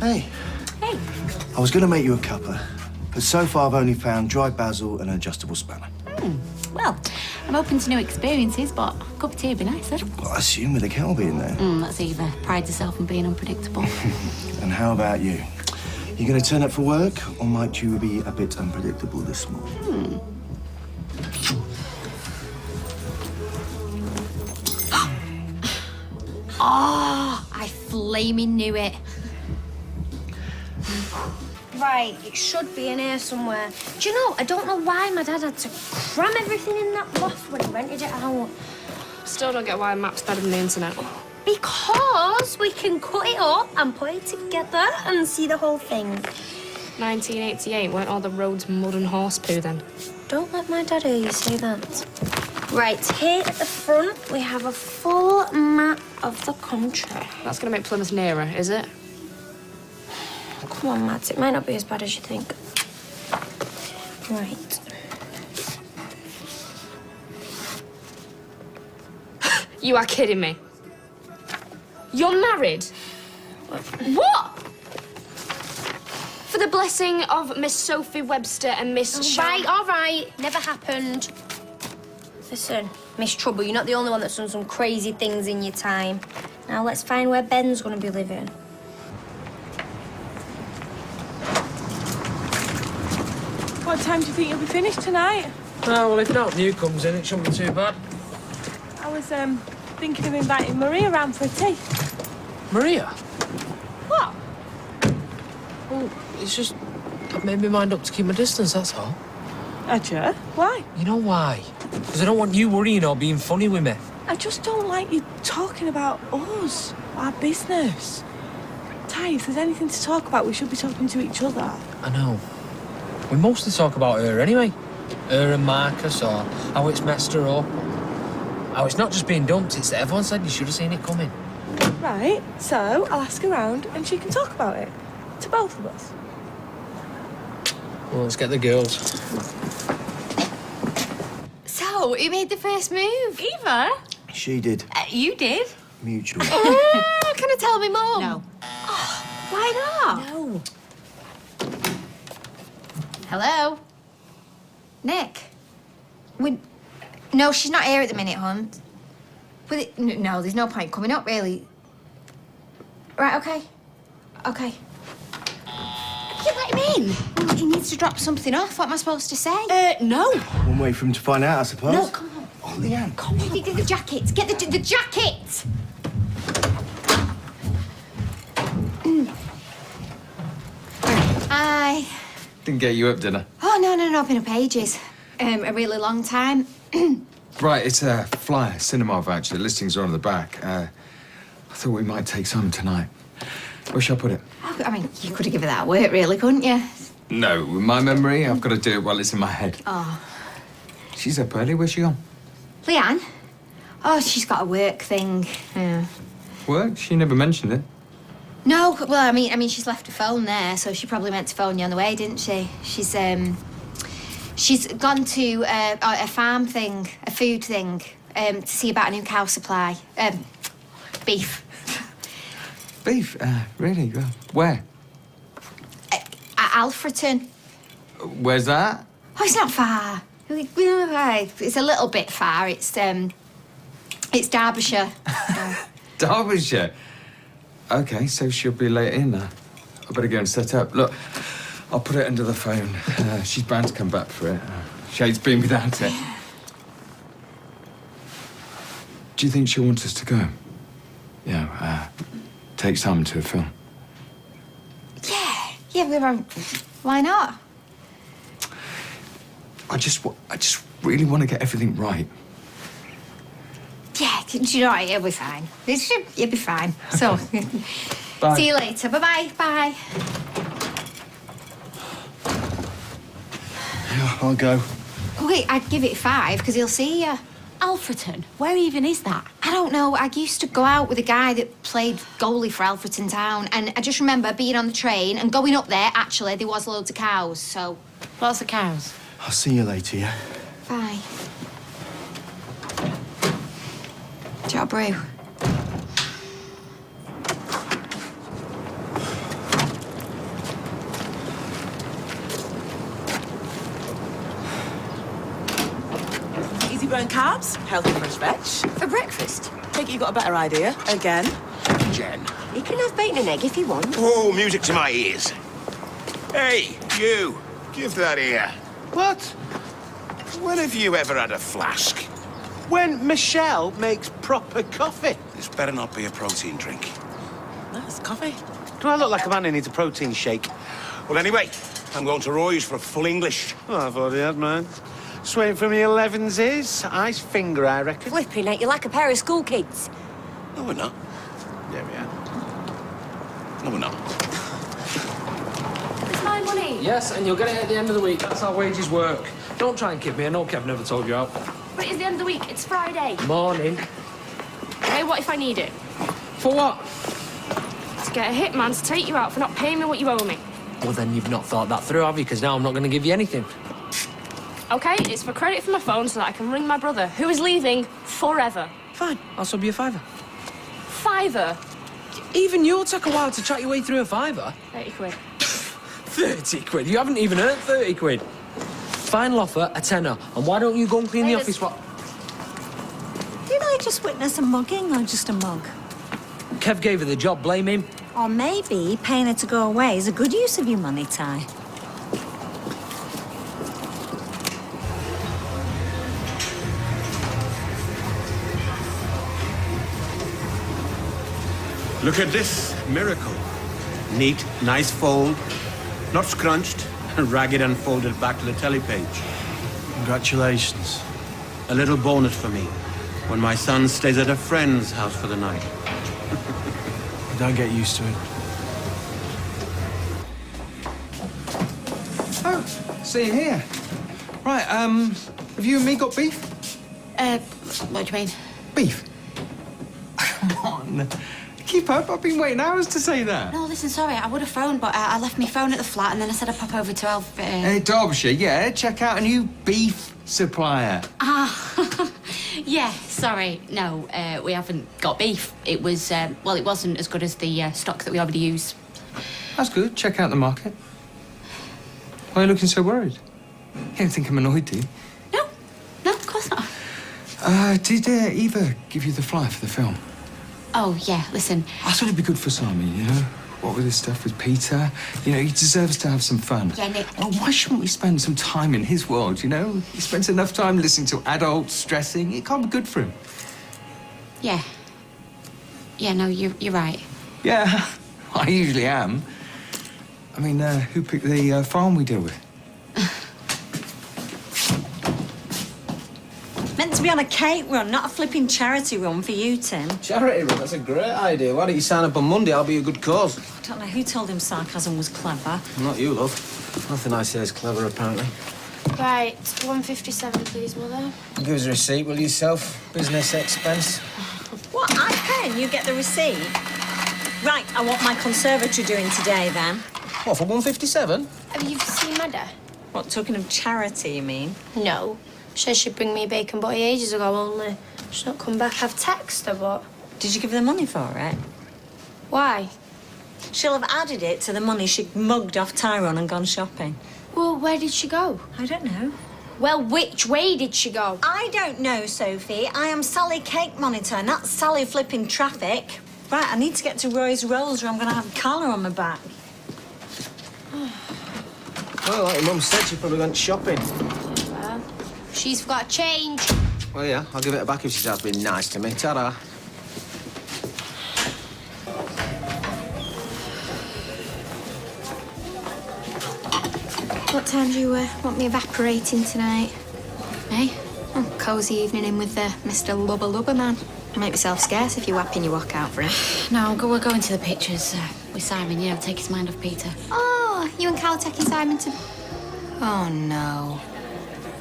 Hey. Hey. I was going to make you a cuppa, but so far I've only found dry basil and an adjustable spanner. Well, I'm open to new experiences, but a cup of tea would be nicer. Well, I assume with a kettle being there. That's either prides herself on being unpredictable. And how about you? You going to turn up for work, or might you be a bit unpredictable this morning? Oh, I flaming knew it. Right, it should be in here somewhere. Do you know, I don't know why my dad had to cram everything in that loft when he rented it out. Still don't get why a map's better than the internet. Because we can cut it up and put it together and see the whole thing. 1988, weren't all the roads mud and horse poo then? Don't let my dad hear you say that. Right, here at the front, we have a full map of the country. That's gonna make Plymouth nearer, is it? Come on, Matt, it might not be as bad as you think. Right. You are kidding me. You're married? What? For the blessing of Miss Sophie Webster and Miss All right, never happened. Listen, Miss Trouble, you're not the only one that's done some crazy things in your time. Now let's find where Ben's gonna be living. What time do you think you'll be finished tonight? Oh, well, if not new comes in, it shouldn't be too bad. I was thinking of inviting Maria round for a tea. Maria? What? Well, it's just... I've made my mind up to keep my distance, that's all. Ajah? Why? You know why? Because I don't want you worrying or being funny with me. I just don't like you talking about us, our business. Ty, if there's anything to talk about, we should be talking to each other. I know. We mostly talk about her anyway. Her and Marcus, or how it's messed her up. How it's not just being dumped, it's that everyone said you should have seen it coming. Right, so I'll ask her round and she can talk about it. To both of us. Well, let's get the girls. So, who made the first move? Eva? She did. You did? Mutual. Can I tell me mum? No. Oh, why not? No. Hello? Nick? No, she's not here at the minute, hon. No, there's no point coming up, really. Right, okay. Okay. You let him in? Well, he needs to drop something off. What am I supposed to say? No. One way for him to find out, I suppose. No, come on. Oh, Leanne. Come on. Get the jacket. Get the jacket! Hi. Didn't get you up dinner. Oh, no, I've been up ages. A really long time. Right, it's a flyer, cinema voucher. The listings are on the back. I thought we might take some tonight. Where shall I put it? Oh, I mean, you could have given that a work, really, couldn't you? No, with my memory, I've got to do it while it's in my head. Oh. She's up early. Where's she gone? Leanne? Oh, she's got a work thing. Yeah. Work? She never mentioned it. No, well, I mean, she's left her phone there, so she probably meant to phone you on the way, didn't she? She's gone to a farm thing, a food thing, to see about a new cow supply. Beef. Beef? Really? Where? At Alfreton. Where's that? Oh, it's not far. It's a little bit far. It's Derbyshire. Derbyshire? OK, so she'll be late in. I better go and set up. Look, I'll put it under the phone. She's bound to come back for it. Shade's been without it. Do you think she'll want us to go? Yeah, take some to a film. Yeah, why not? I just really want to get everything right. Yeah, do you know what? It'll be fine. You'll be fine. So, Bye. see you later. Bye-bye. Bye. Yeah, I'll go. Wait, I'd give it 5 because he'll see you. Alfreton? Where even is that? I don't know. I used to go out with a guy that played goalie for Alfreton Town, and I just remember being on the train and going up there. Actually, there was loads of cows, so... Lots of cows. I'll see you later, yeah? Bye. Do you want a brew? burn carbs, healthy fresh veg. For breakfast? Take it you got a better idea. Again. Jen. You can have bacon and egg if you want. Oh, music to my ears. Hey, you. Give that here. What? When have you ever had a flask? When Michelle makes proper coffee. This better not be a protein drink. That's coffee. Do I look like a man who needs a protein shake? Well, anyway, I'm going to Roy's for full English. Oh, I've already had mine. Just waiting for me 11s is. Ice finger, I reckon. Flipping it, you're like a pair of school kids. No, we're not. There we are. No, we're not. It's my money. Yes, and you'll get it at the end of the week. That's how wages work. Don't try and kid me. I know Kev never told you out. But it's the end of the week. It's Friday. Morning. Hey, what if I need it? For what? To get a hitman to take you out for not paying me what you owe me. Well, then you've not thought that through, have you? Because now I'm not going to give you anything. Okay, it's for credit for my phone so that I can ring my brother, who is leaving forever. Fine, I'll sub you a fiver. Fiver? Even you'll take a while to chat your way through a fiver. 30 quid. 30 quid? You haven't even earned 30 quid. Final offer, a tenner. And why don't you go and clean the office while... Did I just witness a mugging or just a mug? Kev gave her the job, blame him. Or maybe paying her to go away is a good use of your money, Ty. Look at this miracle. Neat, nice fold, not scrunched, ragged and folded back to the telly page. Congratulations. A little bonus for me when my son stays at a friend's house for the night. Don't get used to it. Oh, see you here. Right, have you and me got beef? What do you mean? Beef? Come on. Keep up. I've been waiting hours to say that. No, listen, sorry, I would have phoned, but I left my phone at the flat and then I said I'd pop over to help. Derbyshire, yeah. Check out a new beef supplier. Ah, yeah, sorry. No, we haven't got beef. It was, well, it wasn't as good as the stock that we already use. That's good. Check out the market. Why are you looking so worried? You don't think I'm annoyed, do you? No, of course not. Did Eva give you the flyer for the film? Oh, yeah, listen. I thought it'd be good for Simon, you know? What with this stuff with Peter? You know, he deserves to have some fun. Yeah, Nick. Well, why shouldn't we spend some time in his world, you know? He spends enough time listening to adults stressing. It can't be good for him. Yeah. Yeah, no, you're right. Yeah, I usually am. I mean, who picked the farm we deal with? Meant to be on a cake run, not a flipping charity run for you, Tim. Charity run? That's a great idea. Why don't you sign up on Monday? I'll be a good cause. I don't know who told him sarcasm was clever. Not you, love. Nothing I say is clever, apparently. Right, 157, please, Mother. Give us a receipt, will you, self? Business expense. What, I pay and you get the receipt? Right, I want my conservatory doing today, then. What, for 157? Have you seen Mother? What, talking of charity, you mean? No. Said she'd bring me a bacon butty ages ago, only she's not come back. I've texted her, but... Did you give her the money for it? Why? She'll have added it to the money she'd mugged off Tyrone and gone shopping. Well, where did she go? I don't know. Well, which way did she go? I don't know, Sophie. I am Sally Cake Monitor, not Sally flipping traffic. Right, I need to get to Roy's Rolls or I'm going to have a collar on my back. Well, like your mum said, she probably went shopping. Well, she's forgot to change. Well, yeah, I'll give it her back if she starts being nice to me. Ta-da. What time do you want me evaporating tonight? Eh? Oh, cosy evening in with Mr. Lubber Lubber man. Make yourself scarce if you're whapping your walk out for him. No, we're going to the pictures with Simon, you know, take his mind off Peter. Oh, you and Cal taking Simon to... Oh, no.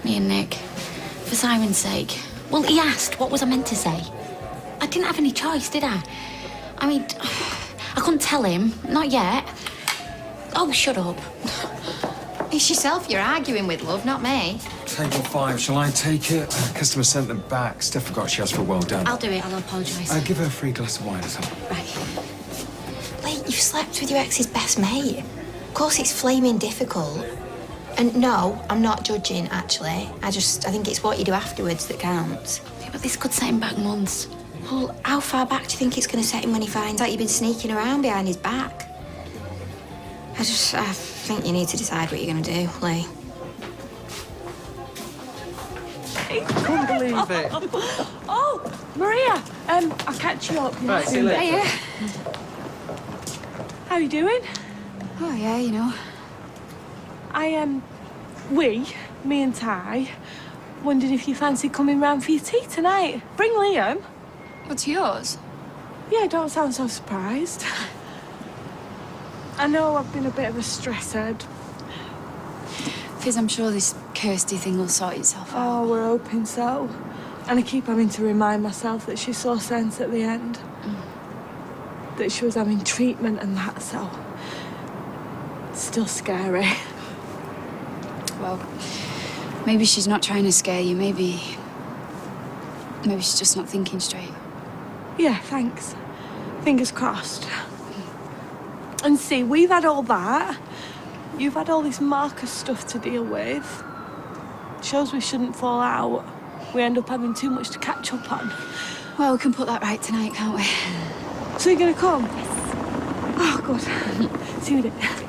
Me and Nick. For Simon's sake. Well, he asked. What was I meant to say? I didn't have any choice, did I? I mean, I couldn't tell him. Not yet. Oh, shut up. It's yourself you're arguing with, love, not me. Table 5, shall I take it? Customer sent them back. Steph forgot she asked for well done. I'll do it. I'll apologise. Give her a free glass of wine or something. Right. Wait, you've slept with your ex's best mate. Of course it's flaming difficult. And no, I'm not judging, actually. I think it's what you do afterwards that counts. Yeah, but this could set him back months. Well, how far back do you think it's going to set him when he finds out you've been sneaking around behind his back? I think you need to decide what you're going to do, Lee. I couldn't believe it. Oh, Maria, I'll catch you up. Right, see you later. Hiya. How you doing? Oh, yeah, you know. Me and Ty, wondered if you fancy coming round for your tea tonight. Bring Liam. What's yours? Yeah, don't sound so surprised. I know I've been a bit of a stressor. Fizz, I'm sure this Kirsty thing will sort itself out. Oh, we're hoping so. And I keep having to remind myself that she saw sense at the end. That she was having treatment and that, so... It's still scary. Well, maybe she's not trying to scare you. Maybe she's just not thinking straight. Yeah, thanks. Fingers crossed. And see, we've had all that. You've had all this Marcus stuff to deal with. Shows we shouldn't fall out. We end up having too much to catch up on. Well, we can put that right tonight, can't we? So you're gonna come? Yes. Oh, good. See you in a bit.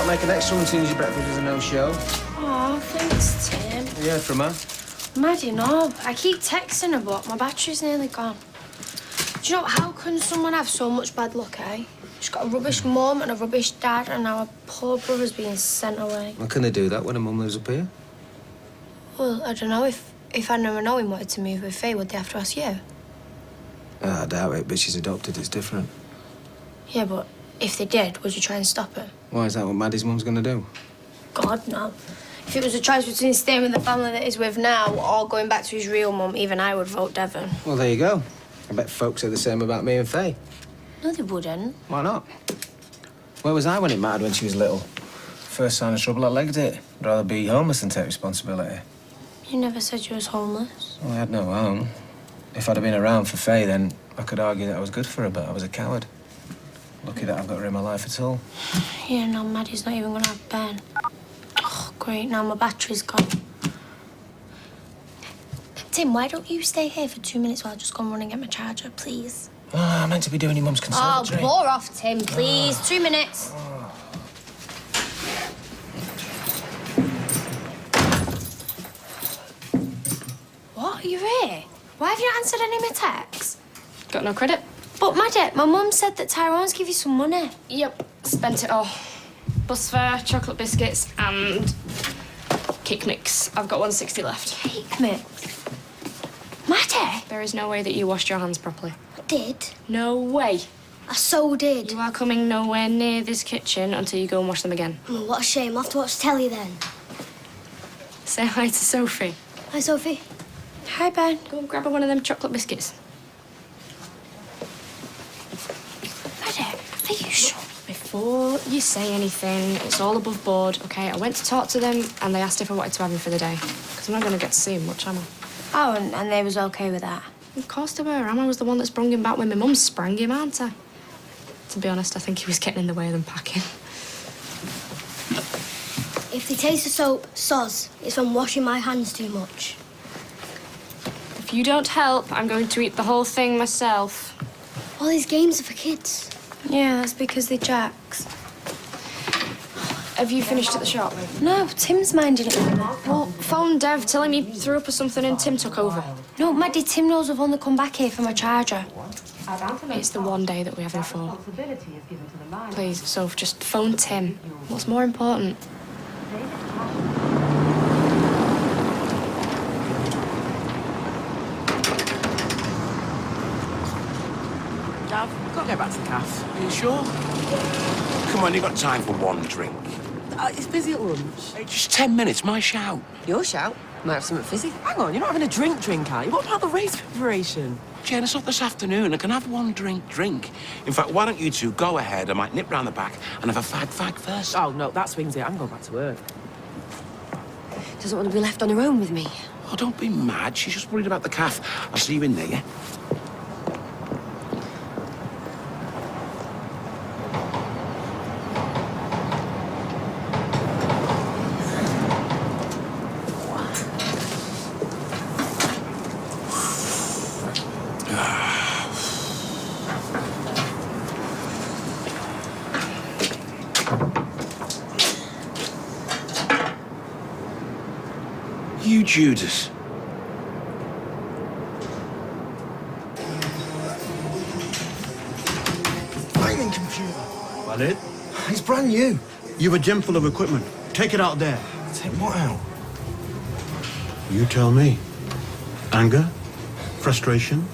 Make an extra one as soon as your breakfast is a no-show. Oh, thanks, Tim. Yeah, from her. Maddie, no. I keep texting her, but my battery's nearly gone. Do you know, how can someone have so much bad luck, eh? She's got a rubbish mum and a rubbish dad, and now her poor brother's being sent away. Why couldn't they do that when her mum lives up here? Well, I don't know. If Anna and Owen wanted to move with Faye, would they have to ask you? I doubt it, but she's adopted. It's different. Yeah, but if they did, would you try and stop her? Why, is that what Maddie's mum's gonna do? God, no. If it was a choice between staying with the family that he's with now or going back to his real mum, even I would vote Devon. Well, there you go. I bet folks say the same about me and Faye. No, they wouldn't. Why not? Where was I when it mattered when she was little? First sign of trouble, I legged it. I'd rather be homeless than take responsibility. You never said you was homeless. Well, I had no home. If I'd have been around for Faye, then I could argue that I was good for her, but I was a coward. Lucky that I've got her in my life at all. Yeah, no, Maddie's not even gonna have Ben. Oh, great, now my battery's gone. Tim, why don't you stay here for 2 minutes while I just go and run and get my charger, please? Oh, I meant to be doing your mum's conservatory. Oh, bore off, Tim, please. 2 minutes. What? Are you here? Why have you not answered any of my texts? Got no credit? But, Maddie, my mum said that Tyrone's give you some money. Yep, spent it all. Bus fare, chocolate biscuits, and cake mix. I've got 160 left. Cake mix? Maddie? There is no way that you washed your hands properly. I did. No way. I so did. You are coming nowhere near this kitchen until you go and wash them again. Oh, what a shame. I'll have to watch telly then. Say hi to Sophie. Hi, Sophie. Hi, Ben. Go and grab her one of them chocolate biscuits. Are you sure? Before you say anything, it's all above board, OK? I went to talk to them and they asked if I wanted to have him for the day. Because I'm not going to get to see him much, am I? Oh, and they was OK with that? Of course they were. Emma was the one that sprung him back when my mum sprang him, aren't I? To be honest, I think he was getting in the way of them packing. If they taste the soap, soz, it's from washing my hands too much. If you don't help, I'm going to eat the whole thing myself. All these games are for kids. Yeah, that's because they're jacks. Have you finished at the shop? No, Tim's minding it. Well, phone Dev, tell him you threw up or something and Tim took over. No, Maddie, Tim knows I've only come back here for my charger. It's the one day that we have him for. Please, Soph, just phone Tim. What's more important? Dav, we've got to go back to the cafe. Are you sure? Come on, you've got time for one drink. It's busy at lunch. Hey, just 10 minutes, my shout. Your shout? Might have something fizzy. Hang on, you're not having a drink, are you? What about the race preparation? Jen, it's not this afternoon. I can have one drink. In fact, why don't you two go ahead? I might nip round the back and have a fag first. Oh, no, that swings it. I'm going back to work. Doesn't want to be left on her own with me. Oh, don't be mad. She's just worried about the calf. I'll see you in there, yeah? You, Judas. Flaming computer. Valid. It's brand new. You've a gym full of equipment. Take it out there. Take what out? You tell me. Anger? Frustration?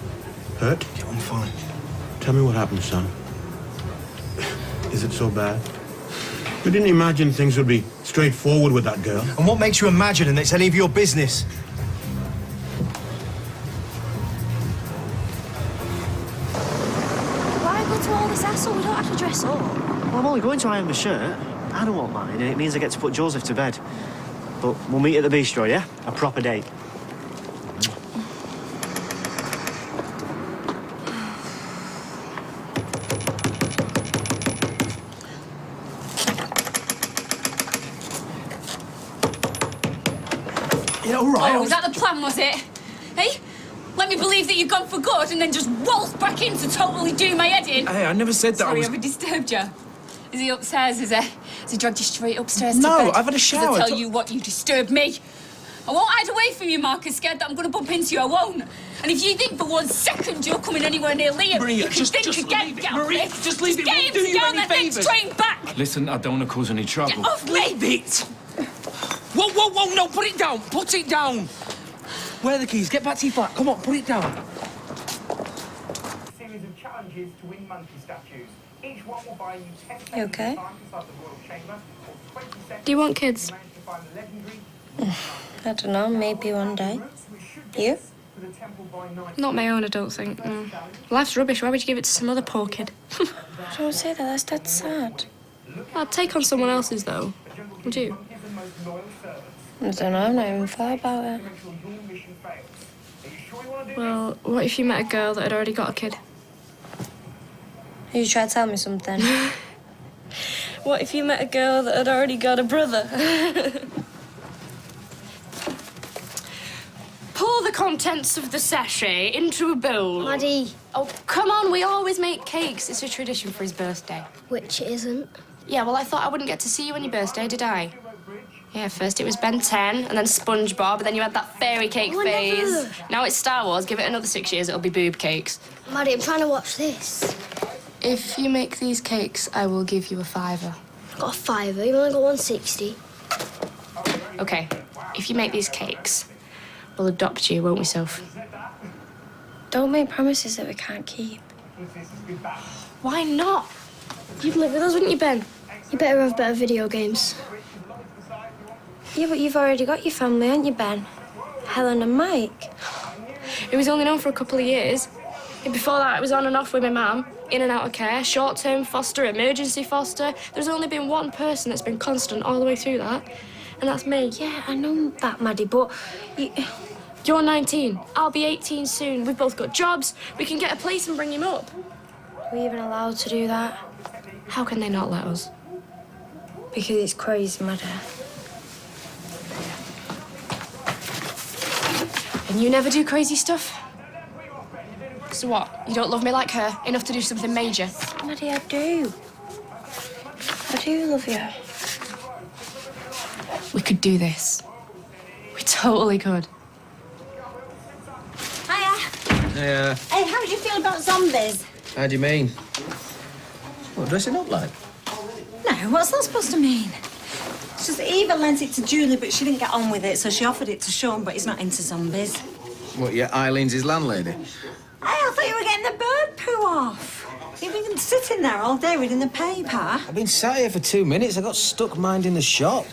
Hurt? Yeah, I'm fine. Tell me what happened, son. Is it so bad? You didn't imagine things would be straightforward with that girl. And what makes you imagine and it's any of your business? Why go to all this hassle? We don't have to dress up. Well, I'm only going to iron my shirt. I don't want mine, and it means I get to put Joseph to bed. But we'll meet at the bistro, yeah? A proper date. Yeah, all right. Oh, was that the plan, was it? Hey? Let me believe that you've gone for good and then just waltz back in to totally do my head in. Hey, I never said that Sorry, I was... have I disturbed you? Is he upstairs, is he? Has he dragged you straight upstairs No, to bed? I've had a shower. Does I tell you what, you disturbed me? I won't hide away from you, Marcus, scared that I'm going to bump into you, I won't. And if you think for 1 second you're coming anywhere near Liam, Maria, you can just think leave again, it. get Maria, off me. just leave it. It won't do you Get on any the next favours. train back. Listen, I don't want to cause any trouble. Get off me. Leave it! Whoa, whoa, whoa, no, put it down, put it down! Where are the keys? Get back to your flat. Come on, put it down. Series of challenges to win monkey statues. Each one will buy you 10 seconds You okay? of time inside the royal chamber, or 20 seconds Do you want kids? to manage to find the legendary I don't know, maybe one day. You? for the temple by night. Not my own, I don't think. No. Life's rubbish. Why would you give it to some other poor kid? Don't say that, that's dead sad. I'd take on someone else's, though. Would you? I don't know, I've not even thought about it. Well, what if you met a girl that had already got a kid? You try to tell me something. What if you met a girl that had already got a brother? Pour the contents of the sachet into a bowl. Maddie. Oh, come on, we always make cakes. It's a tradition for his birthday. Which it isn't. Yeah, well, I thought I wouldn't get to see you on your birthday, did I? Yeah, first it was Ben 10, and then SpongeBob, and then you had that fairy cake phase. Now it's Star Wars. Give it another 6 years, it'll be boob cakes. Maddie, I'm trying to watch this. If you make these cakes, I will give you a £5. I've got a £5, you've only got 160. Okay, if you make these cakes, we'll adopt you, won't we, Soph? Don't make promises that we can't keep. Why not? You'd live with us, wouldn't you, Ben? You better have better video games. Yeah, but you've already got your family, haven't you, Ben? Helen and Mike. It was only known for a couple of years. Before that, it was on and off with my mum, in and out of care, short-term foster, emergency foster. There's only been one person that's been constant all the way through that, and that's me. Yeah, I know that, Maddie, but You're 19. I'll be 18 soon. We've both got jobs. We can get a place and bring him up. are we even allowed to do that? How can they not let us? Because it's crazy, Maddie. And you never do crazy stuff? So what? You don't love me like her? Enough to do something major? Maddie, I do. I do love you. We could do this. We totally could. Yeah. Hey, how do you feel about zombies? How do you mean? What, dressing up like? No, what's that supposed to mean? It's just Eva lent it to Julie, but she didn't get on with it, so she offered it to Sean, but he's not into zombies. What, yeah, Eileen's his landlady? Hey, I thought you were getting the bird poo off. You've been sitting there all day reading the paper. I've been sat here for 2 minutes. I got stuck minding the shop.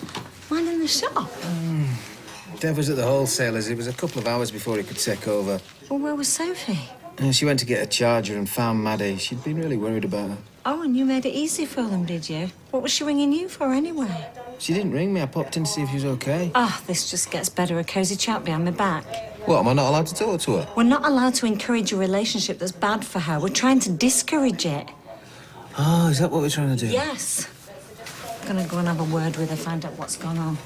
Minding the shop? Dev was at the wholesalers. It was a couple of hours before he could take over. Well, where was Sophie? She went to get a charger and found Maddie. She'd been really worried about her. Oh, and you made it easy for them, did you? What was she ringing you for, anyway? She didn't ring me. I popped in to see if she was okay. Ah, this just gets better. A cosy chat behind my back. What, am I not allowed to talk to her? We're not allowed to encourage a relationship that's bad for her. We're trying to discourage it. Oh, is that what we're trying to do? Yes. I'm gonna go and have a word with her, find out what's gone on.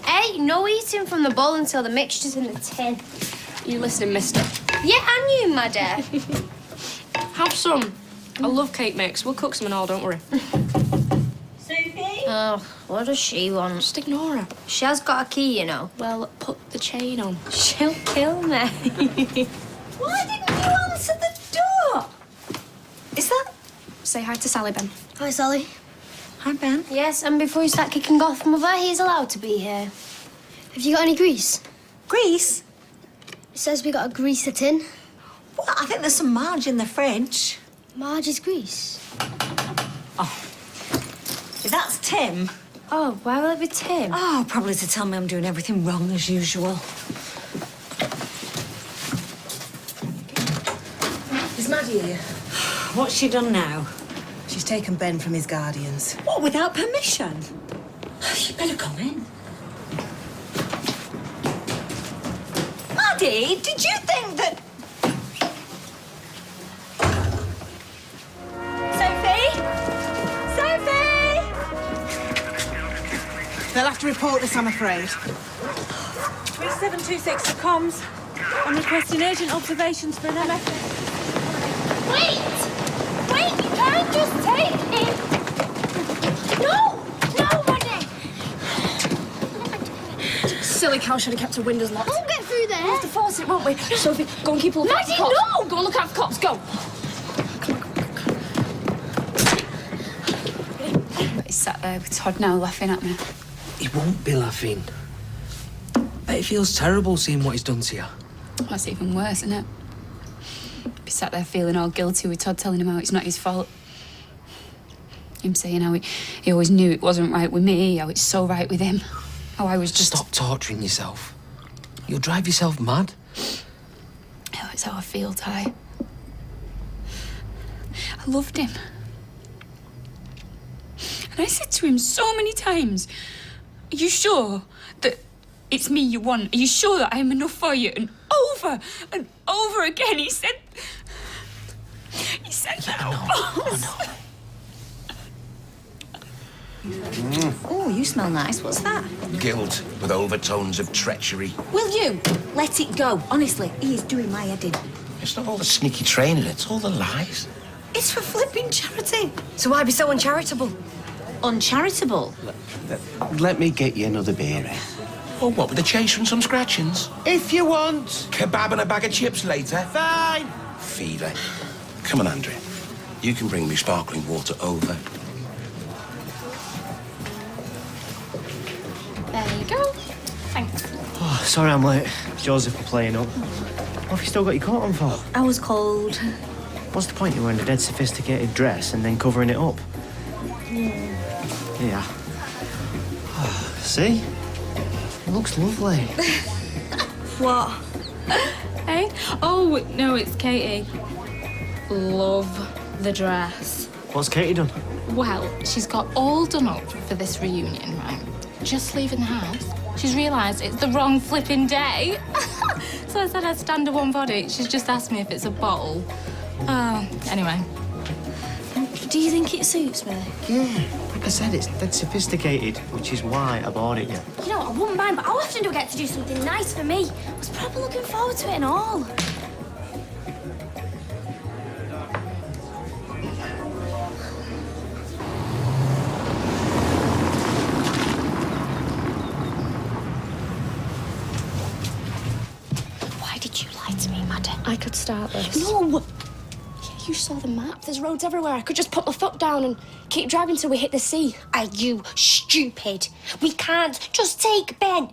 Hey, no eating from the bowl until the mixture's in the tin. You listening, mister? Yeah, and you, Maddie. Have some. I love cake mix. We'll cook some and all, don't worry. Sophie? Oh, what does she want? Just ignore her. She has got a key, you know. Well, put the chain on. She'll kill me. Why didn't you answer the door? Is that... Say hi to Sally, Ben. Hi, Sally. Hi, Ben. Yes, and before you start kicking off, Mother, he's allowed to be here. Have you got any grease? Grease? It says we got to grease the tin. Well, I think there's some Marge in the fridge. Marge is grease. Oh. That's Tim. Oh, why will it be Tim? Oh, probably to tell me I'm doing everything wrong as usual. Is Maddie here? What's she done now? She's taken Ben from his guardians. What, without permission? You better come in. Maddie, did you think that... Sophie? Sophie? They'll have to report this, I'm afraid. 3726 to comms. I'm requesting urgent observations for an MF. Wait! Wait, you can't just take it! No! No, Maddie! Silly cow should have kept her windows locked. We'll get through there. We'll have to force it, won't we? Sophie, go and keep a lookout for Maddie, cops. no! Go and look out for cops, go! He's sat there with Todd now laughing at me. He won't be laughing. Bet he feels terrible seeing what he's done to you. That's even worse, isn't it? Be sat there feeling all guilty with Todd telling him how it's not his fault. Him saying how he always knew it wasn't right with me, how it's so right with him. How I was just... Stop torturing yourself. You'll drive yourself mad. Oh, it's how I feel, Ty. I loved him. And I said to him so many times, are you sure that it's me you want? Are you sure that I'm enough for you? And over again, he said that. Oh, you smell nice. What's that? Guilt with overtones of treachery. Will you let it go? Honestly, he is doing my head in. It's not all the sneaky training, it's all the lies. It's for flipping charity. So why be so uncharitable? Uncharitable? Let me get you another beer, eh? Oh, what, with a chaser and some scratchings? If you want. Kebab and a bag of chips later? Fine. Fever. Come on, Andrea. You can bring me sparkling water over. There you go. Thanks. Oh, sorry I'm late. Joseph were playing up. What have you still got your coat on for? I was cold. What's the point? You're wearing a dead sophisticated dress and then covering it up? Yeah. See? It looks lovely. What? Hey? Oh, no, it's Katie. Love the dress. What's Katie done? Well, she's got all done up for this reunion, right? Just leaving the house, she's realised it's the wrong flipping day. So I said I'd stand her one body. She's just asked me if it's a bottle. Oh, anyway. Do you think it suits me? Yeah. Like I said, it's dead sophisticated, which is why I bought it, yeah. You know, I wouldn't mind, but how often do I get to do something nice for me? I was probably looking forward to it and all. Why did you lie to me, Maddie? I could start this. No! You saw the map. There's roads everywhere. I could just put my foot down and keep driving till we hit the sea. Are you stupid? We can't just take Ben.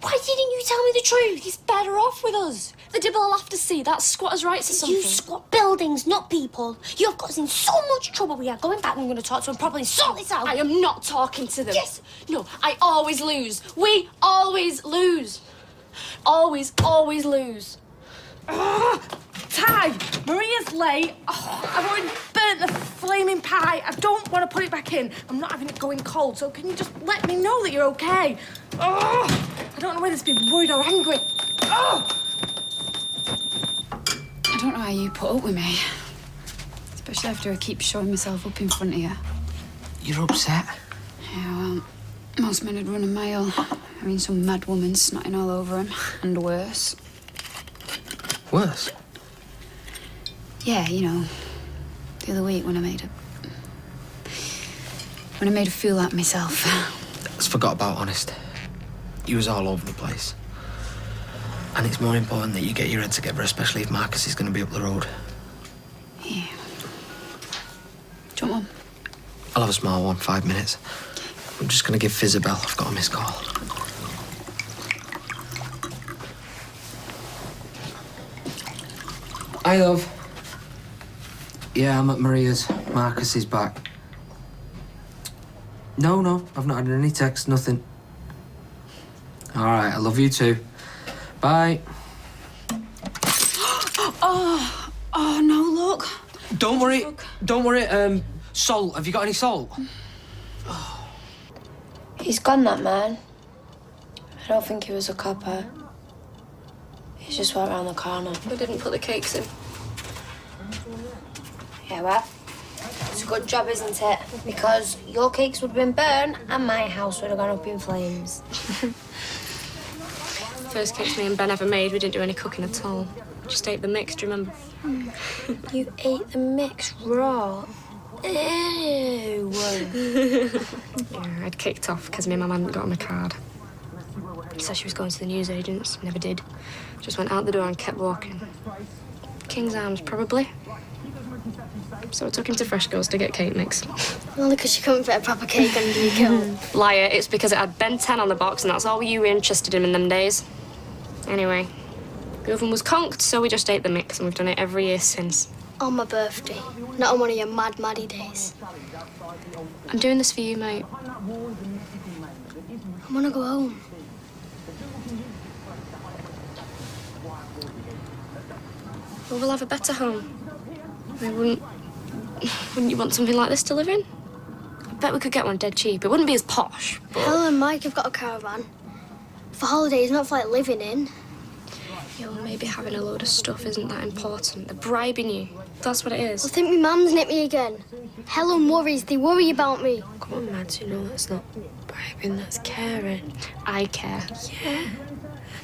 Why didn't you tell me the truth? He's better off with us. The Dibble will have to see that's squatters' rights or something. You squat buildings, not people. You have got us in so much trouble. We are going back and we're going to talk to him properly. Sort this out. I am not talking to them. Yes. No, I always lose. We always lose. Always, always lose. Ty, Maria's late. Oh, I've already burnt the flaming pie. I don't want to put it back in. I'm not having it going cold, so can you just let me know that you're okay? Oh, I don't know whether to be worried or angry. Oh! I don't know how you put up with me. Especially after I keep showing myself up in front of you. You're upset? Yeah, well, most men would run a mile. I mean, some mad woman snotting all over him. And worse. Worse? Yeah, you know, the other week when I made a fool out of myself. Let's forgot about honest. You was all over the place. And it's more important that you get your head together, especially if Marcus is going to be up the road. Yeah. Do you want one? I'll have a small one, 5 minutes. I'm just going to give Fizz a bell. I've got a missed call. Hi, love. Yeah, I'm at Maria's. Marcus is back. No, I've not had any texts, nothing. All right, I love you too. Bye. Oh, no, look. Don't worry. Don't worry. Salt. Have you got any salt? He's gone, that man. I don't think he was a copper. He just went round the corner. We didn't put the cakes in. Yeah, well, it's a good job, isn't it? Because your cakes would have been burned and my house would have gone up in flames. First cakes me and Ben ever made, we didn't do any cooking at all. Just ate the mix, do you remember? You ate the mix raw. Ew. Yeah, I'd kicked off because my mum hadn't got on a card. She said she was going to the newsagents, never did. Just went out the door and kept walking. King's Arms, probably. So I took him to Freshco's to get cake mix. Only because you couldn't fit a proper cake under your coat. Liar, it's because it had Ben 10 on the box and that's all you were interested in them days. Anyway, the oven was conked, so we just ate the mix and we've done it every year since. On my birthday, not on one of your mad, maddy days. I'm doing this for you, mate. I want to go home. Well, we'll have a better home. I mean, wouldn't you want something like this to live in? I bet we could get one dead cheap. It wouldn't be as posh, but... Helen and Mike have got a caravan. For holidays, not for, like, living in. You know, maybe having a load of stuff isn't that important. They're bribing you. That's what it is. I think my mum's nipped me again. Helen worries. They worry about me. Come on, Mads, you know that's not bribing, that's caring. I care. Yeah,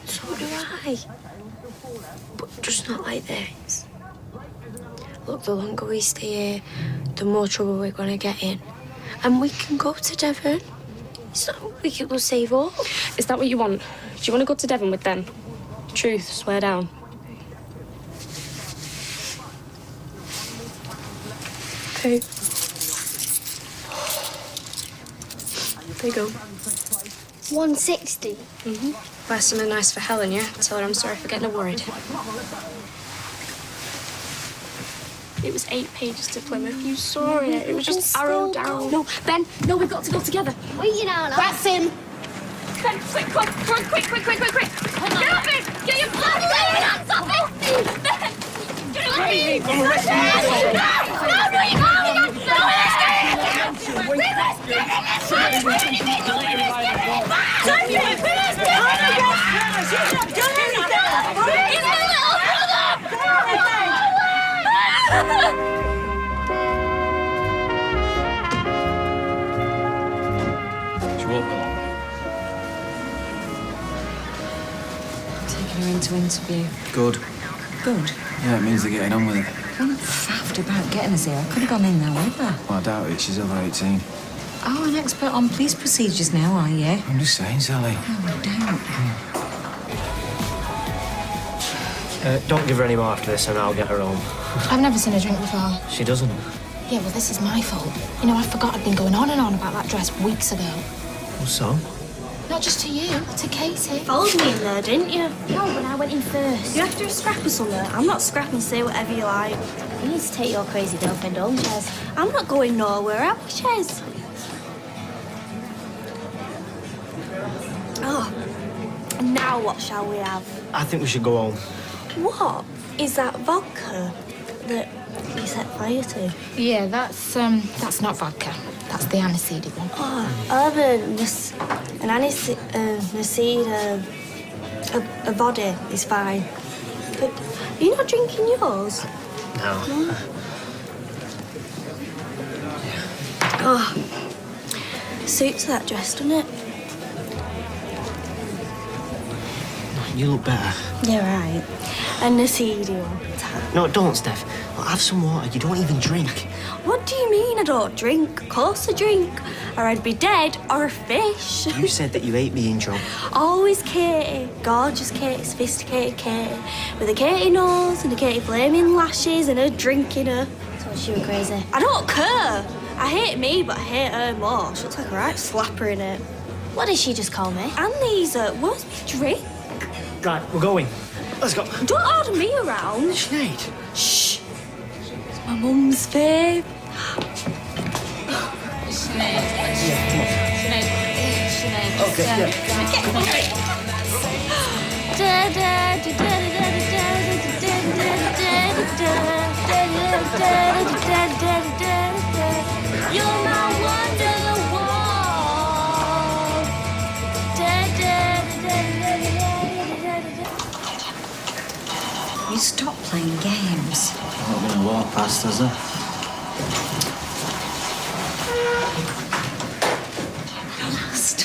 so do I. But just not like this. Look, the longer we stay here, the more trouble we're going to get in. And we can go to Devon. It's not we will save all. Is that what you want? Do you want to go to Devon with them? Truth, swear down. Okay. There you go. 160. Buy something nice for Helen, yeah? Tell her I'm sorry for getting her worried. It was 8 pages to Plymouth. You saw it. It was just arrow down. No, Ben, no, we've got to go together. Wait, you now. That's him. Ben, quick. Get up, Ben. Get your blood. Ben, stop it. Ben, do you know what I mean? No, you She won't be long. Taking her into interview. Good. Good. Yeah, it means they're getting on with it. Wasn't faffed about getting us here. I could have gone in there with her. Well, I doubt it. She's over 18. Oh, an expert on police procedures now, are you? I'm just saying, Sally. Oh, don't. Don't give her any more after this and I'll get her home. I've never seen her drink before. She doesn't. Yeah, well, this is my fault. You know, I forgot I'd been going on and on about that dress weeks ago. Well, so? Not just to you, to Katie. Followed me in there, didn't you? No, but I went in first. You after a scrap or something? I'm not scrapping, say whatever you like. You need to take your crazy girlfriend home, Chez. I'm not going nowhere, am I, Chez? Oh, now what shall we have? I think we should go home. What? Is that vodka that you set fire to? Yeah, that's not vodka. That's the aniseed one. Oh, I'll have an aniseed, a body is fine. But you're not drinking yours? No. Oh, suits that dress, doesn't it? You look better. You're right. And the seedy one. No, don't, Steph. Well, have some water. You don't even drink. What do you mean I don't drink? Of course I drink. Or I'd be dead or a fish. You said that you hate being drunk. Always Katie. Gorgeous Katie, sophisticated Katie. With a Katie nose and a Katie flaming lashes and a drink in her. So she was crazy. I don't care. I hate me, but I hate her more. She looks like a right slapper in it. What did she just call me? And these where's my drink? Right, we're going. Let's go. Don't order me around. Sinead. Shh. It's my mum's fave. Okay, yeah. You're my You stop playing games. Not gonna walk past, is there? Last.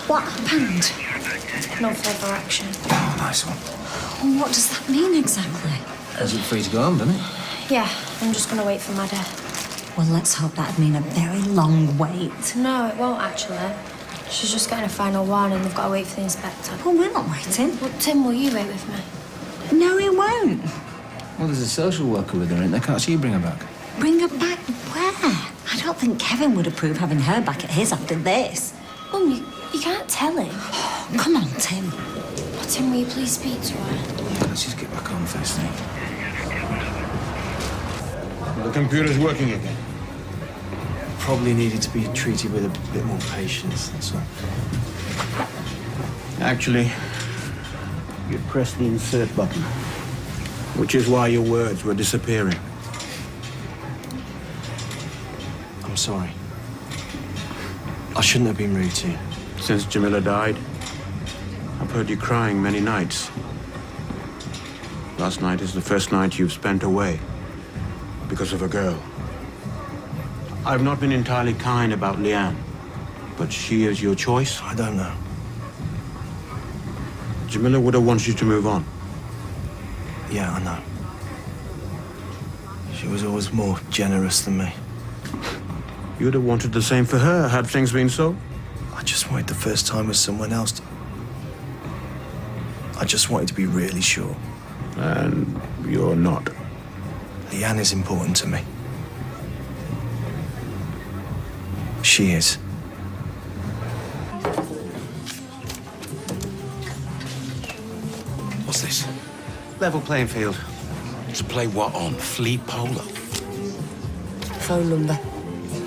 What happened? No further action. Oh, nice one. What does that mean exactly? Is it free to go home, doesn't it? Yeah, I'm just gonna wait for my dad. Well, let's hope that'd mean a very long wait. No, it won't actually. She's just getting a final warning. They've got to wait for the inspector. Well, we're not waiting. Well, Tim, will you wait with me? No, he won't. Well, there's a social worker with her, isn't there? Can't she bring her back? Bring her back where? I don't think Kevin would approve having her back at his after this. Mum, you can't tell him. Come on, Tim. Oh, Tim, will you please speak to her? Yeah, let's just get back on first thing. The computer's working again. Probably needed to be treated with a bit more patience, that's all. Actually, you pressed the insert button, which is why your words were disappearing. I'm sorry. I shouldn't have been rude to you. Since Jamila died, I've heard you crying many nights. Last night is the first night you've spent away because of a girl. I've not been entirely kind about Leanne, but she is your choice. I don't know. Jamila would have wanted you to move on. Yeah, I know. She was always more generous than me. You'd have wanted the same for her, had things been so. I just wanted the first time with someone else. I just wanted to be really sure. And you're not. Leanne is important to me. She is. What's this? Level playing field. To play what on? Fleet polo? Phone number.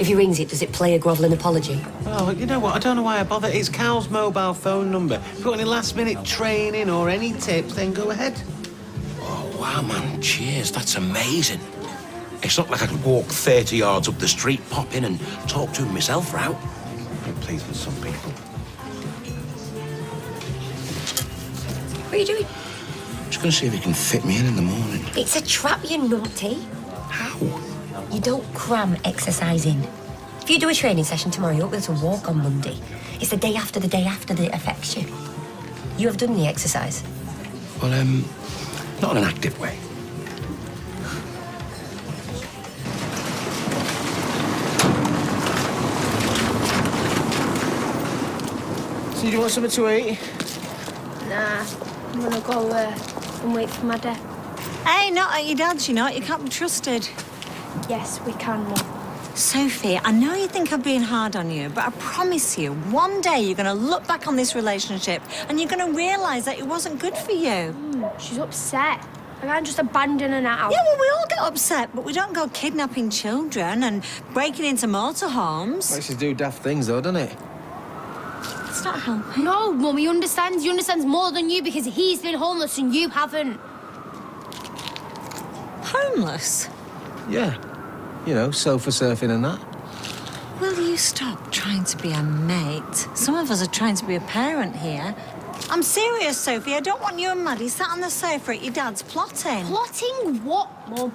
If he rings it, does it play a grovelling apology? Oh, you know what? I don't know why I bother. It's Cal's mobile phone number. If you've got any last-minute training or any tips, then go ahead. Oh, wow, man. Cheers. That's amazing. It's not like I could walk 30 yards up the street, pop in and talk to him myself, Rout. I'm pleased with some people. What are you doing? Just going to see if he can fit me in the morning. It's a trap, you nutty. How? You don't cram exercise in. If you do a training session tomorrow, you won't be able to walk on Monday. It's the day after that it affects you. You have done the exercise. Well, not in an active way. So you want something to eat? Nah, I'm gonna go and wait for my dad. Hey, not at your dad's, you know. You can't be trusted. Yes, we can, Mum. Sophie, I know you think I've been hard on you, but I promise you, one day you're going to look back on this relationship and you're going to realise that it wasn't good for you. She's upset. I can't just abandon her now. Yeah, well, we all get upset, but we don't go kidnapping children and breaking into motorhomes. Makes you do daft things, though, doesn't it? It's not helping. No, Mum, he understands. He understands more than you because he's been homeless and you haven't. Homeless? Yeah. You know, sofa surfing and that. Will you stop trying to be a mate? Some of us are trying to be a parent here. I'm serious, Sophie. I don't want you and Maddie sat on the sofa at your dad's plotting. Plotting what, Mum?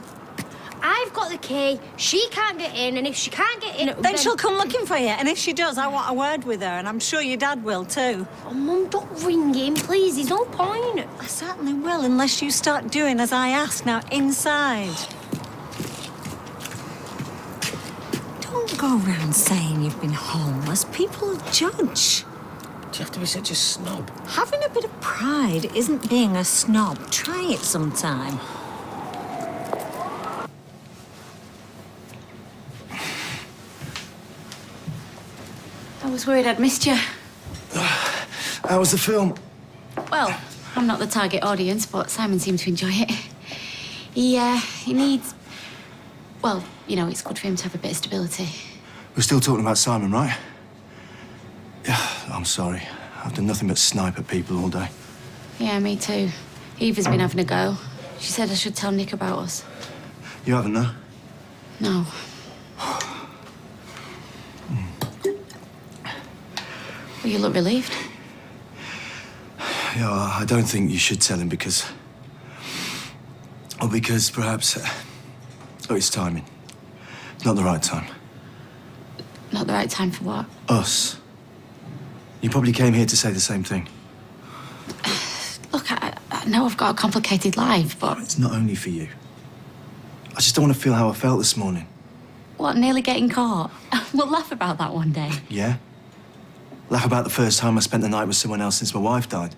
I've got the key. She can't get in, and if she can't get in... Then she'll come looking for you, and if she does, I want a word with her, and I'm sure your dad will too. Oh, Mum, don't ring him, please. There's no point. I certainly will, unless you start doing as I ask. Now, inside. Don't go around saying you've been homeless. People will judge. Do you have to be such a snob? Having a bit of pride isn't being a snob. Try it sometime. I was worried I'd missed you. How was the film? Well, I'm not the target audience, but Simon seemed to enjoy it. He needs... Well, you know, it's good for him to have a bit of stability. We're still talking about Simon, right? Yeah, I'm sorry. I've done nothing but snipe at people all day. Yeah, me too. Eva's been having a go. She said I should tell Nick about us. You haven't, no? No. Well, you look relieved. Yeah, I don't think you should tell him because... Or because perhaps... Oh, it's timing. Not the right time. Not the right time for what? Us. You probably came here to say the same thing. Look, I know I've got a complicated life, but... It's not only for you. I just don't want to feel how I felt this morning. What, nearly getting caught? We'll laugh about that one day. Yeah? Laugh about the first time I spent the night with someone else since my wife died.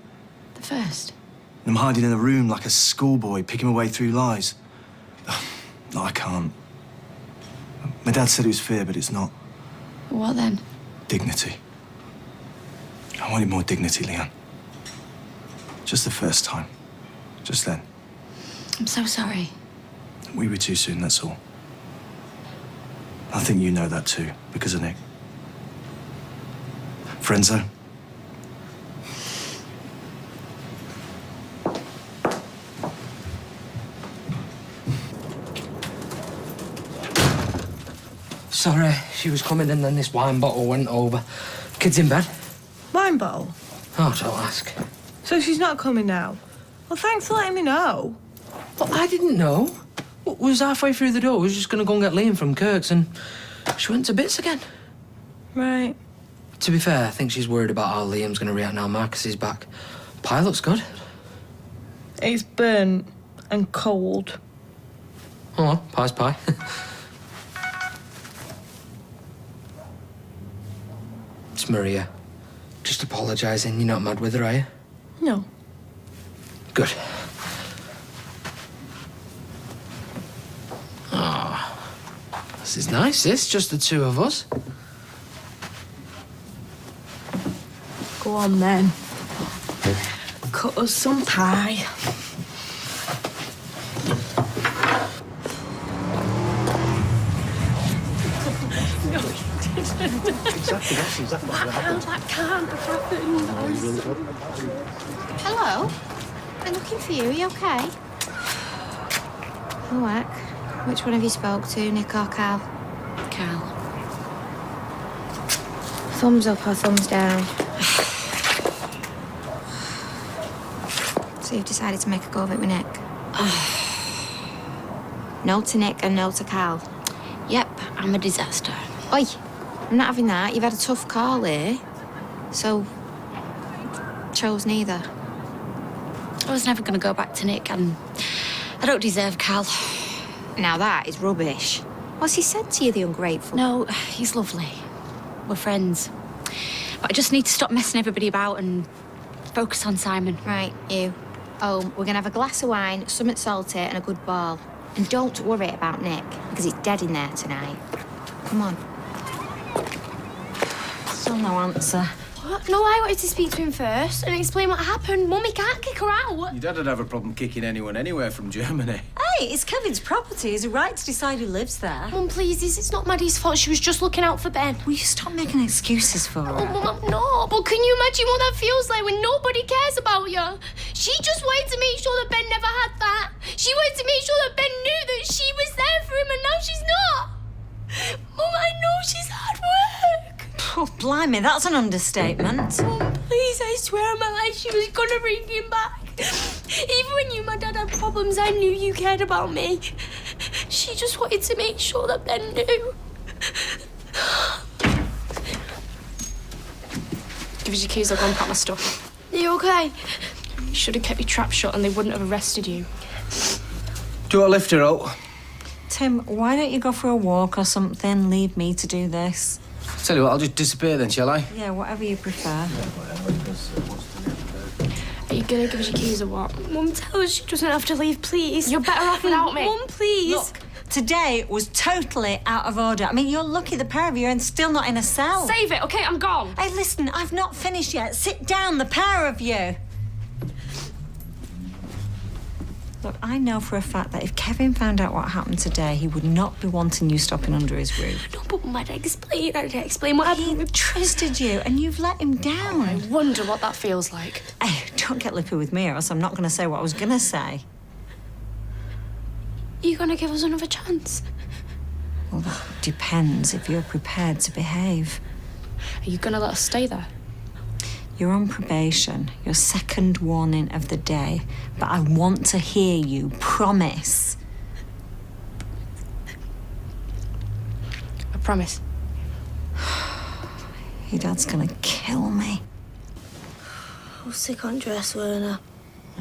The first? And I'm hiding in a room like a schoolboy, picking my way through lies. No, I can't. My dad said it was fear, but it's not. What then? Dignity. I wanted more dignity, Leanne. Just the first time. Just then. I'm so sorry. We were too soon, that's all. I think you know that too, because of Nick. Friendzo? Sorry, she was coming and then this wine bottle went over. Kids in bed? Wine bottle? Oh, don't ask. So she's not coming now? Well, thanks for letting me know. But I didn't know. Was halfway through the door, I was just going to go and get Liam from Kirk's and she went to bits again. Right. To be fair, I think she's worried about how Liam's going to react now Marcus is back. Pie looks good. It's burnt and cold. Oh, well, pie's pie. It's Maria. Just apologising. You're not mad with her, are you? No. Good. Ah, this is nice, this. Just the two of us. Go on, then. Cut us some pie. No, he didn't. Exactly what happened. That can't have happened. Hello? I'm looking for you. Are you okay? Oh, heck. Which one have you spoke to, Nick or Cal? Cal. Thumbs up or thumbs down? So you've decided to make a go of it with Nick? No to Nick and no to Cal? Yep, I'm a disaster. Oi, I'm not having that. You've had a tough call here. So, chose neither. I was never going to go back to Nick, and I don't deserve Cal. Now that is rubbish. What's he said to you, the ungrateful? No, he's lovely. We're friends. But I just need to stop messing everybody about and focus on Simon. Right, you. Oh, we're going to have a glass of wine, something salty and a good ball. And don't worry about Nick, because he's dead in there tonight. Come on. Still no answer. What? No, I wanted to speak to him first and explain what happened. Mummy can't kick her out. Your dad would have a problem kicking anyone anywhere from Germany. Hey, it's Kevin's property. He has a right to decide who lives there. Mum, please, it's not Maddie's fault. She was just looking out for Ben. Will you stop making excuses for her? Oh, Mum, I'm not. But can you imagine what that feels like when nobody cares about you? She just wanted to make sure that Ben never had that. She wanted to make sure that Ben knew that she was there for him, and now she's not. Mum, I know she's hard work. Oh, blimey, that's an understatement. Mum, please, I swear on my life she was gonna bring him back. Even when you and my dad had problems, I knew you cared about me. She just wanted to make sure that Ben knew. Give us your keys, I'll go and pack my stuff. Are you okay? You should have kept your trap shut and they wouldn't have arrested you. Do you want to lift her up? Tim, why don't you go for a walk or something? Leave me to do this. Tell you what, I'll just disappear then, shall I? Yeah, whatever you prefer. Are you gonna give us your keys or what? Mum, tell her she doesn't have to leave, please. You're better off without me. Mum, please. Look, today was totally out of order. I mean, you're lucky the pair of you are still not in a cell. Save it, okay? I'm gone. Hey, listen, I've not finished yet. Sit down, the pair of you. Look, I know for a fact that if Kevin found out what happened today, he would not be wanting you stopping under his roof. No, but Mum, I'd explain what happened. He trusted you, and you've let him down. I wonder what that feels like. Hey, don't get lippy with me, or else I'm not going to say what I was going to say. Are you gonna give us another chance? Well, that depends if you're prepared to behave. Are you gonna let us stay there? You're on probation, your second warning of the day, but I want to hear you promise. I promise. Your dad's gonna kill me. I was sick on dress, weren't I?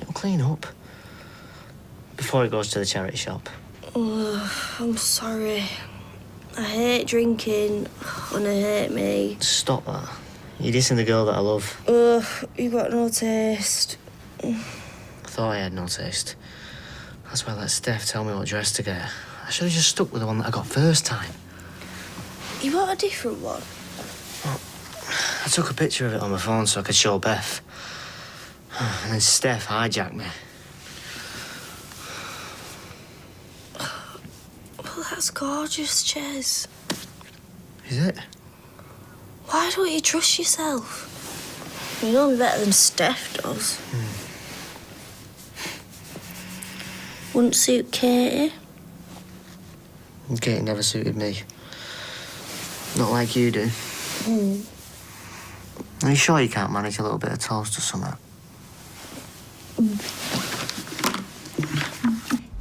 It'll clean up. Before it goes to the charity shop. Oh, I'm sorry. I hate drinking and I hate me. Stop that. You're dissing the girl that I love. Ugh, you got no taste. I thought I had no taste. That's why I let Steph tell me what dress to get. I should have just stuck with the one that I got first time. You want a different one? Well, I took a picture of it on my phone so I could show Beth. And then Steph hijacked me. Well, that's gorgeous, Ches. Is it? Why don't you trust yourself? You know me better than Steph does. Wouldn't suit Katie. Katie never suited me. Not like you do. Are you sure you can't manage a little bit of toast or something?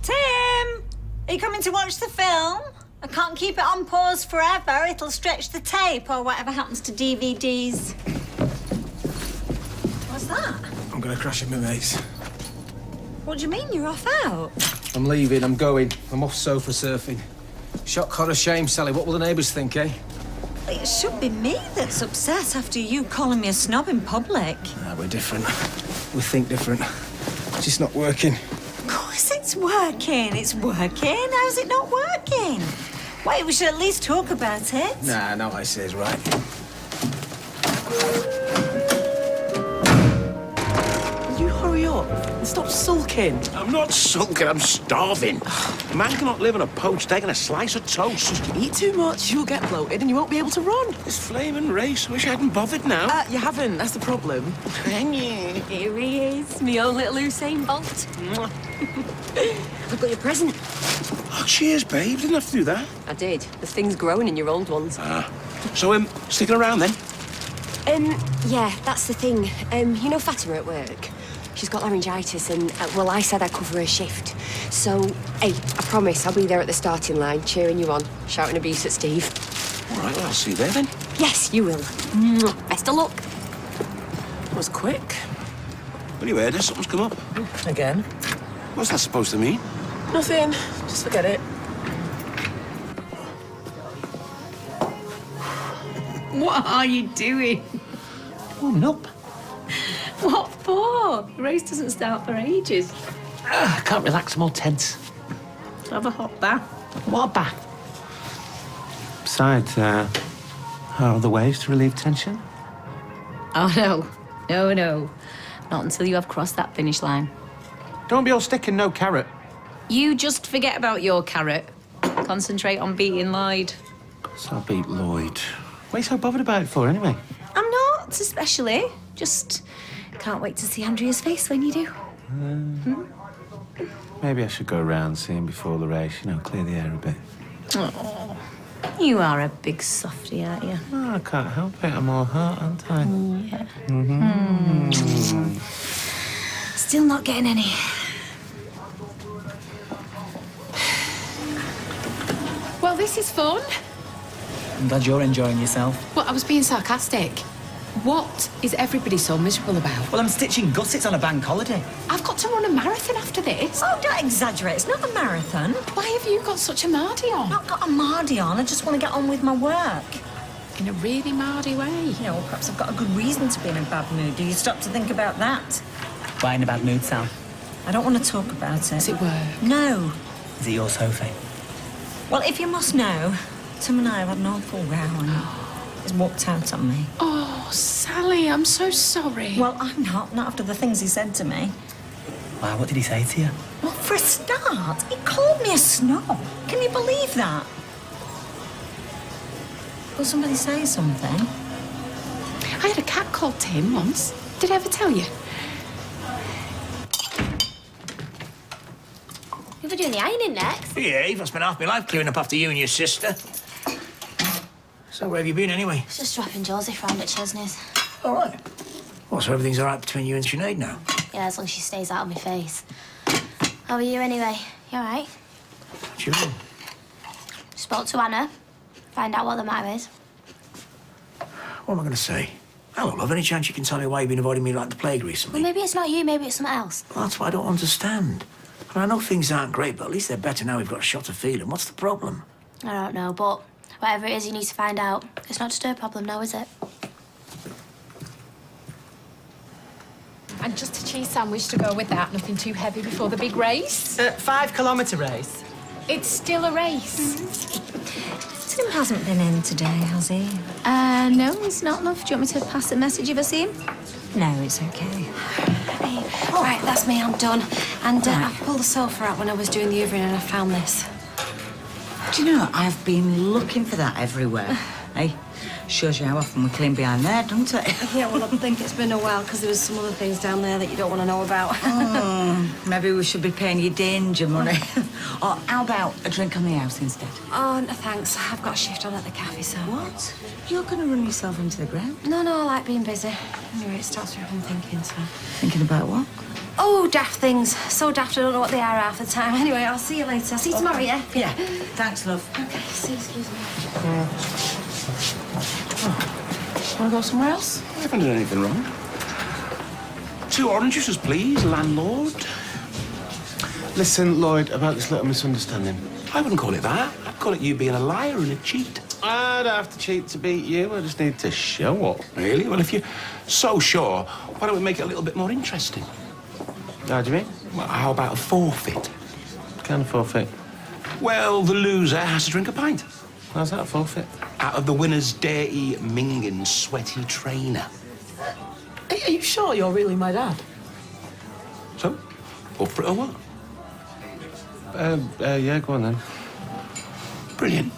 Tim! Are you coming to watch the film? I can't keep it on pause forever. It'll stretch the tape or whatever happens to DVDs. What's that? I'm going to crash with my mates. What do you mean you're off out? I'm leaving, I'm going. I'm off sofa surfing. Shock, horror, shame, Sally. What will the neighbours think, eh? It should be me that's upset after you calling me a snob in public. Nah, we're different. We think different. It's just not working. Of course it's working. It's working. How's it not working? Wait, we should at least talk about it. Nah, no, I say is right. You hurry up and stop sulking. I'm not sulking, I'm starving. A man cannot live on a poached egg and a slice of toast. Eat too much, you'll get bloated and you won't be able to run. This flaming race, wish I hadn't bothered now. You haven't, that's the problem. Here he is, me own little Usain Bolt. I've got your present. Oh, cheers, babe. Didn't have to do that. I did. The thing's growing in your old ones. So, sticking around then? Yeah, that's the thing. You know Fatima at work? She's got laryngitis and, well, I said I'd cover her shift. So, hey, I promise I'll be there at the starting line, cheering you on, shouting abuse at Steve. All right, well, I'll see you there then. Yes, you will. Mwah. Best of luck. That was quick. Well, you heard us. Something's come up. Again? What's that supposed to mean? Nothing. Just forget it. What are you doing? Warming up. What for? The race doesn't start for ages. I can't relax. I'm all tense. Have a hot bath. What a bath? Besides, are other ways to relieve tension? Oh, no. No. Not until you have crossed that finish line. Don't be all stick and no carrot. You just forget about your carrot. Concentrate on beating Lloyd. So I'll beat Lloyd. What are you so bothered about it for, anyway? I'm not, especially. Just can't wait to see Andrea's face when you do. Maybe I should go around, see him before the race, clear the air a bit. Oh, you are a big softie, aren't you? Oh, I can't help it. I'm all heart, aren't I? Yeah. Mm-hmm. Still not getting any. Well, this is fun. I'm glad you're enjoying yourself. Well, I was being sarcastic. What is everybody so miserable about? Well, I'm stitching gussets on a bank holiday. I've got to run a marathon after this. Oh, don't exaggerate. It's not a marathon. Why have you got such a mardy on? I've not got a mardy on. I just want to get on with my work. In a really mardy way. Perhaps I've got a good reason to be in a bad mood. Do you stop to think about that? Why in a bad mood, Sal? I don't want to talk about it. Is it work? No. Is it your Sophie? Well, if you must know, Tim and I have had an awful row and he's walked out on me. Oh, Sally, I'm so sorry. Well, I'm not after the things he said to me. Why, what did he say to you? Well, for a start, he called me a snob. Can you believe that? Will somebody say something? I had a cat called Tim once. Did I ever tell you? You'll be doing the ironing next. Yeah, Eve, I spent half my life clearing up after you and your sister. So where have you been, anyway? Just dropping Joseph round at Chesney's. All right. Well, so everything's all right between you and Sinead now? Yeah, as long as she stays out of my face. How are you, anyway? You all right? What you mean? Spoke to Anna. Find out what the matter is. What am I going to say? Hello, love. Any chance you can tell me why you've been avoiding me like the plague recently? Well, maybe it's not you, maybe it's something else. Well, that's what I don't understand. I know things aren't great, but at least they're better now we've got a shot of feeling. What's the problem? I don't know, but whatever it is, you need to find out. It's not just her problem now, is it? And just a cheese sandwich to go with that. Nothing too heavy before the big race. 5-kilometre race. It's still a race. Tim hasn't been in today, has he? No, he's not, love. Do you want me to pass a message if I see him? No, it's okay. Right, that's me, I'm done. And I pulled the sofa out when I was doing the hoovering and I found this. Do you know, I've been looking for that everywhere. Hey, shows you how often we clean behind there, doesn't it? Yeah, well, I think it's been a while because there was some other things down there that you don't want to know about. Maybe we should be paying you danger money. Or how about a drink on the house instead? Oh, no, thanks. I've got a shift on at the cafe, so... What? You're going to run yourself into the ground? No, I like being busy. Anyway, it starts with thinking, so... Thinking about what? Oh, daft things. So daft I don't know what they are half the time. Anyway, I'll see you later. See you tomorrow, yeah? Yeah. Thanks, love. Okay, see, excuse me. Want to go somewhere else? I haven't done anything wrong. 2 orange juices, please, landlord. Listen, Lloyd, about this little misunderstanding. I wouldn't call it that. I'd call it you being a liar and a cheat. I don't have to cheat to beat you. I just need to show up. Really? Well, if you're so sure, why don't we make it a little bit more interesting? How do you mean? Well, how about a forfeit? What kind of forfeit? Well, the loser has to drink a pint. How's that a forfeit? Out of the winner's dirty, minging, sweaty trainer. Are you sure you're really my dad? So, up for it or what? Yeah, go on then. Brilliant.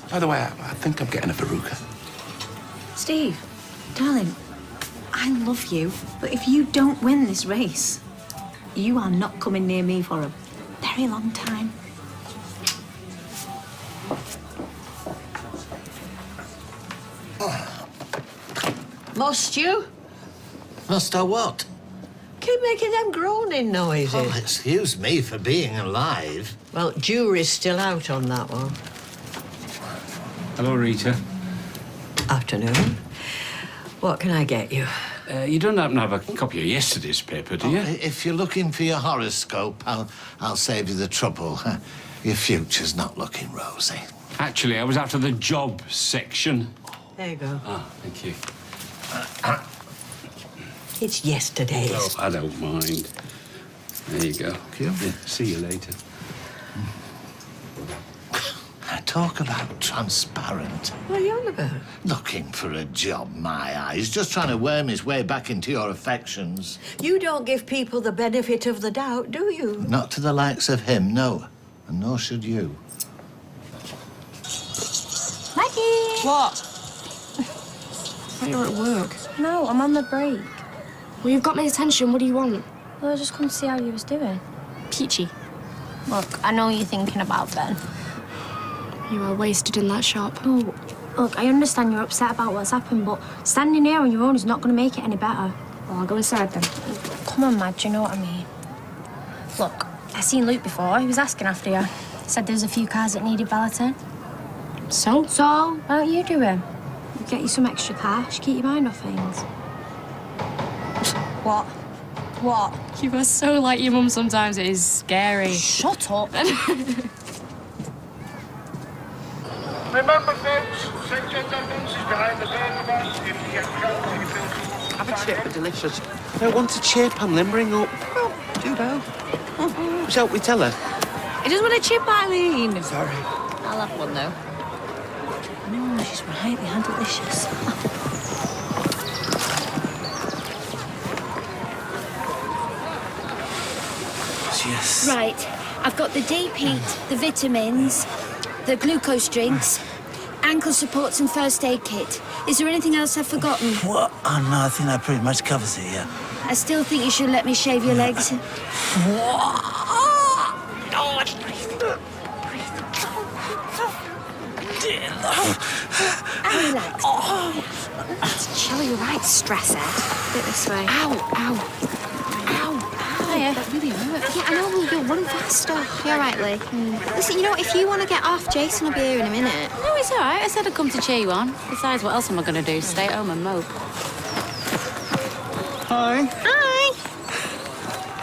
By the way, I think I'm getting a Veruca. Steve, darling, I love you, but if you don't win this race, you are not coming near me for a very long time. Must you? Must I what? Keep making them groaning noises. Oh, excuse me for being alive. Well, jury's still out on that one. Hello, Rita. Afternoon. What can I get you? You don't happen to have a copy of yesterday's paper, do you? If you're looking for your horoscope, I'll save you the trouble. Your future's not looking rosy. Actually, I was after the job section. There you go. Ah, thank you. It's yesterday's. Oh, I don't mind. There you go. Yeah, see you later. Talk about transparent. What are you on about? Looking for a job, my eyes. Just trying to worm his way back into your affections. You don't give people the benefit of the doubt, do you? Not to the likes of him, no. And nor should you. Maggie! What? I thought you were at work. No, I'm on the break. Well, you've got my attention. What do you want? Well, I just come to see how you was doing. Peachy. Look, I know you're thinking about Ben. You are wasted in that shop. Oh, look, I understand you're upset about what's happened, but standing here on your own is not going to make it any better. Well, I'll go inside then. Come on, Madge, you know what I mean? Look, I seen Luke before. He was asking after you. Said there's a few cars that needed valeting. So? So, why don't you do him? Get you some extra cash, keep your mind off things. What? What? You are so like your mum sometimes. It is scary. Shut up. Remember, folks, sex attendance is behind the burger box. If you get drunk, you feel... Have a chip, they're delicious. I want a chip, I'm limbering up. Well, do both. Shall we tell her? He doesn't want a chip, Eileen. Sorry. I'll have one, though. No, she's right. They are delicious. Yes. Right. I've got the deep heat, the vitamins, the glucose drinks, ankle supports and first aid kit. Is there anything else I've forgotten? What? Oh, no, I think that pretty much covers it, yeah. I still think you should let me shave your legs. And relax. It's chilly, right, stress Ed. Bit this way. Ow, ow. Hiya. That really hurt. Yeah, I know, well, you'll run faster. You're right, Lee. Listen, you know, if you want to get off, Jason will be here in a minute. No, it's all right. I said I'd come to cheer you on. Besides, what else am I going to do? Stay at home and mope. Hi. Hi.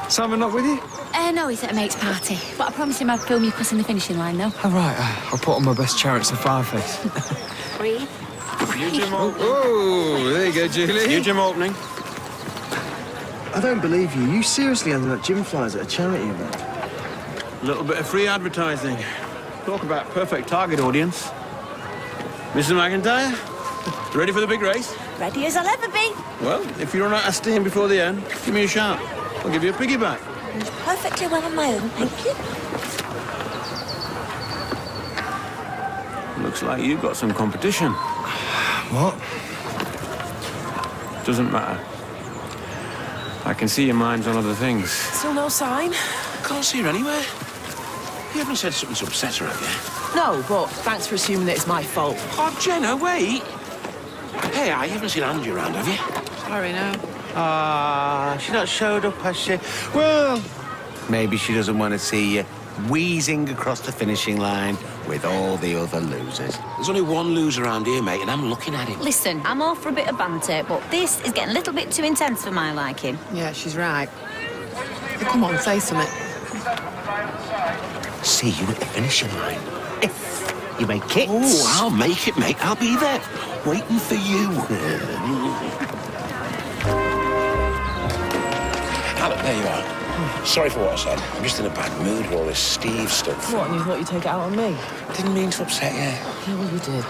Simon not with you? No, he's at a mate's party. But I promised him I'd film you crossing the finishing line, though. Oh, right. I'll put on my best Chariots of Fireface. Breathe. Oh, there you go, Julie. New gym opening. I don't believe you. You seriously handed out gym flyers at a charity event? A little bit of free advertising. Talk about perfect target audience. Mrs. McIntyre, ready for the big race? Ready as I'll ever be. Well, if you're not asked to him before the end, give me a shout. I'll give you a piggyback. I'm perfectly well on my own, thank you. Looks like you've got some competition. What? Doesn't matter. I can see your mind's on other things. Still no sign? Can't see her anywhere. You haven't said something to upset her, have you? No, but thanks for assuming that it's my fault. Oh, Jenna, wait. Hey, you haven't seen Angie around, have you? Sorry, no. She not showed up, has she? Well, maybe she doesn't want to see you wheezing across the finishing line with all the other losers. There's only one loser around here, mate, and I'm looking at him. Listen, I'm all for a bit of banter, but this is getting a little bit too intense for my liking. Yeah, she's right. Well, come on, say something. See you at the finishing line. If you make it. Oh, I'll make it, mate. I'll be there, waiting for you. Look, there you are. Sorry for what I said. I'm just in a bad mood with all this Steve stuff. What, and you thought you'd take it out on me? Didn't mean to upset you. Yeah, well, you did.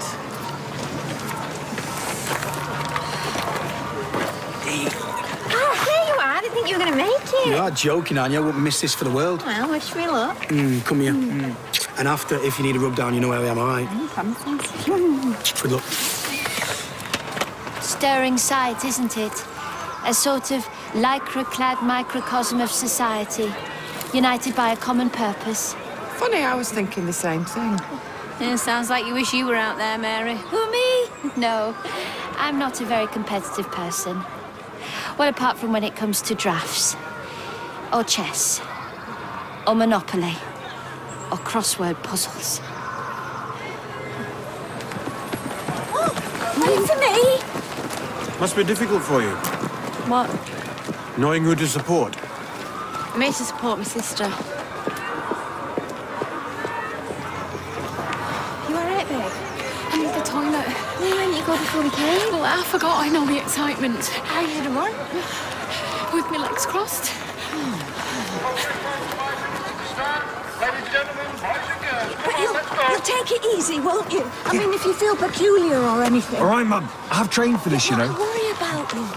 Oh, here you are. I didn't think you were going to make it. You are joking, aren't you? I wouldn't miss this for the world. Well, wish me luck. Come here. And after, if you need a rub down, you know where I am, all right? Promises. Good luck. Stirring sight, isn't it? A sort of lycra-clad microcosm of society, united by a common purpose. Funny, I was thinking the same thing. Yeah, sounds like you wish you were out there, Mary. Who, me? No, I'm not a very competitive person. Well, apart from when it comes to drafts, or chess, or Monopoly, or crossword puzzles. Wait for me! Must be difficult for you, What? knowing who to support. I'm here to support my sister. You all right, babe? I need the toilet. Why didn't you go before we came? Well, I forgot. I know the excitement. How you had a run? With my legs crossed. Ladies and gentlemen, boys and girls, come But on, let's go. you'll take it easy, won't you? I mean, if you feel peculiar or anything. All right, Mum. I've trained for this, you know. Don't worry about me.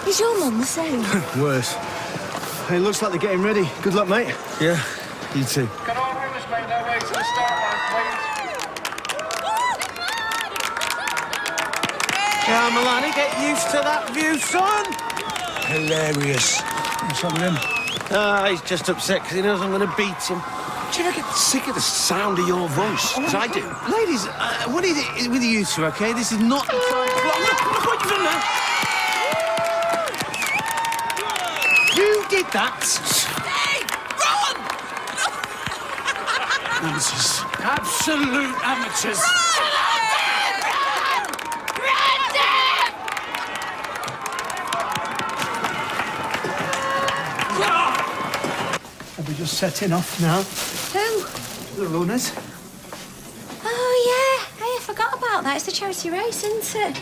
Is your mum the same? Worse. Hey, looks like they're getting ready. Good luck, mate. Yeah, you too. Can all runners make their way to the start line, please? Yeah, Milani, get used to that view, son. Hilarious. What's up with him? He's just upset because he knows I'm going to beat him. Do you ever get sick of the sound of your voice? As I do. Ladies, what is it with you two, OK? This is not the time. Look what you've done now. You did that. Hey, run! Amateurs. Absolute amateurs. We're just setting off now. Who? The runners. Oh, yeah. Hey, I forgot about that. It's the charity race, isn't it?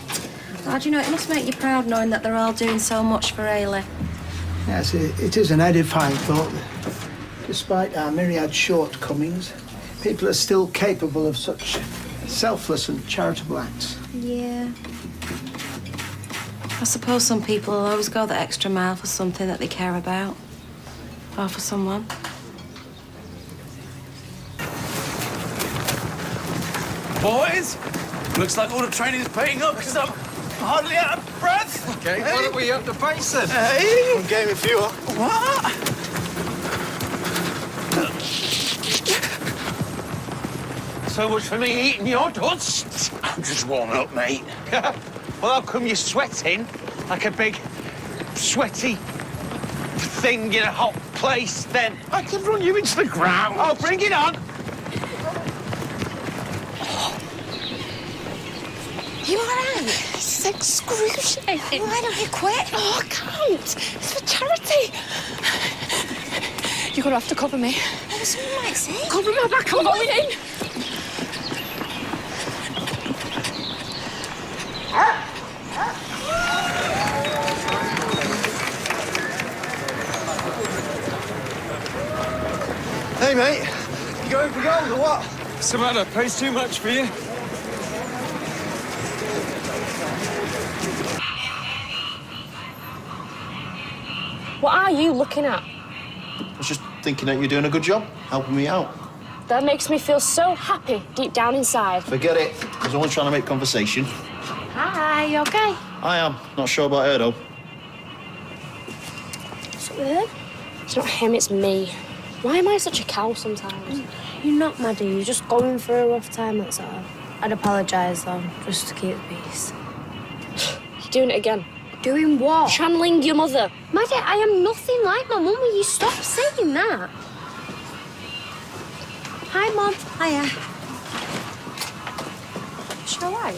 God, you know, it must make you proud knowing that they're all doing so much for Ailey. Yes, it is an edifying thought that despite our myriad shortcomings, people are still capable of such selfless and charitable acts. Yeah. I suppose some people will always go the extra mile for something that they care about. Or for someone. Boys, looks like all the training's paying up because I'm hardly out of breath. OK, why don't we up the pace then? Hey! I'm game if you are. What? So much for me eating your dust. I'm just warming up, mate. Well, how come you're sweating like a big, sweaty thing in a hot place, then? I could run you into the ground. Oh, bring it on. You all right? This is excruciating. Why don't you quit? Oh, I can't. It's for charity. You're going to have to cover me. Well, someone might say. Cover my back, I'm going in. Hey, mate. You going for gold or what? What's the matter? Pays too much for you? What are you looking at? I was just thinking that you're doing a good job, helping me out. That makes me feel so happy deep down inside. Forget it. There's only trying to make conversation. Hi, you okay? I am. Not sure about her, though. What's up with him? It's not him, it's me. Why am I such a cow sometimes? You're not, Maddie. You're just going through a rough time, that's all. I'd apologise, though, just to keep the peace. You're doing it again. Doing what? Channeling your mother. Maddie, I am nothing like my mum. Will you stop saying that? Hi, Mum. Hiya. Is she all right?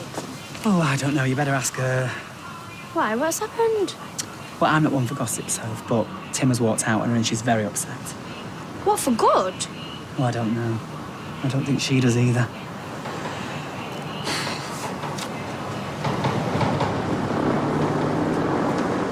Oh, I don't know. You better ask her. Why? What's happened? Well, I'm not one for gossip, Soph, but Tim has walked out on her and she's very upset. What, for good? Well, I don't know. I don't think she does either.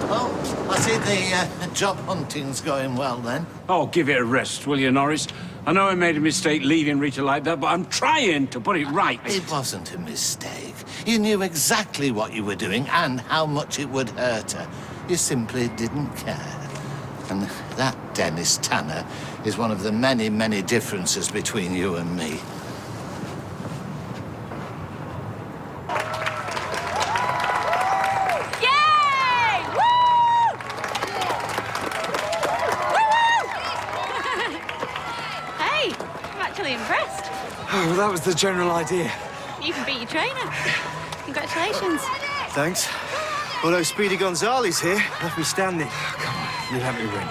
Oh, I see the job hunting's going well, then. Oh, give it a rest, will you, Norris? I know I made a mistake leaving Rita like that, but I'm trying to put it right. It wasn't a mistake. You knew exactly what you were doing and how much it would hurt her. You simply didn't care. And that, Dennis Tanner, is one of the many, many differences between you and me. Yay! Woo! Hey, I'm actually impressed. Oh, well, that was the general idea. You can beat your trainer. Congratulations. Thanks. Although Speedy Gonzalez here left me standing. Oh, come on, you let me win.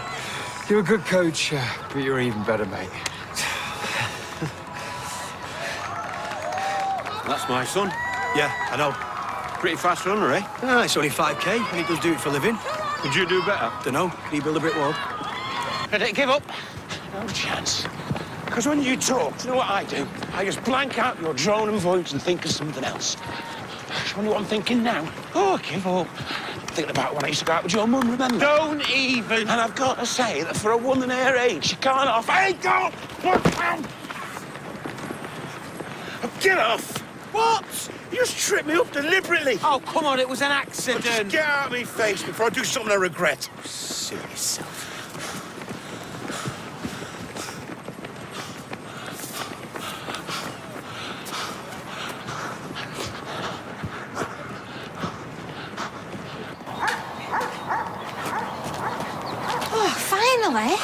You're a good coach, but you're even better, mate. That's my son. Yeah, I know. Pretty fast runner, eh? Ah, it's only 5K, and he does do it for a living. Could you do better? Dunno. He build a brick wall. I don't give up. No chance. Because when you talk, you know what I do? I just blank out your drone and voice and think of something else. You know what I'm thinking now? Oh, give up. thinking about when I used to go out with your mum, remember? Don't even. And I've got to say that for a woman her age, she can't off. Hey, go! Get off! What? You just tripped me up deliberately. Oh, come on, it was an accident. Just get out of my face before I do something I regret. Sue yourself. Finally.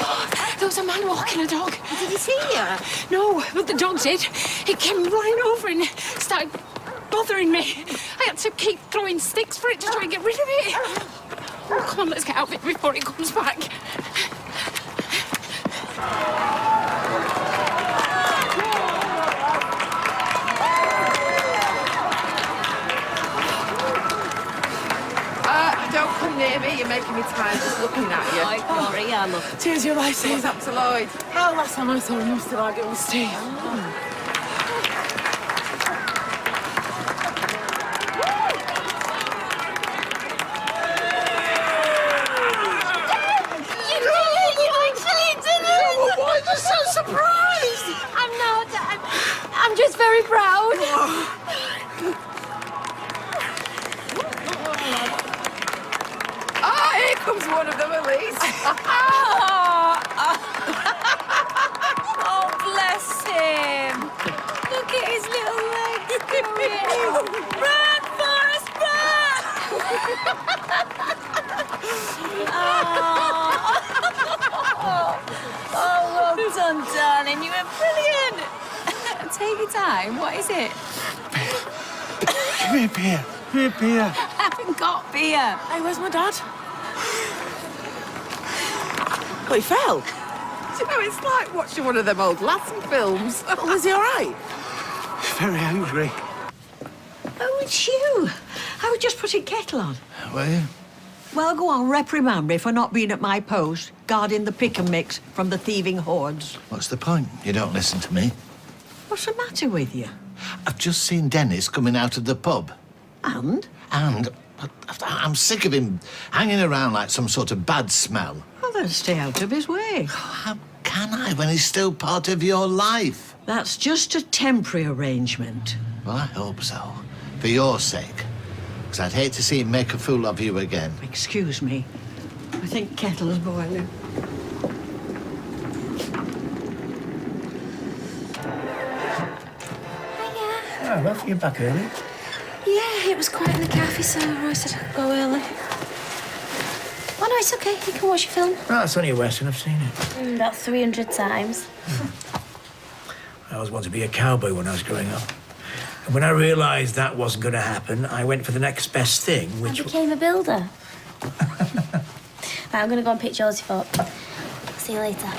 There was a man walking a dog. Did he see you? No, but the dog did. He came running over and started bothering me. I had to keep throwing sticks for it to try and get rid of it. Oh, come on, let's get out of it before it comes back. Don't come near me. You're making me tired just looking at you. Lloyd, Laurie, yeah, look. Cheers, your life saves up to Lloyd. Oh, last time I saw him, he was still arguing with Steve. I'm just very proud. Ah, here comes one of them at least. Oh, bless him. Look at his little legs going. Run, Forrest, run! Oh, well done, darling. You were brilliant. Take your time. What is it? Give me a beer. Give me a beer. I haven't got beer. Hey, where's my dad? Oh, he fell. Do you know, it's like watching one of them old Latin films. Oh, is he all right? Very angry. Oh, it's you. I was just putting kettle on. Were you? Well, go on, reprimand me for not being at my post, guarding the pick and mix from the thieving hordes. What's the point? You don't listen to me. What's the matter with you? I've just seen Dennis coming out of the pub. And? And I'm sick of him hanging around like some sort of bad smell. Well, then stay out of his way. How can I when he's still part of your life? That's just a temporary arrangement. Well, I hope so. For your sake. Because I'd hate to see him make a fool of you again. Excuse me. I think kettle's boiling. Oh, well, you're back early. Yeah, it was quiet in the cafe, so I said I'd go early. Oh, no, it's okay. You can watch your film. Oh, it's only a Western. I've seen it. About 300 times. I always wanted to be a cowboy when I was growing up. And when I realised that wasn't going to happen, I went for the next best thing, which... I became a builder. Right, I'm going to go and pick Josie up. See you later.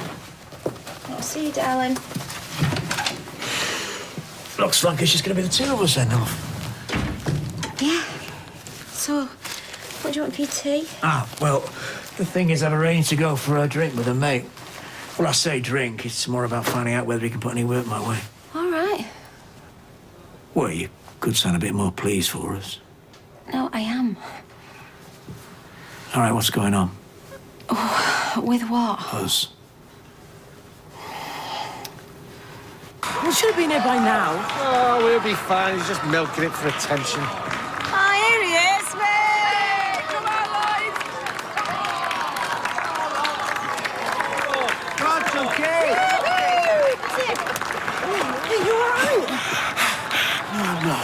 I'll see you, darling. Looks like it's just going to be the two of us then, off. Yeah. So, what do you want for your tea? Ah, well, the thing is, I've arranged to go for a drink with a mate. Well, I say drink, it's more about finding out whether he can put any work my way. All right. Well, you could sound a bit more pleased for us. No, I am. All right, what's going on? Oh, with what? Us. We should have been here by now. Oh, we'll be fine. He's just milking it for attention. Ah, here he is, mate! Come on, Lloyd! That's okay. Are you all right? Oh, no.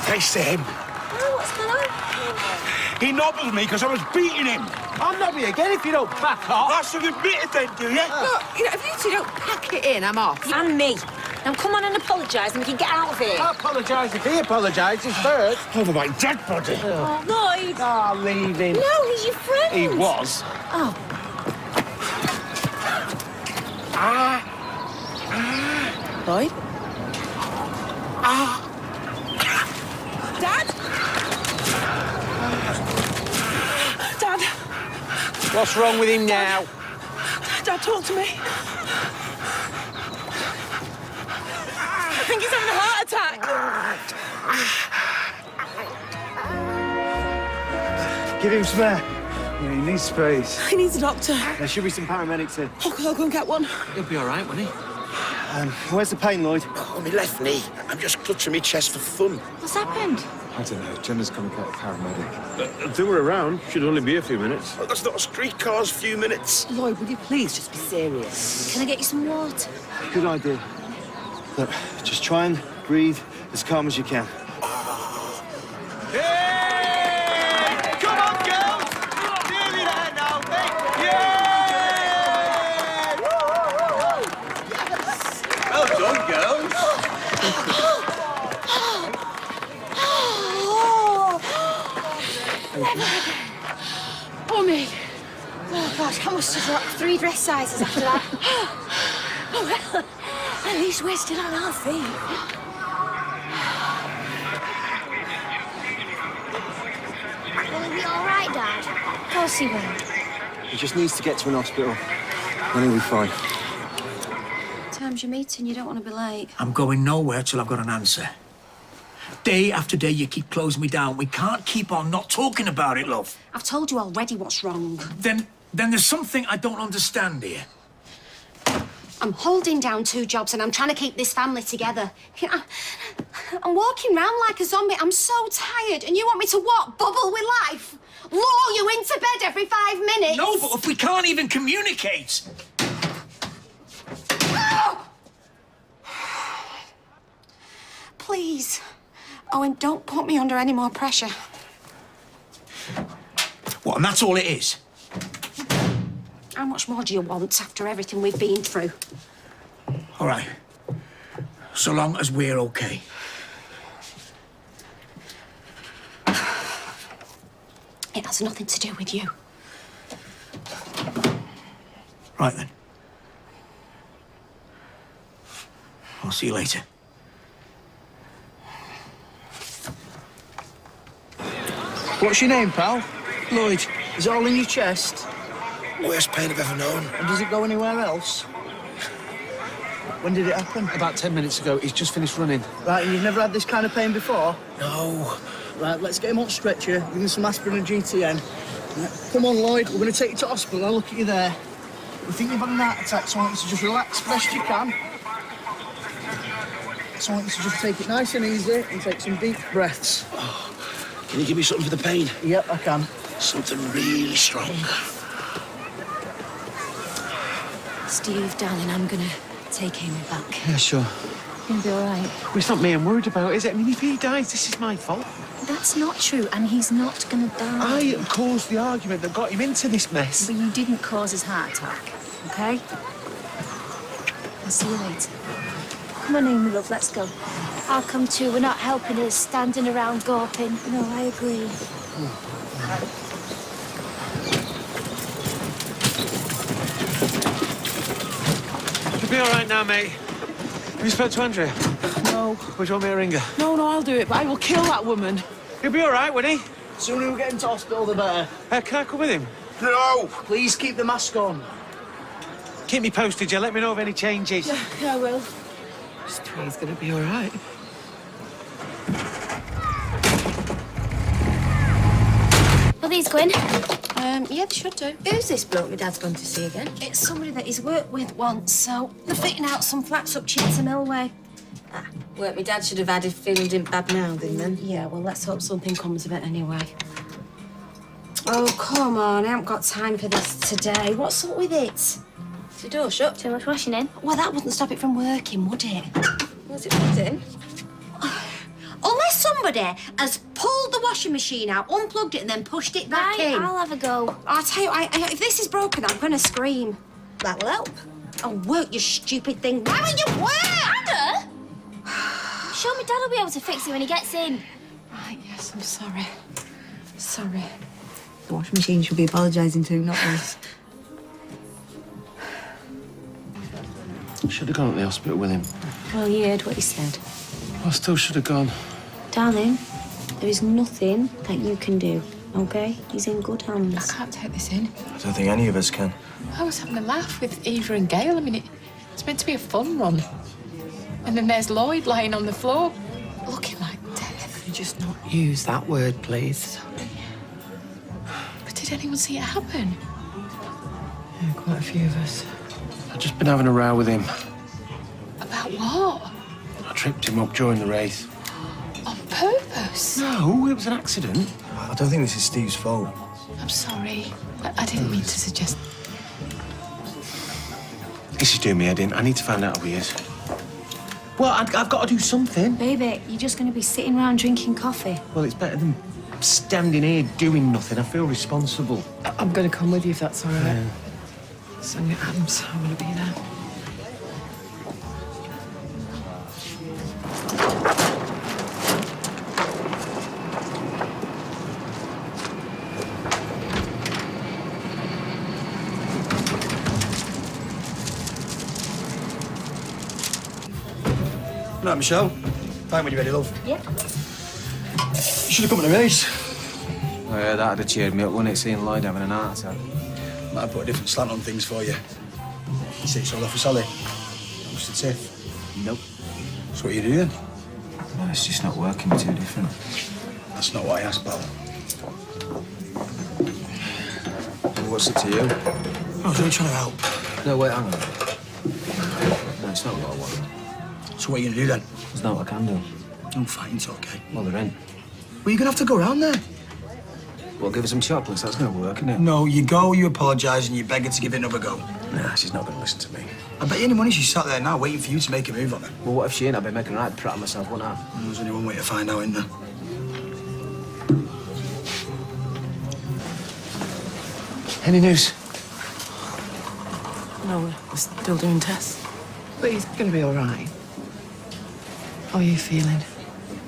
Thanks to him. Oh, what's going on? He nobbled me because I was beating him. I'll knob you again if you don't back off. That's what you admit it then, do you? Look, you know, if you two don't pack it in, I'm off. And me. Now come on and apologise and we can get out of here. I'll apologise if he apologises first. Over my dead body. Oh, Lloyd. Oh, leave him. No, he's your friend. He was. Oh. Lloyd? Dad? Dad? What's wrong with him now? Dad, talk to me. I think he's having a heart attack. Give him some air. Yeah, he needs space. He needs a doctor. There should be some paramedics here. Okay, I'll go and get one. He'll be all right, won't he? Where's the pain, Lloyd? Oh, my left knee. I'm just clutching my chest for fun. What's happened? I don't know. Jenna's come and got a paramedic. If they were around, should only be a few minutes. Oh, that's not a streetcar's few minutes. Lloyd, would you please just be serious? Can I get you some water? Good idea. Look, just try and breathe as calm as you can. Come on, girls! Nearly there now, mate! Yeah! Well done, girls! Oh, me. Oh, gosh, I must have dropped 3 dress sizes after that. Oh, well, at least we're still on our feet. Will he be all right, Dad? Of course he will. He just needs to get to an hospital, and he'll be fine. Time's your meeting, you don't want to be late. I'm going nowhere till I've got an answer. Day after day, you keep closing me down. We can't keep on not talking about it, love. I've told you already what's wrong. Then there's something I don't understand here. I'm holding down 2 jobs and I'm trying to keep this family together. You know, I'm walking around like a zombie. I'm so tired. And you want me to what? Bubble with life? Lure you into bed every 5 minutes? No, but if we can't even communicate. Oh! Please. Owen, don't put me under any more pressure. What, and that's all it is? How much more do you want after everything we've been through? All right. So long as we're okay. It has nothing to do with you. Right then. I'll see you later. What's your name, pal? Lloyd. Is it all in your chest? Worst pain I've ever known. And does it go anywhere else? When did it happen? About 10 minutes ago. He's just finished running. Right, and you've never had this kind of pain before? No. Right, let's get him on stretcher, give him some aspirin and GTN. Right, come on, Lloyd, we're going to take you to hospital. I'll look at you there. We think you've had an heart attack, so I want you to just relax best you can. So I want you to just take it nice and easy and take some deep breaths. Oh, can you give me something for the pain? Yep, I can. Something really strong. Steve, darling, I'm gonna take Amy back. Yeah, sure. You'll be all right. Well, it's not me I'm worried about, is it? I mean, if he dies, this is my fault. That's not true, and he's not gonna die. I caused the argument that got him into this mess. But you didn't cause his heart attack, okay? I'll see you later. Come on, Amy, love, let's go. I'll come too. We're not helping us standing around gawping. No, I agree. You'll be all right now, mate. Have you spoke to Andrea? No. Would you want me to ring her? No, I'll do it, but I will kill that woman. He'll be all right, won't he? The sooner we get him to hospital, the better. Can I come with him? No! Please keep the mask on. Keep me posted, yeah. Let me know of any changes. Yeah, I will. Just pray he's going to be all right. Will these go in? Yeah, they should do. Who's this bloke my dad's going to see again? It's somebody that he's worked with once, so they're fitting out some flats up Chinta Millway. Work my dad should have had if feeling didn't bad mouthing then. Yeah, well, let's hope something comes of it anyway. Oh, come on, I haven't got time for this today. What's up with it? Is the door shut? Too much washing in. Well, that wouldn't stop it from working, would it? Was it plugged in? Unless somebody has pulled the washing machine out, unplugged it, and then pushed it back in. I'll have a go. I'll tell you, if this is broken, I'm going to scream. That'll help. Oh, work, you stupid thing. Why won't you work? Anna! Sure, my dad will be able to fix it when he gets in. Right, yes, I'm sorry. Sorry. The washing machine should be apologising to, not us. Should have gone to the hospital with him. Well, you heard what he said. I still should have gone. Darling, there is nothing that you can do, OK? He's in good hands. I can't take this in. I don't think any of us can. I was having a laugh with Eva and Gail. I mean, it's meant to be a fun run. And then there's Lloyd lying on the floor, looking like death. Can you just not use that word, please? Did anyone see it happen? Yeah, quite a few of us. I've just been having a row with him. About what? I tripped him up during the race. On purpose? No, it was an accident. I don't think this is Steve's fault. I'm sorry. I didn't mean to suggest... This is doing me head in. I need to find out who he is. Well, I've got to do something. Baby, you're just going to be sitting around drinking coffee. Well, it's better than standing here doing nothing. I feel responsible. I'm going to come with you if that's all right. Sonia Adams, I want to be there. Right, Michelle. Fine when you're ready, love. Yeah. You should have come to the race. Oh, yeah, that'd have cheered me up, wouldn't it, seeing Lloyd having an heart attack? Might have put a different slant on things for you. You say it's all off for Sally? What's the tiff? Nope. So what are you doing? No, it's just not working, we're too different. That's not what I asked, pal. Well, what's it to you? I was only trying to help. No, wait, hang on. No, it's not what I want. So what are you going to do then? There's not what I can do. I'm fine, it's okay. Well, there ain't. Well, you're going to have to go around there. Well, give her some chocolates, that's going to work, isn't it? No, you go, you apologise, and you beg her to give it another go. Nah, she's not going to listen to me. I bet you any money she's sat there now waiting for you to make a move on her. Well, what if she ain't? I'd be making a right prat of myself, wouldn't I? There's only one way to find out, isn't there? Any news? No, we're still doing tests. But he's going to be all right. How are you feeling?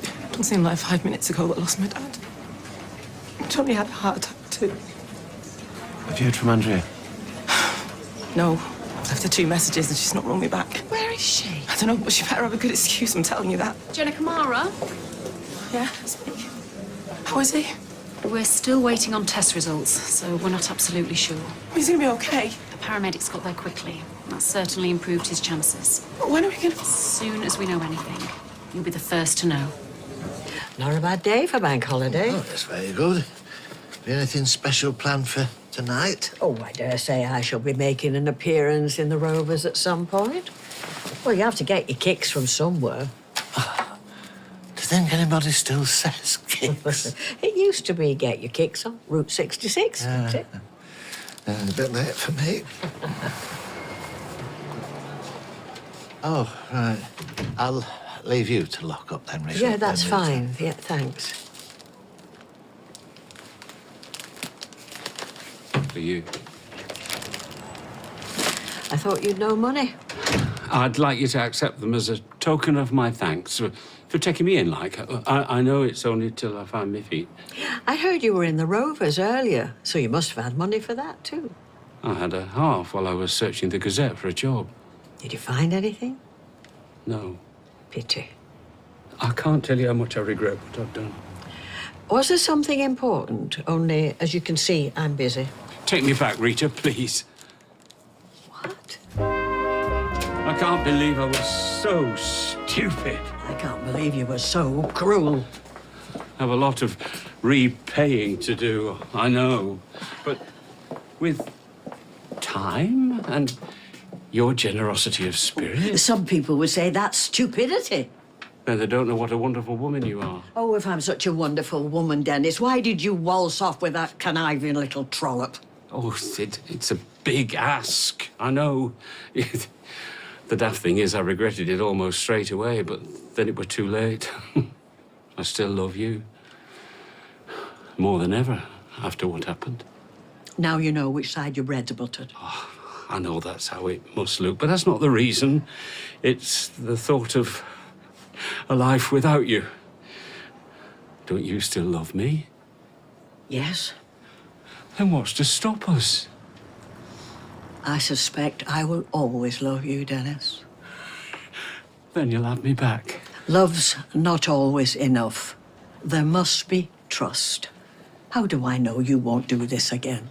It doesn't seem like 5 minutes ago that I lost my dad. Johnny had a heart attack too. Have you heard from Andrea? No. I've left her 2 messages and she's not rung me back. Where is she? I don't know, but she better have a good excuse, I'm telling you that. Jenna Kamara? Yeah, speak. How is he? We're still waiting on test results, so we're not absolutely sure. He's gonna be okay. The paramedics got there quickly. That's certainly improved his chances. But when are we gonna... As soon as we know anything, you'll be the first to know. Not a bad day for bank holiday. Oh, that's very good. Be anything special planned for tonight? Oh, I dare say I shall be making an appearance in the Rovers at some point. Well, you have to get your kicks from somewhere. Do you think anybody still says kicks? It used to be get your kicks on Route 66, didn't it? A bit late for me. Oh, right. I'll leave you to lock up then, Rachel. Yeah, that's fine. Yeah, thanks. For you. I thought you'd no money. I'd like you to accept them as a token of my thanks for taking me in, like. I know it's only till I find my feet. I heard you were in the Rovers earlier, so you must have had money for that, too. I had a half while I was searching the Gazette for a job. Did you find anything? No. Pity. I can't tell you how much I regret what I've done. Was there something important? Only, as you can see, I'm busy. Take me back, Rita, please. What? I can't believe I was so stupid. I can't believe you were so cruel. I have a lot of repaying to do, I know. But with time and your generosity of spirit... Some people would say that's stupidity. Then they don't know what a wonderful woman you are. Oh, if I'm such a wonderful woman, Dennis, why did you waltz off with that conniving little trollop? Oh, it's a big ask, I know. The daft thing is I regretted it almost straight away, but then it was too late. I still love you. More than ever, after what happened. Now you know which side your bread's buttered. Oh, I know that's how it must look, but that's not the reason. It's the thought of a life without you. Don't you still love me? Yes. Then what's to stop us? I suspect I will always love you, Dennis. Then you'll have me back. Love's not always enough. There must be trust. How do I know you won't do this again?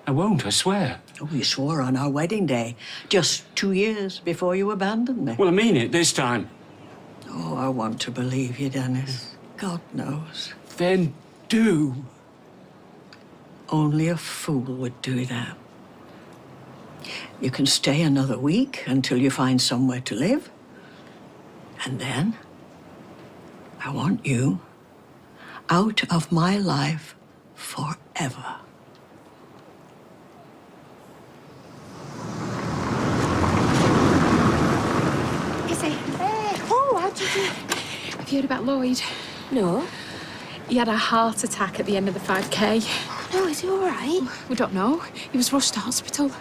I won't, I swear. Oh, you swore on our wedding day, just 2 years before you abandoned me. Well, I mean it this time. Oh, I want to believe you, Dennis. God knows. Then do. Only a fool would do that. You can stay another week until you find somewhere to live. And then, I want you out of my life forever. Is he? Hey. Oh, how did you... Have you heard about Lloyd? No. He had a heart attack at the end of the 5K. No, is he all right? We don't know. He was rushed to hospital.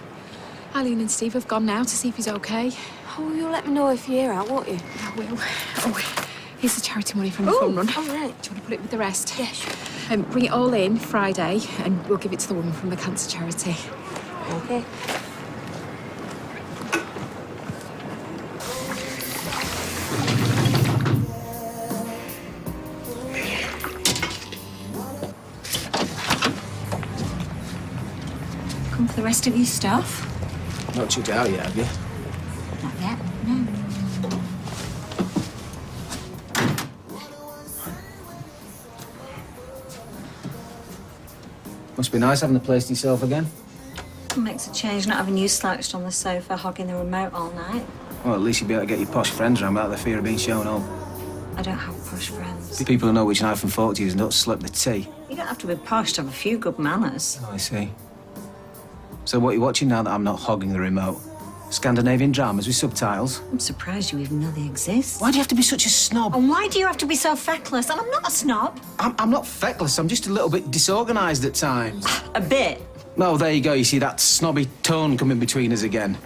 Eileen and Steve have gone now to see if he's okay. Oh, you'll let me know if you're out, won't you? I will. Oh, here's the charity money from the fun run. All right. Do you want to put it with the rest? Yeah, sure. Bring it all in Friday, and we'll give it to the woman from the cancer charity. Okay. Come for the rest of your stuff? Not checked it out yet, have you? Not yet, no. Must be nice having the place to yourself again. It makes a change not having you slouched on the sofa hogging the remote all night. Well, at least you'll be able to get your posh friends around without the fear of being shown up. I don't have posh friends. People who know which knife and fork to use and don't slip the tea. You don't have to be posh to have a few good manners. Oh, I see. So what are you watching now that I'm not hogging the remote? Scandinavian dramas with subtitles? I'm surprised you even know they exist. Why do you have to be such a snob? And why do you have to be so feckless? And I'm not a snob. I'm not feckless. I'm just a little bit disorganised at times. A bit? Oh, there you go. You see that snobby tone coming between us again.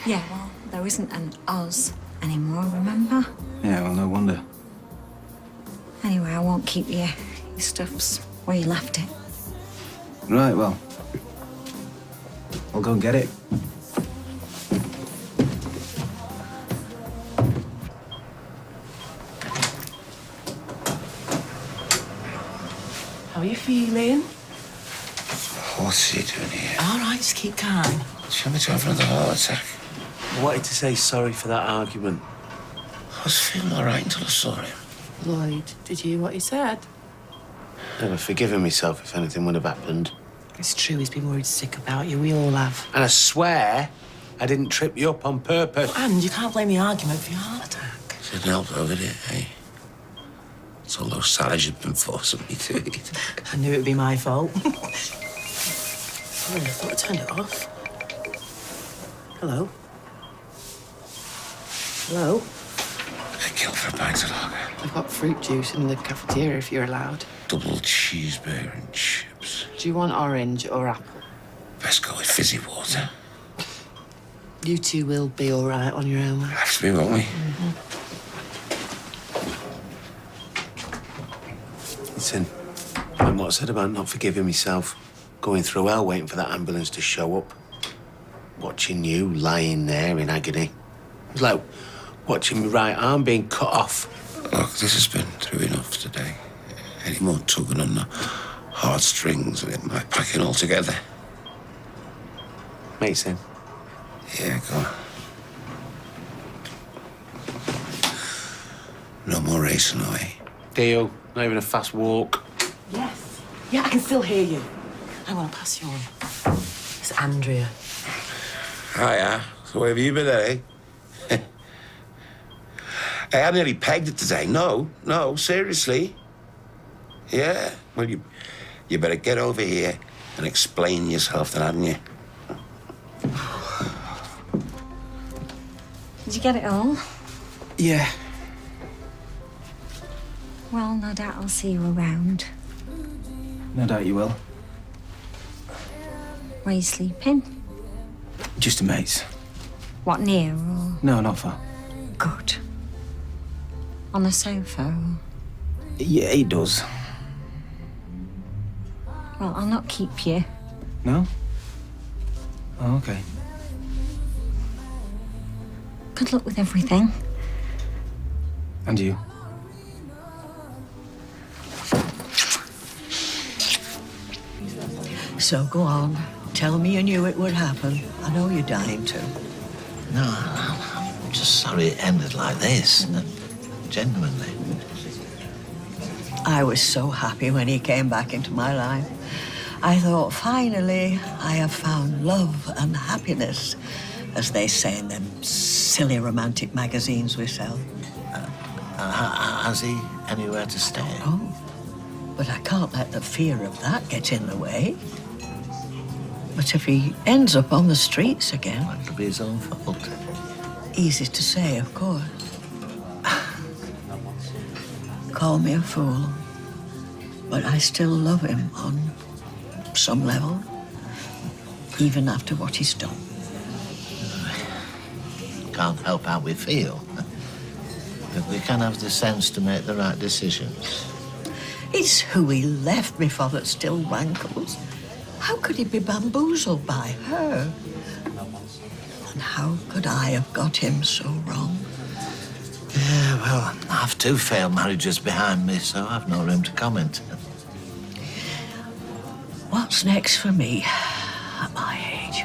Yeah, well, there isn't an us anymore, remember? Yeah, well, no wonder. Anyway, I won't keep you. Your stuff's where you left it. Right, well. I'll go and get it. How are you feeling? What's he doing here? All right, just keep calm. Do you want me to have another heart attack? I wanted to say sorry for that argument. I was feeling all right until I saw him. Lloyd, did you hear what he said? Never forgiven myself if anything would have happened. It's true, he's been worried sick about you. We all have. And I swear I didn't trip you up on purpose. And you can't blame the argument for your heart attack. It didn't help, though, did it, eh? It's all those salads you've been forcing me to eat. I knew it would be my fault. Oh, I thought I turned it off. Hello? Hello? I'd kill for a pint of lager. I've got fruit juice in the cafeteria if you're allowed. Double cheeseburger and chips. Do you want orange or apple? Best go with fizzy water. You two will be all right on your own. Have to be, won't we? Listen, and what I said about not forgiving myself, going through hell waiting for that ambulance to show up, watching you lying there in agony. It was like watching my right arm being cut off. Look, this has been through enough today. Any more tugging on the heartstrings and it might pack it all together. Mason? Yeah, go on. No more racing away. Deal. Not even a fast walk. Yes. Yeah, I can still hear you. I want to pass you on. It's Andrea. Hiya. So where have you been, eh? Hey, I nearly pegged it today. No, seriously. Yeah? Well, you better get over here and explain yourself then, hadn't you? Did you get it all? Yeah. Well, no doubt I'll see you around. No doubt you will. Where you sleeping? Just a mates. What, near or...? No, not far. Good. On the sofa or...? Yeah, it does. Well, I'll not keep you. No? Oh, okay. Good luck with everything. And you? So go on. Tell me you knew it would happen. I know you're dying to. No, I'm just sorry it ended like this. Genuinely. I was so happy when he came back into my life. I thought, finally, I have found love and happiness, as they say in them silly romantic magazines we sell. Has he anywhere to stay? Oh, but I can't let the fear of that get in the way. But if he ends up on the streets again... It'll be his own fault. Easy to say, of course. Call me a fool, but I still love him on some level, even after what he's done. Can't help how we feel. But we can have the sense to make the right decisions. It's who he left me for that still rankles. How could he be bamboozled by her? And how could I have got him so wrong? Yeah, well, I have two failed marriages behind me, so I've no room to comment. What's next for me at my age?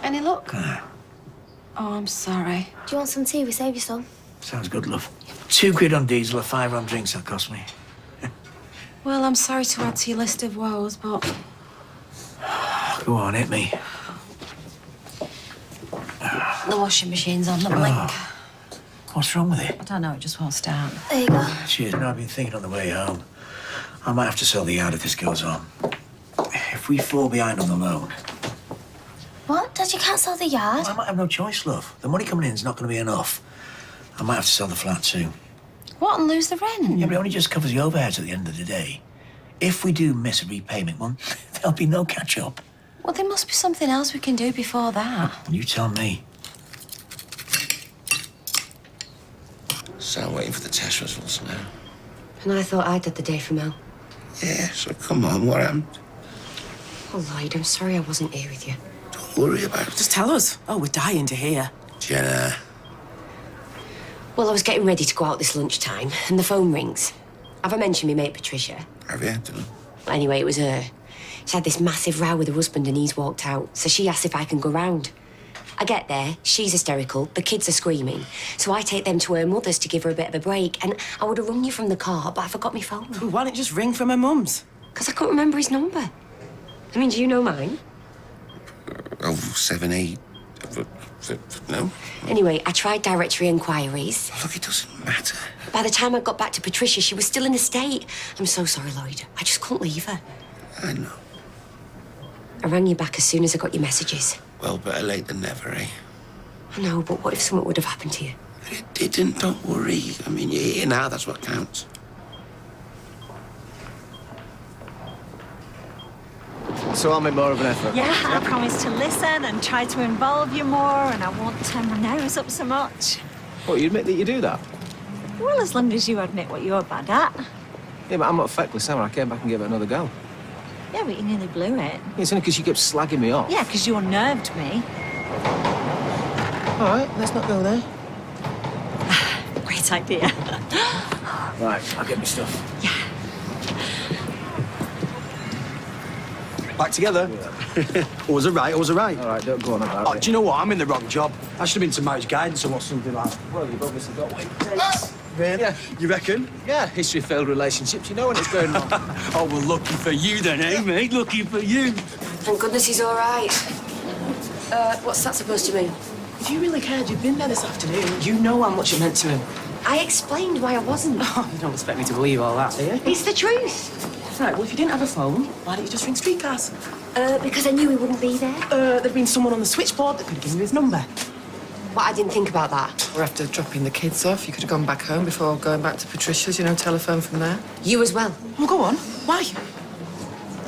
Any luck? Oh, I'm sorry. Do you want some tea? We save you some. Sounds good, love. £2 on diesel or £5 on drinks, that cost me. Well, I'm sorry to add to your list of woes, but... Go on, hit me. The washing machine's on the blink. What's wrong with it? I don't know, it just won't start. There you go. Cheers. I've been thinking on the way home. I might have to sell the yard if this goes on. If we fall behind on the loan... What? Dad, you can't sell the yard? I might have no choice, love. The money coming in is not going to be enough. I might have to sell the flat too. What, and lose the rent? Yeah, but it only just covers the overheads at the end of the day. If we do miss a repayment one, there'll be no catch-up. Well, there must be something else we can do before that. You tell me. So I'm waiting for the test results now. And I thought I did the day from hell. Yeah, so come on, what happened? Oh, Lloyd, I'm sorry I wasn't here with you. Don't worry about it. Just tell us. Oh, we're dying to hear. Jenna. Well, I was getting ready to go out this lunchtime, and the phone rings. Have I mentioned me mate Patricia? Have you? Dunno. Anyway, it was her. She had this massive row with her husband and he's walked out. So she asked if I can go round. I get there, she's hysterical, the kids are screaming. So I take them to her mother's to give her a bit of a break. And I would have rung you from the car, but I forgot my phone. Why didn't you just ring from her mum's? Because I couldn't remember his number. I mean, do you know mine? 078. No? Anyway, I tried directory inquiries. Look, it doesn't matter. By the time I got back to Patricia, she was still in a state. I'm so sorry, Lloyd. I just couldn't leave her. I know. I rang you back as soon as I got your messages. Well, better late than never, eh? I know, but what if something would have happened to you? It didn't, don't worry. I mean, you're here now, that's what counts. So I'll make more of an effort. Yeah, I promise to listen and try to involve you more, and I won't turn my nose up so much. What, you admit that you do that? Well, as long as you admit what you're bad at. Yeah, but I'm not feckless, am I? I came back and gave it another go. Yeah, but you nearly blew it. Yeah, it's only because you kept slagging me off. Yeah, because you unnerved me. All right, let's not go there. Great idea. Right, I'll get my stuff. Back together? I was all right, I was all right. All right, don't go on about it. Do you know what? I'm in the wrong job. I should have been to marriage guidance or something like that. Well, you've obviously got what it takes. Really? Yeah. You reckon? Yeah, history of failed relationships. You know when it's going on. Oh, well, lucky for you then, eh, mate? Lucky for you. Thank goodness he's all right. What's that supposed to mean? If you really cared, you'd been there this afternoon. You know how much it meant to him. I explained why I wasn't. Oh, you don't expect me to believe all that, do you? It's the truth. Right, well, if you didn't have a phone, why didn't you just ring streetcars? Because I knew he wouldn't be there. There'd been someone on the switchboard that could have given you his number. Well, I didn't think about that. Or after dropping the kids off, you could have gone back home before going back to Patricia's, you know, telephone from there. You as well. Well, go on. Why?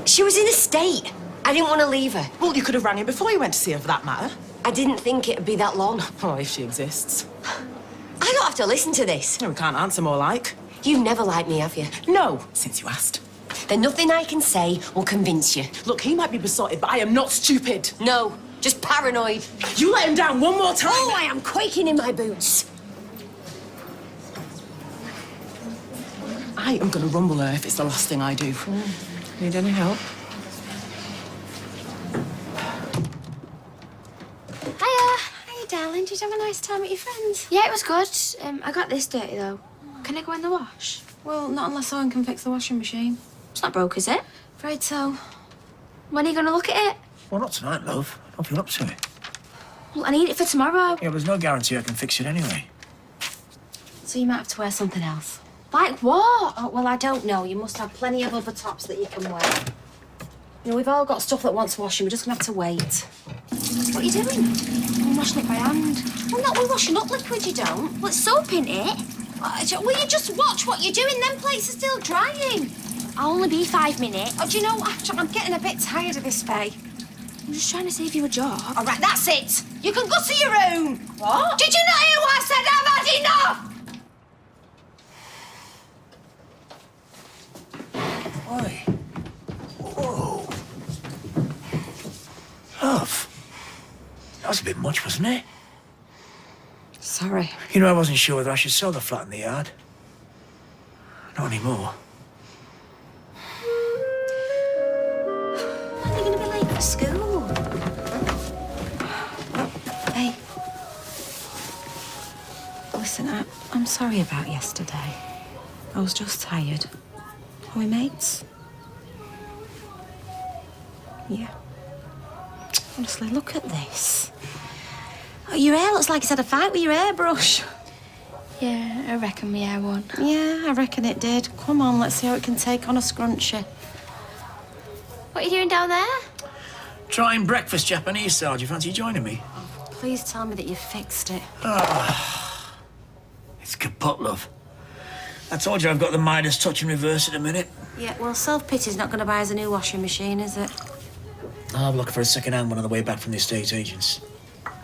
She was in a state. I didn't want to leave her. Well, you could have rang him before you went to see her, for that matter. I didn't think it'd be that long. Oh, if she exists. I don't have to listen to this. No, we can't answer more like. You've never liked me, have you? No, since you asked. Then nothing I can say will convince you. Look, he might be besotted, but I am not stupid. No, just paranoid. You let him down one more time. Oh, I am quaking in my boots. I am going to rumble her if it's the last thing I do. Need any help? Hiya. Hiya, darling. Do Did you have a nice time with your friends? Yeah, it was good. I got this dirty, though. Can it go in the wash? Well, not unless Owen can fix the washing machine. It's not broke, is it? Afraid so. When are you going to look at it? Well, not tonight, love. I don't feel up to it. Well, I need it for tomorrow. Yeah, there's no guarantee I can fix it anyway. So you might have to wear something else. Like what? Oh, well, I don't know. You must have plenty of other tops that you can wear. You know, we've all got stuff that wants washing. We're just going to have to wait. What are you doing? I'm washing it by hand. Well, not we're washing up liquid, you don't. Well, it's soap in it. Will you just watch what you're doing? Them plates are still drying. I'll only be 5 minutes. Oh, do you know what? I'm getting a bit tired of this, Faye. I'm just trying to save you a job. All right, that's it. You can go to your room. What? Did you not hear what I said? I've had enough. Oi. Whoa. Love. That was a bit much, wasn't it? Sorry. You know, I wasn't sure whether I should sell the flat in the yard. Not anymore. Are you going to be late for school? Hey. Listen, I'm sorry about yesterday. I was just tired. Are we mates? Yeah. Honestly, look at this. Oh, your hair looks like it's had a fight with your hairbrush. Yeah, I reckon my hair won. Yeah, I reckon it did. Come on, let's see how it can take on a scrunchie. What are you doing down there? Trying breakfast Japanese style. Do you fancy joining me? Please tell me that you fixed it. It's kaput, love. I told you I've got the Midas touch in reverse in a minute. Yeah, well, self-pity's not going to buy us a new washing machine, is it? I'll have a look for a second-hand one on the way back from the estate agents.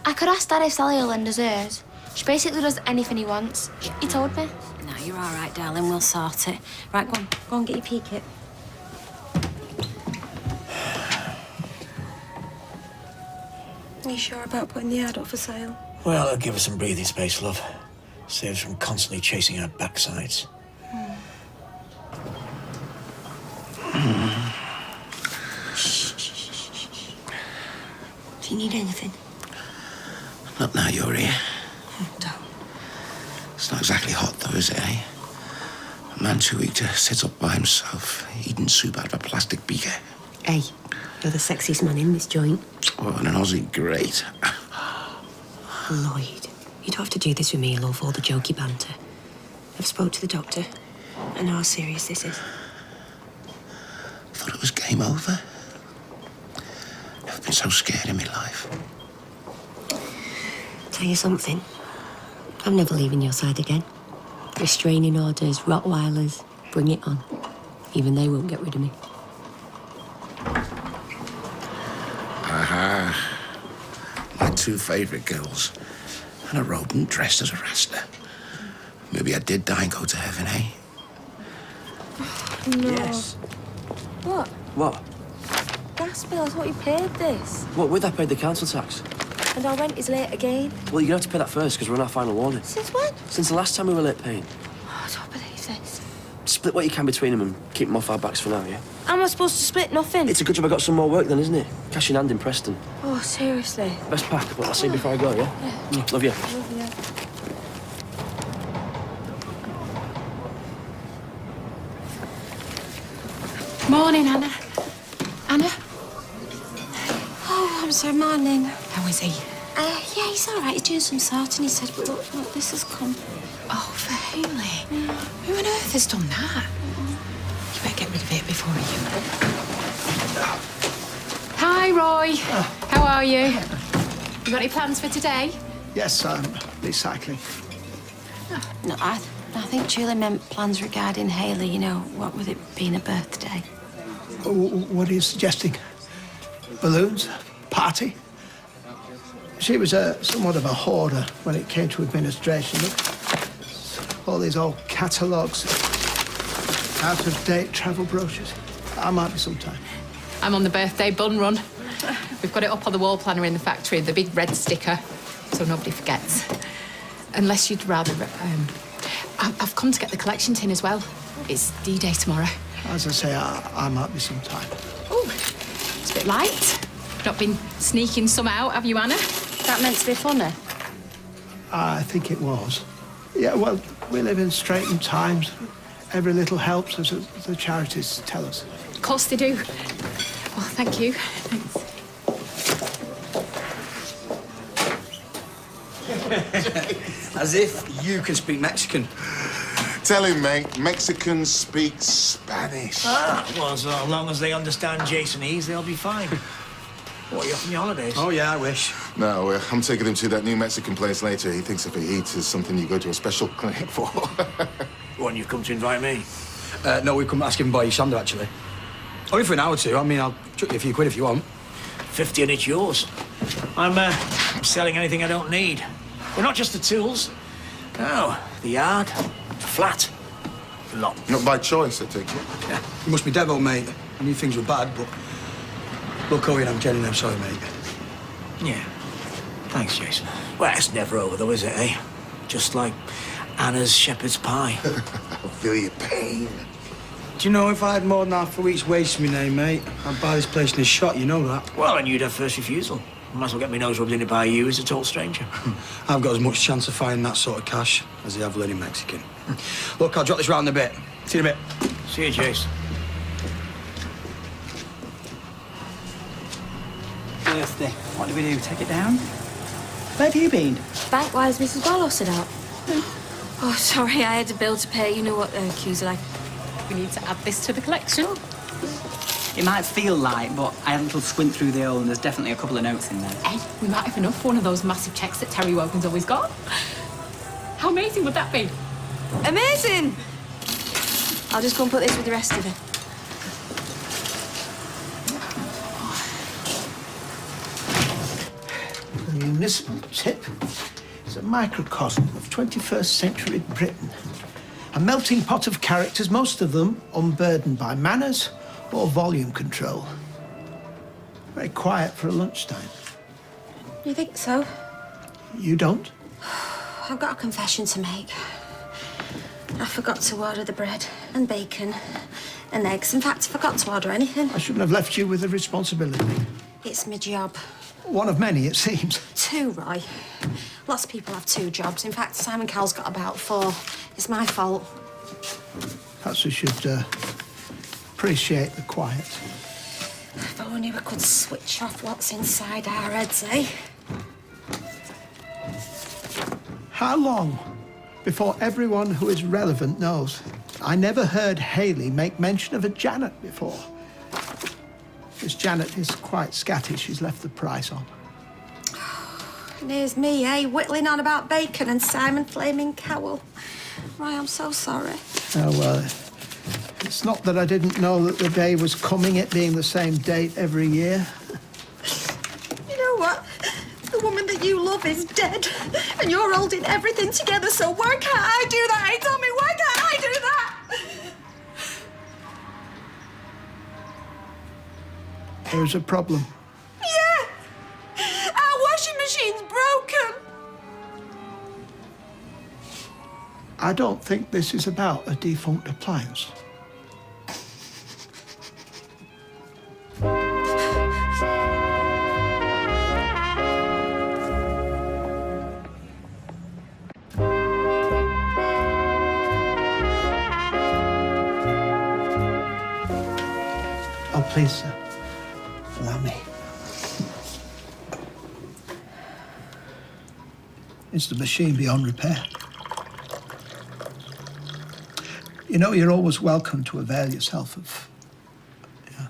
I could ask Dad if Sally will lend us hers. She basically does anything he wants. He told me. No, you're all right, darling. We'll sort it. Right, go on, get your pea kit. Are you sure about putting the yard up for sale? Well, it'll give us some breathing space, love. Save us from constantly chasing our backsides. Do you need anything? Not now you're here. Don't. It's not exactly hot, though, is it, eh? A man too weak to sit up by himself, eating soup out of a plastic beaker. Hey, you're the sexiest man in this joint. Oh, and an Aussie great. Lloyd, you don't have to do this with me, love, all the jokey banter. I've spoke to the doctor. I know how serious this is. Thought it was game over. Never been so scared in my life. Tell you something. I'm never leaving your side again. Restraining orders, Rottweilers, bring it on. Even they won't get rid of me. Aha. My two favourite girls. And a rodent dressed as a wrestler. Maybe I did die and go to heaven, eh? No. Yes. What? What? Gas bill, I thought you paid this. What, with I paid the council tax? And our rent is late again. Well, you're going to have to pay that first because we're on our final warning. Since when? Since the last time we were late paying. Oh, I don't believe this. Split what you can between them and keep them off our backs for now, yeah? How am I supposed to split nothing? It's a good job I got some more work then, isn't it? Cash in hand in Preston. Oh, seriously? Best pack, but I'll see you before I go, yeah? Yeah. Love you. Love you. Morning, Anna. Anna? Oh, I'm sorry, morning. How is he? Yeah, he's all right. He's doing some sorting, he said, but look, this has come. Oh, for Haley. Who on earth has done that? You better get rid of it before you... Hi, Roy. How are you? You got any plans for today? Yes, recycling. No, I think Julie meant plans regarding Haley, you know, what with it being a birthday. What are you suggesting? Balloons? Party? She was somewhat of a hoarder when it came to administration. Look, all these old catalogues, out-of-date travel brochures. I might be sometime. I'm on the birthday bun run. We've got it up on the wall planner in the factory, the big red sticker, so nobody forgets. Unless you'd rather... I've come to get the collection tin as well. It's D-Day tomorrow. As I say, I might be sometime. Oh, it's a bit light. Not been sneaking some out, have you, Anna? That meant to be funny. I think it was. Yeah, well, we live in straitened times. Every little helps, as the charities tell us. Of course they do. Well, thank you. Thanks. As if you can speak Mexican. Tell him, mate, Mexicans speak Spanish. Well, as long as they understand Jasonese, they'll be fine. What, are you off on your holidays? Oh, yeah, I wish. No, I'm taking him to that new Mexican place later. He thinks if he eats is something you go to a special clinic for. What, and you've come to invite me? No, we've come asking boy Sander, actually. Only for an hour or two. I mean, I'll chuck you a few quid if you want. 50 and it's yours. I'm selling anything I don't need. Well, not just the tools. No, the yard, the flat, the lot. Not by choice, I take it. Yeah, you must be devil, mate. I knew things were bad, but... Look, Owen, I'm genuinely sorry, mate. Yeah. Thanks, Jason. Well, it's never over, though, is it, eh? Just like Anna's shepherd's pie. I feel your pain. Do you know, if I had more than half a week's wage to my name, mate, I'd buy this place in a shot, you know that. Well, and you'd have first refusal. Might as well get my nose rubbed in it by you as a total stranger. I've got as much chance of finding that sort of cash as I have learning Mexican. Look, I'll drop this round in a bit. See you in a bit. See you, Jace. Birthday. What do we do? Take it down? Where have you been? Back, why is Mrs. Barlow stood out? Oh, sorry, I had a bill to pay. You know what queues are like. We need to add this to the collection. It might feel light, but I had a little squint through the hole and there's definitely a couple of notes in there. Ed, we might have enough for one of those massive checks that Terry Wogan's always got. How amazing would that be? Amazing! I'll just go and put this with the rest of it. The municipal tip is a microcosm of 21st century Britain. A melting pot of characters, most of them unburdened by manners or volume control. Very quiet for a lunchtime. You think so? You don't? I've got a confession to make. I forgot to order the bread and bacon and eggs. In fact, I forgot to order anything. I shouldn't have left you with the responsibility. It's my job. One of many, it seems. 2, Roy. Lots of people have 2 jobs. In fact, Simon Cowell's got about 4. It's my fault. Perhaps we should appreciate the quiet. If only we could switch off what's inside our heads, eh? How long before everyone who is relevant knows? I never heard Hayley make mention of a Janet before. This Janet is quite scatty. She's left the price on. And here's me, eh? Whittling on about bacon and Simon Flaming Cowell. Roy, I'm so sorry. Oh, well, it's not that I didn't know that the day was coming, it being the same date every year. You know what? The woman that you love is dead, and you're holding everything together, so why can't I do that? Hey, Tommy, why can't I do that? There's a problem. Yeah! Our washing machine's broken! I don't think this is about a defunct appliance. Oh, please, sir. Allow me. Is the machine beyond repair? You know, you're always welcome to avail yourself of... Yeah.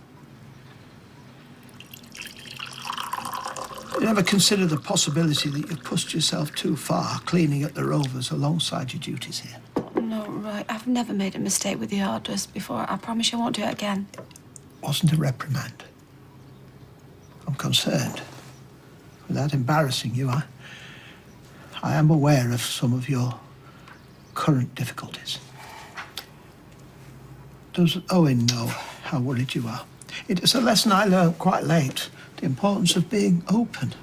You ever consider the possibility that you've pushed yourself too far, cleaning at the Rovers alongside your duties here? No, right. I've never made a mistake with the orders before. I promise you I won't do it again. Wasn't a reprimand. I'm concerned. Without embarrassing you, I am aware of some of your current difficulties. Does Owen know how worried you are? It is a lesson I learned quite late, the importance of being open.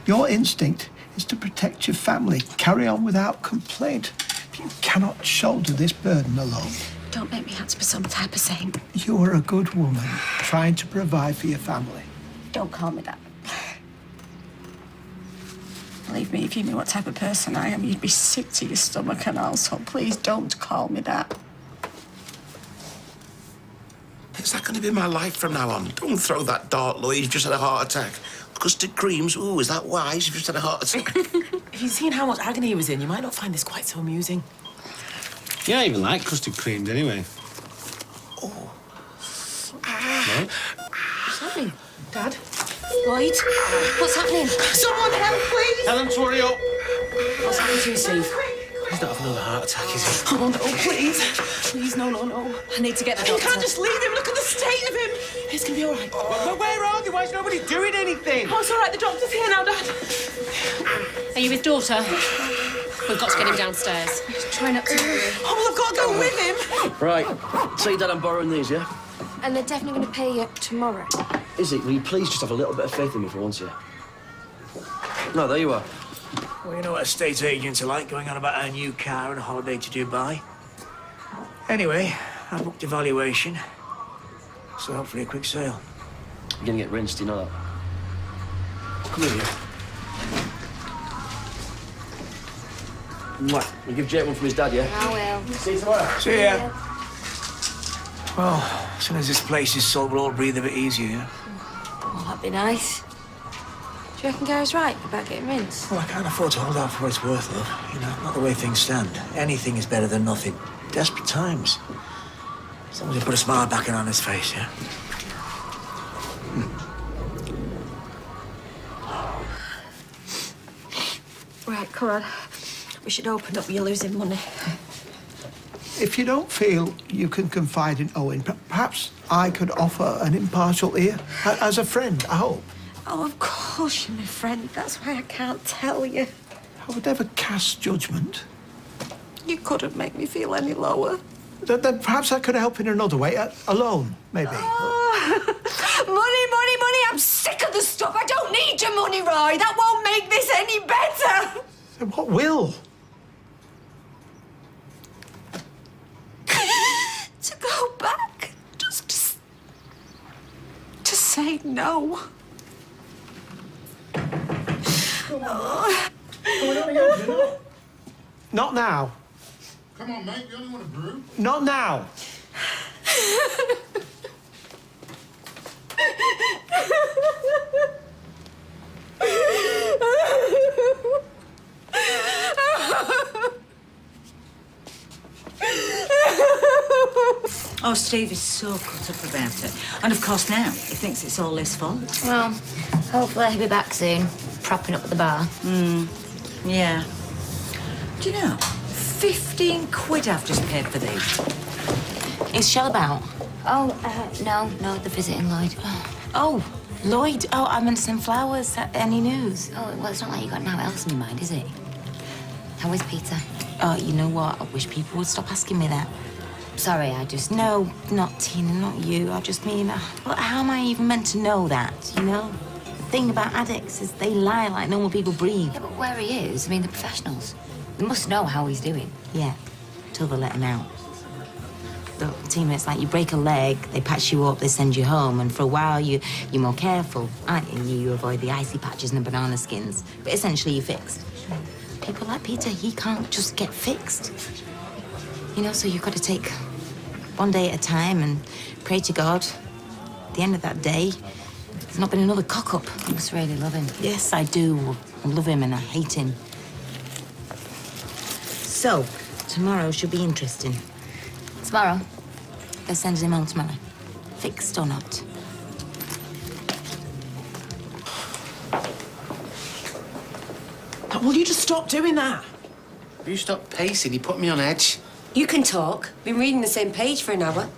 Your instinct is to protect your family, carry on without complaint. You cannot shoulder this burden alone. Don't make me out to be some type of saint. You are a good woman, trying to provide for your family. Don't call me that. Well, believe me, if you knew what type of person I am, you'd be sick to your stomach and all, so please don't call me that. Is that going to be my life from now on? Don't throw that dart, Lloyd. You've just had a heart attack. Custard creams? Ooh, is that wise? You've just had a heart attack. If you'd seen how much agony he was in, you might not find this quite so amusing. You don't even like custard creams anyway. Oh. No? What's happening? Dad? Lloyd? What's happening? Someone help, please! Tell them to hurry up. What's happening to you, Steve? He's not having another heart attack, is he? Oh, no, please. Please, no. I need to get the You doctor. can't just leave him. Look at the state of him. It's going to be all right. Well, where are they? Why is nobody doing anything? Oh, it's all right. The doctor's here now, Dad. Are you his daughter? We've got to get him downstairs. Try not to worry. Oh, well, I've got to go with him. Right. Say, Dad, I'm borrowing these, yeah? And they're definitely going to pay you tomorrow. Is it? Will you please just have a little bit of faith in me for once, yeah? No, there you are. Well, you know what estate agents are like, going on about a new car and a holiday to Dubai. Anyway, I booked a valuation, so hopefully a quick sale. You're gonna get rinsed, you know that? Come here, yeah? Mwah. You give Jake one from his dad, yeah? I will. See you tomorrow. See ya. Well, as soon as this place is sold, we'll all breathe a bit easier, yeah? Well, that'd be nice. Do you reckon Gary's right about getting rinsed? Well, I can't afford to hold out for what it's worth, love. You know, not the way things stand. Anything is better than nothing. Desperate times. As long as we put a smile back on his face, yeah? Right, come on. We should open up. You're losing money. If you don't feel you can confide in Owen, perhaps I could offer an impartial ear. As a friend, I hope. Oh, of course you're my friend. That's why I can't tell you. I would never cast judgment. You couldn't make me feel any lower. Then perhaps I could help in another way. Alone, maybe. Oh. money. I'm sick of the stuff. I don't need your money, Roy. That won't make this any better. Then what will? To go back. Just to say no. Not now. Come on, mate. You only want a brew? Not now. Oh, Steve is so cut up about it. And of course now, he thinks it's all his fault. Well, hopefully he'll be back soon, propping up at the bar. Yeah. Do you know, 15 quid I've just paid for these. Is Shell about? Oh, no, they're visiting Lloyd. Oh, Lloyd. Oh, I meant to send flowers. Any news? Oh, well, it's not like you got nothing else in your mind, is it? How is Peter? Oh, you know what? I wish people would stop asking me that. Sorry, I just... No, not Tina, not you. I just mean, well, how am I even meant to know that, you know? The thing about addicts is they lie like normal people breathe. Yeah, but where he is, I mean, the professionals, they must know how he's doing. Yeah, till they let him out. Look, Tina, it's like you break a leg, they patch you up, they send you home, and for a while you're more careful, aren't you? You avoid the icy patches and the banana skins, but essentially you're fixed. People like Peter, he can't just get fixed. You know, so you've got to take one day at a time and pray to God. At the end of that day, there's not been another cock-up. You must really love him. Yes, I do. I love him and I hate him. So, tomorrow should be interesting. Tomorrow? They're sending him home tomorrow. Fixed or not. Will you just stop doing that? You stop pacing. You put me on edge. You can talk. Been reading the same page for an hour.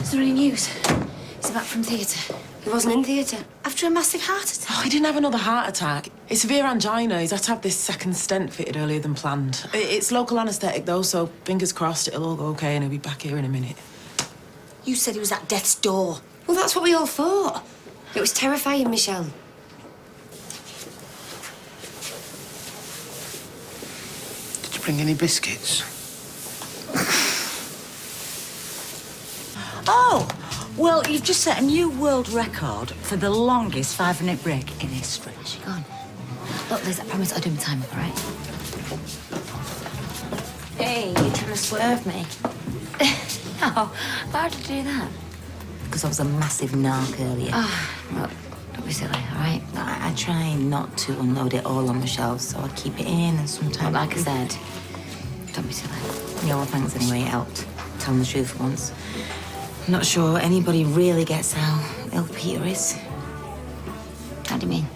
Is there any news? He's back from theatre. He wasn't in theatre. After a massive heart attack. Oh, he didn't have another heart attack. It's severe angina. He's had to have this second stent fitted earlier than planned. It's local anaesthetic, though, so fingers crossed it'll all go OK and he'll be back here in a minute. You said he was at death's door. Well, that's what we all thought. It was terrifying, Michelle. Did you bring any biscuits? Oh, well, you've just set a new world record for the longest 5-minute break in history. Where's she gone? Look, Liz, I promise I'll do my time up, all right? Hey, you're trying to swerve me. No, why did you do that? Because I was a massive narc earlier. Look, don't be silly, all right? I try not to unload it all on the shelves, so I keep it in, and sometimes... But like I said, don't be silly. Yeah, well, thanks anyway, it helped. Telling the truth for once. I'm not sure anybody really gets how ill Peter is. How do you mean?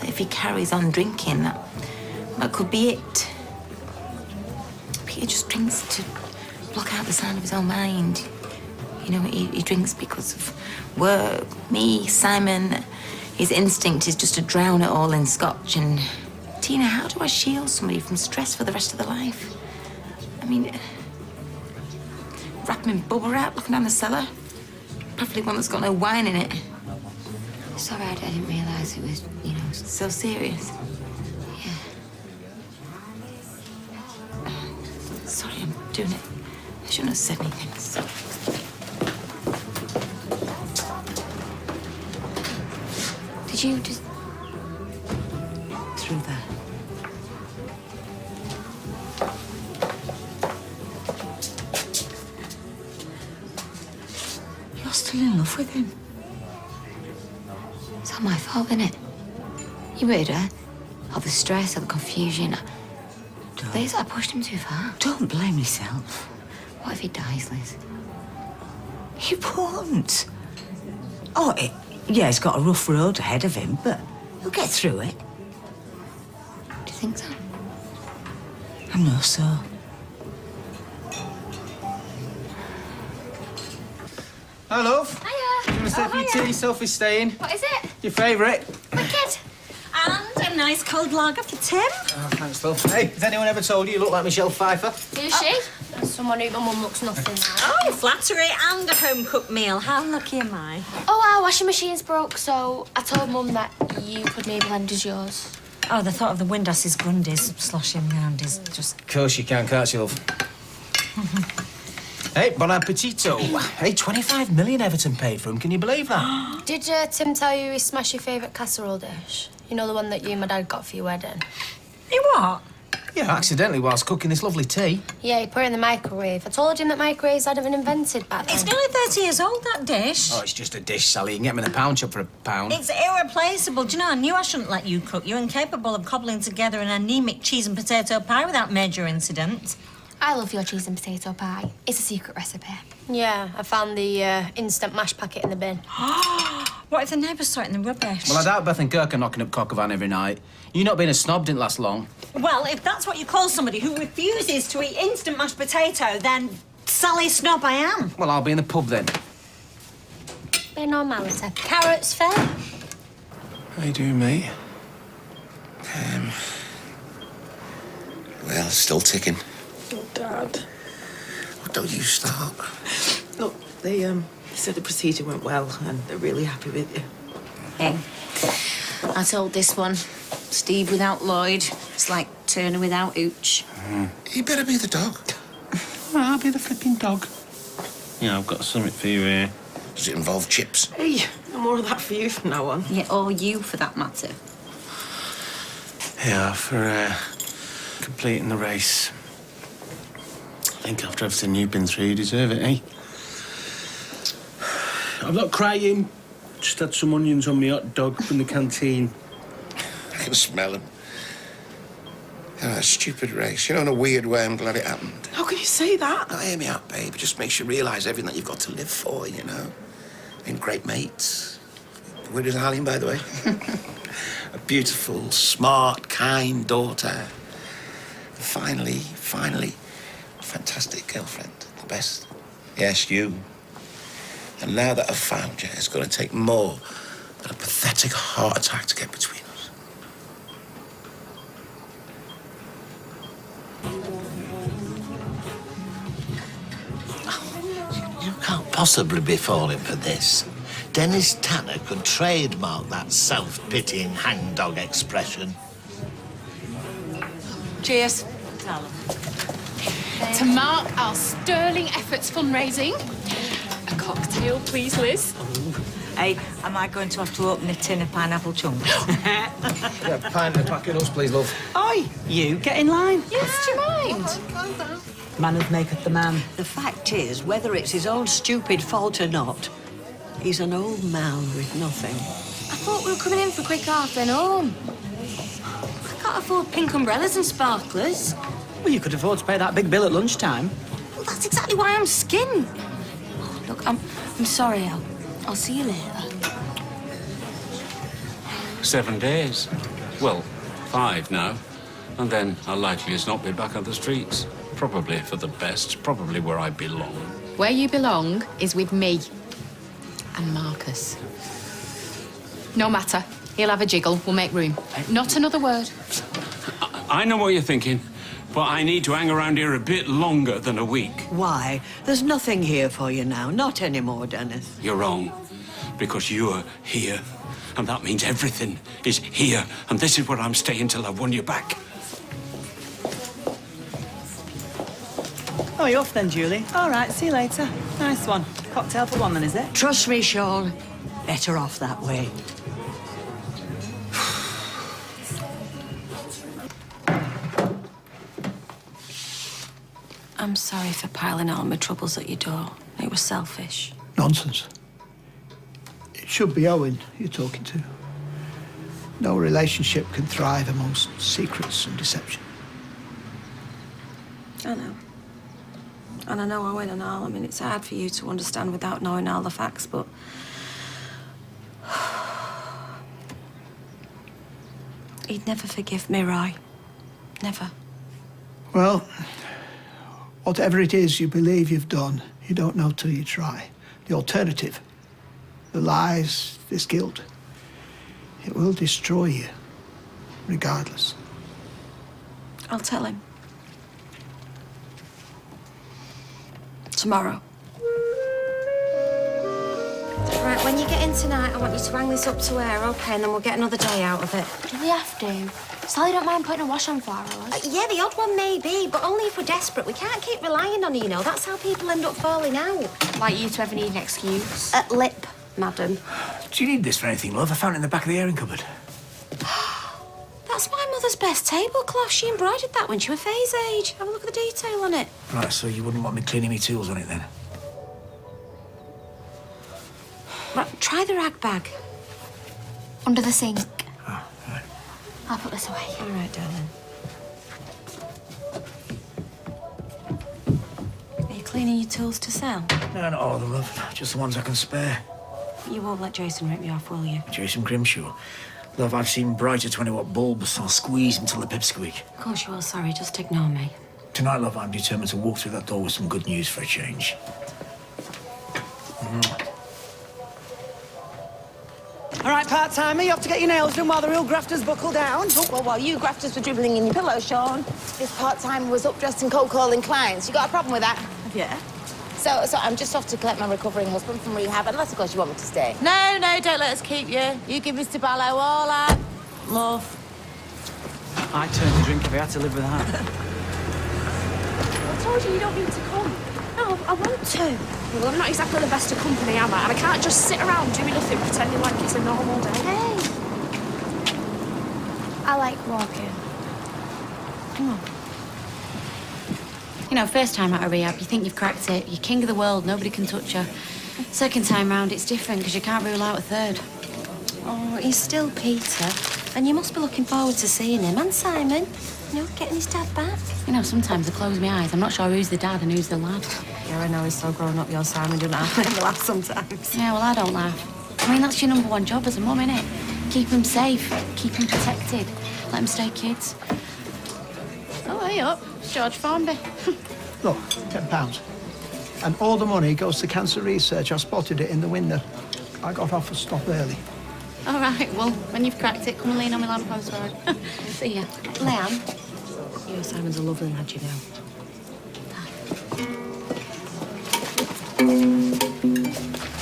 If he carries on drinking, that could be it. Peter just drinks to block out the sound of his own mind. You know, he drinks because of work, me, Simon. His instinct is just to drown it all in scotch. And, Tina, how do I shield somebody from stress for the rest of their life? I mean, wrap him in bubble wrap, looking down the cellar. Preferably one that's got no wine in it. Sorry, I didn't realise it was, you know, so serious. Yeah. Sorry, I'm doing it. I shouldn't have said anything. Sorry. Did you just... through there? You're still in love with him? It's all my fault, isn't it? You worried her? All the stress, all the confusion. Liz, I pushed him too far. Don't blame yourself. What if he dies, Liz? He won't. Oh, yeah, he's got a rough road ahead of him, but he'll get through it. Do you think so? I know so. Hi, love. Hiya. Do you want to stay for your tea? Sophie's staying. What is it? Your favourite? Wicked. And a nice cold lager for Tim. Oh, thanks, love. Hey, has anyone ever told you you look like Michelle Pfeiffer? Who's she? Someone who my mum looks nothing like. Oh, flattery and a home-cooked meal. How lucky am I? Oh, our washing machine's broke, so I told Mum that you could maybe lend us yours. Oh, the thought of the Windus's Grundys sloshing round is just... Of course you can, can't you, love? Hey, bon appetito. Hey, 25 million Everton paid for him. Can you believe that? Did Tim tell you he smashed your favourite casserole dish? You know, the one that you and my dad got for your wedding? He what? Yeah, accidentally whilst cooking this lovely tea. Yeah, he put it in the microwave. I told him that microwaves hadn't been invented back then. It's nearly 30 years old, that dish. Oh, it's just a dish, Sally. You can get them in the pound shop for £1. It's irreplaceable. Do you know, I knew I shouldn't let you cook. You're incapable of cobbling together an anemic cheese and potato pie without major incident. I love your cheese and potato pie. It's a secret recipe. Yeah, I found the instant mash packet in the bin. What if the neighbours saw it in the rubbish? Well, I doubt Beth and Kirk are knocking up cock van every night. You not being a snob didn't last long. Well, if that's what you call somebody who refuses to eat instant mashed potato, then Sally Snob I am. Well, I'll be in the pub then. Bit of normality. Carrots fair? How you doing, mate? Well, still ticking. Oh, Dad. Well, don't you start. Look, they said the procedure went well and they're really happy with you. Hey, I told this one, Steve without Lloyd, it's like Turner without Ooch. You better be the dog. Well, I'll be the flipping dog. Yeah, I've got something for you here. Does it involve chips? Hey, no more of that for you from now on. Yeah, or you, for that matter. Yeah, for completing the race. I think after everything you've been through, you deserve it, eh? I'm not crying. Just had some onions on my hot dog from the canteen. I can smell them. Oh, a stupid race. You know, in a weird way, I'm glad it happened. How can you say that? Now, hear me out, babe. It just makes you realise everything that you've got to live for, you know? Being great mates. Where is Arlene, by the way? A beautiful, smart, kind daughter. Finally, a fantastic girlfriend. The best. Yes, you. And now that I've found you, it's going to take more than a pathetic heart attack to get between us. You can't possibly be falling for this. Dennis Tanner could trademark that self-pitying hangdog expression. Cheers. To mark our sterling efforts fundraising, a cocktail, please, Liz. Hey, am I going to have to open a tin of pineapple chunks? Yeah, pint and a pack of nuts, please, love. Oi, you, get in line. Yes, do you mind? Manners maketh the man. The fact is, whether it's his own stupid fault or not, he's an old man with nothing. I thought we were coming in for a quick half then home. I can't afford pink umbrellas and sparklers. Well, you could afford to pay that big bill at lunchtime. Well, that's exactly why I'm skint. Oh, look, I'm sorry, I'll see you later. 7 days. Well, 5 now. And then I'll likely as not be back on the streets. Probably for the best, probably where I belong. Where you belong is with me and Marcus. No matter. He'll have a jiggle. We'll make room. Not another word. I know what you're thinking, but I need to hang around here a bit longer than a week. Why? There's nothing here for you now. Not anymore, Dennis. You're wrong, because you're here, and that means everything is here, and this is where I'm staying till I've won you back. Oh, you're off then, Julie. All right, see you later. Nice one. Cocktail for one then, is it? Trust me, Sean. Better off that way. I'm sorry for piling all my troubles at your door. It was selfish. Nonsense. It should be Owen you're talking to. No relationship can thrive amongst secrets and deception. I know. And I know Owen and all. I mean, it's hard for you to understand without knowing all the facts, but... He'd never forgive me, Roy. Never. Well, whatever it is you believe you've done, you don't know till you try. The alternative, the lies, this guilt, it will destroy you, regardless. I'll tell him. Tomorrow. Right, when you get in tonight, I want you to hang this up to air, OK? And then we'll get another day out of it. Do we have to? Sally don't mind putting a wash on for us. Yeah, the odd one may be, but only if we're desperate. We can't keep relying on you, you know. That's how people end up falling out. Like you to ever need an excuse. Lip, madam. Do you need this for anything, love? I found it in the back of the airing cupboard. That's my mother's best tablecloth. She embroidered that when she was Faye's age. Have a look at the detail on it. Right, so you wouldn't want me cleaning me tools on it, then? Right, try the rag bag. Under the sink. Oh, right. I'll put this away. All right, darling. Are you cleaning your tools to sell? No, not all of them, love. Just the ones I can spare. You won't let Jason rip me off, will you? Jason Grimshaw. Love, I've seen brighter 20-watt bulbs. I'll squeeze until the pipsqueak. Of course you will. Sorry, just ignore me. Tonight, love, I'm determined to walk through that door with some good news for a change. All right, part-timer, you have to get your nails done while the real grafters buckle down. Oh, well, while you grafters were dribbling in your pillow, Sean, this part-timer was up dressed in cold calling clients. You got a problem with that? Yeah. So I'm just off to collect my recovering husband from rehab, unless, of course, you want me to stay. No, don't let us keep you. You give Mr. Barlow all our love. I turned to drink if I had to live with that. I told you don't need to come. No, I want to. Well, I'm not exactly the best of company, am I? And I can't just sit around doing nothing, pretending like it's a normal day. Hey. I like walking. Come on. You know, first time out of rehab, you think you've cracked it. You're king of the world, nobody can touch you. Second time round, it's different because you can't rule out a third. Oh, he's still Peter. And you must be looking forward to seeing him. And Simon, you know, getting his dad back. You know, sometimes I close my eyes. I'm not sure who's the dad and who's the lad. Yeah, I know, he's so grown up, your Simon doesn't have to laugh sometimes. Yeah, well, I don't laugh. I mean, that's your #1 job as a mum, innit? Keep them safe, keep them protected, let them stay kids. Oh, hey up. It's George Formby. Look, £10. And all the money goes to cancer research. I spotted it in the window. I got off a stop early. All right, well, when you've cracked it, come and lean on my lamppost, right? See ya. Liam, you and Simon's a lovely lad, you know.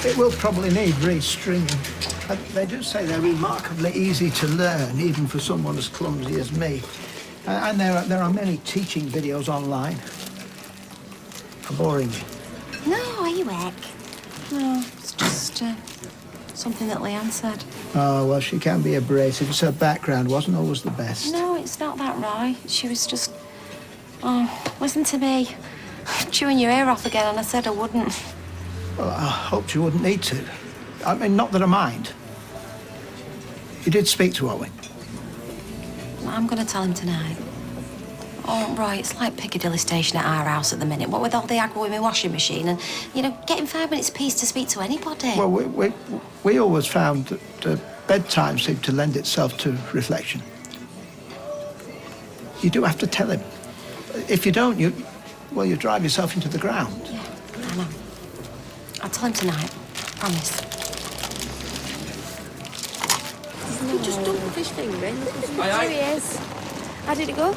It will probably need restringing. They do say they're remarkably easy to learn, even for someone as clumsy as me. And there are many teaching videos online. I'm boring you. No, are you heck? No, it's just Something that Leanne said. Oh, well, she can be abrasive. It's her background wasn't always the best. No, it's not that, Roy. She was just... Oh, listen to me. Chewing your ear off again, and I said I wouldn't. Well, I hoped you wouldn't need to. I mean, not that I mind. You did speak to Owen. I'm going to tell him tonight. Oh, Roy, it's like Piccadilly Station at our house at the minute. What with all the aggro in my washing machine and, you know, getting 5 minutes apiece to speak to anybody. Well, we always found that bedtime seemed to lend itself to reflection. You do have to tell him. If you don't, you drive yourself into the ground. Yeah, I know. I'll tell him tonight. Promise. You just dumped the fish finger in. Aye, aye. There he is. How did it go?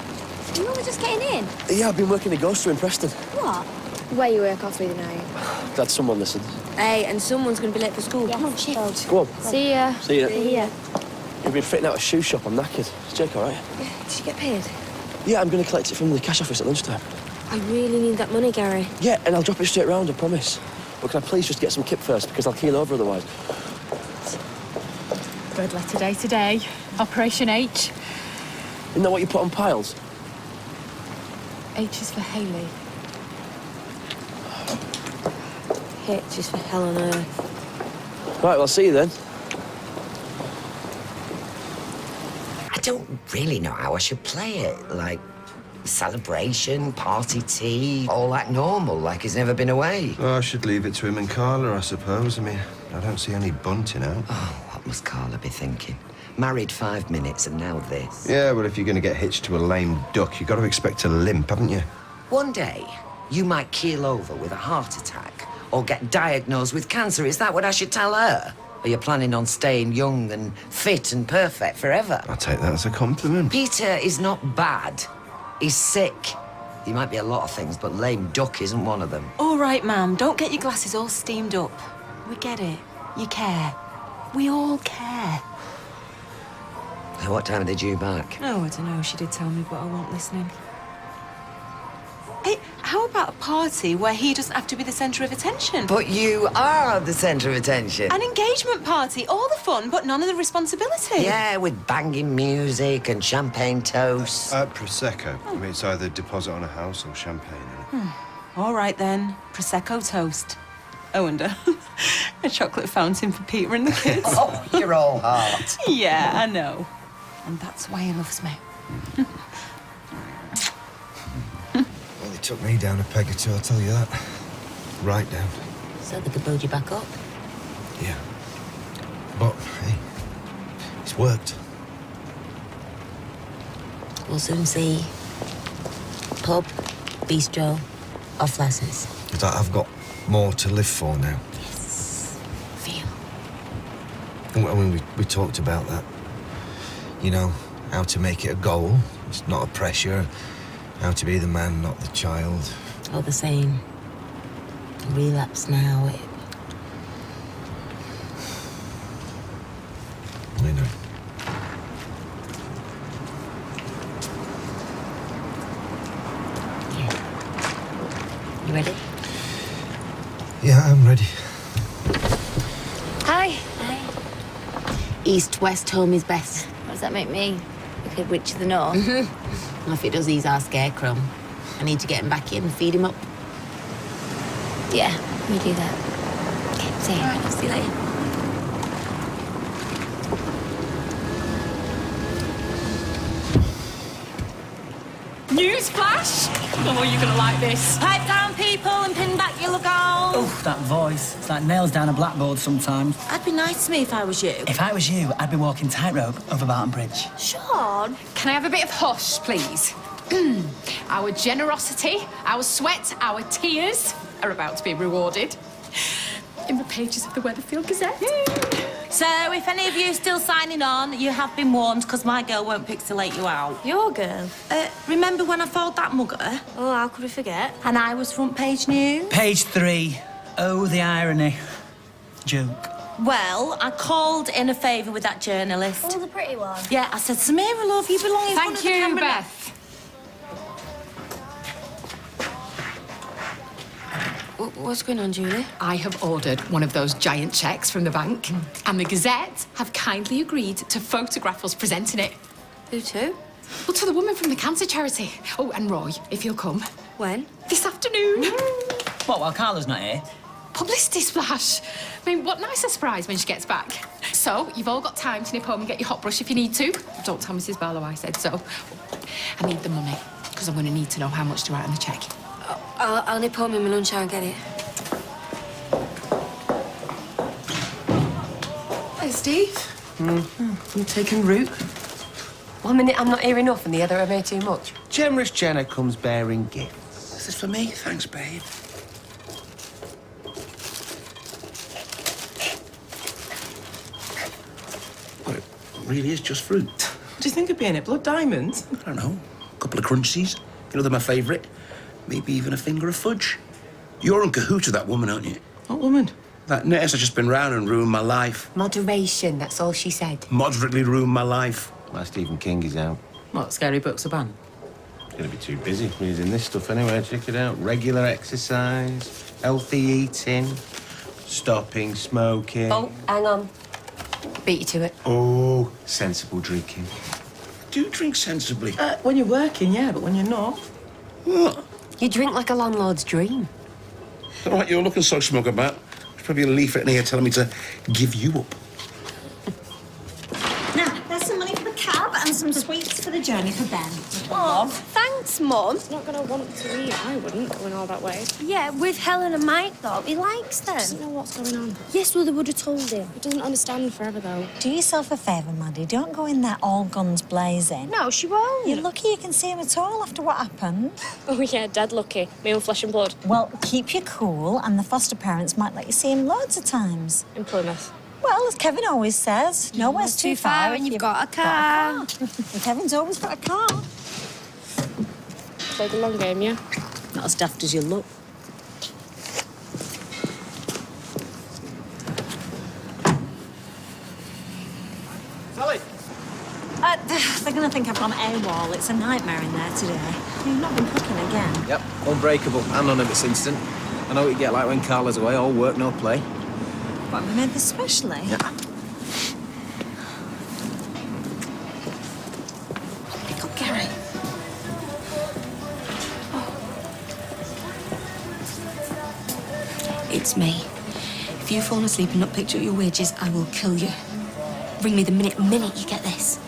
You only just getting in? Yeah, I've been working the ghoster in Preston. What? Where you work off with tonight? Glad someone listened. Hey, and someone's going to be late for school. Come on, shift. Go on. See ya. See ya. See ya. You've been fitting out a shoe shop. I'm knackered. Is Jake all right? Yeah, did you get paid? Yeah, I'm going to collect it from the cash office at lunchtime. I really need that money, Gary. Yeah, and I'll drop it straight round, I promise. But can I please just get some kip first, because I'll keel over otherwise. Red letter day today. Operation H. Isn't that what you put on piles? H is for Hayley. H is for hell on earth. Right, well, I'll see you then. I don't really know how I should play it. Like, celebration, party tea, all act normal, like he's never been away. Oh, I should leave it to him and Carla, I suppose. I mean, I don't see any bunting out. Oh, what must Carla be thinking? Married 5 minutes and now this. Yeah, well, if you're going to get hitched to a lame duck, you've got to expect a limp, haven't you? One day, you might keel over with a heart attack or get diagnosed with cancer. Is that what I should tell her? Are you planning on staying young and fit and perfect forever? I'll take that as a compliment. Peter is not bad. He's sick. He might be a lot of things, but lame duck isn't one of them. All right, ma'am, don't get your glasses all steamed up. We get it. You care. We all care. What time are they due back? Oh, I don't know. She did tell me, but I wasn't listening. Hey, how about a party where he doesn't have to be the centre of attention? But you are the centre of attention. An engagement party, all the fun, but none of the responsibility. Yeah, with banging music and champagne toasts. Prosecco. I mean, it's either deposit on a house or champagne. All right, then. Prosecco toast. Oh, and a chocolate fountain for Peter and the kids. Oh, you're all heart. Yeah, I know. And that's why he loves me. Well, they took me down a peg or two, I'll tell you that. Right down. So they could build you back up? Yeah. But, hey, it's worked. We'll soon see. Pub, bistro, off licence. I've got more to live for now. Yes. Feel. I mean, we talked about that. You know, how to make it a goal. It's not a pressure. How to be the man, not the child. All the same. Relapse now. I know. You ready? Yeah, I'm ready. Hi. Hi. East, west, home is best. What does that make me? Like a witch of the north? Well, if it does, he's our scarecrow. I need to get him back in and feed him up. Yeah, you do that. Okay, see you. All right, see you later. Newsflash! Oh, you're gonna like this. Pipe down, people, and pin back your goals. Oh, that voice. It's like nails down a blackboard sometimes. That'd be nice to me if I was you. If I was you, I'd be walking tightrope over Barton Bridge. Sean? Can I have a bit of hush, please? Our generosity, our sweat, our tears are about to be rewarded in the pages of the Weatherfield Gazette. So, if any of you are still signing on, you have been warned, because my girl won't pixelate you out. Your girl? Remember when I followed that mugger? Oh, how could we forget? And I was front page news? Page 3. Oh, the irony. Joke. Well, I called in a favour with that journalist. Oh, the pretty one? Yeah, I said, Samira, love, you belong in front of the camera. Thank you, Beth. What's going on, Julie? I have ordered one of those giant cheques from the bank, and the Gazette have kindly agreed to photograph us presenting it. Who to? Well, to the woman from the cancer charity. Oh, and Roy, if he'll come. When? This afternoon. What, while Carla's not here? Publicity splash. I mean, what nicer surprise when she gets back. So, you've all got time to nip home and get your hot brush if you need to. Don't tell Mrs. Barlow I said so. I need the money, because I'm going to need to know how much to write on the cheque. I'll nip home in my lunch hour and get it. Hey, Steve. You taking root? 1 minute I'm not here enough and the other I'm here too much. Generous Jenna comes bearing gifts. Is this for me? Thanks, babe. Well, it really is just fruit. What do you think of being it? Blood diamonds? I don't know. A couple of crunchies. You know, they're my favourite. Maybe even a finger of fudge. You're in cahoots with that woman, aren't you? What woman? That nurse has just been round and ruined my life. Moderation, that's all she said. Moderately ruined my life. My Stephen King is out. What, scary books are banned? Gonna be too busy reading this stuff anyway. Check it out. Regular exercise, healthy eating, stopping smoking. Oh, hang on. Beat you to it. Oh, sensible drinking. Do drink sensibly. When you're working, yeah, but when you're not. What? You drink like a landlord's dream. Don't know what you're looking so smug about. There's probably a leaflet in here telling me to give you up. Now, there's some money for the cab and some sweets for the journey for Ben. Oh, thanks, Mum. He's not going to want to eat. I wouldn't, going all that way. Yeah, with Helen and Mike, though. He likes them. He doesn't know what's going on. Yes, well, they would have told him. He doesn't understand forever, though. Do yourself a favour, Maddie. Don't go in there all guns blazing. No, she won't. You're lucky you can see him at all after what happened. Oh, yeah, dead lucky. Me own flesh and blood. Well, keep your cool, and the foster parents might let you see him loads of times. In Plymouth. Well, as Kevin always says, nowhere's too far and you've got a car. And Kevin's always got a car. Play the long game, yeah? Not as daft as you look. Sally! They're going to think I've gone AWOL. It's a nightmare in there today. You've not been cooking again. Yep, unbreakable and none of it's instant. I know what you get like when Carla's away, all work, no play. What, we made this specially? Yeah. Pick up Gary. It's me. If you've fallen asleep and not picked up your wages, I will kill you. Ring me the minute you get this.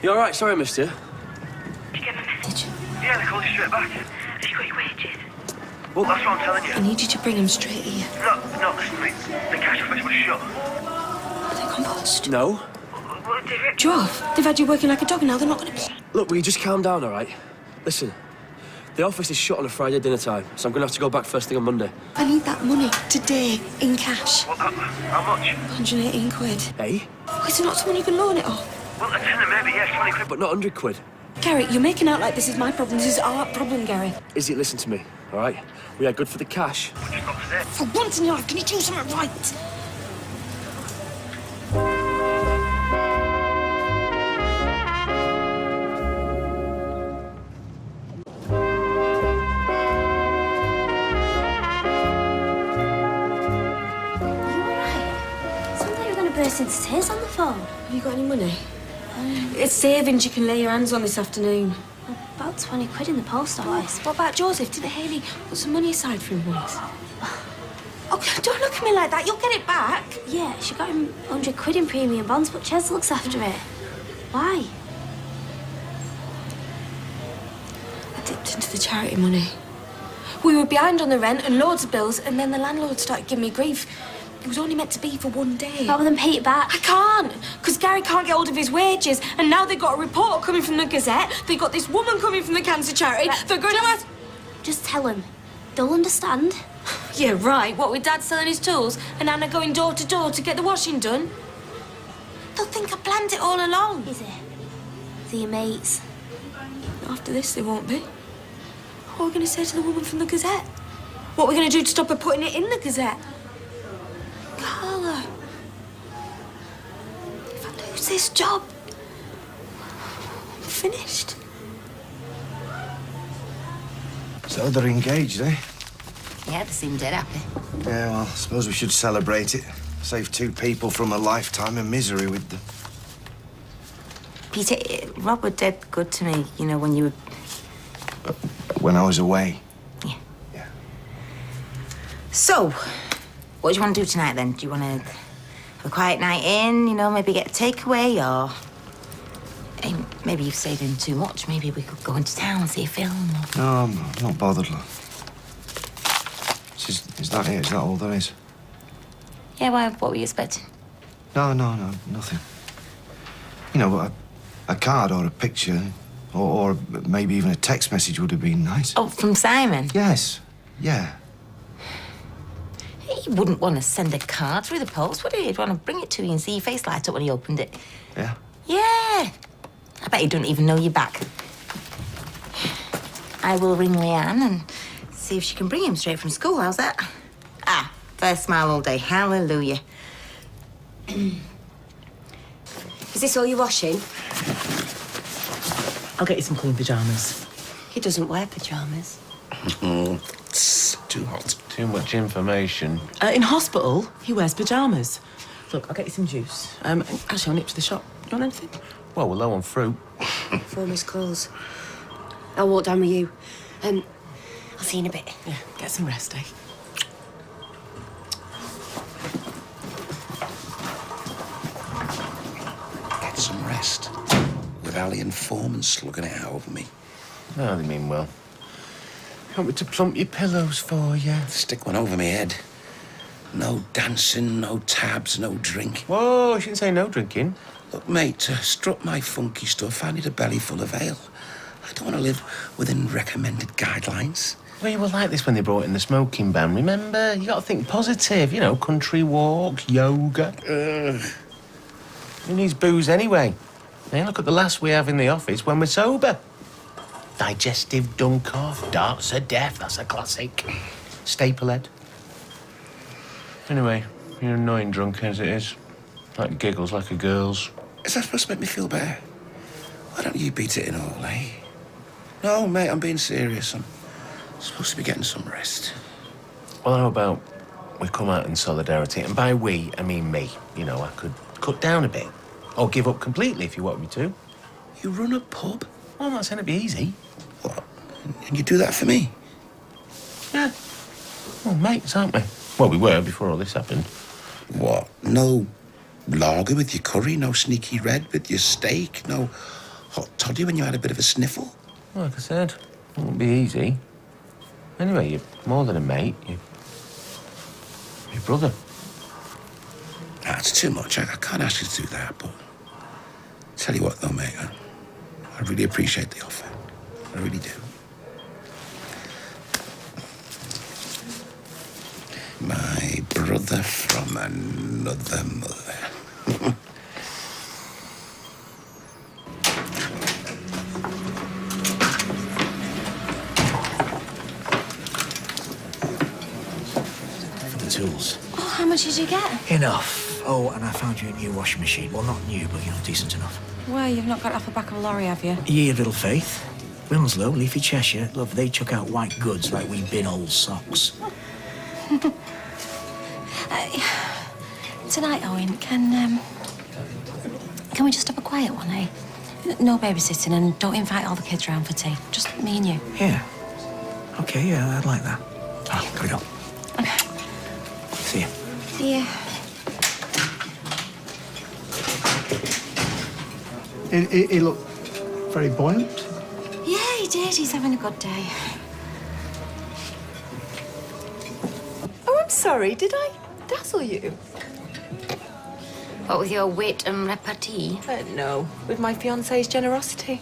You all right? Sorry I missed you. Did you get my message? Yeah, they called you straight back. Have you got your wages? Well, that's what I'm telling you. I need you to bring them straight here. No, listen to me. The cash office was shut. Are they compost? No. What did it? Joff, they've had you working like a dog and now they're not going to... Look, will you just calm down, all right? Listen, the office is shut on a Friday dinner time, so I'm going to have to go back first thing on Monday. I need that money today in cash. What, how much? 118 quid. Hey? Oh, is it not someone you can loan it off? Well, a tenner maybe, yes, 20 quid. But not 100 quid. Gary, you're making out like this is my problem. This is our problem, Gary. Izzy, listen to me, all right? We are good for the cash. Just not today. For once in your life, can you do something right? Burst into tears on the phone. Have you got any money? It's savings you can lay your hands on this afternoon. About 20 quid in the post office. What about Joseph? Did Haley put some money aside for him once? Oh, don't look at me like that. You'll get it back. Yeah, she got him 100 quid in premium bonds, but Ches looks after it. Why? I dipped into the charity money. We were behind on the rent and loads of bills, and then the landlord started giving me grief. It was only meant to be for one day. Rather than pay it back. I can't, because Gary can't get hold of his wages, and now they've got a report coming from the Gazette. They've got this woman coming from the cancer charity. Right, They're going to ask... Just tell him. They'll understand. Yeah, right. What, with Dad selling his tools and Anna going door to door to get the washing done? They'll think I planned it all along. Is it? For your mates? After this, they won't be. What are we going to say to the woman from the Gazette? What are we going to do to stop her putting it in the Gazette? Carla, if I lose this job, I'm finished. So they're engaged, eh? Yeah, they seem dead happy. Yeah, well, I suppose we should celebrate it. Save 2 people from a lifetime of misery with them. Peter, Rob was dead good to me, you know, when you were... When I was away. Yeah. So, what do you want to do tonight, then? Do you want to have a quiet night in, you know, maybe get a takeaway, or... Hey, maybe you've stayed in too much. Maybe we could go into town and see a film, or... No, I'm not bothered, love. Is that it? Is that all there is? Yeah, why, what were you expecting? No, nothing. You know, but a card or a picture, or maybe even a text message would have been nice. Oh, from Simon? Yes, yeah. He wouldn't want to send a card through the post, would he? He'd want to bring it to you and see your face light up when he opened it. Yeah? Yeah. I bet he don't even know you're back. I will ring Leanne and see if she can bring him straight from school. How's that? Ah, first smile all day. Hallelujah. Is this all you're washing? I'll get you some clean pyjamas. He doesn't wear pyjamas. It's too hot. Too much information. In hospital, he wears pyjamas. Look, I'll get you some juice. Actually, I'll nip to the shop. You want anything? Well, we're low on fruit. 4 missed calls. I'll walk down with you. I'll see you in a bit. Yeah, get some rest, eh? Get some rest. With Ali and Foreman slugging it out over me. No, they mean well. You want me to plump your pillows for you? Stick one over my head. No dancing, no tabs, no drink. Whoa, I shouldn't say no drinking. Look, mate, to strut my funky stuff, I need a belly full of ale. I don't want to live within recommended guidelines. Well, you were like this when they brought in the smoking ban, remember? You got to think positive, you know, country walk, yoga. Who needs booze anyway? Hey, look at the last we have in the office when we're sober. Digestive dunk off, darts of death, that's a classic. Staplehead. Anyway, you're annoying drunk as it is. Like giggles like a girl's. Is that supposed to make me feel better? Why don't you beat it in all, eh? No, mate, I'm being serious. I'm supposed to be getting some rest. Well, how about we come out in solidarity? And by we, I mean me. You know, I could cut down a bit. Or give up completely if you want me to. You run a pub? Well, I'm not saying it'd be easy. What? And you do that for me? Yeah. Well, mates, aren't we? Well, we were before all this happened. What? No lager with your curry? No sneaky red with your steak? No hot toddy when you had a bit of a sniffle? Well, like I said, it won't be easy. Anyway, you're more than a mate. You're your brother. That's too much. I can't ask you to do that, but... Tell you what, though, mate, I really appreciate the offer. I really do. My brother from another mother. For the tools. Oh, how much did you get? Enough. Oh, and I found you a new washing machine. Well, not new, but, you know, decent enough. Well, you've not got it off the back of a lorry, have you? Ye of little faith. Wilmslow, Leafy Cheshire, love, they chuck out white goods like we bin old socks. Tonight, Owen, can we just have a quiet one, eh? No babysitting, and don't invite all the kids round for tea. Just me and you. Yeah. Okay, yeah, I'd like that. Oh, gotta go. Okay. See ya. See ya. He looked very buoyant. Yeah, he did. He's having a good day. Oh, I'm sorry. Did I dazzle you? What with your wit and repartee? No, with my fiancé's generosity.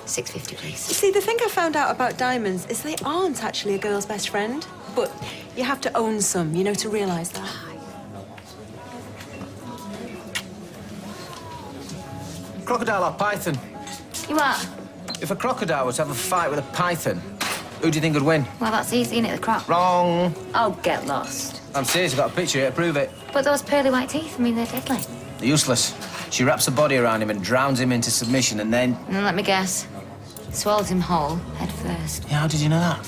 $6.50, please. See, the thing I found out about diamonds is they aren't actually a girl's best friend. But you have to own some, you know, to realise that. Crocodile or python? You what? If a crocodile was to have a fight with a python, who do you think would win? Well, that's easy, isn't it, the croc? Wrong. Oh, get lost. I'm serious, I've got a picture here to prove it. But those pearly white teeth, I mean, they're deadly. They're useless. She wraps her body around him and drowns him into submission and then... And then let me guess. Swallows him whole, head first. first. Yeah, how did you know that?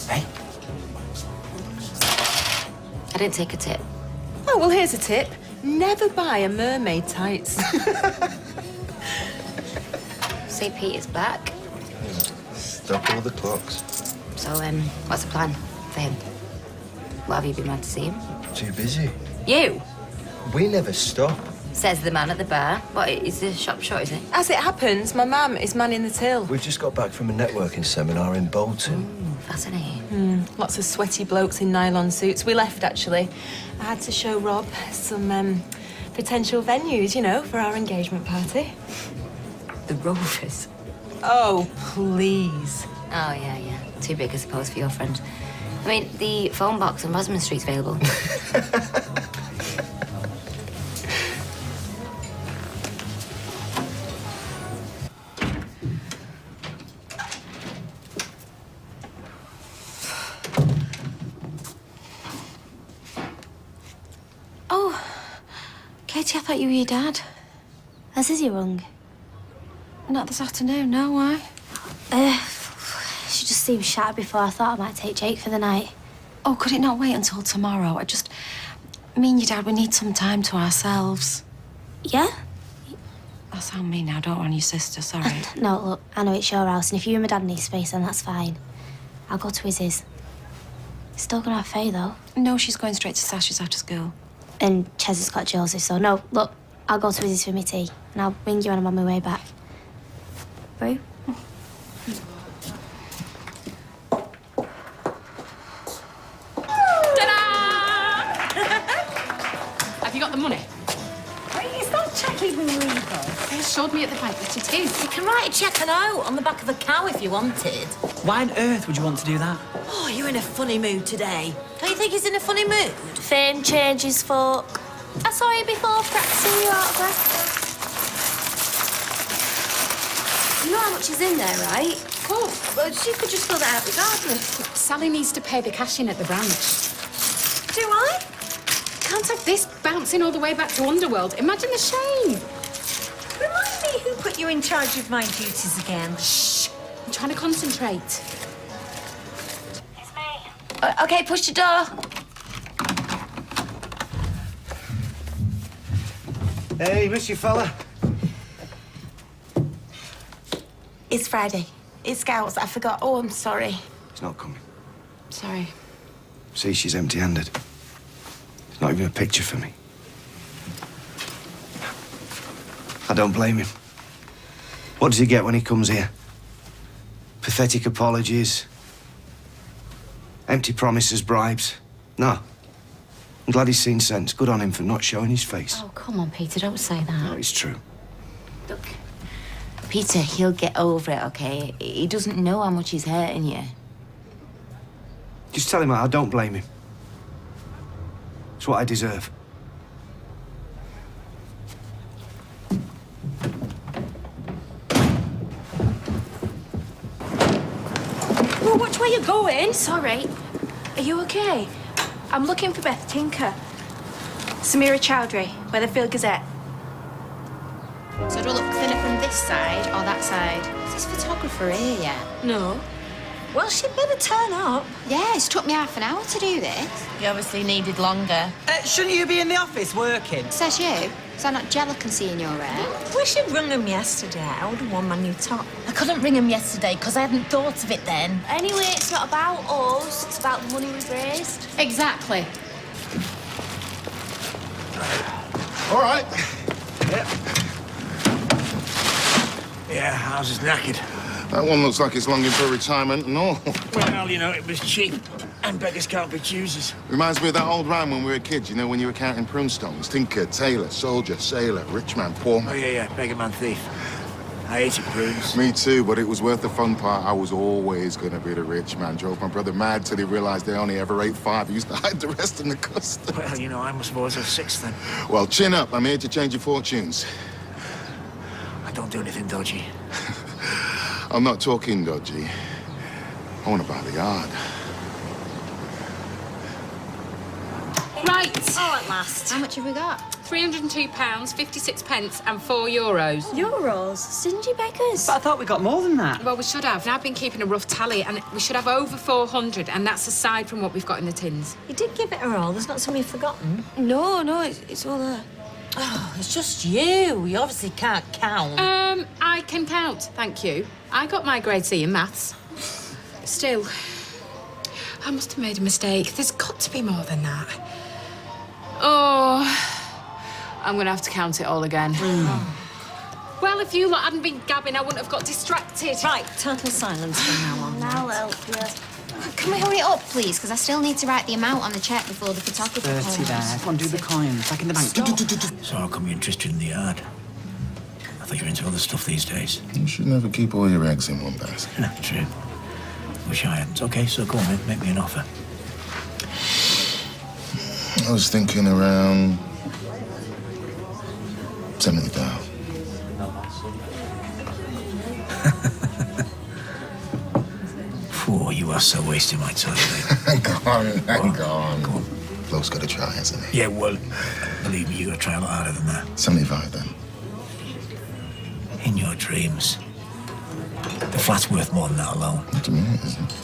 Hey? I didn't take a tip. Oh, well, here's a tip. Never buy a mermaid tights. St. Peter's back. Stop all the clocks. So, what's the plan for him? What have you been mad to see him? Too busy. You? We never stop. Says the man at the bar. What, is the shop shut, is it? As it happens, my mum is manning the till. We've just got back from a networking seminar in Bolton. Fascinating. Lots of sweaty blokes in nylon suits. We left, actually. I had to show Rob some potential venues, you know, for our engagement party. The Rovers? Oh, please. Oh, yeah. Too big, I suppose, for your friend. I mean, the phone box on Rosamond Street's available. Oh, Katie, I thought you were your dad. Has Izzy rung? Not this afternoon, no, why? She just seemed shattered before. I thought I might take Jake for the night. Oh, could it not wait until tomorrow? Me and your dad, we need some time to ourselves. Yeah? I sound mean now, don't I, on your sister, sorry. No, look, I know it's your house, and if you and my dad need space, then that's fine. I'll go to Izzy's. Still gonna have Faye, though. No, she's going straight to Sasha's after school. And Ches has got Joseph, so no, look, I'll go to Izzy's for my tea, and I'll ring you when I'm on my way back. Boo? Have you got the money? It's not check even legal. They showed me at the bank that it is. You can write a cheque and out on the back of a cow if you wanted. Why on earth would you want to do that? Oh, you're in a funny mood today. Don't you think he's in a funny mood? Fame changes folk. I saw you before practicing your autograph. You know how much is in there, right? Of course. Well, she could just fill that out regardless. Sally needs to pay the cash in at the branch. Do I? Can't have this bouncing all the way back to Underworld. Imagine the shame. Remind me who put you in charge of my duties again. Shh. I'm trying to concentrate. It's me. Okay, push the door. Hey, miss you, fella. It's Friday. It's Scouts. I forgot. Oh, I'm sorry. He's not coming. Sorry. See, she's empty-handed. There's not even a picture for me. I don't blame him. What does he get when he comes here? Pathetic apologies? Empty promises, bribes? No. I'm glad he's seen sense. Good on him for not showing his face. Oh, come on, Peter, don't say that. No, it's true. Look, Peter, he'll get over it, okay? He doesn't know how much he's hurting you. Just tell him I don't blame him. It's what I deserve. Well, which way you going? Sorry. Are you okay? I'm looking for Beth Tinker. Samira Chowdhury, Weatherfield Gazette. So do I look thinner from this side or that side? Is this photographer here yet? No. Well, she'd better turn up. Yeah, it's took me half an hour to do this. You obviously needed longer. Shouldn't you be in the office working? Says you. Is that not jealousy in your hair? Wish you'd rung him yesterday. I would have worn my new top. I couldn't ring him yesterday because I hadn't thought of it then. Anyway, it's not about us. It's about the money we've raised. Exactly. All right. Yeah, ours is knackered. That one looks like it's longing for retirement and all. Well, you know, it was cheap. And beggars can't be choosers. Reminds me of that old rhyme when we were kids, you know, when you were counting prune stones. Tinker, tailor, soldier, sailor, rich man, poor man. Oh, yeah, beggar man, thief. I hated prunes. Me too, but it was worth the fun part. I was always going to be the rich man. Drove my brother mad till he realised they only ever ate 5. He used to hide the rest in the custard. Well, you know, I must have always had 6 then. Well, chin up. I'm here to change your fortunes. I don't do anything dodgy. I'm not talking dodgy. I want to buy the yard. Right. Oh, at last. How much have we got? £302, 56 pence and €4. Euros? Stingy beggars. But I thought we got more than that. Well, we should have. Now I've been keeping a rough tally, and we should have over 400, and that's aside from what we've got in the tins. You did give it her all. There's not something you've forgotten. No, it's all there. Oh, it's just you. You obviously can't count. I can count, thank you. I got my grade C in maths. Still, I must have made a mistake. There's got to be more than that. Oh, I'm going to have to count it all again. Well, if you lot hadn't been gabbing, I wouldn't have got distracted. Right, total silence from now on. I'll help you. Can we hurry it up, please? Because I still need to write the amount on the cheque before the photographer 30 comes. there. Come on, do the coins. Back in the bank. So how come you're interested in the yard? I thought you were into other stuff these days. You should never keep all your eggs in one basket. True. Wish I hadn't. Okay, so go on, make me an offer. I was thinking around 70,000. Oh, you are so wasting my time, mate. Hang on. Go on. Bloke's got to try, hasn't he? Yeah, well, believe me, you gotta try a lot harder than that. 75 then. In your dreams. The flat's worth more than that alone. What do you mean, isn't it?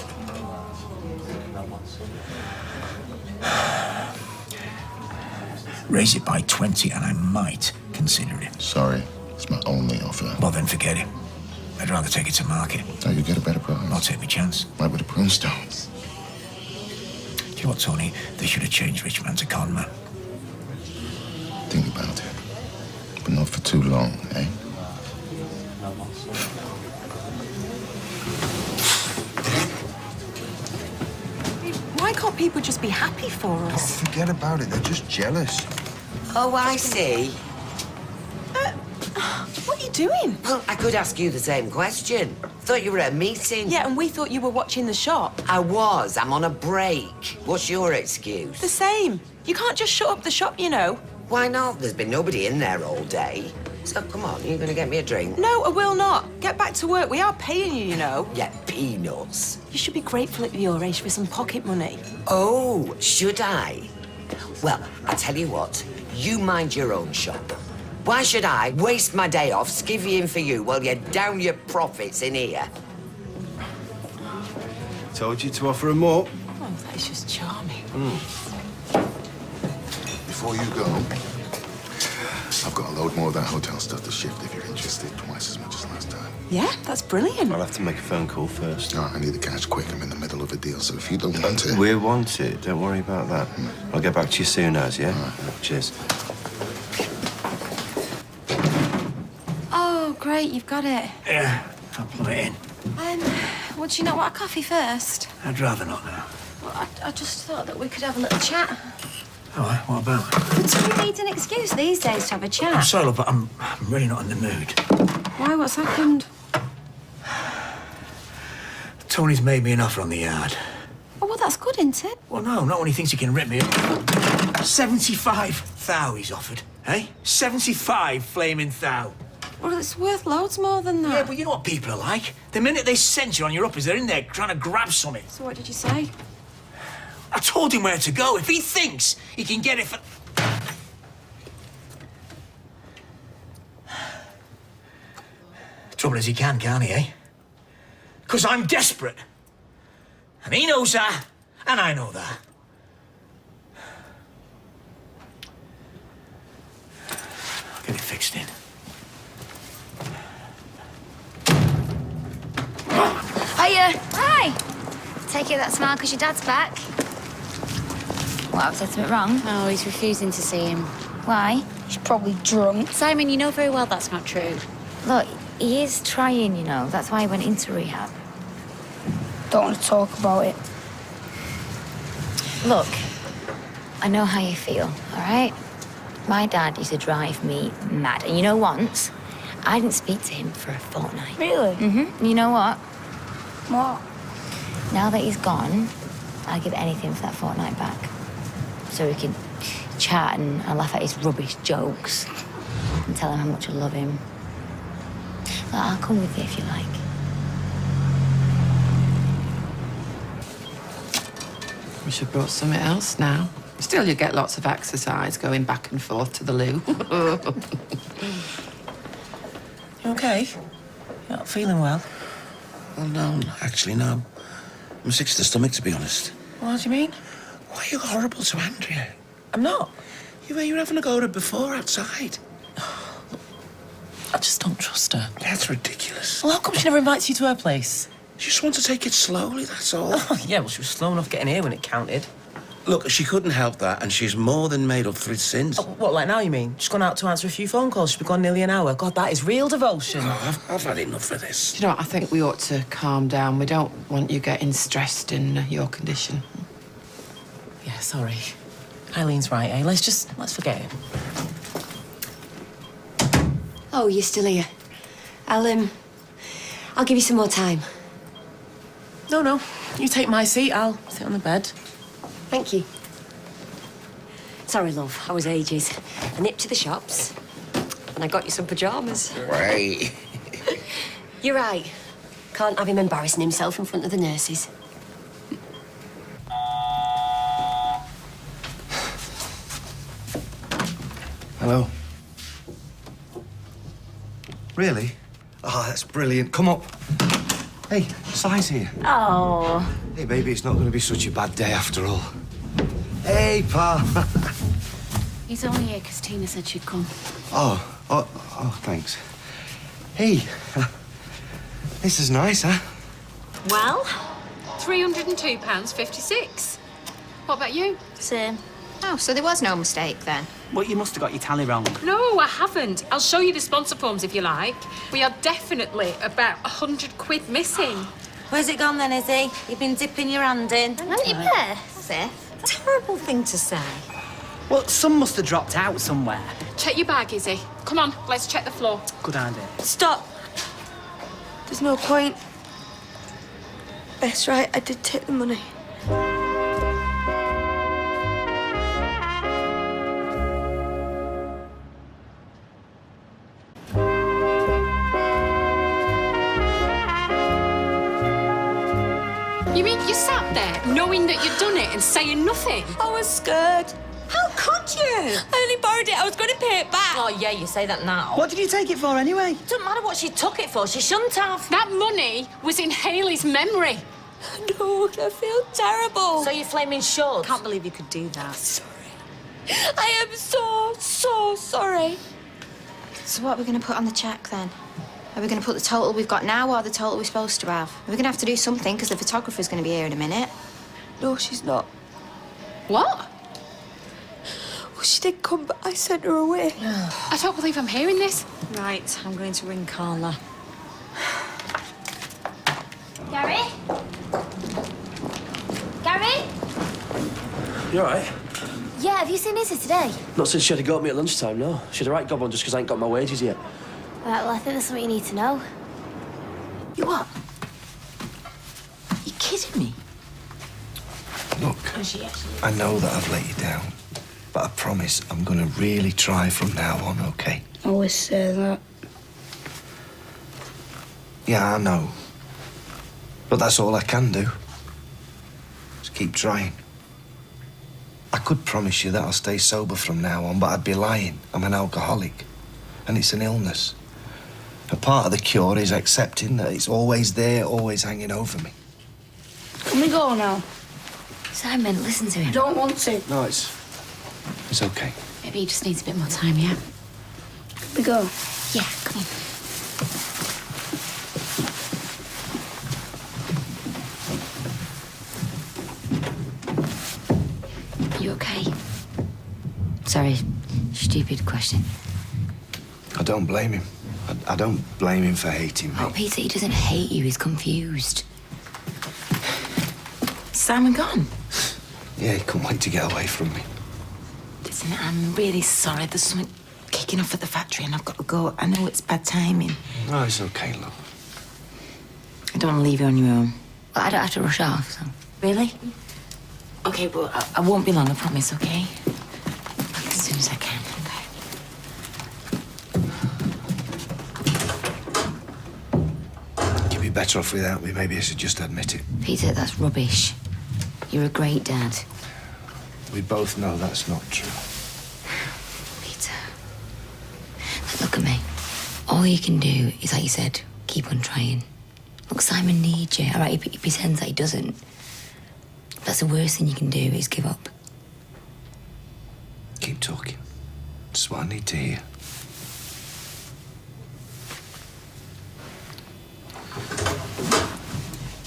Raise it by 20 and I might consider it. Sorry, it's my only offer. Well, then forget it. I'd rather take it to market. Oh, you get a better price. I'll take my chance. Like with the Prunstones. Do you know what, Tony? They should have changed Rich Man to Con Man. Think about it. But not for too long, eh? Why can't people just be happy for us? Oh, forget about it. They're just jealous. Oh, I see. What are you doing? Well, I could ask you the same question. Thought you were at a meeting. Yeah, and we thought you were watching the shop. I was. I'm on a break. What's your excuse? The same. You can't just shut up the shop, you know. Why not? There's been nobody in there all day. So come on, you're gonna get me a drink? No, I will not. Get back to work. We are paying you, you know. Yeah, peanuts. You should be grateful at your age for some pocket money. Oh, should I? Well, I tell you what. You mind your own shop. Why should I waste my day off skivvying for you while you down your profits in here? Told you to offer her more. Oh, that is just charming. Before you go, I've got a load more of that hotel stuff to shift if you're interested. Twice as much as last time. Yeah, that's brilliant. I'll have to make a phone call first. No, I need the cash quick. I'm in the middle of a deal, so if you don't want it... We want it. Don't worry about that. I'll get back to you soon, Az, yeah? Right. Cheers. Oh, great, you've got it. Yeah, I'll plug it in. Would you not want a coffee first? I'd rather not now. Well, I just thought that we could have a little chat. All right, what about? But Tony needs an excuse these days to have a chat. I'm sorry, but I'm really not in the mood. Why? What's happened? Tony's made me an offer on the yard. Oh, well, that's good, isn't it? Well, no, not when he thinks he can rip me up. 75 thou he's offered, eh? 75 flaming thou. Well, it's worth loads more than that. Yeah, but you know what people are like. The minute they sense you on your uppers, they're in there trying to grab something. So what did you say? I told him where to go. If he thinks he can get it for... The trouble is he can't he, eh? Because I'm desperate. And he knows that, and I know that. I'll get it fixed in. Hiya. Hi. Take it that smile because your dad's back. What, I've said something wrong? No, he's refusing to see him. Why? He's probably drunk. Simon, you know very well that's not true. Look, he is trying, you know. That's why he went into rehab. Don't want to talk about it. Look, I know how you feel, all right? My dad used to drive me mad. And you know, once, I didn't speak to him for a fortnight. Really? Mm-hmm. You know what? What? Now that he's gone, I'd give anything for that fortnight back. So we can chat and laugh at his rubbish jokes and tell him how much I love him. Look, I'll come with you if you like. We should have brought something else now. Still, you get lots of exercise going back and forth to the loo. You okay? You're not feeling well? Well, no, actually, no. I'm sick to the stomach, to be honest. What do you mean? Why are you horrible to Andrea? I'm not. You were having a go at her before outside. I just don't trust her. That's ridiculous. Well, how come she never invites you to her place? She just wants to take it slowly, that's all. Oh, yeah, well, she was slow enough getting here when it counted. Look, she couldn't help that, and she's more than made up for its sins. Oh, what, like now, you mean? She's gone out to answer a few phone calls. She's been gone nearly an hour. God, that is real devotion. Oh, I've had enough of this. You know what? I think we ought to calm down. We don't want you getting stressed in your condition. Yeah, sorry. Eileen's right, eh? Let's forget it. Oh, you're still here. I'll give you some more time. No. You take my seat. I'll sit on the bed. Thank you. Sorry, love. I was ages. I nipped to the shops, and I got you some pyjamas. Right. You're right. Can't have him embarrassing himself in front of the nurses. Hello. Really? Oh, that's brilliant. Come up. Hey, Si's here. Oh. Hey, baby, it's not going to be such a bad day after all. Hey, Pa. He's only here because Tina said she'd come. Oh, thanks. Hey, this is nice, huh? Well? £302.56. What about you? Same. Oh, so there was no mistake then? Well, you must have got your tally wrong. No, I haven't. I'll show you the sponsor forms if you like. We are definitely about £100 missing. Where's it gone then, Izzy? You've been dipping your hand in. Haven't you, Beth? Terrible thing to say. Well, some must have dropped out somewhere. Check your bag, Izzy. Come on, let's check the floor. Good idea. Stop. There's no point. Beth's right, I did take the money. You mean you sat there knowing that you'd done it and saying nothing? I was scared. How could you? I only borrowed it. I was going to pay it back. Oh, yeah, you say that now. What did you take it for anyway? Doesn't matter what she took it for. She shouldn't have. That money was in Hayley's memory. No, I feel terrible. So you're flaming short. Can't believe you could do that. Sorry. I am so sorry. So what are we going to put on the cheque then? Are we going to put the total we've got now or the total we're supposed to have? We're going to have to do something because the photographer's going to be here in a minute. No, she's not. What? Well, she did come, but I sent her away. I don't believe I'm hearing this. Right, I'm going to ring Carla. Gary? Gary? You all right? Yeah, have you seen Izzy today? Not since she had to go at me at lunchtime, no. She had a right gob on just because I ain't got my wages yet. Well, I think there's something you need to know. You what? You kidding me? Look, I know that I've let you down, but I promise I'm going to really try from now on, OK? I always say that. Yeah, I know. But that's all I can do. Just keep trying. I could promise you that I'll stay sober from now on, but I'd be lying. I'm an alcoholic, and it's an illness. A part of the cure is accepting that it's always there, always hanging over me. Can we go now? Simon, listen to him. I don't want to. No, it's OK. Maybe he just needs a bit more time, yeah? Can we go? Yeah, come on. You okay? Sorry, stupid question. I don't blame him. I don't blame him for hating me. Oh, Peter, he doesn't hate you. He's confused. Simon gone? Yeah, he couldn't wait to get away from me. Listen, I'm really sorry. There's something kicking off at the factory and I've got to go. I know it's bad timing. No, it's OK, love. I don't want to leave you on your own. But I don't have to rush off, so... Really? OK, well, I won't be long, I promise, OK? As soon as I can, You'd be better off without me. Maybe I should just admit it. Peter, that's rubbish. You're a great dad. We both know that's not true. Peter, look at me. All you can do is, like you said, keep on trying. Look, Simon needs you, all right? He pretends that he doesn't. That's the worst thing you can do, is give up. Keep talking. That's what I need to hear.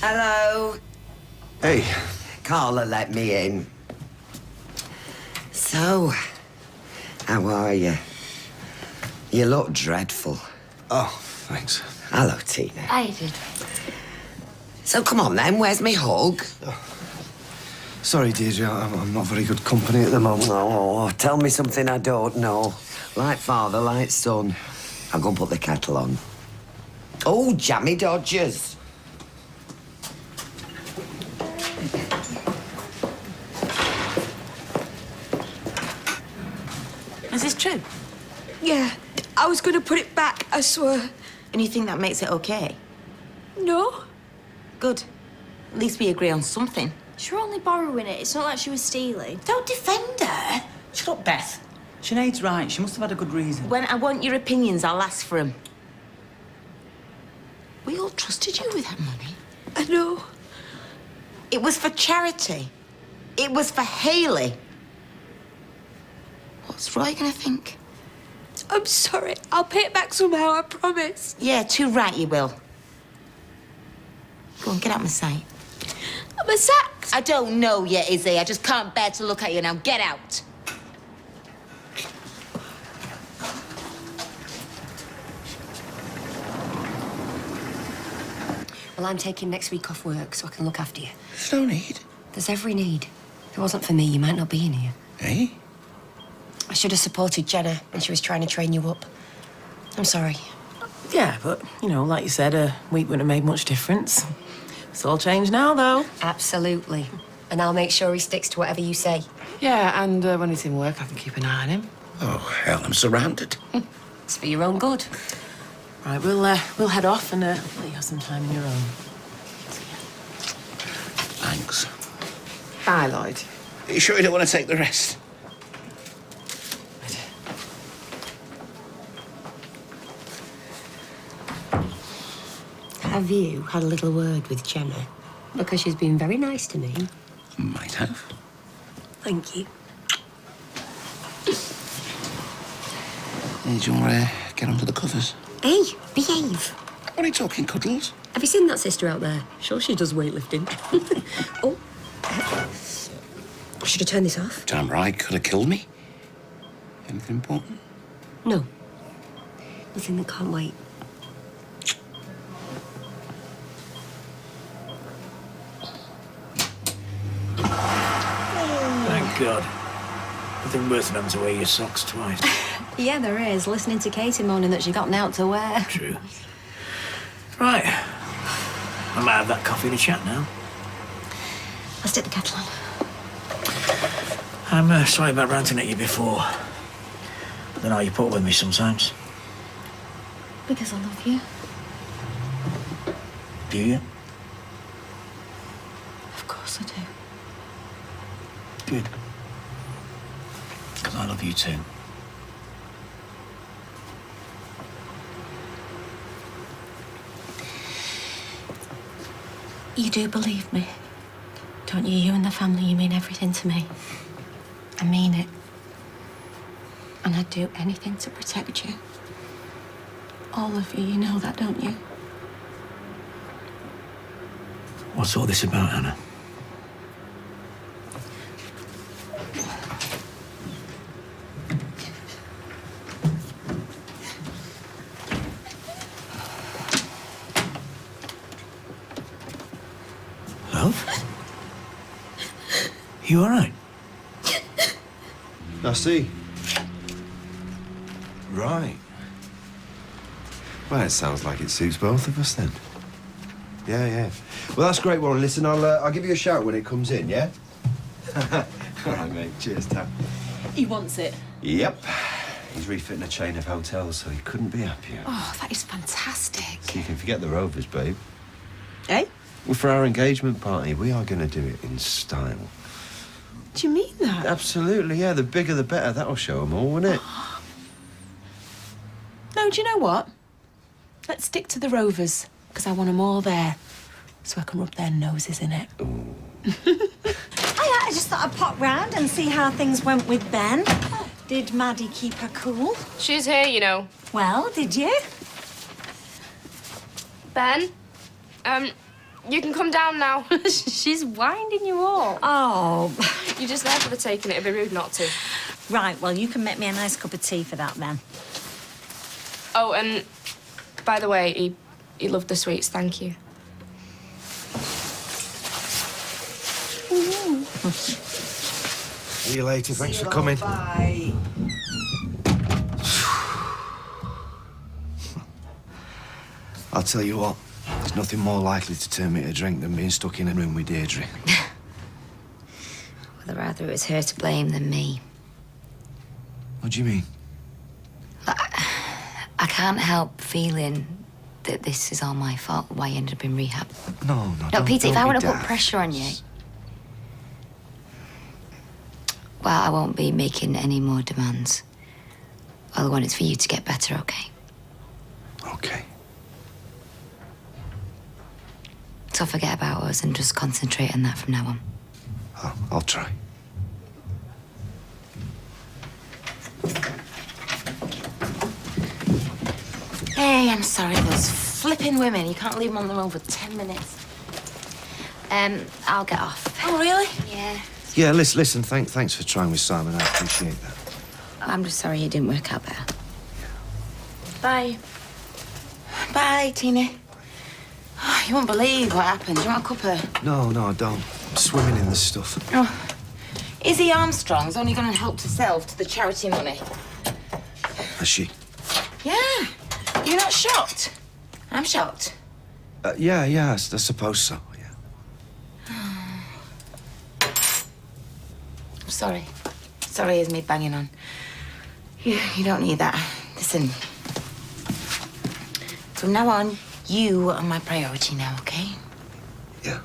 Hello. Hey. Carla let me in. So, how are you? You look dreadful. Oh, thanks. Hello, Tina. I did. So come on then, where's me hug? Sorry, Deirdre, I'm not very good company at the moment. Oh, tell me something I don't know. Like father, like son. I'll go and put the kettle on. Oh, jammy dodgers. Is this true? Yeah, I was gonna put it back, I swear. And you think that makes it okay? No. Good. At least we agree on something. She were only borrowing it. It's not like she was stealing. Don't defend her. Shut up, Beth. Sinead's right. She must have had a good reason. When I want your opinions, I'll ask for them. We all trusted you with that money. I know. It was for charity. It was for Hayley. What's Roy gonna think? I'm sorry. I'll pay it back somehow, I promise. Yeah, too right you will. Go on, get out my sight. I'm a sacked. I don't know yet, Izzy. I just can't bear to look at you now. Get out. Well, I'm taking next week off work so I can look after you. There's no need. There's every need. If it wasn't for me, you might not be in here. Eh? I should have supported Jenna when she was trying to train you up. I'm sorry. Yeah, but, you know, like you said, a week wouldn't have made much difference. It's all changed now, though. Absolutely. And I'll make sure he sticks to whatever you say. Yeah, and when he's in work, I can keep an eye on him. Oh, hell, I'm surrounded. It's for your own good. Right, we'll head off and let you have some time on your own. Thanks. Bye, Lloyd. Are you sure you don't want to take the rest? Have you had a little word with Jenna? Because she's been very nice to me. Might have. Thank you. Hey, do you want to get onto the covers? Hey, behave. What are you talking, cuddles? Have you seen that sister out there? Sure she does weightlifting. Oh. Should have turned this off? Damn right, could have killed me. Anything important? No. Nothing that can't wait. Thank God. Nothing worse than having to wear your socks twice. Yeah, there is. Listening to Katie moaning that she got out to wear. True. Right. I might have that coffee and a chat now. I'll stick the kettle on. I'm sorry about ranting at you before. I don't know how you put up with me sometimes. Because I love you. Do you? Of course I do. Good. Because I love you too. You do believe me, don't you? You and the family, you mean everything to me. I mean it. And I'd do anything to protect you. All of you, you know that, don't you? What's all this about, Hannah? Love? You all right? I see. Right. Well, it sounds like it suits both of us then. Yeah. Well, that's great, Warren. Listen, I'll give you a shout when it comes in, yeah? All right, mate. Cheers, Tam. He wants it. Yep. He's refitting a chain of hotels, so he couldn't be happier. Oh, that is fantastic. So you can forget the Rovers, babe. Eh? Well, for our engagement party, we are going to do it in style. Do you mean that? Absolutely, yeah. The bigger the better. That'll show them all, won't it? No, do you know what? Let's stick to the Rovers, because I want them all there, so I can rub their noses in it. I just thought I'd pop round and see how things went with Ben. Did Maddie keep her cool? She's here, you know. Well, did you? Ben, you can come down now. She's winding you up. Oh. You're just there for the taking. It'd be rude not to. Right, well, you can make me a nice cup of tea for that, then. Oh, and by the way, he loved the sweets. Thank you. See you later. Thanks for coming. Bye. I'll tell you what, there's nothing more likely to turn me to drink than being stuck in a room with Deirdre. Well, rather it was her to blame than me. What do you mean? I can't help feeling that this is all my fault, why you ended up in rehab. No, No, Peter, if I want to put daft. pressure on you, well, I won't be making any more demands. All I want is for you to get better, okay? Okay. So forget about us and just concentrate on that from now on. I'll try. Hey, I'm sorry, those flipping women. You can't leave them on their own for 10 minutes. I'll get off. Oh, really? Yeah. Yeah, listen, thanks for trying with Simon. I appreciate that. I'm just sorry it didn't work out better. Bye. Bye, Tina. Oh, you won't believe what happened. Do you want a cuppa? No, I don't. I'm swimming in this stuff. Oh. Izzy Armstrong's only going to help herself to the charity money. Is she? Yeah. You're not shocked? I'm shocked. Yeah, I suppose so, yeah. I'm sorry. Sorry is me banging on. You don't need that. Listen. From now on, you are my priority now, okay? Yeah.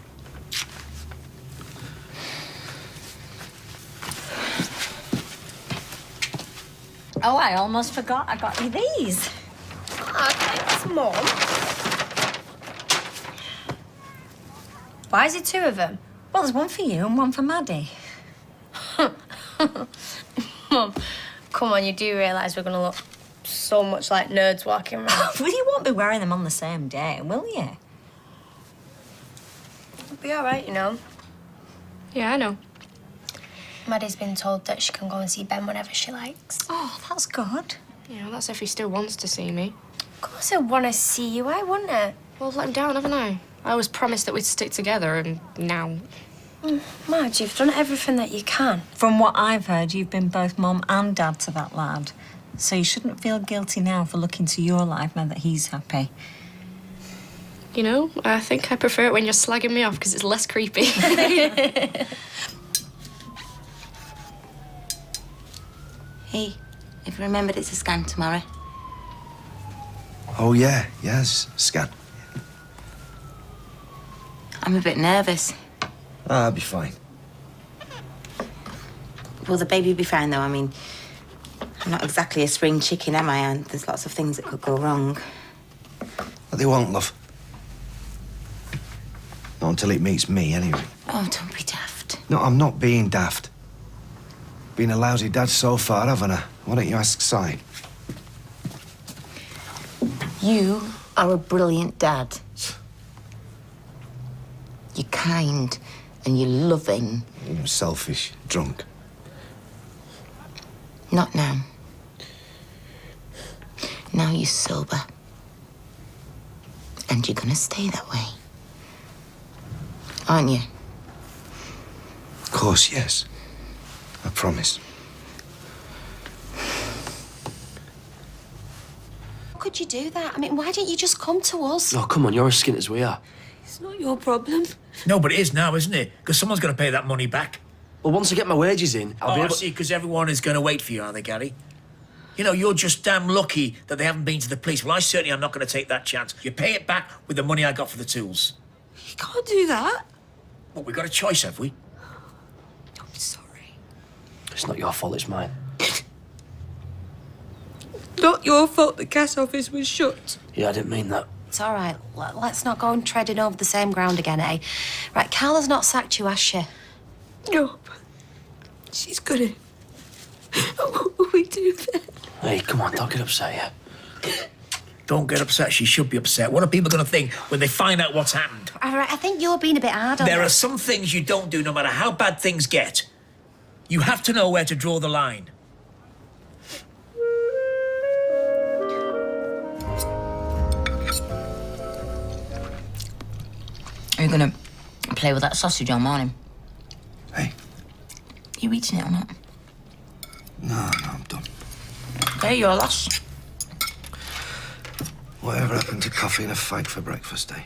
Oh, I almost forgot. I got you these. Thanks, Mum. Why is it two of them? Well, there's one for you and one for Maddie. Mum, come on, you do realise we're going to look so much like nerds walking around. Well, you won't be wearing them on the same day, will you? It'll be all right, you know. Yeah, I know. Maddie's been told that she can go and see Ben whenever she likes. Oh, that's good. Yeah, well, that's if he still wants to see me. Of course I want to see you. Why wouldn't I? Well, I've let him down, haven't I? I always promised that we'd stick together, and now... Madge, you've done everything that you can. From what I've heard, you've been both mum and dad to that lad. So you shouldn't feel guilty now for looking to your life now that he's happy. You know, I think I prefer it when you're slagging me off because it's less creepy. Hey, if you remembered it's a scan tomorrow. Oh, yes, scan. I'm a bit nervous. I'll be fine. Will the baby be fine, though? I mean, I'm not exactly a spring chicken, am I? And there's lots of things that could go wrong. But they won't, love. Not until it meets me, anyway. Oh, don't be daft. No, I'm not being daft. Been a lousy dad so far, haven't I? Why don't you ask Si? You are a brilliant dad. You're kind and you're loving. You're selfish, drunk. Not now. Now you're sober. And you're gonna stay that way. Aren't you? Of course, yes. I promise. How could you do that? I mean, why didn't you just come to us? Oh, come on, you're as skint as we are. It's not your problem. No, but it is now, isn't it? Because someone's got to pay that money back. Well, once I get my wages in, I'll be I able... see, because everyone is going to wait for you, are they, Gary? You know, you're just damn lucky that they haven't been to the police. Well, I certainly am not going to take that chance. You pay it back with the money I got for the tools. You can't do that. Well, we've got a choice, have we? I'm sorry. It's not your fault, it's mine. Not your fault the gas office was shut. Yeah, I didn't mean that. It's all right. Let's not go and treading over the same ground again, eh? Right, Carla's not sacked you, has she? No, but she's gonna. What will we do then? Hey, come on, don't get upset, yeah? Don't get upset. She should be upset. What are people going to think when they find out what's happened? All right, I think you're being a bit hard on There her. are some things you don't do no matter how bad things get. You have to know where to draw the line. Are you gonna play with that sausage all morning? Hey. You eating it or not? No, I'm done. Okay, your loss. Whatever happened to coffee and a fag for breakfast, eh?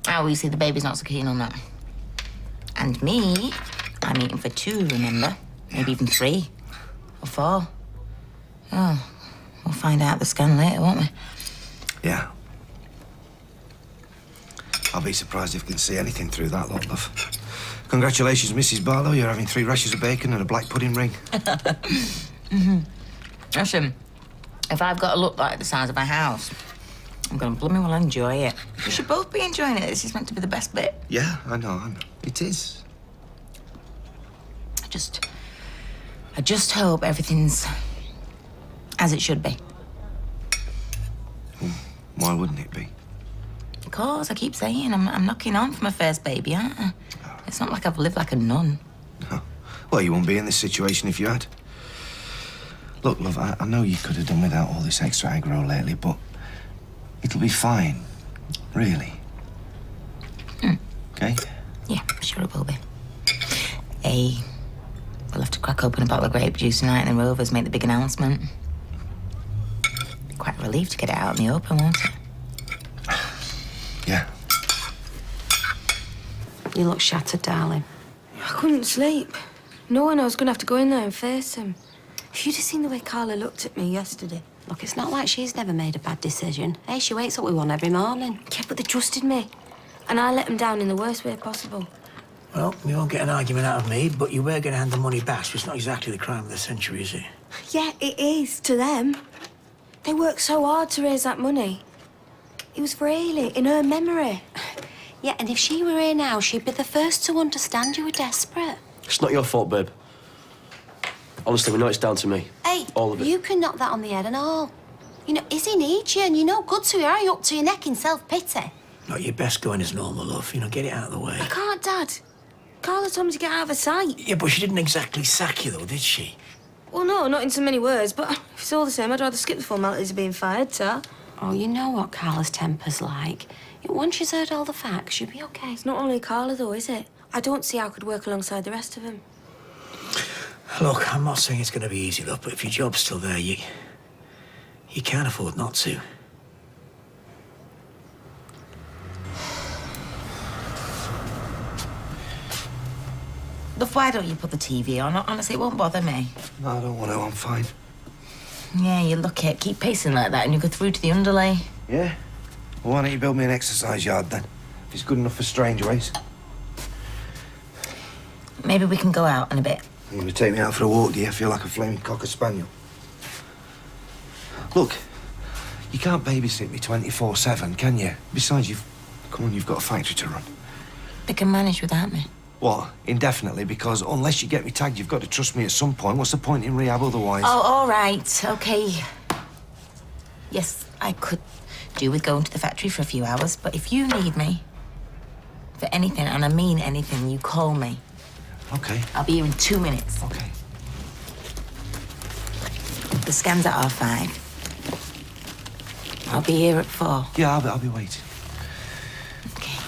Oh, you see, the baby's not so keen on that. And me, I'm eating for 2, remember? Maybe even 3 or 4. Oh, we'll find out the scan later, won't we? Yeah. I'll be surprised if we can see anything through that lot, love. Congratulations, Mrs. Barlow. You're having 3 rashers of bacon and a black pudding ring. Listen, if I've got to look like the size of a house, I'm gonna blooming well enjoy it. We should both be enjoying it. This is meant to be the best bit. Yeah, I know. It is. I just hope everything's as it should be. Why wouldn't it be? Because I keep saying I'm knocking on for my first baby, aren't I? It's not like I've lived like a nun. Well, you wouldn't be in this situation if you had. Look, love, I know you could have done without all this extra aggro lately, but it'll be fine. Really. Okay? Yeah, sure it will be. We'll have to crack open a bottle of grape juice tonight and the Rovers make the big announcement. Quite a relief to get it out in the open, won't it? Yeah. You look shattered, darling. I couldn't sleep. Knowing I was going to have to go in there and face him. If you'd have seen the way Carla looked at me yesterday. Look, it's not like she's never made a bad decision. Hey, she wakes up with one every morning. Yeah, but they trusted me. And I let them down in the worst way possible. Well, you won't get an argument out of me, but you were going to hand the money back, so it's not exactly the crime of the century, is it? Yeah, it is, to them. They worked so hard to raise that money. It was for Ailey, in her memory. Yeah, and if she were here now, she'd be the first to understand you were desperate. It's not your fault, babe. Honestly, we know it's down to me. Hey, all of it. You can knock that on the head and all. You know, Izzy needs you, and you're no good to her. Are you up to your neck in self-pity? Not your best going as normal, love. You know, get it out of the way. I can't, Dad. Carla told me to get out of her sight. Yeah, but she didn't exactly sack you, though, did she? Well, no, not in so many words, but if it's all the same, I'd rather skip the formalities of being fired, Ta. Oh, you know what Carla's temper's like. Once she's heard all the facts, she'll be okay. It's not only Carla, though, is it? I don't see how I could work alongside the rest of them. Look, I'm not saying it's going to be easy, love, but if your job's still there, you can't afford not to. Look, why don't you put the TV on? Honestly, it won't bother me. No, I don't want to. I'm fine. Yeah, you look it. Keep pacing like that and you go through to the underlay. Yeah? Well, why don't you build me an exercise yard, then? If it's good enough for strangeways. Maybe we can go out in a bit. You gonna take me out for a walk, do you? I feel like a flaming cocker spaniel. Look, you can't babysit me 24/7, can you? Besides, you've got a factory to run. They can manage without me. What? Indefinitely? Because unless you get me tagged, you've got to trust me at some point. What's the point in rehab otherwise? Oh, all right. Okay. Yes, I could do with going to the factory for a few hours, but if you need me for anything, and I mean anything, you call me. Okay. I'll be here in 2 minutes. Okay. The scan's at R5. I'll be here at 4. Yeah, I'll be waiting. Okay.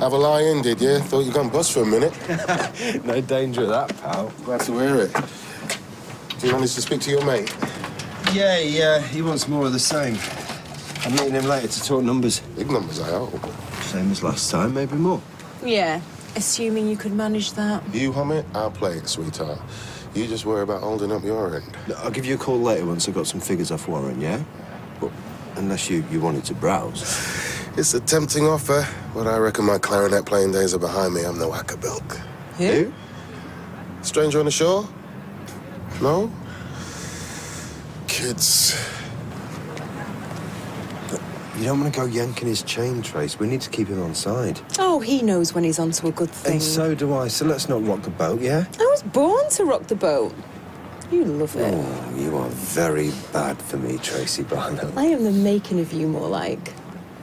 Have a lie in, did you? Thought you gone bust for a minute. No danger of that, pal. Glad to hear it. Do you manage to speak to your mate? Yeah, he wants more of the same. I'm meeting him later to talk numbers. Big numbers, I hope. Same as last time, maybe more. Yeah, assuming you could manage that. You hum it, I'll play it, sweetheart. You just worry about holding up your end. I'll give you a call later once I've got some figures off Warren, yeah? But unless you wanted to browse. It's a tempting offer, but I reckon my clarinet playing days are behind me. I'm no Ackerbilk. Who? Stranger on the shore? No? Kids. You don't want to go yanking his chain, Trace. We need to keep him on side. Oh, he knows when he's onto a good thing. And so do I, so let's not rock the boat, yeah? I was born to rock the boat. You love it. Oh, you are very bad for me, Tracy Barnum. I am the making of you, more like.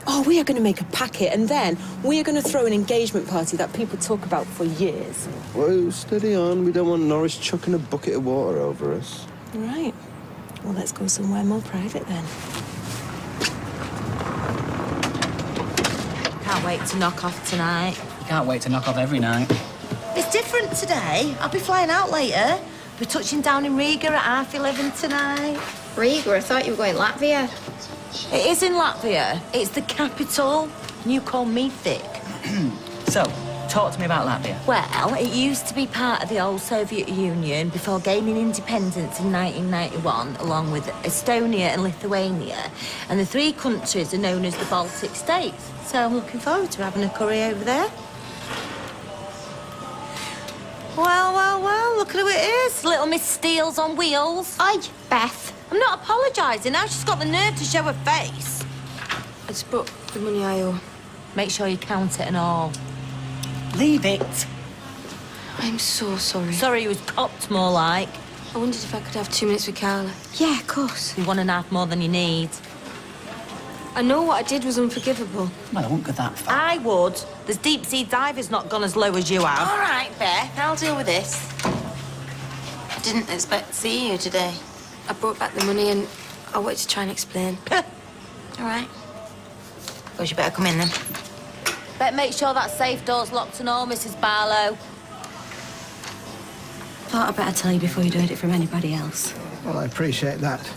Oh, we are going to make a packet, and then we are going to throw an engagement party that people talk about for years. Well, steady on. We don't want Norris chucking a bucket of water over us. Right. Well, let's go somewhere more private then. Can't wait to knock off tonight. You can't wait to knock off every night. It's different today. I'll be flying out later. We're touching down in Riga at 11:30 tonight. Riga? I thought you were going Latvia. It is in Latvia. It's the capital. And you call me thick. So, talk to me about Latvia. Well, it used to be part of the old Soviet Union before gaining independence in 1991, along with Estonia and Lithuania. And the three countries are known as the Baltic states. So I'm looking forward to having a curry over there. Well, look at who it is. Little Miss Steele's on wheels. Oi, Beth. I'm not apologising. Now she's got the nerve to show her face. I just brought the money I owe. Make sure you count it and all. Leave it. I'm so sorry. Sorry you was copped, more like. I wondered if I could have 2 minutes with Carla. Yeah, of course. You want and a half more than you need. I know what I did was unforgivable. Well, I won't go that far. I would. There's deep-sea divers not gone as low as you have. All right, Beth, I'll deal with this. I didn't expect to see you today. I brought back the money and I wanted to try and explain. All right. Well, you better come in then. Better make sure that safe door's locked and all, Mrs. Barlow. Thought I'd better tell you before you heard it from anybody else. Well, I appreciate that.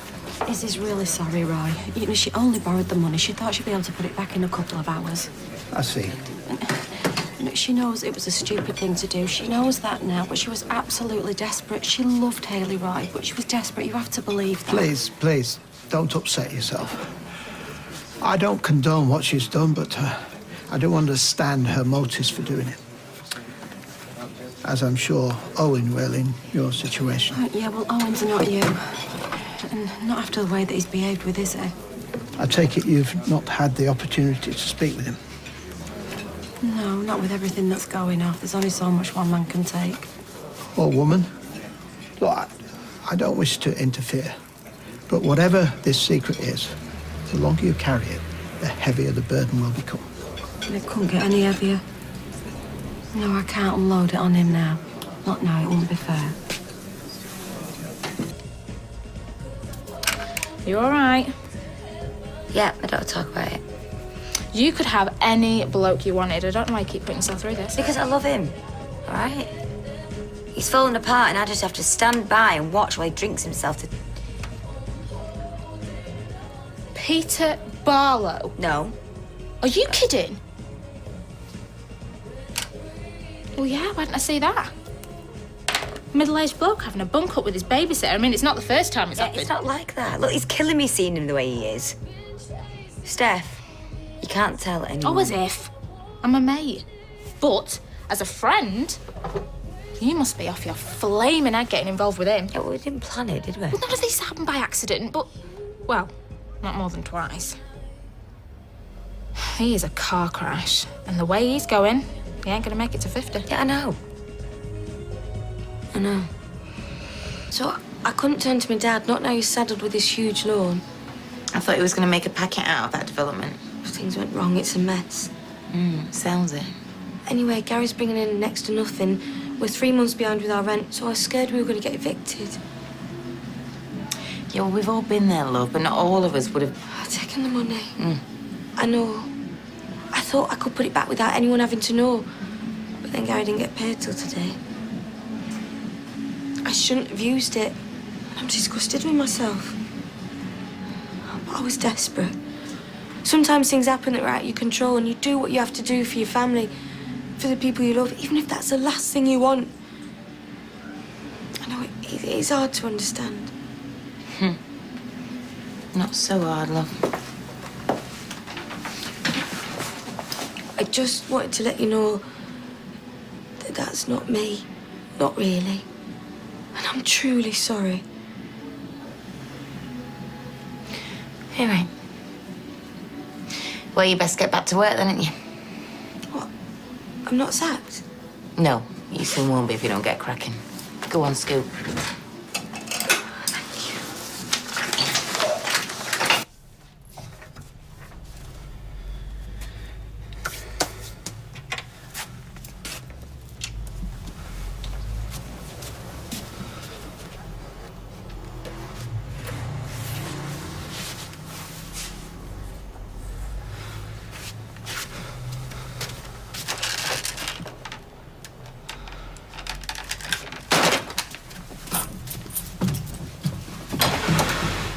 Izzy's really sorry, Roy. You know, she only borrowed the money. She thought she'd be able to put it back in a couple of hours. I see. Look, she knows it was a stupid thing to do. She knows that now, but she was absolutely desperate. She loved Hayley, Roy, but she was desperate. You have to believe that. Please, don't upset yourself. I don't condone what she's done, but I do understand her motives for doing it. As I'm sure Owen will in your situation. Yeah, well, Owen's not you. And not after the way that he's behaved with Izzy. I take it you've not had the opportunity to speak with him. No, not with everything that's going off. There's only so much one man can take. Well, woman, look, I don't wish to interfere, but whatever this secret is, the longer you carry it, the heavier the burden will become. It couldn't get any heavier. No, I can't unload it on him now. Not now, it wouldn't be fair. You all right? Yeah, I don't talk about it. You could have any bloke you wanted. I don't know why you keep putting yourself through this. Because I love him, all right? He's falling apart and I just have to stand by and watch while he drinks himself to... Peter Barlow? No. Are you kidding? Well, yeah, why didn't I see that? Middle-aged bloke having a bunk up with his babysitter. I mean, it's not the first time it's happened. It's not like that. Look, it's killing me seeing him the way he is. Steph, you can't tell anyone. Oh, as if. I'm a mate. But, as a friend, you must be off your flaming head getting involved with him. Yeah, well, we didn't plan it, did we? Well, none of these happened by accident, but, well, not more than twice. He is a car crash, and the way he's going, he ain't gonna make it to 50. Yeah, I know. I know. So I couldn't turn to my dad, not now he's saddled with this huge loan. I thought he was going to make a packet out of that development. Things went wrong, it's a mess. Sounds it. Anyway, Gary's bringing in next to nothing. We're 3 months behind with our rent, so I was scared we were going to get evicted. Yeah, well, we've all been there, love, but not all of us would have... I've taken the money. I know. I thought I could put it back without anyone having to know. But then Gary didn't get paid till today. I shouldn't have used it. I'm disgusted with myself. But I was desperate. Sometimes things happen that are out of your control and you do what you have to do for your family, for the people you love, even if that's the last thing you want. And know it's hard to understand. Not so hard, love. I just wanted to let you know that that's not me. Not really. And I'm truly sorry. All right. Well, you best get back to work then, ain't you? What? I'm not sacked? No, you soon won't be if you don't get cracking. Go on, Scoop.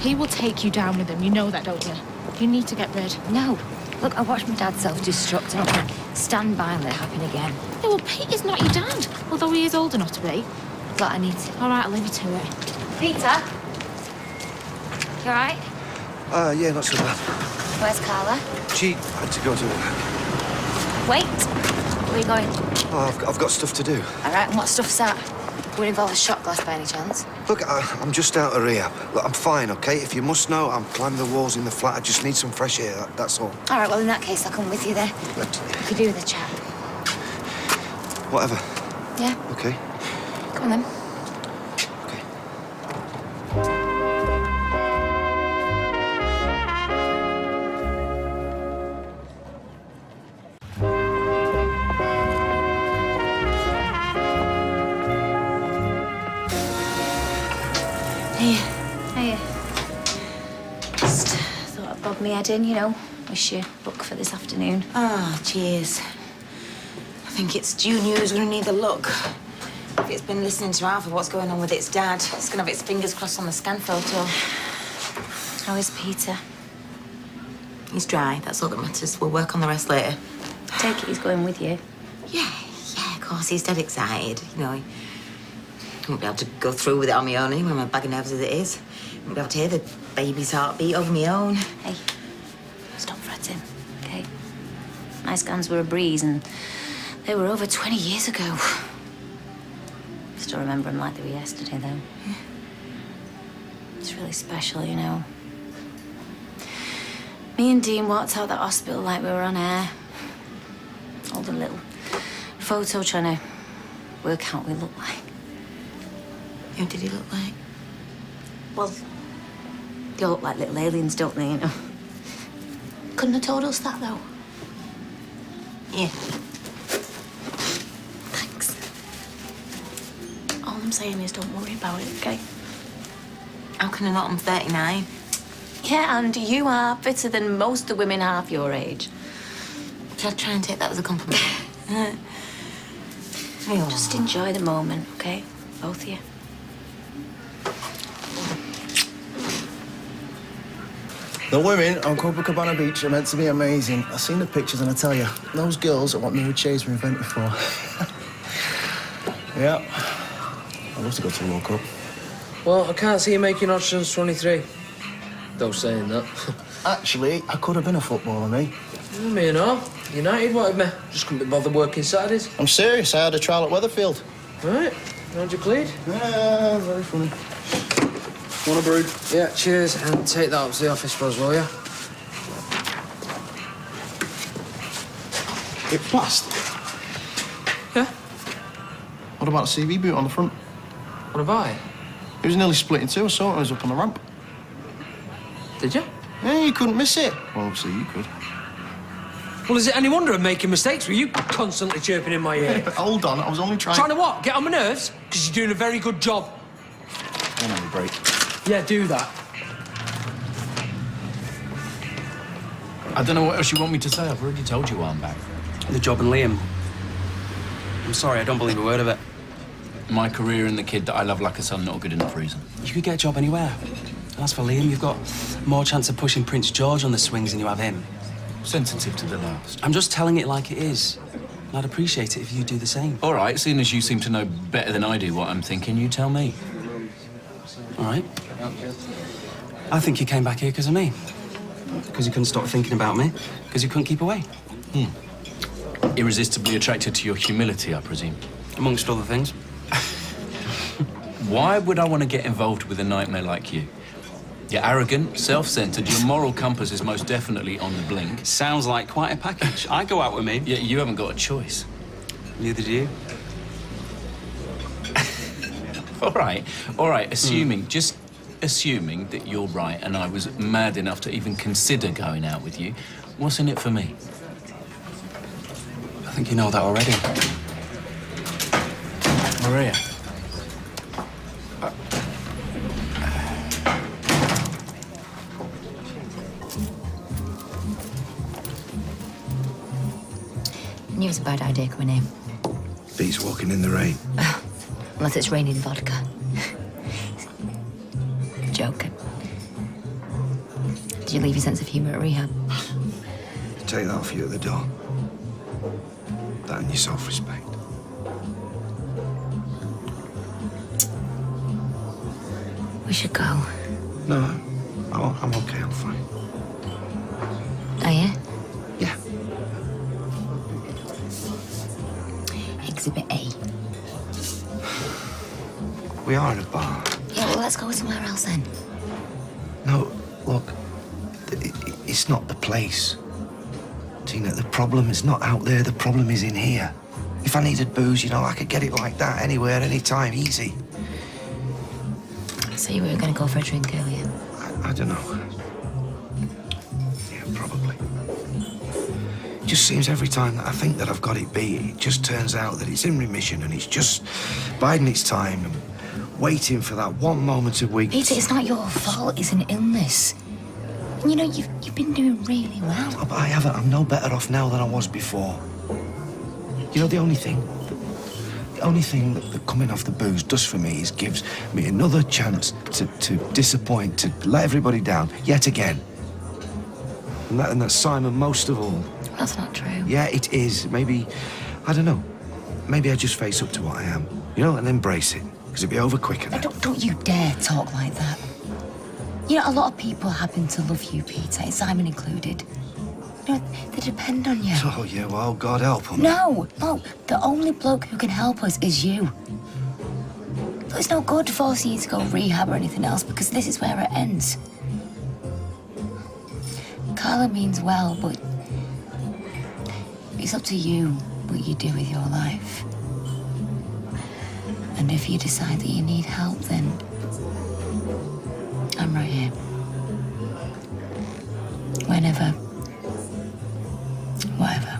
He will take you down with him. You know that, don't you? You need to get rid. No. Look, I watched my dad self-destruct and I can't stand by and let it happen again. Yeah, well, Pete is not your dad, although he is old enough to be. But I need to. All right, I'll leave you to it. Peter? You all right? Yeah, not so bad. Where's Carla? She had to go to work. Wait. Where are you going? Oh, I've got stuff to do. All right, and what stuff's that? Would it involve a shot glass by any chance? Look, I'm just out of rehab. Look, I'm fine, OK? If you must know, I'm climbing the walls in the flat. I just need some fresh air, that's all. All right, well, in that case, I'll come with you there. We could do the chat. Whatever. Yeah? OK. Come on, then. Hiya. Just thought I'd bob my head in, you know. Wish you luck for this afternoon. Ah, cheers. I think it's Junior who's going to need the luck. If it's been listening to Alpha, what's going on with its dad? It's going to have its fingers crossed on the scan photo. How is Peter? He's dry, that's all that matters. We'll work on the rest later. Take it he's going with you. Yeah, of course. He's dead excited. You know, he won't be able to go through with it on my own anyway, my bag of nerves as it is. Won't be able to hear the baby's heartbeat over my own. Hey, stop fretting, okay? My scans were a breeze and they were over 20 years ago. Still remember them like they were yesterday, though. Yeah. It's really special, you know. Me and Dean walked out that hospital like we were on air. Holding a little photo trying to work out what we look like. Who did he look like? Well, they all look like little aliens, don't they, you know? Couldn't have told us that, though. Yeah. Thanks. All I'm saying is don't worry about it, okay? How can I not? I'm 39. Yeah, and you are fitter than most of the women half your age. Should I try and take that as a compliment? Just enjoy the moment, okay? Both of you. The women on Copacabana Beach are meant to be amazing. I've seen the pictures and I tell you, those girls are what me and Chase were invented for. Yeah. I'd love to go to the World Cup. Well, I can't see you making options 23. Though saying that. Actually, I could have been a footballer, me. Me and all. United wanted me. Just couldn't be bothered working Saturdays. I'm serious. I had a trial at Weatherfield. Right. How'd you plead? Yeah, very funny. Want a brew? Yeah, cheers. And take that up to the office for us, will you? It passed? Yeah. What about the CV boot on the front? What about it? It was nearly split in two. I saw it when I was up on the ramp. Did you? Yeah, you couldn't miss it. Well, obviously you could. Well, is it any wonder I'm making mistakes with you constantly chirping in my ear? But hold on, I was only trying... Trying to what? Get on my nerves? Because you're doing a very good job. Don't have a break. Yeah, do that. I don't know what else you want me to say. I've already told you why I'm back. The job and Liam. I'm sorry, I don't believe a word of it. My career and the kid that I love like a son, not a good enough reason. You could get a job anywhere. And as for Liam, you've got more chance of pushing Prince George on the swings than you have him. Sensitive to the last. I'm just telling it like it is. I'd appreciate it if you do the same. All right, seeing as you seem to know better than I do what I'm thinking, you tell me. All right. I think you came back here because of me. Because you couldn't stop thinking about me. Because you couldn't keep away. Irresistibly attracted to your humility, I presume. Amongst other things. Why would I want to get involved with a nightmare like you? You're arrogant, self-centered, your moral compass is most definitely on the blink. Sounds like quite a package. I go out with me. Yeah, you haven't got a choice. Neither do you. All right, just assuming that you're right and I was mad enough to even consider going out with you, what's in it for me? I think you know that already. Maria. I knew it was a bad idea coming in. Beats walking in the rain. Unless it's raining vodka. Joking. Did you leave your sense of humour at rehab? Take that off you at the door. That and your self-respect. We should go. No, I'm okay, I'm fine. Are you? Yeah. Exhibit A. We are in a bar. Yeah, well, let's go somewhere else then. No, look, it's not the place. Tina, the problem is not out there, the problem is in here. If I needed booze, you know, I could get it like that anywhere, anytime, easy. So you were going to go for a drink earlier? I don't know. Yeah, probably. It just seems every time that I think that I've got it beat, it just turns out that it's in remission and it's just biding its time and waiting for that one moment of weakness. Peter, it's not your fault. It's an illness. And you know, you've been doing really well. Oh, but I haven't. I'm no better off now than I was before. You know, the only thing that coming off the booze does for me is gives me another chance to disappoint, to let everybody down, yet again. And that's Simon most of all. That's not true. Yeah, it is. Maybe, I don't know. Maybe I just face up to what I am, you know, and embrace it. Because it'll be over quicker then. Don't you dare talk like that. You know, a lot of people happen to love you, Peter, Simon included. You know, they depend on you. Oh, yeah, well, God help them. No, the only bloke who can help us is you. It's no good forcing you to go rehab or anything else, because this is where it ends. Carla means well, but it's up to you what you do with your life. And if you decide that you need help, then I'm right here. Whenever, whatever.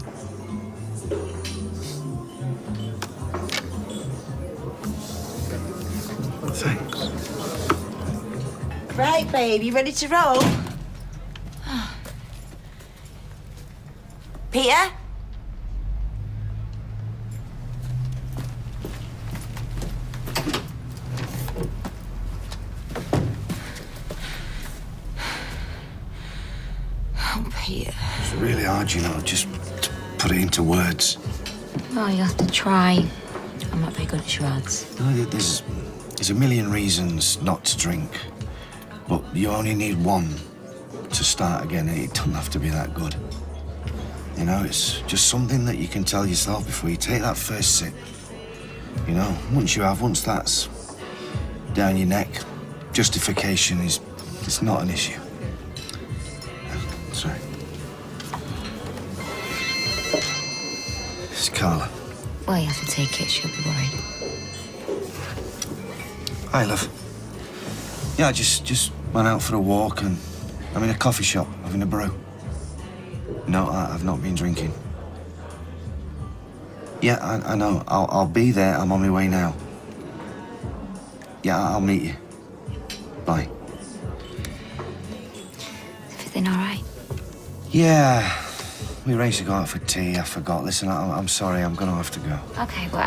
Thanks. Right, babe, you ready to roll? Peter? Oh, Peter. It's really hard, you know, just to put it into words. Oh, you have to try. I'm not very good at charades. No, there's a million reasons not to drink, but you only need one to start again. It doesn't have to be that good. You know, it's just something that you can tell yourself before you take that first sip. You know, once that's down your neck, justification it's not an issue. Sorry. It's Carla. Well, you have to take it. She'll be worried. Hi, love. Yeah, I just went out for a walk and I'm in a coffee shop having a brew. No, I've not been drinking. Yeah, I know. I'll be there. I'm on my way now. Yeah, I'll meet you. Bye. Everything all right? Yeah. We arranged to go out for tea. I forgot. Listen, I'm sorry. I'm gonna have to go. Okay, well,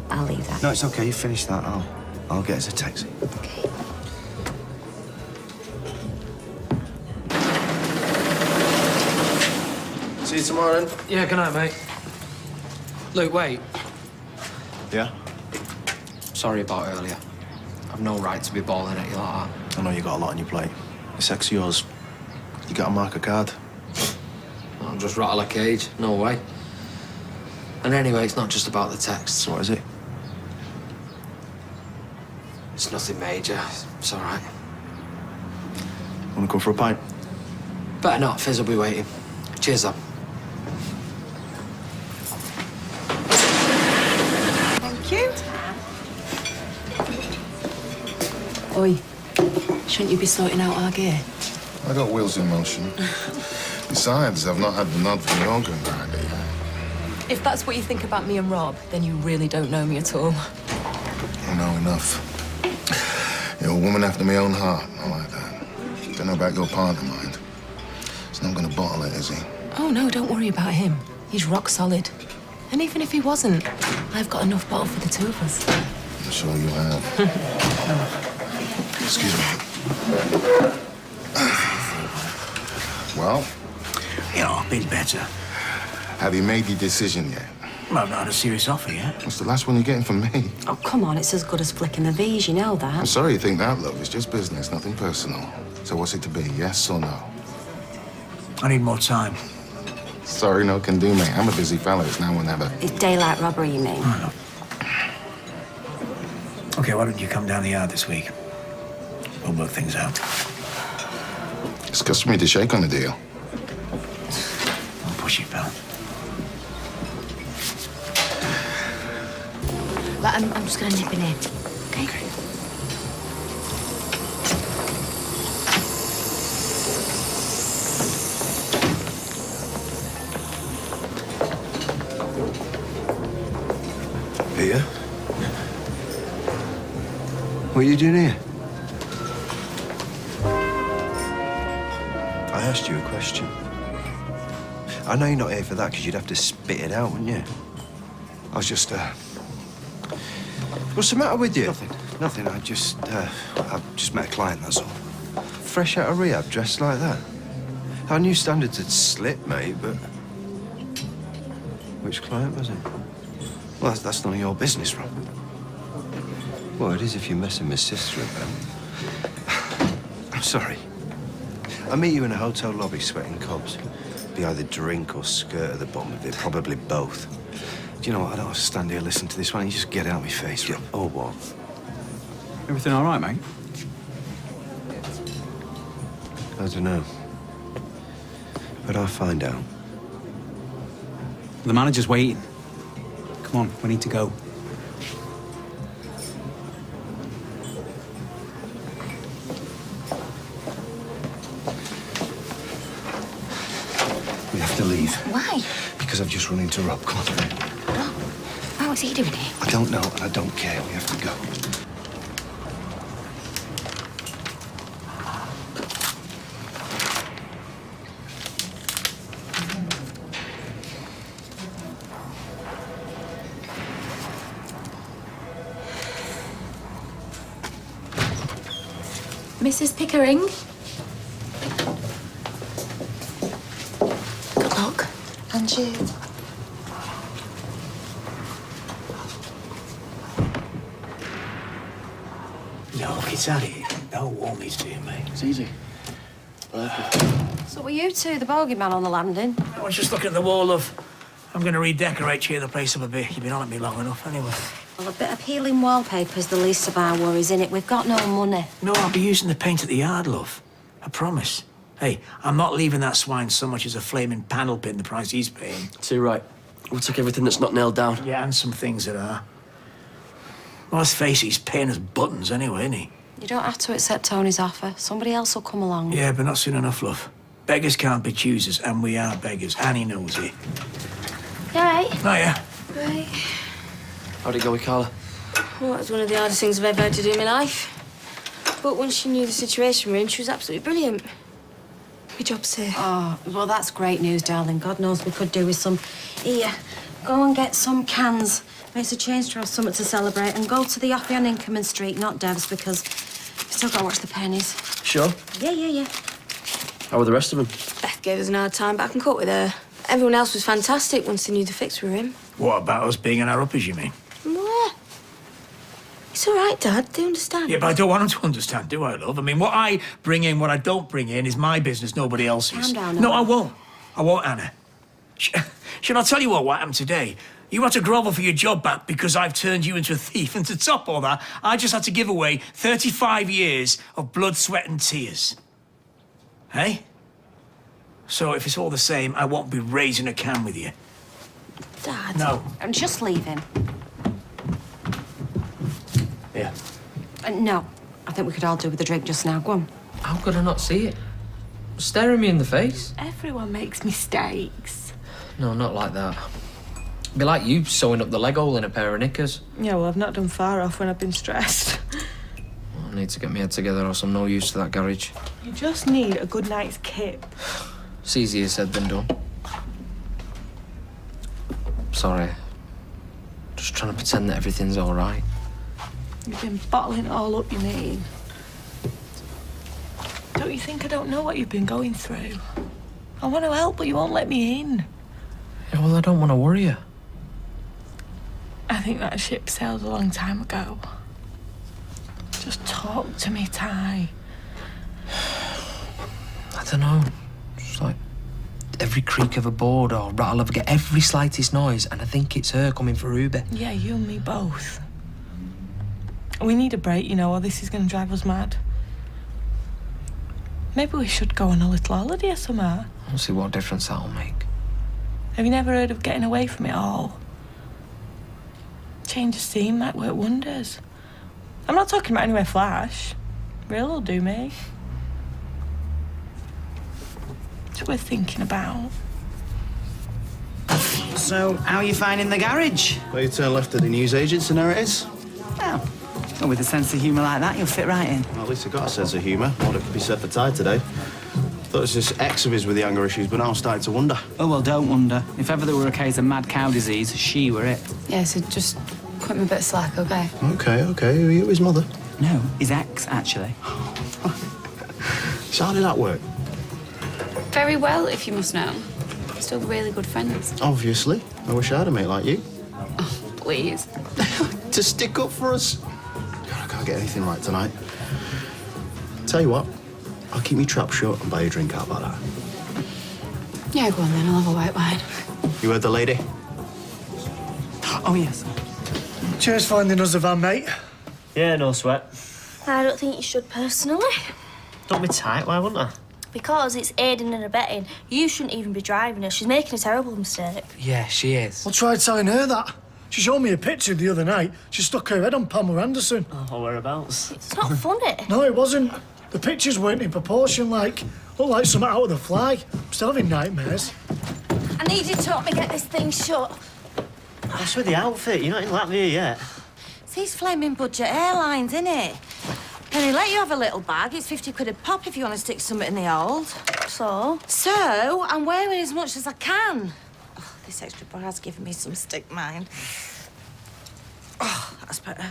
I'll leave that. No, it's okay. You finish that. I'll get us a taxi. Okay. See you tomorrow, then. Yeah, good night, mate. Luke, wait. Yeah? Sorry about earlier. I've no right to be bawling at you like that. I know you got a lot on your plate. Your sex yours. You got to mark a card. I'll just rattle a cage. No way. And anyway, it's not just about the texts. What is it? It's nothing major. It's all right. Want to go for a pint? Better not. Fizz will be waiting. Cheers, then. Thank you. Oi, shouldn't you be sorting out our gear? I got wheels in motion. Besides, I've not had the nod from the organ grinder yet. If that's what you think about me and Rob, then you really don't know me at all. I know enough. You're a woman after my own heart. I like that. Don't know about your partner, mind. He's not gonna bottle it, is he? Oh, no, don't worry about him. He's rock solid. And even if he wasn't, I've got enough bottle for the two of us. I'm sure you have. Excuse me. Well? You know, a bit better. Have you made your decision yet? Well, I've not had a serious offer yet. What's the last one you're getting from me? Oh, come on, it's as good as flicking the V's, you know that. I'm sorry you think that, love. It's just business, nothing personal. So what's it to be, yes or no? I need more time. Sorry, no can do, mate. I'm a busy fella. It's now or never. It's daylight robbery, you mean? Okay, why don't you come down the yard this week? We'll work things out. It's customary to shake on the deal. I'll push it, pal. But I'm just gonna nip in here, okay? Peter? What are you doing here? I asked you a question. I know you're not here for that because you'd have to spit it out, wouldn't you? I was just, What's the matter with you? Nothing. I just met a client, that's all. Fresh out of rehab, dressed like that. I knew standards had slipped, mate, but... Which client was it? Well, that's none of your business, Rob. Well, it is if you're messing with sister about. I'm sorry. I meet you in a hotel lobby sweating cobs. Be either drink or skirt at the bottom of it, probably both. Do you know what? I don't have to stand here listening to this. Why don't you just get out of my face, Rob? Or what? Everything all right, mate? I don't know. But I'll find out. The manager's waiting. Come on, we need to go. We have to leave. Why? Because I've just run into Rob. Come on. Rob? What's he doing here? I don't know, and I don't care. We have to go. Mrs. Pickering? Good luck. And you. No, it's at it. No warmies to you, mate. It's easy. So were you two the bogeyman on the landing? I was just looking at the wall, love. I'm going to redecorate, cheer the place up a bit. You've been on at me long enough, anyway. Well, a bit of peeling wallpaper's the least of our worries, innit? We've got no money. No, I'll be using the paint at the yard, love. I promise. Hey, I'm not leaving that swine so much as a flaming panel pin the price he's paying. Too right. We'll take everything that's not nailed down. Yeah, and some things that are. Well, let's face it, he's paying us buttons anyway, isn't he? You don't have to accept Tony's offer. Somebody else will come along. Yeah, but not soon enough, love. Beggars can't be choosers, and we are beggars. Annie knows it. Right. Oh, yeah. Right. How'd it go with Carla? Well, that was one of the hardest things I've ever had to do in my life. But once she knew the situation we're in, she was absolutely brilliant. Your job's here. Oh, well, that's great news, darling. God knows we could do with some. Here, go and get some cans. Makes a change to have something to celebrate. And go to the Offie on Inkerman Street, not Dev's, because we've still got to watch the pennies. Sure. Yeah. How were the rest of them? Beth gave us an hard time, but I can cope with her. Everyone else was fantastic once they knew the fix we were in. What about us being in our uppers, you mean? What? It's all right, Dad. Do you understand? Yeah, but I don't want him to understand, do I, love? I mean, what I bring in, what I don't bring in is my business, nobody else's. Calm down, No, Noel. I won't. I won't, Anna. Should I tell you what happened today? You had to grovel for your job back because I've turned you into a thief, and to top all that, I just had to give away 35 years of blood, sweat and tears. Hey? So if it's all the same, I won't be raising a can with you. Dad. No. And just leave him. Yeah. No. I think we could all do with a drink just now. Go on. How could I not see it? Staring me in the face. Everyone makes mistakes. No, not like that. Be like you sewing up the leg hole in a pair of knickers. Yeah, well, I've not done far off when I've been stressed. I need to get my head together or else I'm no use to that garage. You just need a good night's kip. It's easier said than done. Sorry. Just trying to pretend that everything's all right. You've been bottling it all up, you mean? Don't you think I don't know what you've been going through? I want to help, but you won't let me in. Yeah, well, I don't want to worry you. I think that ship sailed a long time ago. Just talk to me, Ty. I don't know. Just like every creak of a board or rattle of every slightest noise, and I think it's her coming for Ruby. Yeah, you and me both. We need a break, you know, or this is going to drive us mad. Maybe we should go on a little holiday or somewhere. We'll see what difference that'll make. Have you never heard of getting away from it all? Change of scene might work wonders. I'm not talking about anywhere flash. Real will do me. It's worth thinking about. So, how are you finding the garage? Well, you turn left at the newsagents and there it is. Well, with a sense of humour like that, you'll fit right in. Well, at least I got a sense of humour. More that could be said for Ty today. Thought it was just ex of his with the anger issues, but now I'm starting to wonder. Oh, well, don't wonder. If ever there were a case of mad cow disease, she were it. Yeah, so just cut me a bit of slack, okay? Okay. Who are you, his mother? No, his ex, actually. So how did that work? Very well, if you must know. Still really good friends. Obviously. I wish I had a mate like you. Please. To stick up for us. God, I can't get anything right tonight. Tell you what, I'll keep me trap shut and buy you a drink out by that. Yeah, go on then, I'll have a white wine. You heard the lady? Oh, yes. Cheers finding us a van, mate. Yeah, no sweat. I don't think you should personally. Don't be tight, why wouldn't I? Because it's aiding and abetting. You shouldn't even be driving her. She's making a terrible mistake. Yeah, she is. Well, try telling her that. She showed me a picture the other night. She stuck her head on Pamela Anderson. Oh, whereabouts? It's not funny. No, it wasn't. The pictures weren't in proportion, looked like something out of The Fly. I'm still having nightmares. I need you to help me get this thing shut. That's with the outfit. You're not in Latvia yet. It's these flaming budget airlines, innit? And they let you have a little bag. It's 50 quid a pop if you want to stick something in the hold. So? So, I'm wearing as much as I can. Oh, this extra bra's giving me some stick mind. Oh, that's better.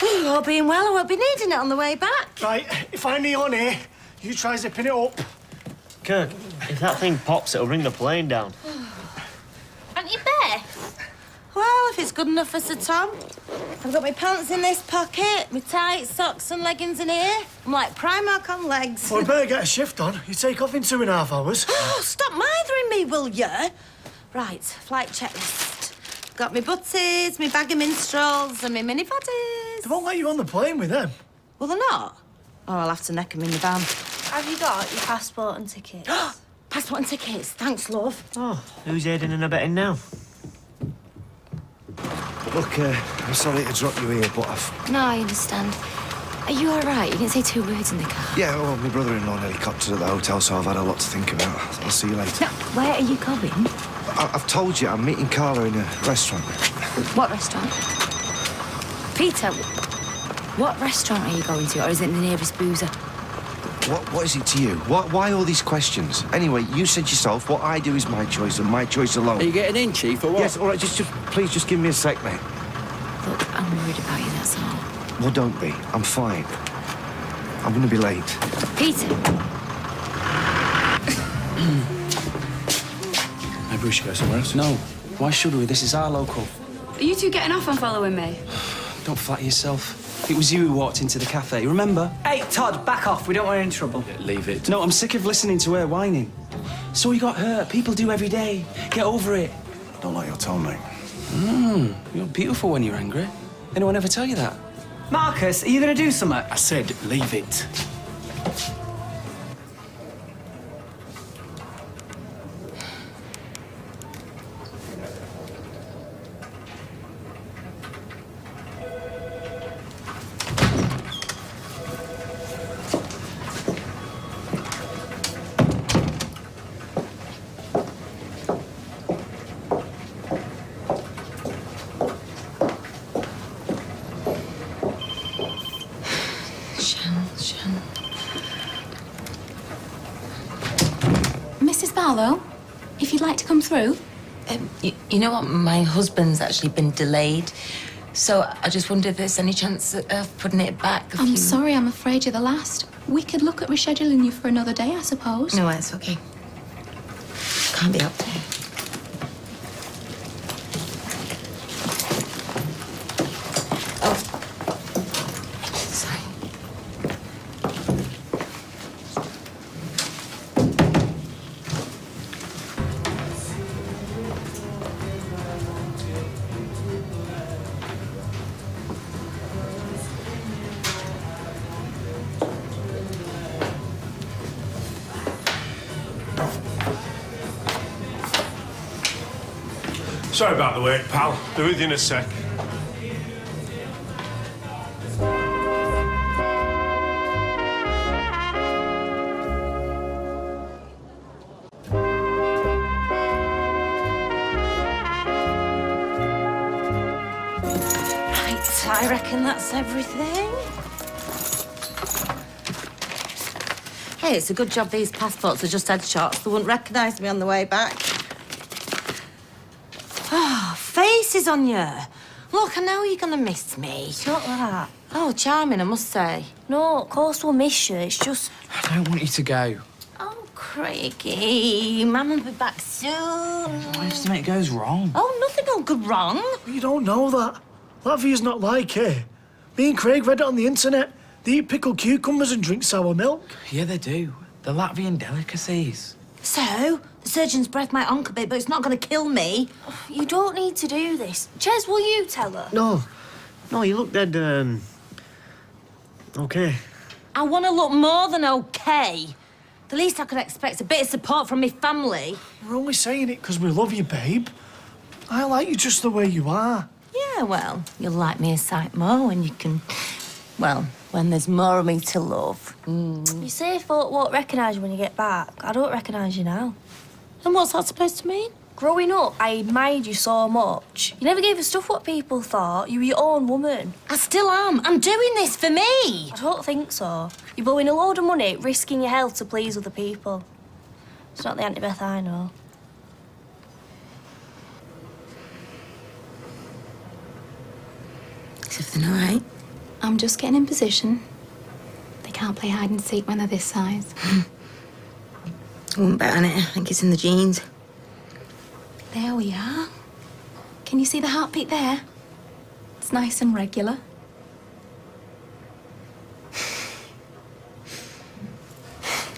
Oh, all being well, I won't be needing it on the way back. Right, if I knee on here, you try zipping it up. Kirk, if that thing pops, it'll bring the plane down. Aren't you Beth? Well, if it's good enough for Sir Tom. I've got my pants in this pocket, my tight socks and leggings in here. I'm like Primark on legs. Well, I better get a shift on. You take off in 2.5 hours. Oh, stop mithering me, will you? Right, flight checklist. Got me butties, me bag of minstrels and me mini bodies. They won't let you on the plane with them. Well, they're not. Oh, I'll have to neck them in the van. Have you got your passport and tickets? Passport and tickets. Thanks, love. Oh, who's aiding and abetting now? Look, I'm sorry to drop you here, but I've... No, I understand. Are you all right? You didn't say 2 words in the car. Yeah, well, my brother-in-law helicoptered at the hotel, so I've had a lot to think about. I'll see you later. No, where are you going? I've told you, I'm meeting Carla in a restaurant. What restaurant? Peter, what restaurant are you going to, or is it the nearest boozer? What is it to you? Why all these questions? Anyway, you said yourself, what I do is my choice and my choice alone. Are you getting in, Chief, or what? Yes, all right, please just give me a sec, mate. Look, I'm worried about you, that's all. Well, don't be. I'm fine. I'm gonna be late. Peter! Maybe we should go somewhere else. No, Why should we? This is our local. Are you two getting off on following me? Don't flatter yourself. It was you who walked into the cafe, remember? Hey, Todd, back off. We don't want any trouble. Leave it. No, I'm sick of listening to her whining. So he got hurt. People do every day. Get over it. Don't like your tone, mate. You're beautiful when you're angry. Anyone ever tell you that? Marcus, are you going to do something? I said, leave it. Mrs. Barlow, if you'd like to come through. You know what? My husband's actually been delayed, so I just wondered if there's any chance of putting it back. I'm sorry, I'm afraid you're the last. We could look at rescheduling you for another day, I suppose. No, it's okay. Can't be up there. Sorry about the wait, pal. Be with you in a sec. Right, I reckon that's everything. Hey, it's a good job these passports are just headshots. They wouldn't recognise me on the way back. Oh, faces on you. Look, I know you're gonna miss me. It's not that. Oh, charming, I must say. No, of course we'll miss you. It's just... I don't want you to go. Oh, Craigie, Mum will be back soon. What if something goes wrong? Oh, nothing will go wrong. You don't know that. Latvia's not like here. Me and Craig read it on the internet. They eat pickled cucumbers and drink sour milk. Yeah, they do. The Latvian delicacies. So, the surgeon's breath might onk a bit, but it's not going to kill me. You don't need to do this. Ches, will you tell her? No, you look dead, okay. I want to look more than okay. The least I could expect a bit of support from my family. We're only saying it because we love you, babe. I like you just the way you are. Yeah, well, you'll like me a sight more when you can... Well, when there's more of me to love. You say folk won't recognise you when you get back. I don't recognise you now. And what's that supposed to mean? Growing up, I admired you so much. You never gave a stuff what people thought. You were your own woman. I still am. I'm doing this for me. I don't think so. You're blowing a load of money, risking your health to please other people. It's not the Auntie Beth I know. Is everything all right? I'm just getting in position. They can't play hide and seek when they're this size. I wouldn't bet on it. I think it's in the genes. There we are. Can you see the heartbeat there? It's nice and regular.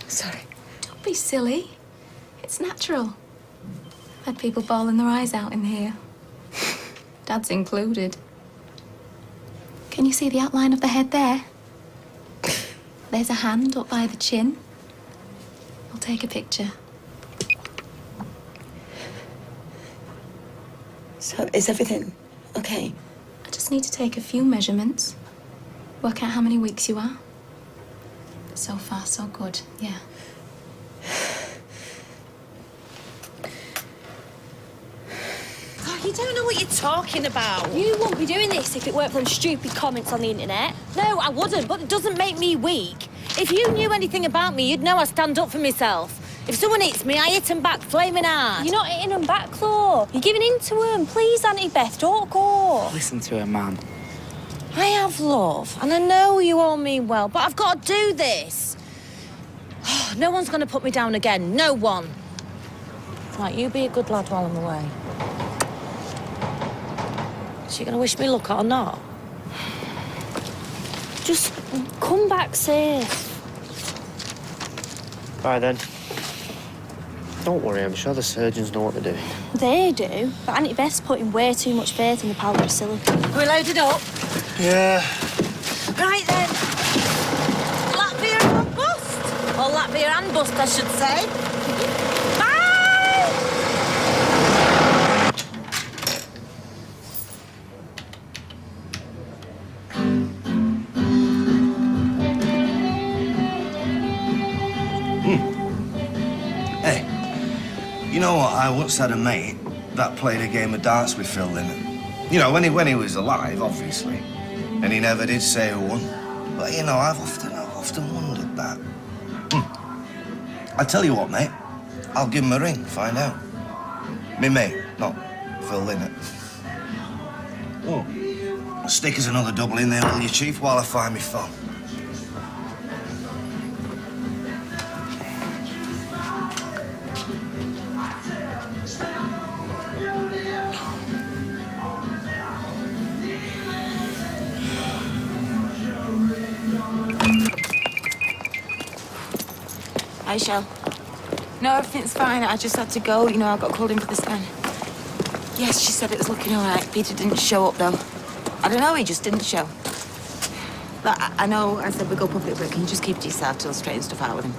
Sorry. Don't be silly. It's natural. I've had people bawling their eyes out in here. Dad's included. Can you see the outline of the head there? There's a hand up by the chin. I'll take a picture. So, is everything okay? I just need to take a few measurements. Work out how many weeks you are. So far, so good, yeah. Oh, you don't know what you're talking about. You wouldn't be doing this if it weren't for them stupid comments on the internet. No, I wouldn't, but it doesn't make me weak. If you knew anything about me, you'd know I stand up for myself. If someone hits me, I hit them back flaming hard. You're not hitting them back, though. You're giving in to them. Please, Auntie Beth, don't go. Listen to her, man. I have love, and I know you all mean well, but I've got to do this. No one's going to put me down again. No one. Right, you be a good lad while I'm away. Is she going to wish me luck or not? Just come back safe. Right then. Don't worry, I'm sure the surgeons know what they're doing. They do, but Auntie Beth's putting way too much faith in the powder of silicon. Are we loaded up? Yeah. Right then. Latvia and bust. Or Latvia and bust, I should say. Bye! Hey, you know what? I once had a mate that played a game of darts with Phil Lynott. You know, when he was alive, obviously. And he never did say who won. But, you know, I've often wondered that. I tell you what, mate. I'll give him a ring, find out. Me mate, not Phil Lynott. Oh. Stick us another double in there, will you, Chief, while I find my phone. Hi, Shell. No, everything's fine. I just had to go. You know, I got called in for the scan. Yes, she said it was looking all right. Peter didn't show up, though. I don't know, he just didn't show. But I know I said we go public, but can you just keep it to yourself till I straighten stuff out with him?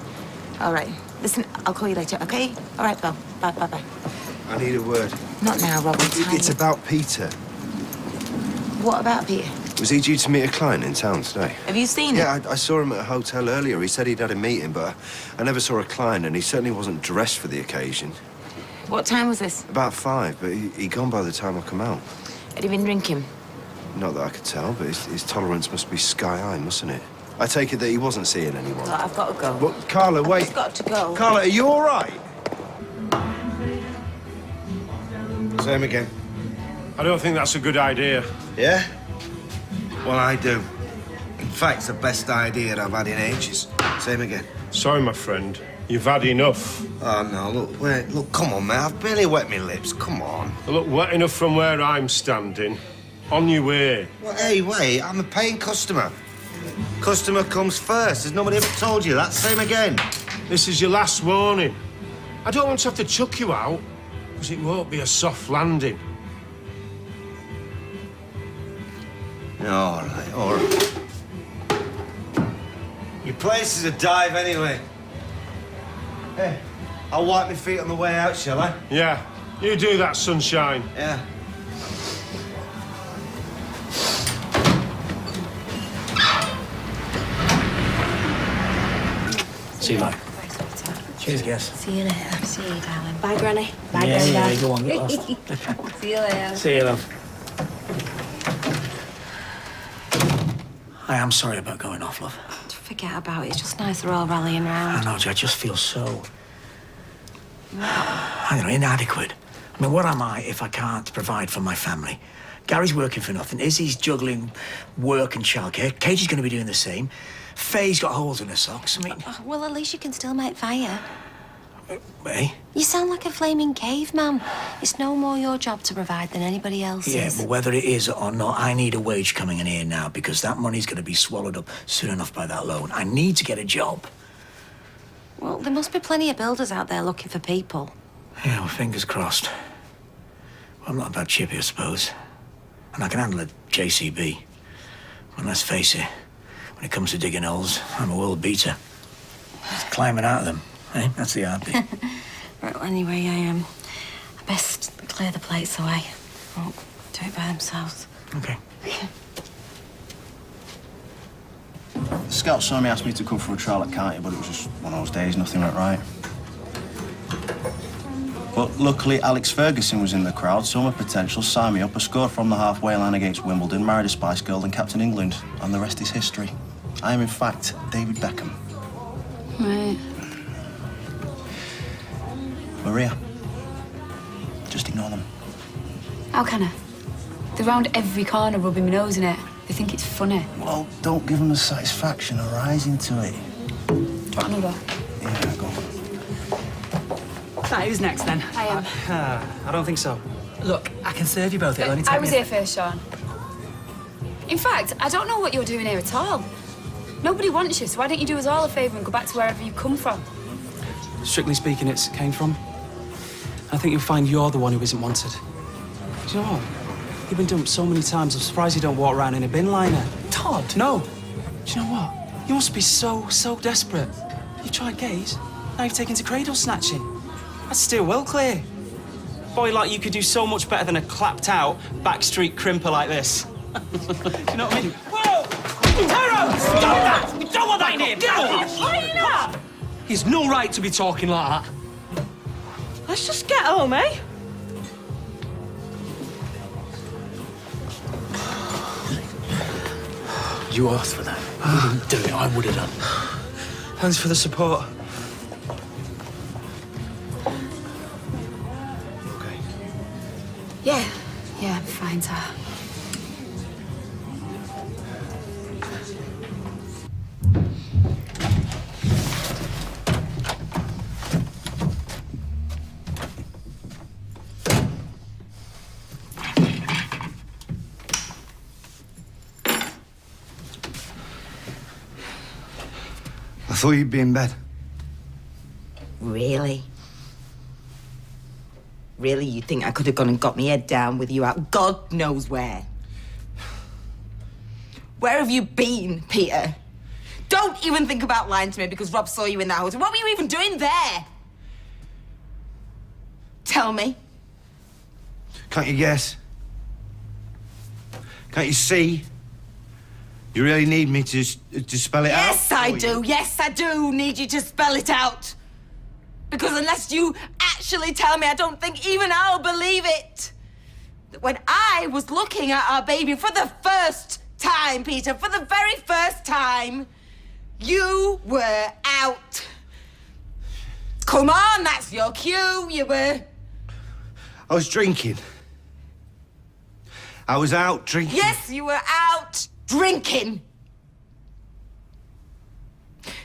All right. Listen, I'll call you later, okay? All right, Bill. Bye. I need a word. Not now, Robert. It's about Peter. What about Peter? Was he due to meet a client in town today? Have you seen him? Yeah, I saw him at a hotel earlier. He said he'd had a meeting, but I never saw a client, and he certainly wasn't dressed for the occasion. What time was this? About 5, but he'd gone by the time I come out. Had he been drinking? Not that I could tell, but his tolerance must be sky-high, mustn't it? I take it that he wasn't seeing anyone. Look, I've got to go. But, Carla, wait. I've got to go. Carla, are you all right? Same again. I don't think that's a good idea. Yeah? Well, I do. In fact, it's the best idea I've had in ages. Same again. Sorry, my friend. You've had enough. Oh, no, look, wait, look, come on, mate. I've barely wet my lips. Come on. Look, wet enough from where I'm standing. On your way. Well, hey, wait, I'm a paying customer. Customer comes first. Has nobody ever told you that? Same again. This is your last warning. I don't want to have to chuck you out, because it won't be a soft landing. All right. Your place is a dive anyway. Hey, I'll wipe my feet on the way out, shall I? Yeah, you do that, sunshine. Yeah. See you, mate. Cheers, guys. See you later. See you, darling. Bye, Granny. Bye, Yeah, Granddad. go on, get lost. See you later. See you, love. I am sorry about going off, love. Forget about it. It's just nice they're all rallying round. I know, I just feel so... I don't know, inadequate. I mean, what am I if I can't provide for my family? Gary's working for nothing. Izzy's juggling work and childcare. Katie's going to be doing the same. Faye's got holes in her socks. I mean... Well, at least you can still make fire. Eh? You sound like a flaming caveman. It's no more your job to provide than anybody else's. Yeah, but whether it is or not, I need a wage coming in here now because that money's going to be swallowed up soon enough by that loan. I need to get a job. Well, there must be plenty of builders out there looking for people. Yeah, well, fingers crossed. Well, I'm not a bad chippy, I suppose. And I can handle a JCB. But let's face it, when it comes to digging holes, I'm a world beater. Just climbing out of them, eh? That's the hard bit. Right, well, anyway, I best clear the plates away. Won't do it by themselves. Okay. The scout saw me, asked me to come for a trial at Carty, but it was just one of those days, nothing went right. But luckily, Alex Ferguson was in the crowd, saw my potential, signed me up, I scored from the halfway line against Wimbledon, married a Spice Girl and captain England, and the rest is history. I am, in fact, David Beckham. Right. Maria, just ignore them. How can I? They're round every corner rubbing my nose in it. They think it's funny. Well, don't give them the satisfaction of rising to it. Do you want another? Yeah, go on. Right, who's next then? I am. I don't think so. Look, I can serve you both. It'll only take I was me here first, Sean. In fact, I don't know what you're doing here at all. Nobody wants you, so why don't you do us all a favour and go back to wherever you come from? Strictly speaking, it's came from. I think you'll find you're the one who isn't wanted. Do you know what? You've been dumped so many times, I'm surprised you don't walk around in a bin liner. Todd! No. Do you know what? You must be so desperate. You've tried gays, now you've taken to cradle snatching. That's still well clear. Boy like you could do so much better than a clapped-out backstreet crimper like this. Do you know what I mean? Whoa! Taro! Stop that! We don't want that in here! Get off! Why are you not? He's no right to be talking like that. Let's just get home, eh? You asked for that. You didn't do it. I would have done. Thanks for the support. Yeah, I'm fine, sir. I thought you'd be in bed. Really? Really, you think I could have gone and got my head down with you out God knows where? Where have you been, Peter? Don't even think about lying to me because Rob saw you in that hotel. What were you even doing there? Tell me. Can't you guess? Can't you see? You really need me to spell it out? Yes, I do. Yes, I do need you to spell it out. Because unless you actually tell me, I don't think even I'll believe it. That when I was looking at our baby for the first time, Peter, for the very first time, you were out. Come on, that's your cue. You were... I was drinking. I was out drinking. Yes, you were out drinking.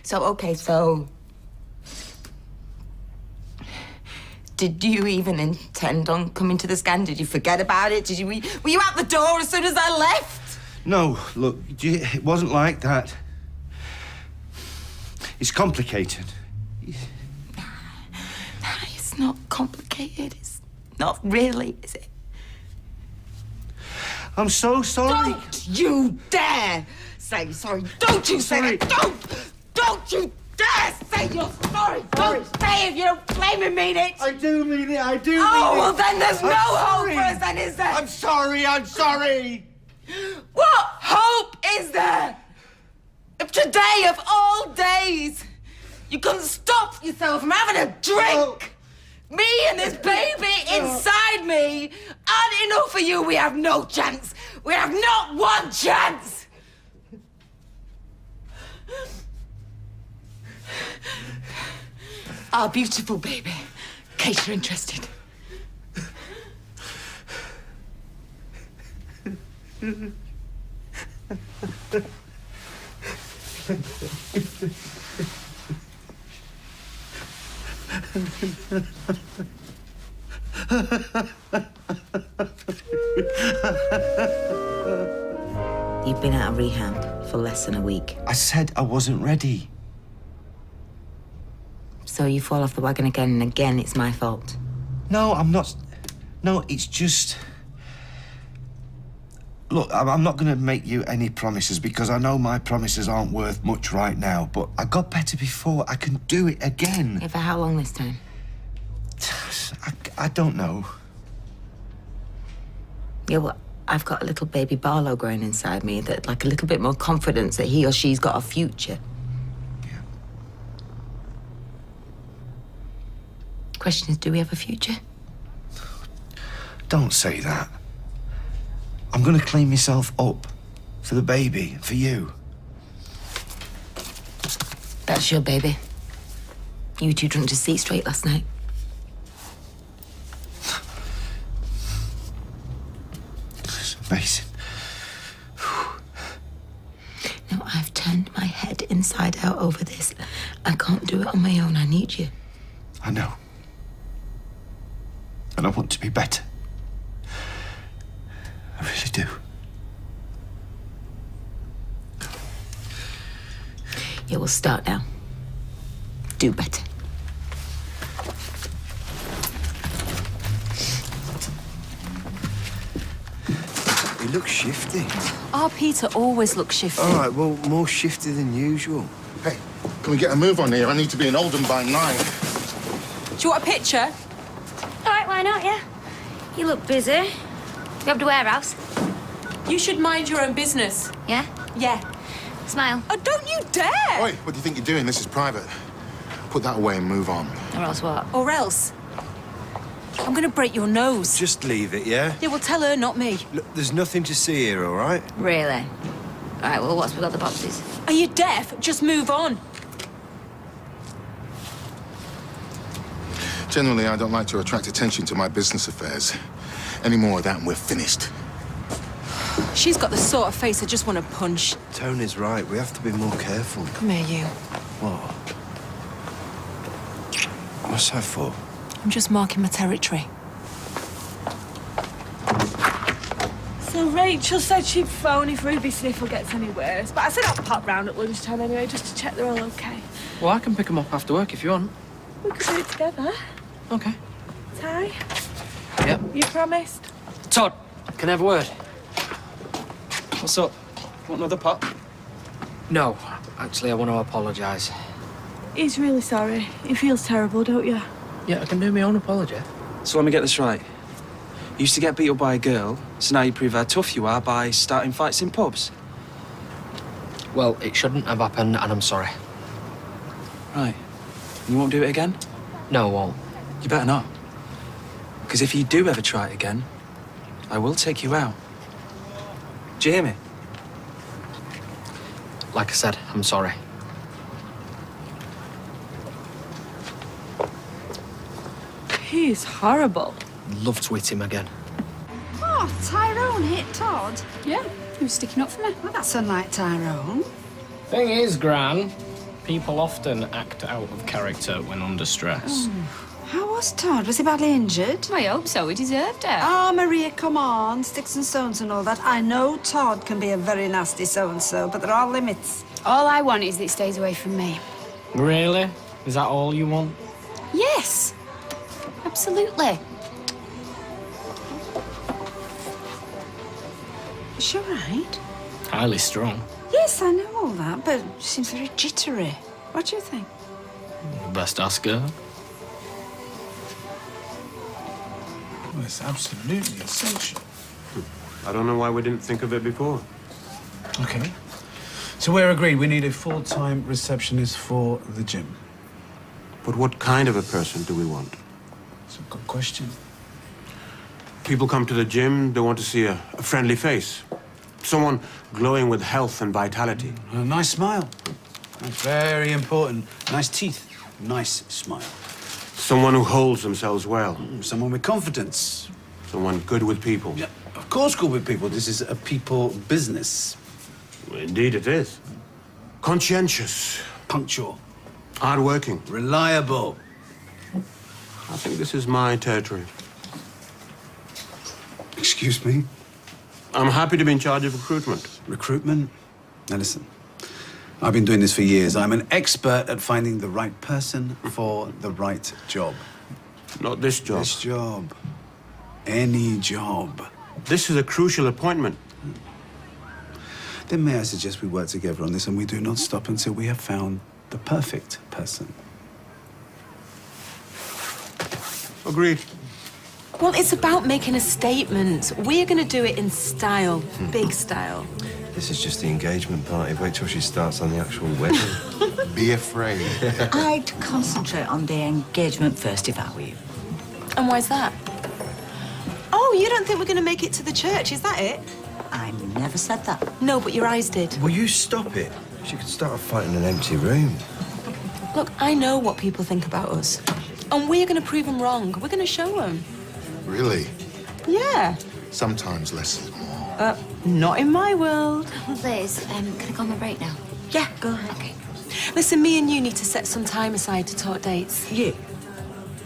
So, okay, so... Did you even intend on coming to the scan? Did you forget about it? Were you out the door as soon as I left? No, look, it wasn't like that. It's complicated. It's not complicated. It's not really, is it? I'm so sorry. Don't you dare say sorry. Don't you say that. Don't you dare say you're sorry. Don't say it if you don't claim and mean it. I do mean it. I do mean it. Oh, well, then there's no hope sorry. for us, then, is there? I'm sorry. I'm sorry. What hope is there? If today of all days you couldn't stop yourself from having a drink, me and this baby inside me aren't enough for you. We have no chance. We have not one chance. Our beautiful baby, in case you're interested. You've been out of rehab for less than a week. I said I wasn't ready. So you fall off the wagon again and again, it's my fault. No, I'm not. No, it's just... Look, I'm not going to make you any promises because I know my promises aren't worth much right now, but I got better before. I can do it again. Yeah, for how long this time? I don't know. Yeah, well, I've got a little baby Barlow growing inside me that, like, a little bit more confidence that he or she's got a future. Yeah. Question is, do we have a future? Don't say that. I'm going to clean myself up for the baby, for you. That's your baby. You were too drunk to see straight last night. It's amazing. No, I've turned my head inside out over this. I can't do it on my own. I need you. I know. And I want to be better. It will start now. Do better. He looks shifty. Our Peter always looks shifty. All right, well, more shifty than usual. Hey, can we get a move on here? I need to be in Oldham by 9. Do you want a picture? All right, why not, yeah? You look busy. You have to warehouse? You should mind your own business. Yeah? Yeah. Smile. Oh, don't you dare! Oi, what do you think you're doing? This is private. Put that away and move on. Or else what? Or else. I'm gonna break your nose. Just leave it, yeah? Yeah, well, tell her, not me. Look, there's nothing to see here, all right? Really? All right, well, what's we got the boxes? Are you deaf? Just move on. Generally, I don't like to attract attention to my business affairs. Any more of that and we're finished. She's got the sort of face I just want to punch. Tony's right. We have to be more careful. Come here, you. What? What's that for? I'm just marking my territory. So Rachel said she'd phone if Ruby Sniffle gets any worse, but I said I'll pop round at lunchtime anyway, just to check they're all okay. Well, I can pick them up after work if you want. We could do it together. Okay. Ty? Yep. You promised? Todd, can I have a word? What's up? Want another pot? No, actually, I want to apologise. He's really sorry. He feels terrible, don't you? Yeah, I can do my own apology. So let me get this right. You used to get beat up by a girl, so now you prove how tough you are by starting fights in pubs. Well, it shouldn't have happened, and I'm sorry. Right. You won't do it again? No, I won't. You better not. Because if you do ever try it again, I will take you out. Do you hear me? Like I said, I'm sorry. He's horrible. Love to hit him again. Oh, Tyrone hit Todd. Yeah, he was sticking up for me. Well, that's unlike Tyrone. Thing is, Gran, people often act out of character when under stress. How was Todd? Was he badly injured? I hope so. He deserved it. Oh, Maria, come on. Sticks and stones and all that. I know Todd can be a very nasty so-and-so, but there are limits. All I want is that he stays away from me. Really? Is that all you want? Yes. Absolutely. Is she all right? Highly strong. Yes, I know all that, but she seems very jittery. What do you think? Best ask her. Well, it's absolutely essential. I don't know why we didn't think of it before. Okay. So we're agreed we need a full-time receptionist for the gym. But what kind of a person do we want? It's a good question. People come to the gym, they want to see a friendly face. Someone glowing with health and vitality. A nice smile. That's very important. Nice teeth. Nice smile. Someone who holds themselves well. Someone with confidence. Someone good with people. Yeah, of course good with people. This is a people business. Indeed it is. Conscientious. Punctual. Hardworking. Reliable. I think this is my territory. Excuse me? I'm happy to be in charge of recruitment. Recruitment? Now listen, I've been doing this for years. I'm an expert at finding the right person for the right job. Not this job. This job. Any job. This is a crucial appointment. Then may I suggest we work together on this and we do not stop until we have found the perfect person. Agreed. Well, it's about making a statement. We're going to do it in style, big style. This is just the engagement party. Wait till she starts on the actual wedding. Be afraid. I'd concentrate on the engagement first if I were you. And why's that? Oh, you don't think we're going to make it to the church, is that it? I never said that. No, but your eyes did. Will you stop it? She could start a fight in an empty room. Look, I know what people think about us. And we're going to prove them wrong. We're going to show them. Really? Yeah. Sometimes less is more. Not in my world. Liz, can I go on my break now? Yeah, go ahead. Okay. Listen, me and you need to set some time aside to talk dates. You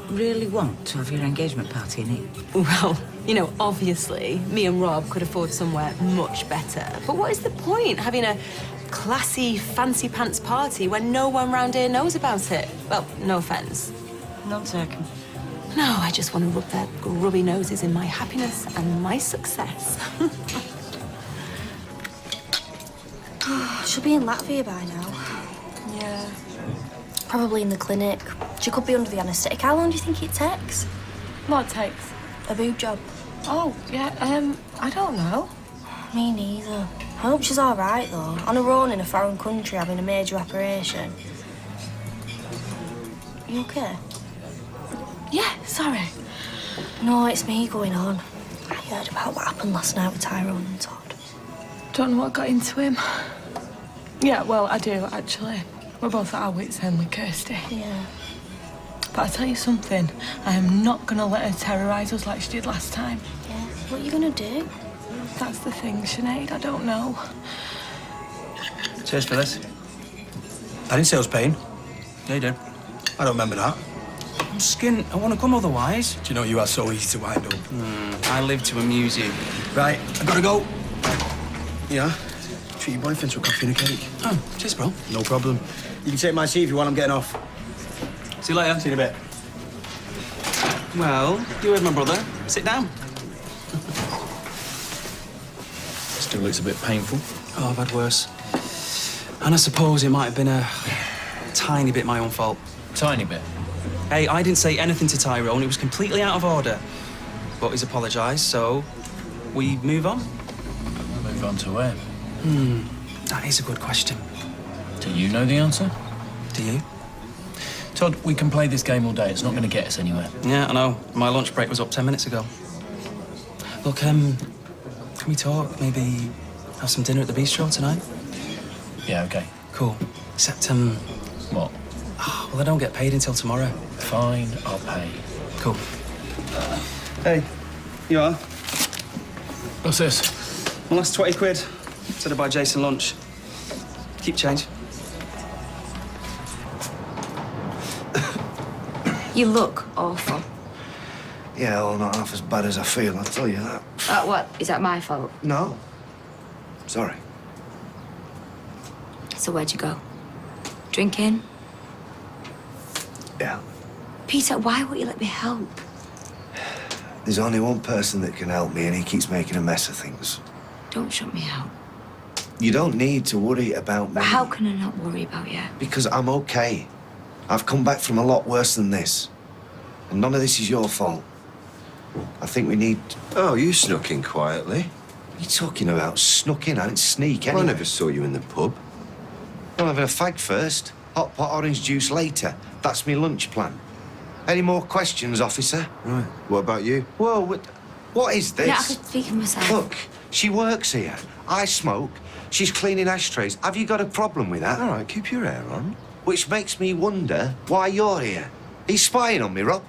really want to have your engagement party in it? Well, You know, obviously, me and Rob could afford somewhere much better. But what is the point, having a classy, fancy pants party when no one round here knows about it? Well, no offence. None taken. No, I just want to rub their grubby noses in my happiness and my success. She'll be in Latvia by now. Yeah. Probably in the clinic. She could be under the anaesthetic. How long do you think it takes? What takes? A boob job. Oh, yeah, I don't know. Me neither. I hope she's all right, though. On her own in a foreign country having a major operation. You okay? Yeah, sorry. No, it's me going on. I heard about what happened last night with Tyrone and Todd. Don't know what got into him. Yeah, well, I do, actually. We're both at our wits' end with Kirsty. Yeah. But I'll tell you something. I am not going to let her terrorise us like she did last time. Yeah? What are you going to do? That's the thing, Sinead. I don't know. Cheers for this. I didn't say I was paying. Yeah, you did. I don't remember that. I'm skint. I want to come otherwise. Do you know you are so easy to wind up? I live to amuse you. Right, I gotta go. Yeah? Treat your boyfriend to a coffee and a cake. Oh, cheers, bro. No problem. You can take my seat if you want. I'm getting off. See you later. See you in a bit. Well, you heard my brother. Sit down. Still looks a bit painful. Oh, I've had worse. And I suppose it might have been a tiny bit my own fault. Tiny bit? Hey, I didn't say anything to Tyrone. It was completely out of order. But he's apologised, so we move on. Move on to where? That is a good question. Do you know the answer? Do you? Todd, we can play this game all day. It's not going to get us anywhere. Yeah, I know. My lunch break was up 10 minutes ago. Look, can we talk? Maybe have some dinner at the bistro tonight? Yeah, OK. Cool. Except, What? Oh, well, I don't get paid until tomorrow. Fine, I'll pay. Cool. Hey, you are? What's this? My last 20 quid. Said to buy Jason lunch. Keep change. You look awful. Yeah, well, not half as bad as I feel, I'll tell you that. What? Is that my fault? No. Sorry. So where'd you go? Drinking? Yeah. Peter, why won't you let me help? There's only one person that can help me, and he keeps making a mess of things. Don't shut me out. You don't need to worry about me. But how can I not worry about you? Because I'm okay. I've come back from a lot worse than this. And none of this is your fault. I think we need... Oh, you snuck in quietly. What are you talking about? Snuck in? I didn't sneak Well, anyway. I never saw you in the pub. I'm having a fag first. Hot pot orange juice later. That's my lunch plan. Any more questions, officer? Right. What about you? Whoa, what is this? No, I could speak for myself. Look, she works here. I smoke. She's cleaning ashtrays. Have you got a problem with that? All right, keep your hair on. Which makes me wonder why you're here. He's spying on me, Rob.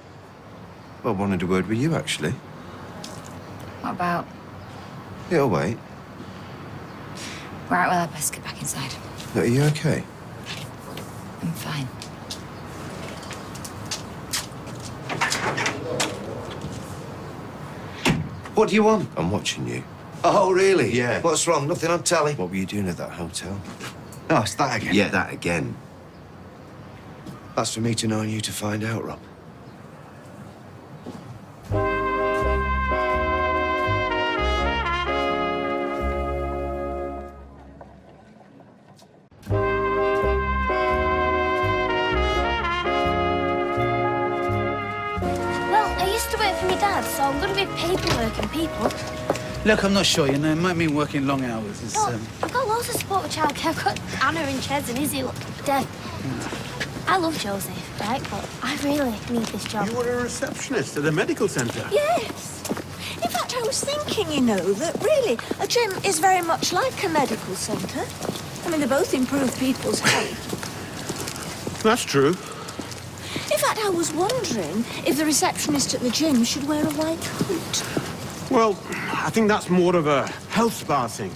Well, I wanted a word with you, actually. What about? It'll wait. Right, well, I best get back inside. Are you okay? I'm fine. What do you want? I'm watching you. Oh, really? Yeah. What's wrong? Nothing on telly? What were you doing at that hotel? Oh, it's that again? Yeah, that again. That's for me to know and you to find out, Rob. Well, I used to work for my dad, so I'm good with paperwork and people. Look, I'm not sure, you know, it might mean working long hours. It's, I've got loads of support with childcare. I've got Anna and Chez and Izzy. Look, Deb. I love Joseph, right? But I really need this job. You were a receptionist at a medical centre? Yes. In fact, I was thinking, you know, that really a gym is very much like a medical centre. I mean, they both improve people's health. That's true. In fact, I was wondering if the receptionist at the gym should wear a white coat. Well, I think that's more of a health spa thing.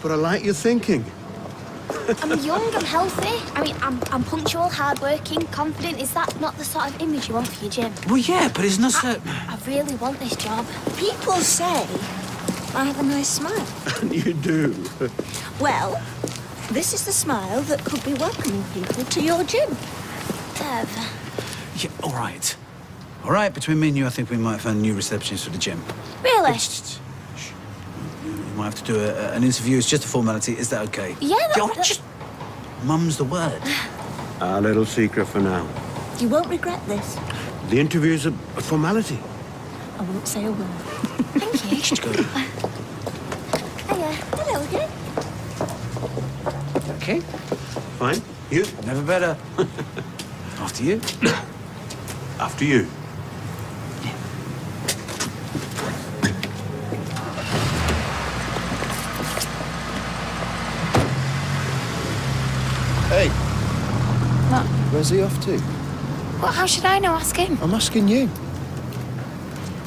But I like your thinking. I'm young, I'm healthy. I mean, I'm punctual, hardworking, confident. Is that not the sort of image you want for your gym? Well, yeah, but it's not so... I really want this job. People say I have a nice smile. You do. Well, this is the smile that could be welcoming people to your gym. Dev. Yeah, all right. All right, between me and you, I think we might find a new receptionist for the gym. Really? Shh. You might have to do an interview. It's just a formality. Is that okay? Yeah, Just... Mum's the word. A little secret for now. You won't regret this. The interview's a formality. I won't say a word. Thank you. Just go. Hiya. Hello again. Okay. Fine. You? Never better. After you. After you. Hey, What? where's he off to? Well, how should I know? Ask him. I'm asking you.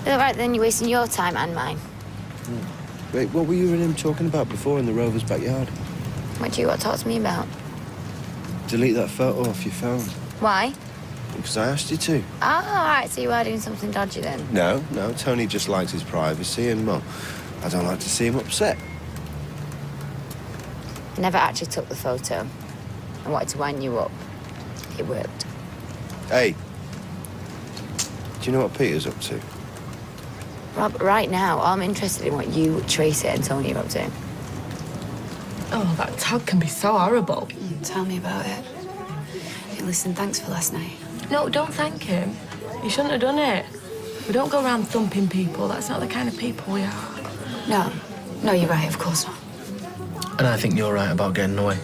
All right, then you're wasting your time and mine. Wait, what were you and him talking about before in the Rover's backyard? What do you want to talk to me about? Delete that photo off your phone. Why? Because I asked you to. Ah, all right, so you are doing something dodgy then. No, Tony just likes his privacy and, well, I don't like to see him upset. I never actually took the photo. I wanted to wind you up. It worked. Hey, do you know what Peter's up to? Rob, right now, I'm interested in what you, Tracy, and Tony are up to. Oh, that tag can be so horrible. Tell me about it. Hey, listen, thanks for last night. No, don't thank him. He shouldn't have done it. We don't go around thumping people. That's not the kind of people we are. No, you're right, of course not. And I think you're right about getting away.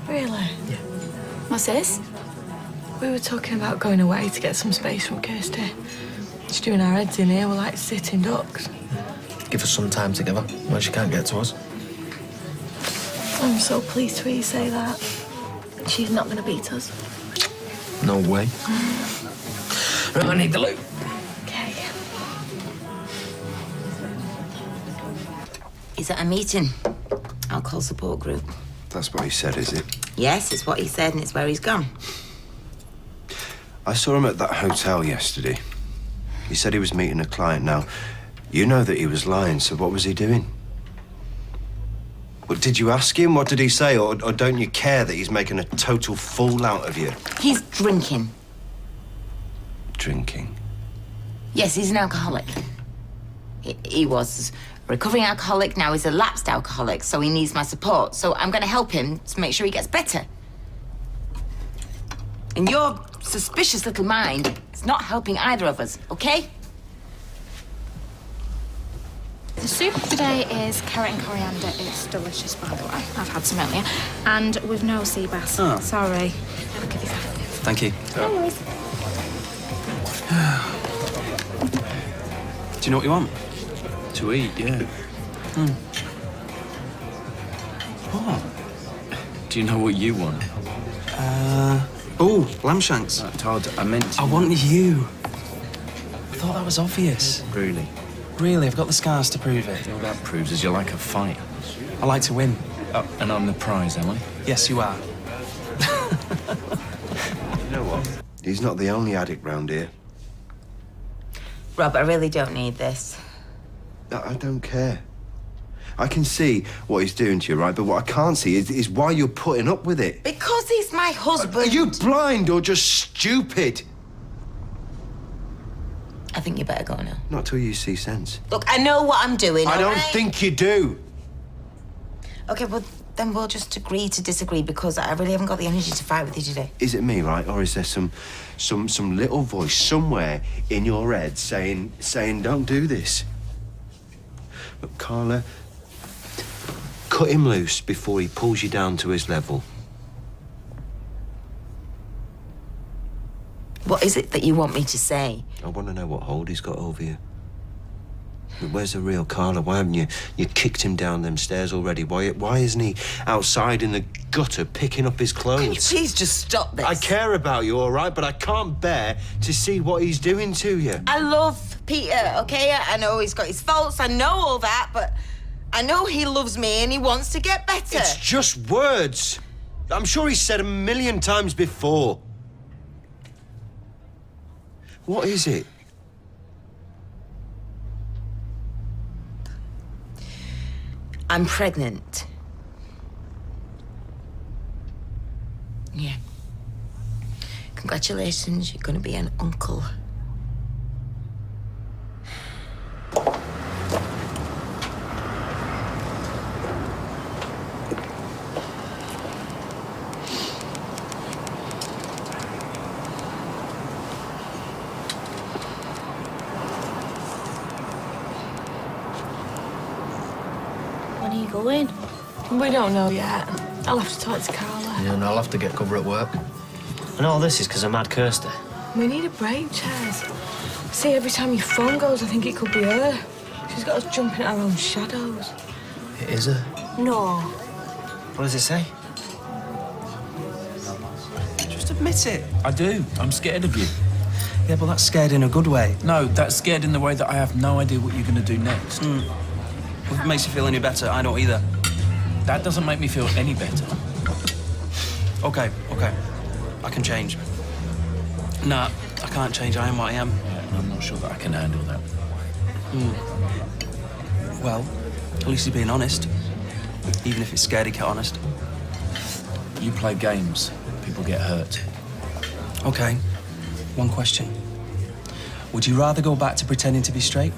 Really? Yeah. What's this? We were talking about going away to get some space from Kirsty. Just doing our heads in here, we're like sitting ducks. Give us some time together when she can't get to us. I'm so pleased to hear you say that. She's not going to beat us. No way. Right, I need the loot. Okay. He's at a meeting. Alcohol support group. That's what he said, is it? Yes, it's what he said and it's where he's gone. I saw him at that hotel yesterday. He said he was meeting a client. Now, you know that he was lying, so what was he doing? Well, did you ask him? What did he say? Or don't you care that he's making a total fool out of you? He's drinking. Drinking? Yes, he's an alcoholic. He was a recovering alcoholic, now he's a lapsed alcoholic, so he needs my support. So I'm going to help him to make sure he gets better. And your suspicious little mind is not helping either of us, okay? The soup today is carrot and coriander. It's delicious, by the way. I've had some earlier. And with no sea bass. Oh. Sorry. I'll give you that. Thank you. No worries. Do you know what you want? To eat, yeah. What? Do you know what you want? Oh, lamb shanks. Todd, I meant to. I want you. I thought that was obvious. Really? Really, I've got the scars to prove it. All that proves is you like a fight. I like to win. Oh, and I'm the prize, am I? Yes, you are. You know what? He's not the only addict round here. Rob, I really don't need this. I don't care. I can see what he's doing to you, right? But what I can't see is why you're putting up with it. Because he's my husband. Are you blind or just stupid? I think you better go now. Not till you see sense. Look, I know what I'm doing, I don't right? think you do. Okay, well, then we'll just agree to disagree because I really haven't got the energy to fight with you today. Is it me, right? Or is there some little voice somewhere in your head saying don't do this? Look, Carla, cut him loose before he pulls you down to his level. What is it that you want me to say? I want to know what hold he's got over you. Where's the real Carla? Why haven't you kicked him down them stairs already? Why isn't he outside in the gutter picking up his clothes? Can you please just stop this? I care about you, all right, but I can't bear to see what he's doing to you. I love Peter, okay? I know he's got his faults, I know all that, but I know he loves me and he wants to get better. It's just words. I'm sure he's said 1,000,000 times before. What is it? I'm pregnant. Yeah. Congratulations, you're gonna be an uncle. When are you going? We don't know yet. I'll have to talk to Carla. Yeah, and I'll have to get cover at work. And all this is because of Mad Kirsty. We need a break, Chaz. See, every time your phone goes, I think it could be her. She's got us jumping at our own shadows. It is her. No. What does it say? Just admit it. I do. I'm scared of you. Yeah, but that's scared in a good way. No, that's scared in the way that I have no idea what you're going to do next. If it makes you feel any better, I don't either. That doesn't make me feel any better. Okay. I can change. Nah, I can't change. I am what I am. And I'm not sure that I can handle that. Well, at least he's being honest. Even if it's scaredy cat honest. You play games. People get hurt. Okay. One question. Would you rather go back to pretending to be straight?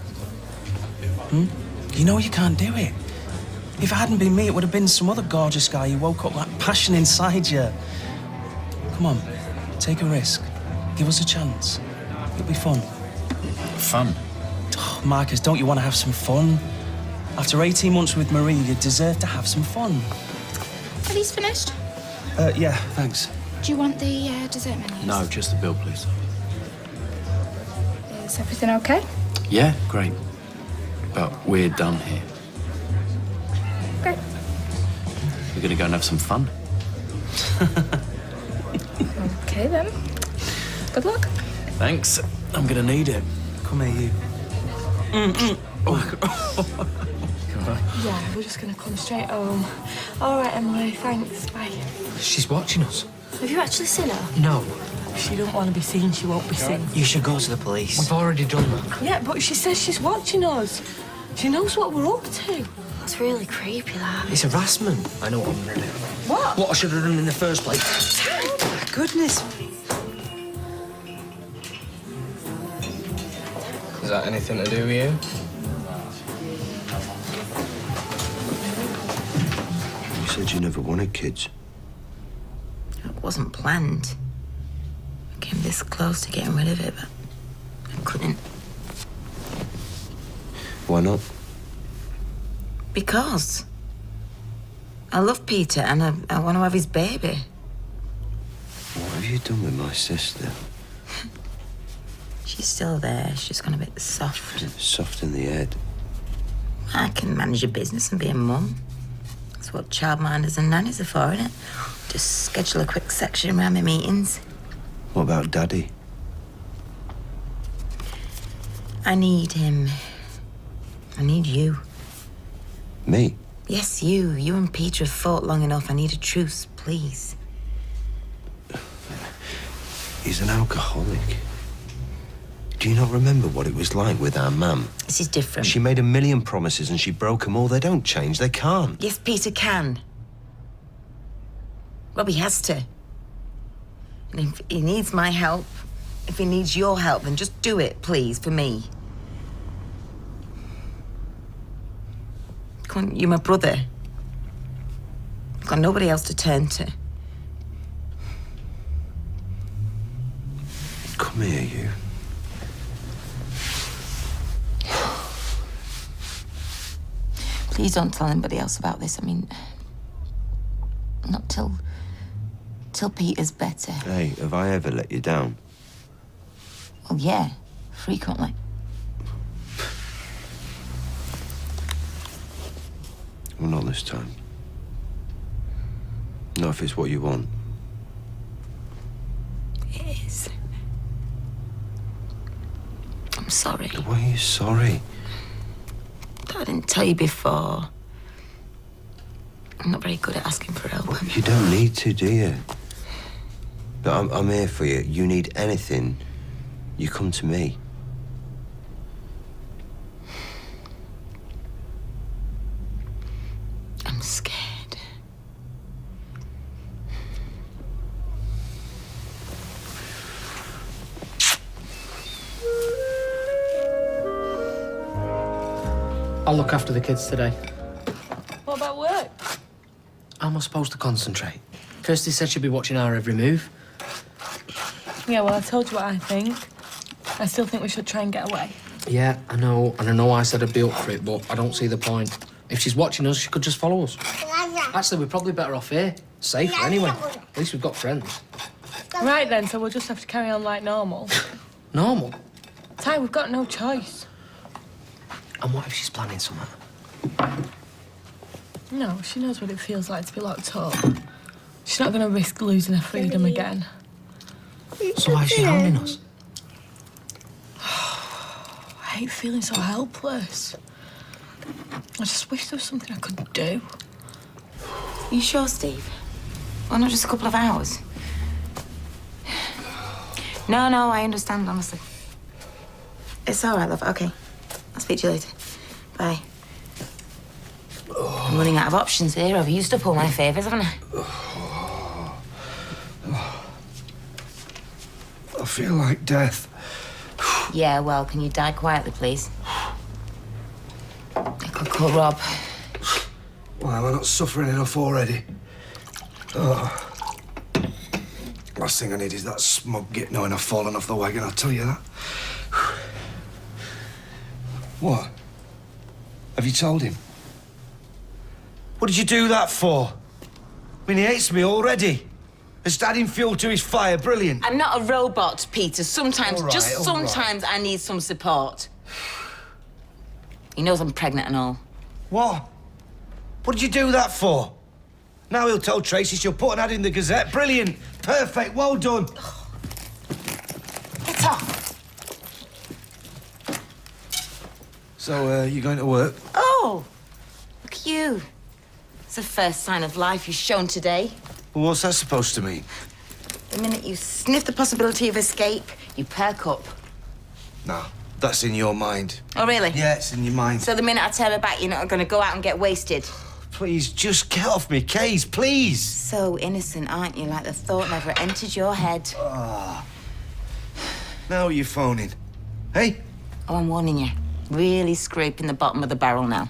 You know you can't do it. If it hadn't been me, it would have been some other gorgeous guy who woke up like passion inside you. Come on, take a risk. Give us a chance. It'll be fun. Fun? Oh, Marcus, don't you want to have some fun? After 18 months with Marie, you deserve to have some fun. Are these finished? Yeah, thanks. Do you want the dessert menus? No, just the bill, please. Is everything okay? Yeah, great. But we're done here. Great. We're gonna go and have some fun. Okay then. Good luck. Thanks. I'm gonna need it. Come here, you. Yeah, we're just gonna come straight home. All right, Emily, thanks. Bye. She's watching us. Have you actually seen her? No. If she don't want to be seen, she won't be seen. You should go to the police. We've already done that. Yeah, but she says she's watching us. She knows what we're up to. That's really creepy, that. It's harassment. I know what I'm gonna do. What? What I should have done in the first place. Goodness. Is that anything to do with you? You said you never wanted kids. It wasn't planned. I came this close to getting rid of it, but I couldn't. Why not? Because I love Peter and I want to have his baby. What have you done with my sister? She's still there. She's just gone a bit soft. Soft in the head. I can manage a business and be a mum. That's what childminders and nannies are for, isn't it? Just schedule a quick section around my meetings. What about Daddy? I need him. I need you. Me? Yes, you. You and Peter have fought long enough. I need a truce, please. He's an alcoholic. Do you not remember what it was like with our mum? This is different. She made 1,000,000 promises and she broke them all. They don't change. They can't. Yes, Peter can. Robbie has to. And if he needs my help, if he needs your help, then just do it, please, for me. Come on, you're my brother. I've got nobody else to turn to. Come here, you. Please don't tell anybody else about this. I mean, not till Peter's better. Hey, have I ever let you down? Well, yeah, frequently. Well, not this time. Not if it's what you want. It is. I'm sorry. Why are you sorry? I didn't tell you before. I'm not very good at asking for help. You don't need to, do you? But I'm here for you. You need anything, you come to me. I'm scared. I'll look after the kids today. What about work? How am I supposed to concentrate? Kirsty said she'd be watching our every move. Yeah, well, I told you what I think. I still think we should try and get away. Yeah, I know, and I know I said I'd be up for it, but I don't see the point. If she's watching us, she could just follow us. Actually, we're probably better off here. Safer anyway. At least we've got friends. Right then, so we'll just have to carry on like normal. Normal? Ty, we've got no choice. And what if she's planning something? No, she knows what it feels like to be locked up. She's not going to risk losing her freedom again. So why is she hounding us? I hate feeling so helpless. I just wish there was something I could do. You sure, Steve? Well, not just a couple of hours. No, I understand, honestly. It's all right, love. Okay. I'll speak to you later. Bye. I'm running out of options here. I've used up all my favours, haven't I? I feel like death. Yeah, well, can you die quietly, please? I could call Rob. Why am I not suffering enough already? Oh. Last thing I need is that smug git knowing I've fallen off the wagon, I'll tell you that. What? Have you told him? What did you do that for? I mean, he hates me already. Just adding fuel to his fire, brilliant. I'm not a robot, Peter. Sometimes, All right, just all sometimes, I need some support. He knows I'm pregnant and all. What? What did you do that for? Now he'll tell Tracy she'll put an ad in the Gazette. Brilliant. Perfect. Well done. Get off. So, you going to work? Oh, look at you. It's the first sign of life you've shown today. Well, what's that supposed to mean? The minute you sniff the possibility of escape, you perk up. No, that's in your mind. Oh, really? Yeah, it's in your mind. So the minute I turn my back, you're not going to go out and get wasted. Please, just get off me, Kays, please. So innocent, aren't you? Like the thought never entered your head. Now are you phoning? Hey? Oh, I'm warning you. Really scraping the bottom of the barrel now.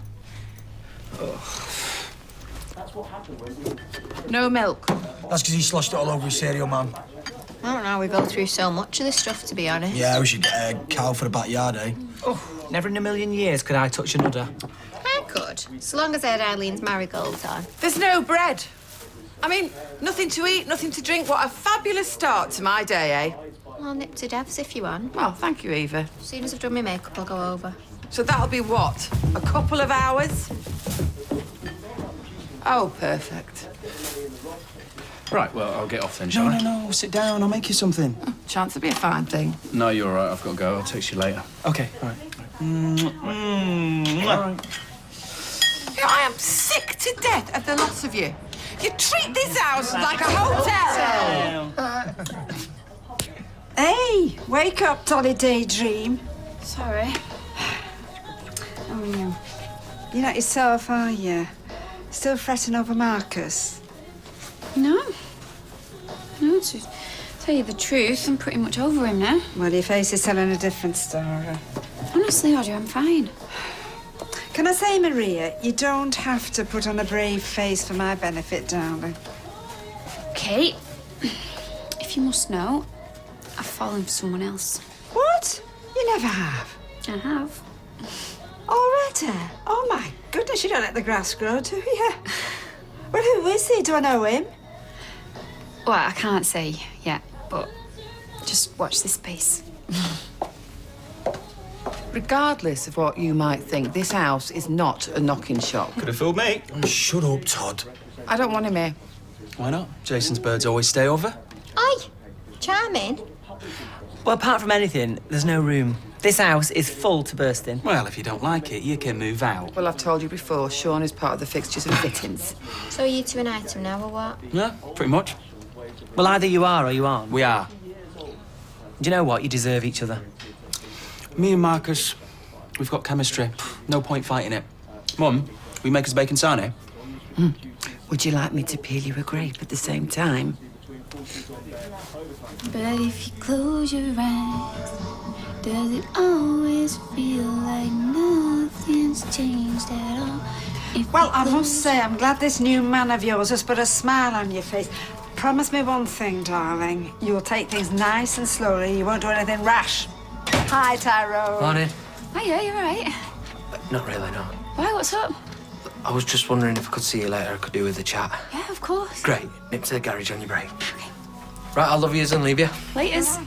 No milk. That's because he sloshed it all over his cereal, man. I don't know how we go through so much of this stuff, to be honest. Yeah, we should get a cow for the backyard, eh? Oh, never in a million years could I touch an udder. I could, so long as I had Eileen's marigolds on. There's no bread. I mean, nothing to eat, nothing to drink. What a fabulous start to my day, eh? Well, I'll nip to Dev's if you want. Well, thank you, Eva. As soon as I've done my makeup, I'll go over. So that'll be what? A couple of hours? Oh, perfect. Right, well, I'll get off then, shall I? No, sit down. I'll make you something. Chance to be a fine thing. No, you're all right. I've got to go. I'll text you later. Okay, all right. All right. You know, I am sick to death of the lot of you. You treat this house like a hotel. Hey, wake up, Tolly Daydream. Sorry. Oh, you're not yourself, are you? Still fretting over Marcus? No. No, to tell you the truth, I'm pretty much over him now. Well, your face is telling a different story. Honestly, Audrey, I'm fine. Can I say, Maria, you don't have to put on a brave face for my benefit, darling. Kate, if you must know, I've fallen for someone else. What? You never have. I have. Already? Oh, my goodness, you don't let the grass grow, do you? Well, who is he? Do I know him? Well, I can't say yet, but just watch this space. Regardless of what you might think, this house is not a knocking shop. Could have fooled me. Shut up, Todd. I don't want him here. Why not? Jason's birds always stay over. Aye, charming. Well, apart from anything, there's no room. This house is full to bursting. Well, if you don't like it, you can move out. Well, I've told you before, Sean is part of the fixtures and fittings. So are you two an item now, or what? Yeah, pretty much. Well, either you are or you aren't. We are. Do you know what? You deserve each other. Me and Marcus, we've got chemistry. No point fighting it. Mum, we make us bacon sarnie? Would you like me to peel you a grape at the same time? But if you close your eyes, does it always feel like nothing's changed at all? Well, I must say, I'm glad this new man of yours has put a smile on your face. Promise me one thing, darling. You'll take things nice and slowly. You won't do anything rash. Hi, Tyrone. Morning. Hiya, you all right? Not really, no. Why, what's up? I was just wondering if I could see you later. I could do with a chat. Yeah, of course. Great. Nip to the garage on your break. Right, I'll love yous and leave you. Laters.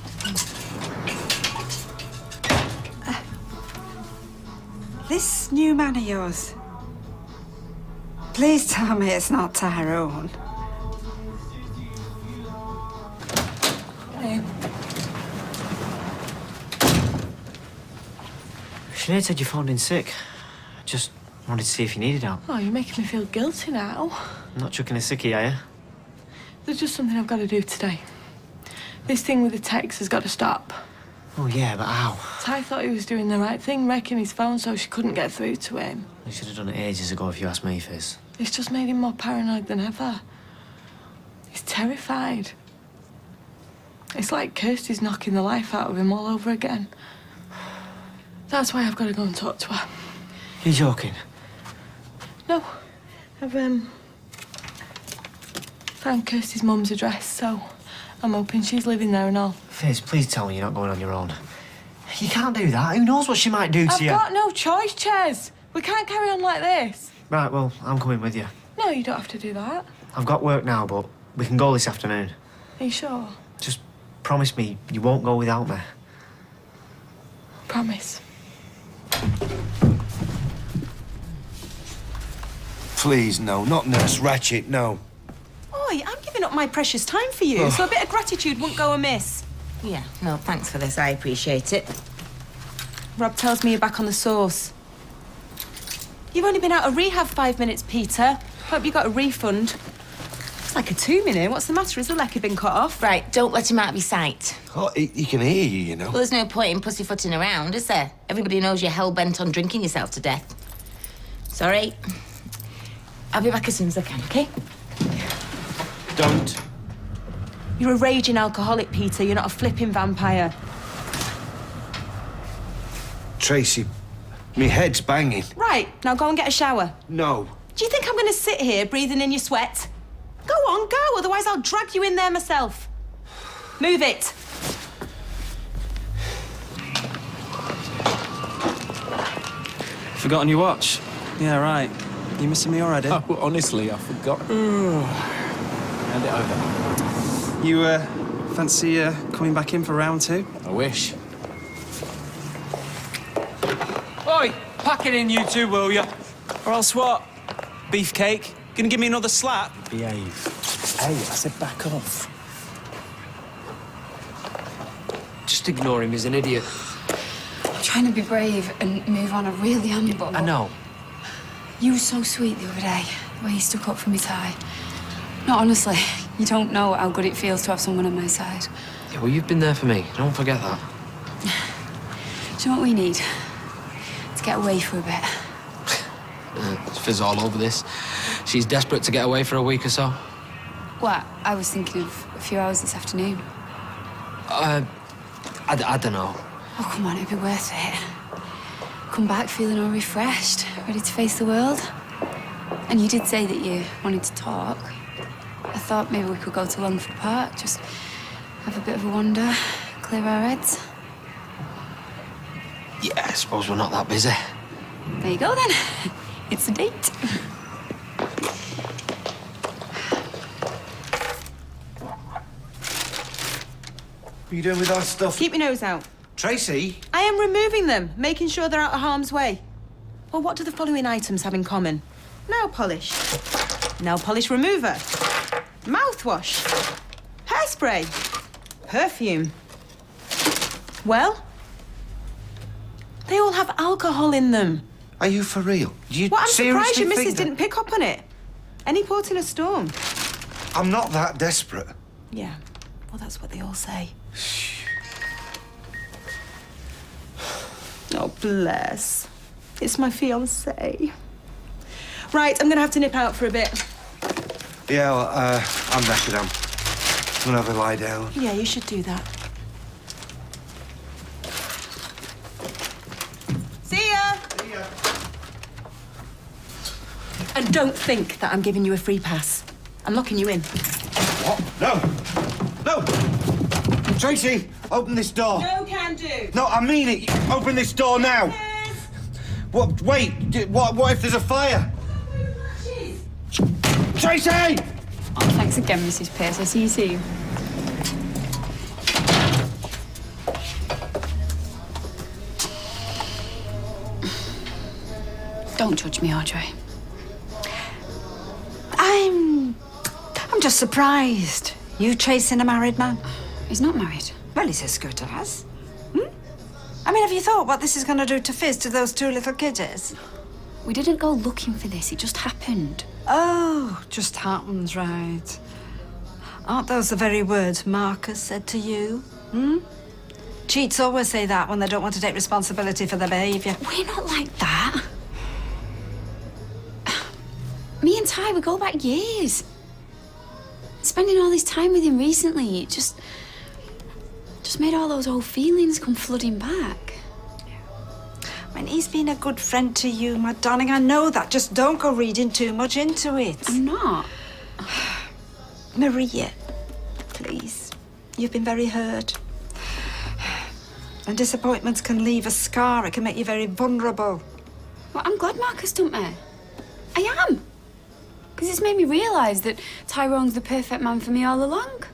This new man of yours. Please tell me it's not Tyrone. Hey. Sinead said you phoned in sick. Just wanted to see if you needed help. Oh, you're making me feel guilty now. I'm not chucking a sickie, are you? There's just something I've got to do today. This thing with the text has got to stop. Oh, yeah, but how? Ty thought he was doing the right thing, wrecking his phone so she couldn't get through to him. You should have done it ages ago if you asked me, Fizz. It's just made him more paranoid than ever. He's terrified. It's like Kirsty's knocking the life out of him all over again. That's why I've got to go and talk to her. You're joking? No. I've, found Kirsty's mum's address, so I'm hoping she's living there and all. Fizz, please tell me you're not going on your own. You can't do that. Who knows what she might do to you? I've got no choice, Ches. We can't carry on like this. Right, well, I'm coming with you. No, you don't have to do that. I've got work now, but we can go this afternoon. Are you sure? Just promise me you won't go without me. Promise. Please, no. Not Nurse Ratchet, no. Oi, I'm giving up my precious time for you, so a bit of gratitude wouldn't go amiss. Yeah, no, thanks for this. I appreciate it. Rob tells me you're back on the sauce. You've only been out of rehab 5 minutes, Peter. Hope you got a refund. It's like a 2 minute. What's the matter? Has the lecky been cut off? Right, don't let him out of your sight. Oh, he can hear you, you know. Well, there's no point in pussyfooting around, is there? Everybody knows you're hell-bent on drinking yourself to death. Sorry. I'll be back as soon as I can, OK? Don't. You're a raging alcoholic, Peter. You're not a flipping vampire. Tracy, me head's banging. Right, now go and get a shower. No. Do you think I'm going to sit here breathing in your sweat? Go on, go, otherwise I'll drag you in there myself. Move it. Forgotten your watch? Yeah, right. You missing me already? Oh, honestly, I forgot. Hand it over. You, fancy, coming back in for round 2? I wish. Oi! Pack it in, you two, will you? Or else what? Beefcake? Gonna give me another slap? Behave. Hey, I said back off. Just ignore him, he's an idiot. I'm trying to be brave and move on. I really am, but... I know. You were so sweet the other day, the way you stuck up for me, Ty. No, honestly, you don't know how good it feels to have someone on my side. Yeah, well, you've been there for me. Don't forget that. Do you know what we need? To get away for a bit. It's Fizz all over this. She's desperate to get away for a week or so. What? I was thinking of a few hours this afternoon. I don't know. Oh, come on, it'd be worth it. Come back feeling all refreshed, ready to face the world. And you did say that you wanted to talk. I thought maybe we could go to Longford Park, just have a bit of a wander, clear our heads. Yeah, I suppose we're not that busy. There you go, then. It's a date. What are you doing with our stuff? Keep your nose out. Tracy? I am removing them, making sure they're out of harm's way. Well, what do the following items have in common? Nail polish, nail polish remover, mouthwash, hairspray, perfume. Well, They all have alcohol in them. Are you for real? You Well, I'm surprised seriously your missus think that- didn't pick up on it. Any port in a storm. I'm not that desperate. Yeah, well, that's what they all say. Oh, bless. It's my fiancé. Right, I'm gonna have to nip out for a bit. Yeah, well, I'm knackered. I'm gonna have a lie down. Yeah, you should do that. See ya! See ya. And don't think that I'm giving you a free pass. I'm locking you in. What? No! No! Tracy, open this door. No can do. No, I mean it. Open this door now. Yes. What? Wait. What if there's a fire? Tracy! Oh, thanks again, Mrs. Pierce. I'll see you soon. Don't judge me, Audrey. I'm just surprised. You chasing a married man? He's not married. Well, he's as good as. I mean, have you thought what this is going to do to Fizz, to those two little kiddies? We didn't go looking for this. It just happened. Oh, just happens, right. Aren't those the very words Marcus said to you? Cheats always say that when they don't want to take responsibility for their behaviour. We're not like that. Me and Ty, we go back years. Spending all this time with him recently, it just made all those old feelings come flooding back. I mean, he's been a good friend to you, my darling. I know that. Just don't go reading too much into it. I'm not. Maria, please. You've been very hurt. And disappointments can leave a scar. It can make you very vulnerable. Well, I'm glad Marcus dumped me. I am. Because it's made me realise that Tyrone's the perfect man for me all along.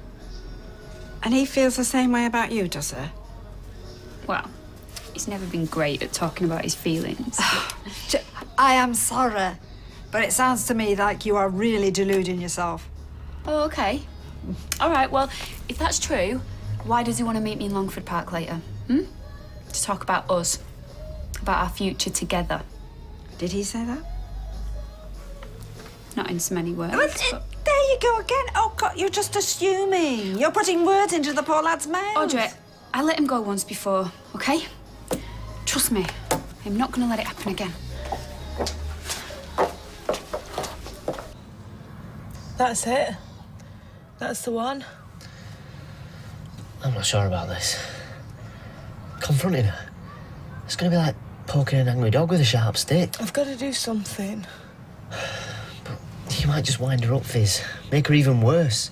And he feels the same way about you, does he? Well, he's never been great at talking about his feelings. I am sorry, but it sounds to me like you are really deluding yourself. Oh, okay. All right, well, if that's true, why does he want to meet me in Longford Park later? To talk about us, about our future together. Did he say that? Not in so many words. But... There you go again. Oh, God, you're just assuming. You're putting words into the poor lad's mouth. Audrey, I let him go once before, okay? Trust me, I'm not going to let it happen again. That's it. That's the one. I'm not sure about this. Confronting her. It's going to be like poking an angry dog with a sharp stick. I've got to do something. You might just wind her up, Fizz. Make her even worse.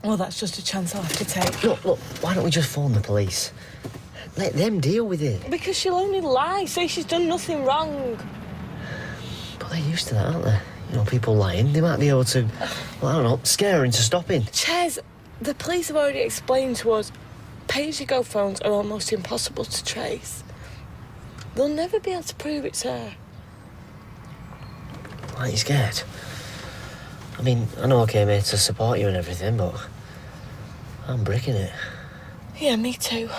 Well, that's just a chance I'll have to take. Look, why don't we just phone the police? Let them deal with it. Because she'll only lie, say she's done nothing wrong. But they're used to that, aren't they? You know, people lying. They might be able to, well, I don't know, scare her into stopping. Chez, the police have already explained to us pay-as-you-go phones are almost impossible to trace. They'll never be able to prove it's her. Why are you scared? I mean, I know I came here to support you and everything, but I'm bricking it. Yeah, me too.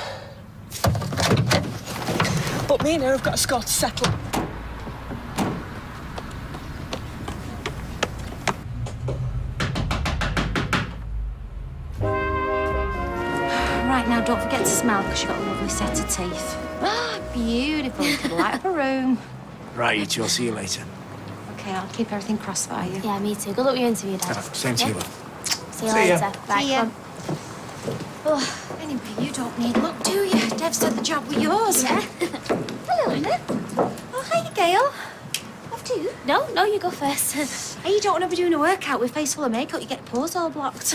But me and her have got a score to settle. Right, now don't forget to smile because you've got a lovely set of teeth. Ah, beautiful. You could light up a room. Right, you two, I'll see you later. Okay, I'll keep everything crossed by you. Yeah, me too. Good luck with your interview, Dad. Same to you, love. See you See later. ya. Right, See ya. come on. Oh, anyway, you don't need luck, do you? Dev said the job was yours. Yeah. Hello, Anna. Oh, hiya, Gail. After you. No, you go first. Hey, you don't want to be doing a workout with face full of makeup. You get pores all blocked.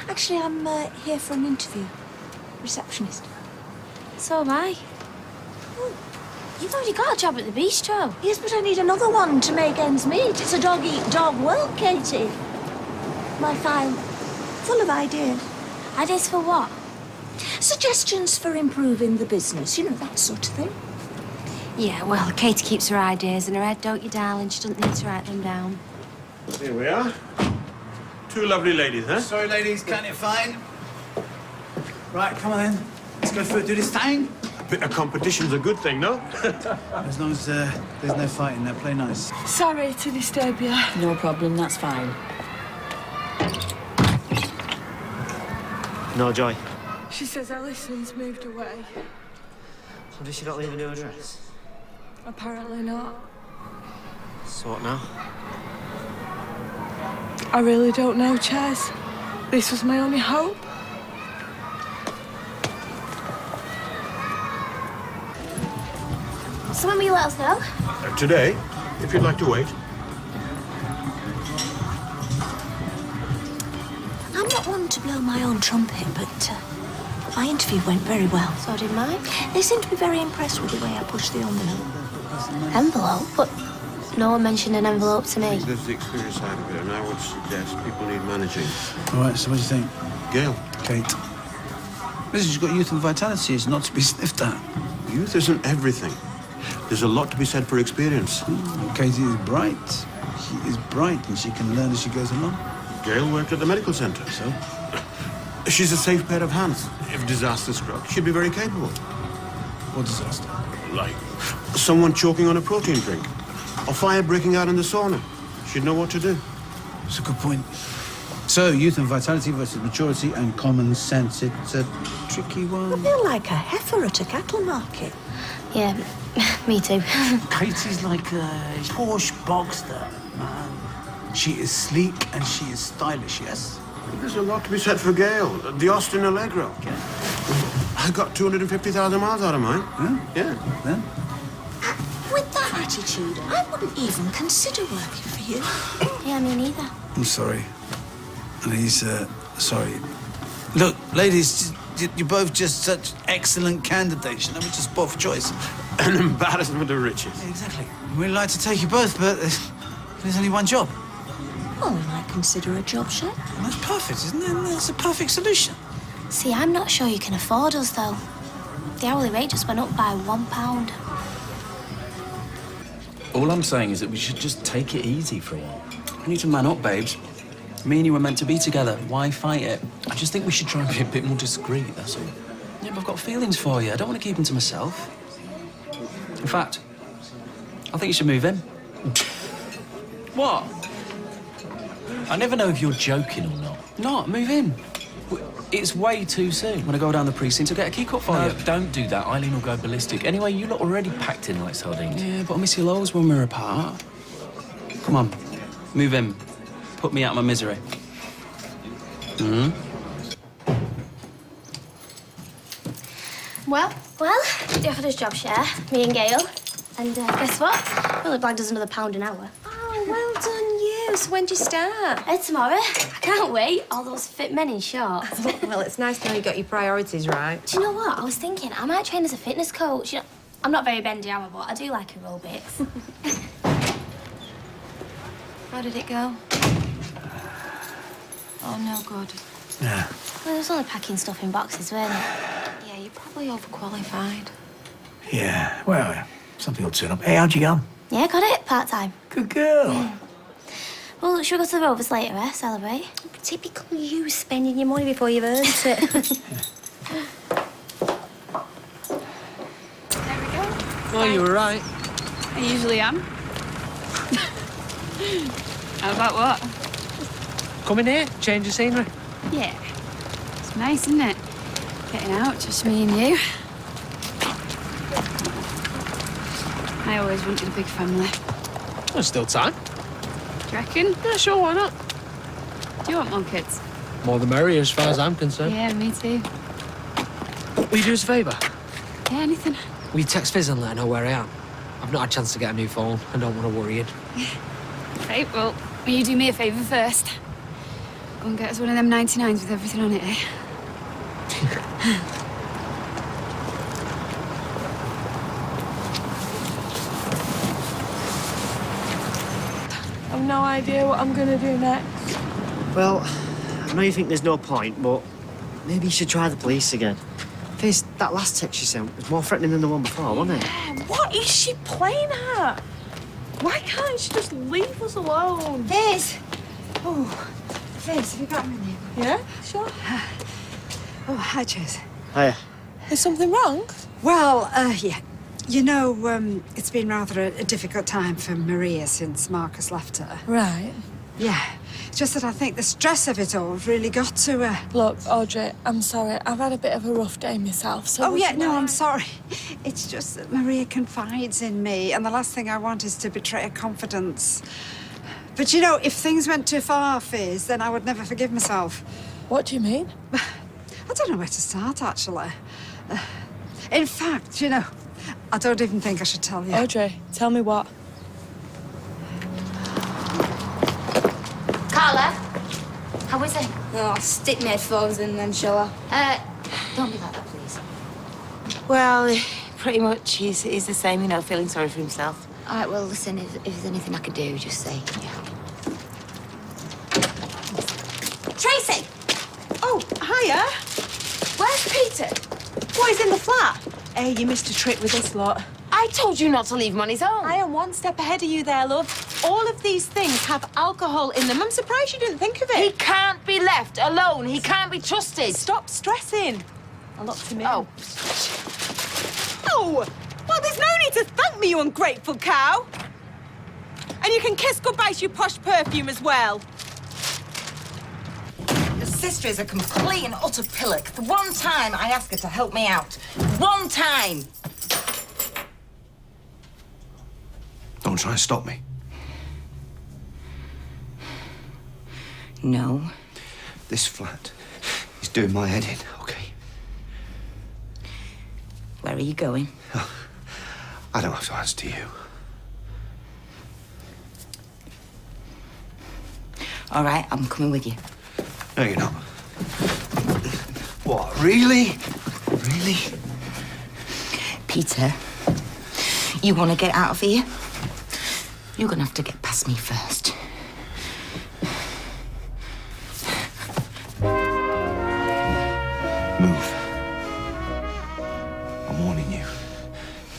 Actually, I'm here for an interview. Receptionist. So am I. You've already got a job at the bistro. Yes, but I need another one to make ends meet. It's a dog-eat-dog world, Katie. My file full of ideas. Ideas for what? Suggestions for improving the business, you know, that sort of thing. Yeah, well, Katie keeps her ideas in her head, don't you, darling? She doesn't need to write them down. Here we are. Two lovely ladies, huh? Sorry, ladies, can't you fine? Right, come on then. Let's go through, do this thing. bit of competition's a good thing, no? As long as there's no fighting, now play nice. Sorry to disturb you. No problem, that's fine. No, Joy. She says Alison's moved away. So does she not leave a new address? Apparently not. So what now? I really don't know, Chaz. This was my only hope. So when will you let us know? Today, if you'd like to wait. I'm not one to blow my own trumpet, but my interview went very well. So did mine. They seem to be very impressed with the way I pushed the envelope. Envelope? But no one mentioned an envelope to me. There's the experience side of it, and I would suggest people need managing. All right, so what do you think? Gail. Kate. Listen, she's got youth and vitality. It's not to be sniffed at. Youth isn't everything. There's a lot to be said for experience. Katie is bright. She is bright, and she can learn as she goes along. Gail worked at the medical centre, so... She's a safe pair of hands. If disaster struck, she'd be very capable. What disaster? Like someone choking on a protein drink. Or fire breaking out in the sauna. She'd know what to do. That's a good point. So, youth and vitality versus maturity and common sense. It's a tricky one. I feel like a heifer at a cattle market. Yeah, me too. Katie's like a Porsche Boxster, man. She is sleek and she is stylish, yes? There's a lot to be said for Gail. The Austin Allegro. I got 250,000 miles out of mine. Huh? Yeah. Then? With that attitude, I wouldn't even consider working for you. Yeah, me neither. I'm sorry. And he's, sorry. Look, ladies, you're both just such excellent candidates. You know, we're just both choice. An embarrassment of riches. Yeah, exactly. We'd like to take you both, but there's only one job. Well, we might consider a job share. And that's perfect, isn't it? That's a perfect solution. See, I'm not sure you can afford us, though. The hourly rate just went up by £1. All I'm saying is that we should just take it easy for a while. We need to man up, babes. Me and you were meant to be together. Why fight it? I just think we should try and be a bit more discreet, that's all. Yeah, but I've got feelings for you. I don't want to keep them to myself. In fact, I think you should move in. What? I never know if you're joking or not. Not, move in. It's way too soon. When I go down the precinct, I'll get a key cut for you. No, don't do that. Eileen will go ballistic. Anyway, you lot already packed in like sardines. Yeah, but I miss you loads when we're apart. Come on, move in. Put me out of my misery. Well, they offered us job share, me and Gail. And guess what? We only blagged us another £1 an hour. Oh, well done you. So when do you start? Tomorrow. I can't wait. All those fit men in shorts. Well, it's nice to know you got your priorities right. Do you know what? I was thinking I might train as a fitness coach. You know, I'm not very bendy, am I? But I do like aerobics. How did it go? Oh, no good. Yeah. Well, it was only packing stuff in boxes, weren't it? Yeah, you're probably overqualified. Yeah, well, something will turn up. Hey, how'd you go? Yeah, got it. Part-time. Good girl. Yeah. Well, should we go to the Rovers later, celebrate? Typical you spending your money before you've earned it. There we go. Oh, you were right. I usually am. How about what? Come in here, change the scenery. Yeah. It's nice, isn't it? Getting out, just me and you. I always wanted a big family. There's still time. Do you reckon? Yeah, sure, why not? Do you want more kids? More the merrier, as far as I'm concerned. Yeah, me too. Will you do us a favour? Yeah, anything. Will you text Fizz and let her know where I am? I've not had a chance to get a new phone. I don't want to worry you. Right, well, will you do me a favour first? Go and get us one of them 99s with everything on it, eh? I've no idea what I'm gonna do next. Well, I know you think there's no point, but maybe you should try the police again. Fizz, that last text she sent was more threatening than the one before, wasn't it? What is she playing at? Why can't she just leave us alone? Fizz! Oh, Fizz, have you got a minute? Yeah, sure. Oh, hi, Chase. Hiya. Is something wrong? Well, yeah. You know, it's been rather a difficult time for Maria since Marcus left her. Right. Yeah. It's just that I think the stress of it all really got to her. Look, Audrey, I'm sorry. I've had a bit of a rough day myself, so... Oh, yeah, no, I'm sorry. It's just that Maria confides in me, and the last thing I want is to betray her confidence. But, you know, if things went too far, Fizz, then I would never forgive myself. What do you mean? I don't know where to start, actually. In fact, you know, I don't even think I should tell you. Audrey, tell me what. Carla, how is it? No, I'll stick my headphones in then, shall I? Don't be like that, please. Well, pretty much he's the same, you know, feeling sorry for himself. All right, well, listen, if there's anything I can do, just say. Yeah. Tracy! Oh, hiya. Where's Peter? What, he's in the flat? Hey, you missed a trick with this lot. I told you not to leave him on his own. I am one step ahead of you there, love. All of these things have alcohol in them. I'm surprised you didn't think of it. He can't be left alone. He can't be trusted. Stop stressing. I locked him in. Oh. Oh! Well, there's no need to thank me, you ungrateful cow. And you can kiss goodbye to your posh perfume as well. Your sister is a complete and utter pillock. The one time I ask her to help me out. One time. Don't try and stop me. No. This flat is doing my head in, okay? Where are you going? I don't have to answer to you. All right, I'm coming with you. No, you're not. What, really? Really? Peter, you want to get out of here? You're going to have to get past me first. Move. I'm warning you.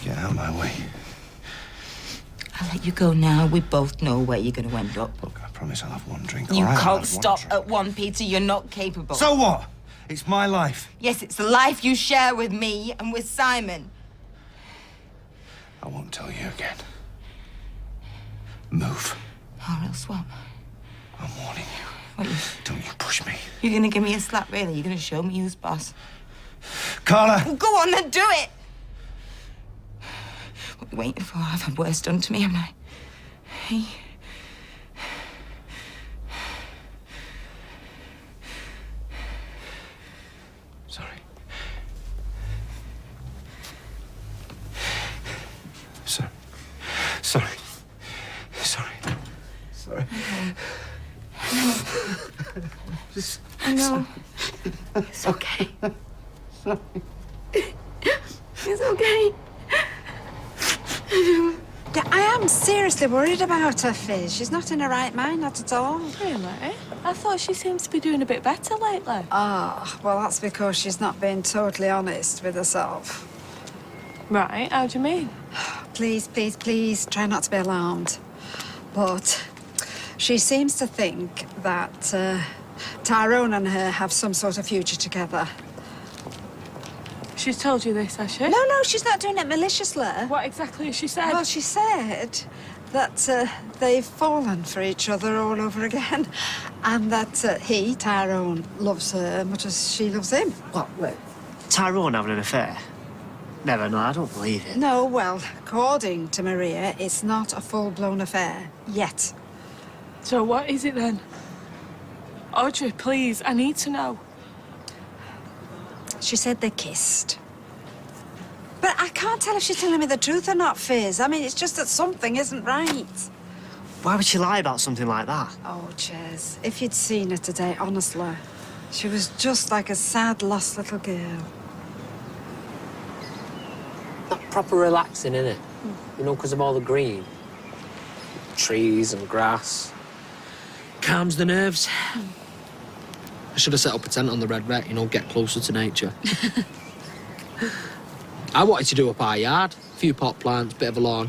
Get out of my way. I'll let you go now. We both know where you're going to end up. Look, I promise I'll have one drink. You all right? I'll can't have stop one drink. at one, Peter. You're not capable. So what? It's my life. Yes, it's the life you share with me and with Simon. I won't tell you again. Move. Or else what? I'm warning you. What, Don't you push me. you're going to give me a slap, really? You're going to show me who's boss? Carla! Well, go on then, do it! What are you waiting for? I've had worse done to me, haven't I? Hey? Sorry. Sorry. Sorry. Sorry. Sorry. I know. It's okay. Sorry. It's okay. Yeah, I am seriously worried about her, Fizz. She's not in her right mind, not at all. Really? I thought she seems to be doing a bit better lately. Ah, well, that's because she's not being totally honest with herself. Right, how do you mean? Please, please, please, try not to be alarmed. But she seems to think that Tyrone and her have some sort of future together. She's told you this, has she? No, she's not doing it maliciously. What exactly has she said? Well, she said that they've fallen for each other all over again, and that he, Tyrone, loves her much as she loves him. What, wait, Tyrone having an affair? Never, no, I don't believe it. No, well, according to Maria, it's not a full-blown affair yet. So what is it then? Audrey, please, I need to know. She said they kissed. But I can't tell if she's telling me the truth or not, Fizz. I mean, it's just that something isn't right. Why would she lie about something like that? Oh, Ches, if you'd seen her today, honestly, she was just like a sad, lost little girl. Not proper relaxing, innit? You know, because of all the green. Trees and grass. Calms the nerves. I should have set up a tent on the Red Wreck, you know, get closer to nature. I wanted to do up our yard. A few pot plants, bit of a lawn.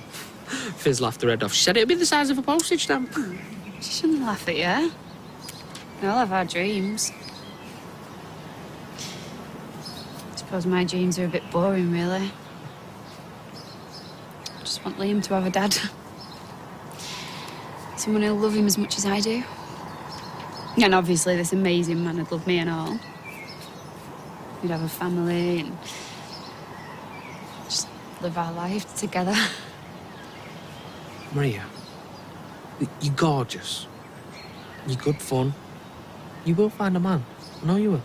Fizz laughed her head off. She said it'd be the size of a postage stamp. She shouldn't laugh at you. We all have our dreams. I suppose my dreams are a bit boring, really. want Liam to have a dad. Someone who'll love him as much as I do. And obviously this amazing man would love me and all. We'd have a family and just live our life together. Maria, you're gorgeous. You're good fun. You will find a man. I know you will.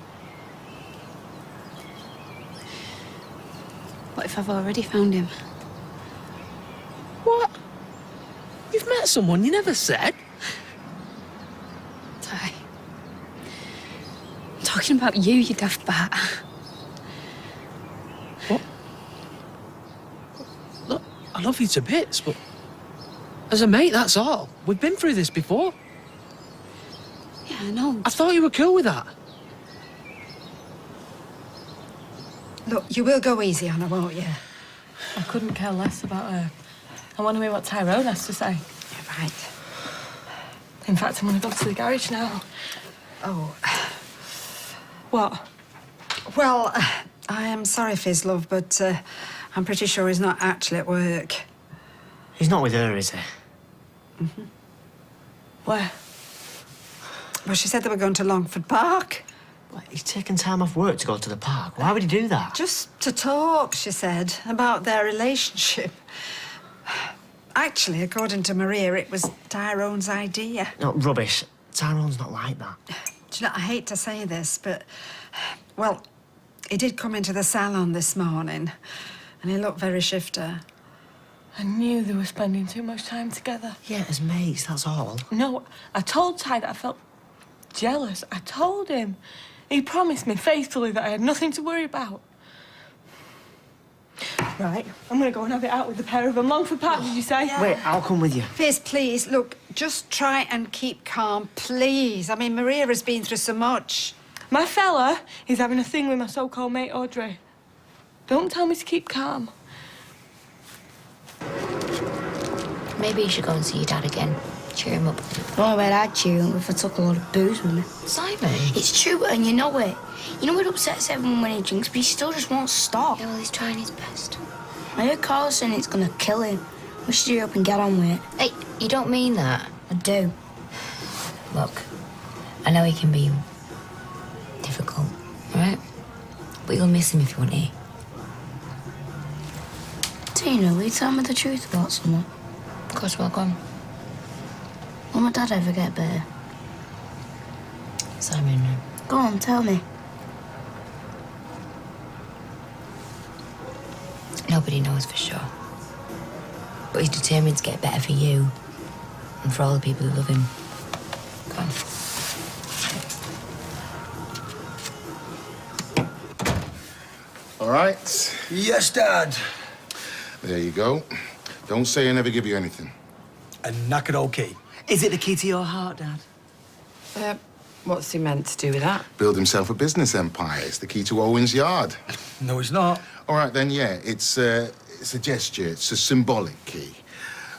What if I've already found him? What? You've met someone you never said? Ty. I'm talking about you, you daft bat. What? Look, I love you to bits, but as a mate, that's all. We've been through this before. Yeah, I know. I thought you were cool with that. Look, you will go easy on her, won't you? I couldn't care less about her. I want to hear what Tyrone has to say. Yeah, right. In fact, I'm going to go to the garage now. Oh. What? Well, I am sorry, Fizz, love, but I'm pretty sure he's not actually at work. He's not with her, is he? Mm-hmm. Where? Well, she said they were going to Longford Park. What, he's taken time off work to go to the park. Why would he do that? Just to talk, she said, about their relationship. Actually, according to Maria, it was Tyrone's idea. No, rubbish. Tyrone's not like that. Do you know, I hate to say this, but, well, he did come into the salon this morning, and he looked very shifter. I knew they were spending too much time together. Yeah, as mates, that's all. No, I told Ty that I felt jealous. I told him. He promised me faithfully that I had nothing to worry about. Right, I'm going to go and have it out with the pair of them. Longford Park, did you say? Yeah. Wait, I'll come with you. Fizz, please, look, just try and keep calm, please. I mean, Maria has been through so much. My fella is having a thing with my so-called mate, Audrey. Don't tell me to keep calm. Maybe you should go and see your dad again. Cheer him up. Well, I'd cheer him if I took a lot of booze with me. Simon! It's true, and you know it. You know it upsets everyone when he drinks, but he still just won't stop. Yeah, well, he's trying his best. I heard Carl saying it's gonna kill him. We should hurry up and get on with it. Hey, you don't mean that. I do. Look, I know he can be difficult, all right? But you'll miss him if you want to. Tina, will you tell me the truth about someone? Of course, welcome. Will my dad ever get better? Simon. Go on, tell me. Nobody knows for sure. But he's determined to get better for you and for all the people who love him. Come on. All right. Yes, Dad. There you go. Don't say I never give you anything. A knackered old key. Is it the key to your heart, Dad? What's he meant to do with that? Build himself a business empire. It's the key to Owen's yard. No, it's not. All right, then, yeah. It's a gesture. It's a symbolic key.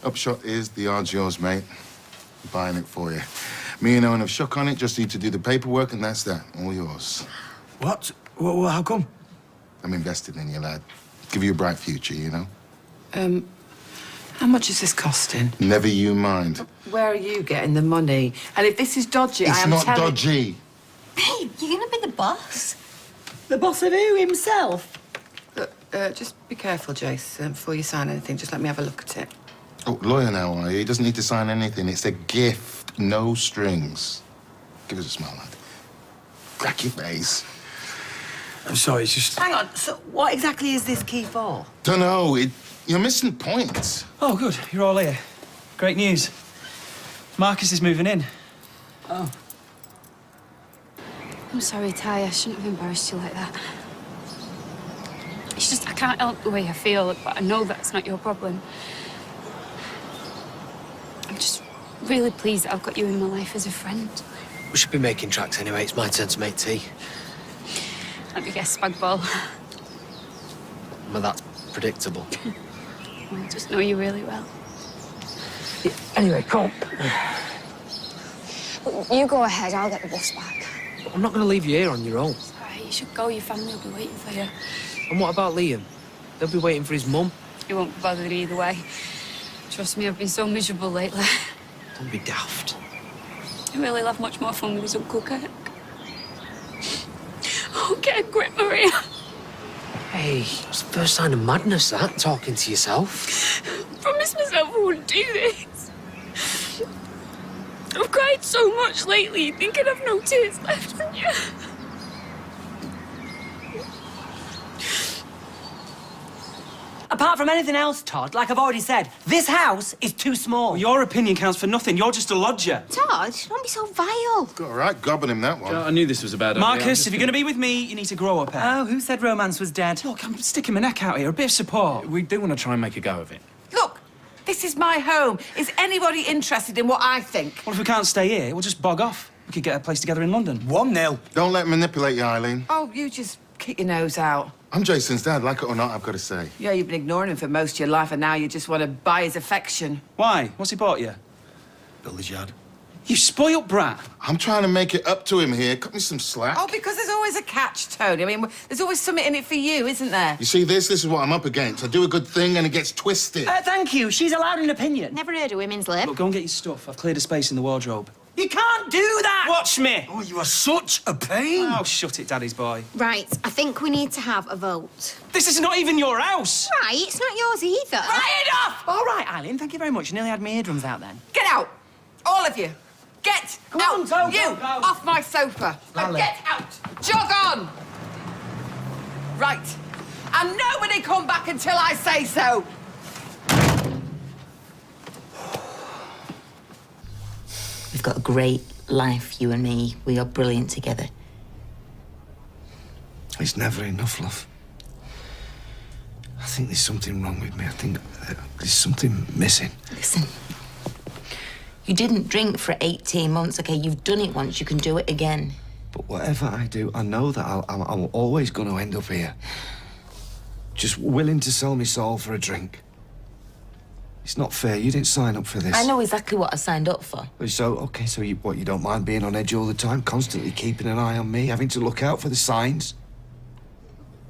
Upshot is the yard's yours, mate. I'm buying it for you. Me and Owen have shook on it. Just need to do the paperwork, and that's that. All yours. What? Well, how come? I'm invested in you, lad. Give you a bright future, you know? How much is this costing? Never you mind. Where are you getting the money? And if this is dodgy, I am It's not telling... dodgy. Babe, you're gonna be the boss. The boss of who? Himself? Look, just be careful, Jace. Before you sign anything, just let me have a look at it. Oh, lawyer now, are you? He doesn't need to sign anything. It's a gift. No strings. Give us a smile, lad. Crack your face. I'm sorry, it's just... Hang on, so what exactly is this key for? Dunno, you're missing points. Oh, good. You're all here. Great news. Marcus is moving in. Oh. I'm sorry, Ty. I shouldn't have embarrassed you like that. It's just I can't help the way I feel, but I know that's not your problem. I'm just really pleased that I've got you in my life as a friend. We should be making tracks anyway. It's my turn to make tea. Let me guess, Spagball. Well, that's predictable. I just know you really well. Yeah, anyway, come on. You go ahead, I'll get the bus back. I'm not going to leave you here on your own. All right, you should go. Your family will be waiting for you. And what about Liam? They'll be waiting for his mum. You won't be bothered either way. Trust me, I've been so miserable lately. Don't be daft. Really will have much more fun with his Uncle Kirk. Oh, get a grip, Maria. Hey, it's the first sign of madness, that, talking to yourself. I promised myself I wouldn't do this. I've cried so much lately, you'd think I'd have no tears left, wouldn't you? Apart from anything else, Todd, like I've already said, this house is too small. Well, your opinion counts for nothing. You're just a lodger. Todd, don't be so vile. All right, gobbing him that one. I knew this was a bad idea. Marcus, if you're going to be with me, you need to grow up, eh? Oh, who said romance was dead? Look, I'm sticking my neck out here. A bit of support. We do want to try and make a go of it. Look, this is my home. Is anybody interested in what I think? Well, if we can't stay here, we'll just bog off. We could get a place together in London. 1-0. Don't let him manipulate you, Eileen. Oh, you just kick your nose out. I'm Jason's dad, like it or not, I've got to say. Yeah, you've been ignoring him for most of your life, and now you just want to buy his affection. Why? What's he bought you? Build a yard. You spoilt brat. I'm trying to make it up to him here. Cut me some slack. Oh, because there's always a catch, Tony. I mean, there's always something in it for you, isn't there? You see, this is what I'm up against. I do a good thing and it gets twisted. Thank you. She's allowed an opinion. Never heard of women's lib. Look, go and get your stuff. I've cleared a space in the wardrobe. You can't do that! Watch me! Oh, you are such a pain. Oh, shut it, Daddy's boy. Right, I think we need to have a vote. This is not even your house! Right, it's not yours either. Right it off! All right, Eileen, thank you very much. You nearly had my eardrums out then. Get out! All of you! Get out! Go, you! go. Off my sofa! And get out! Jog on! Right. And nobody come back until I say so! We've got a great life, you and me. We are brilliant together. It's never enough, love. I think there's something wrong with me. I think there's something missing. Listen, you didn't drink for 18 months, okay? You've done it once, you can do it again. But whatever I do, I know that I'm always going to end up here. Just willing to sell me soul for a drink. It's not fair. You didn't sign up for this. I know exactly what I signed up for. So, okay, so you don't mind being on edge all the time, constantly keeping an eye on me, having to look out for the signs?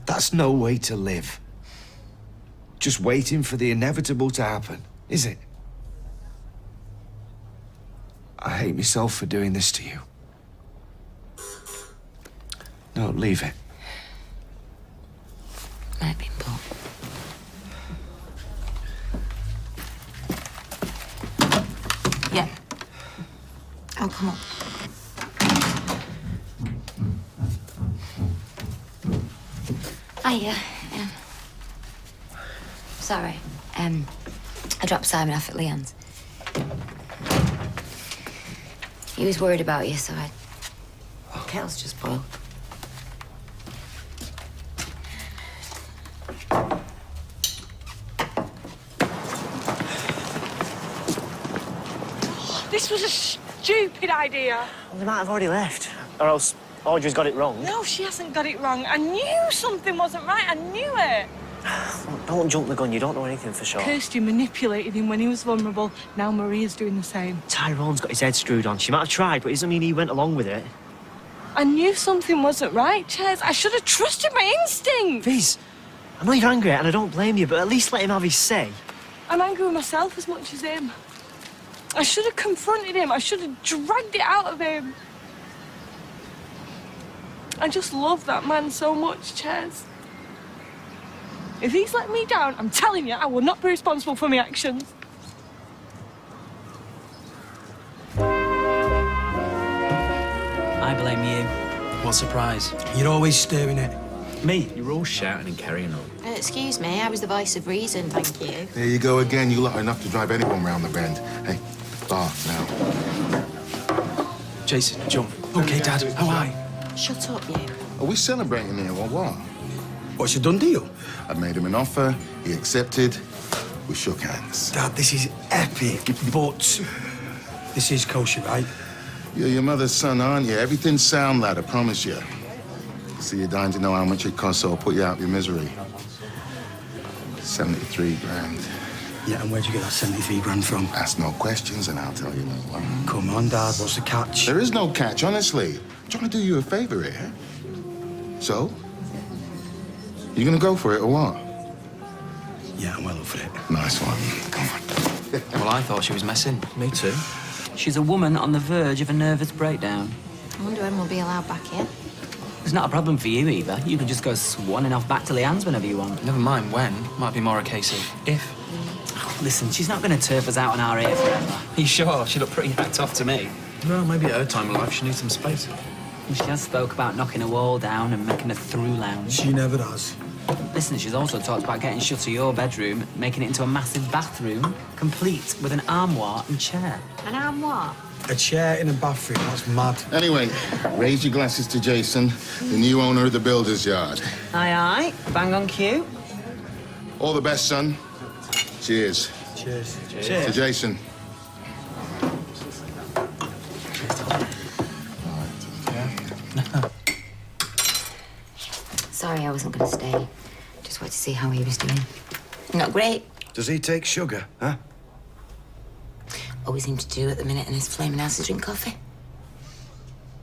That's no way to live. Just waiting for the inevitable to happen, is it? I hate myself for doing this to you. No, leave it. Might be important. Yeah. Oh, come on. Hiya. Sorry. I dropped Simon off at Leon's. He was worried about you, so I... Kettle's just boiled. This was a stupid idea. Well, they might have already left. Or else Audrey's got it wrong. No, she hasn't got it wrong. I knew something wasn't right. I knew it. Don't jump the gun. You don't know anything for sure. Kirsty manipulated him when he was vulnerable. Now Maria's doing the same. Tyrone's got his head screwed on. She might have tried, but it doesn't mean he went along with it. I knew something wasn't right, Ches. I should have trusted my instinct. Viz, I know you're angry and I don't blame you, but at least let him have his say. I'm angry with myself as much as him. I should have confronted him. I should have dragged it out of him. I just love that man so much, Ches. If he's let me down, I'm telling you, I will not be responsible for my actions. I blame you. What surprise? You're always stirring it. Me? You're all shouting and carrying on. Excuse me, I was the voice of reason, thank you. There you go again. You lot are enough to drive anyone round the bend. Hey, bar now. Jason, jump. Okay, Dad, how are you? Shut up, you. Are we celebrating here or what? What's your done deal? I made him an offer. He accepted. We shook hands. Dad, this is epic, but this is kosher, right? You're your mother's son, aren't you? Everything's sound, lad, I promise you. See, you're dying to know how much it costs, so I'll put you out of your misery. 73 grand. Yeah, and where'd you get that 73 grand from? Ask no questions and I'll tell you no one. Come on, Dad, what's the catch? There is no catch, honestly. I'm trying to do you a favor here. So? You gonna go for it or what? Yeah, I'm well up for it. Nice one. Come on. Well, I thought she was messing. Me too. She's a woman on the verge of a nervous breakdown. I wonder when we'll be allowed back in. It's not a problem for you either. You can just go swanning off back to Leanne's whenever you want. Never mind when. Might be more a case of if. Listen, she's not going to turf us out in our ear forever. Are you sure? She looked pretty hacked off to me. Well, maybe at her time of life she needs some space. And she has spoke about knocking a wall down and making a through lounge. She never does. Listen, she's also talked about getting shut to your bedroom, making it into a massive bathroom, complete with an armoire and chair. An armoire? A chair in a bathroom, that's mad. Anyway, raise your glasses to Jason, the new owner of the builder's yard. Aye, aye. Bang on cue. All the best, son. Cheers. Cheers. Cheers. To Jason. Sorry, I wasn't going to stay. Just wanted to see how he was doing. Not great. Does he take sugar, huh? Always seem to do at the minute in his flaming house to drink coffee.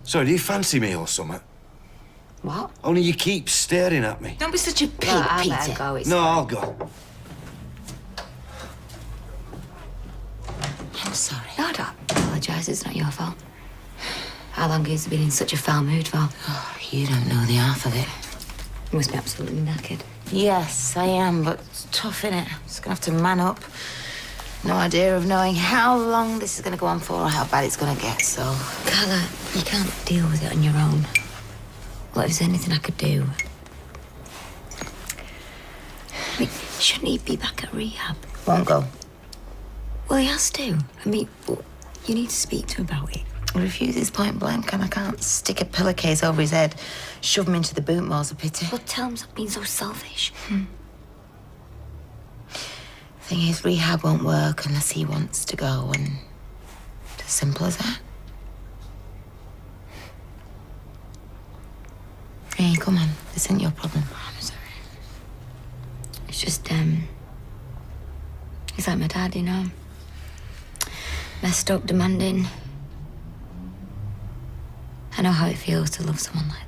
So, do you fancy me or something? What? Only you keep staring at me. Don't be such a pig, Well, I'll Peter. let her go, it's No, fine. I'll go. I'm sorry. No, don't apologise. It's not your fault. How long has he been in such a foul mood for? Oh, you don't know the half of it. You must be absolutely knackered. Yes, I am, but it's tough, innit? I'm just gonna have to man up. No idea of knowing how long this is gonna go on for or how bad it's gonna get, so... Carla, you can't deal with it on your own. What if there's anything I could do? I mean, shouldn't he be back at rehab? Won't go. Well, he has to. I mean, you need to speak to him about it. He refuses point blank, and I can't stick a pillowcase over his head, shove him into the boot, more's a pity. Well, tell him stop being so selfish. Thing is, rehab won't work unless he wants to go, and it's as simple as that. Hey, come on. This isn't your problem. I'm sorry. It's just, he's like my dad, you know? Messed up, demanding. I know how it feels to love someone like that.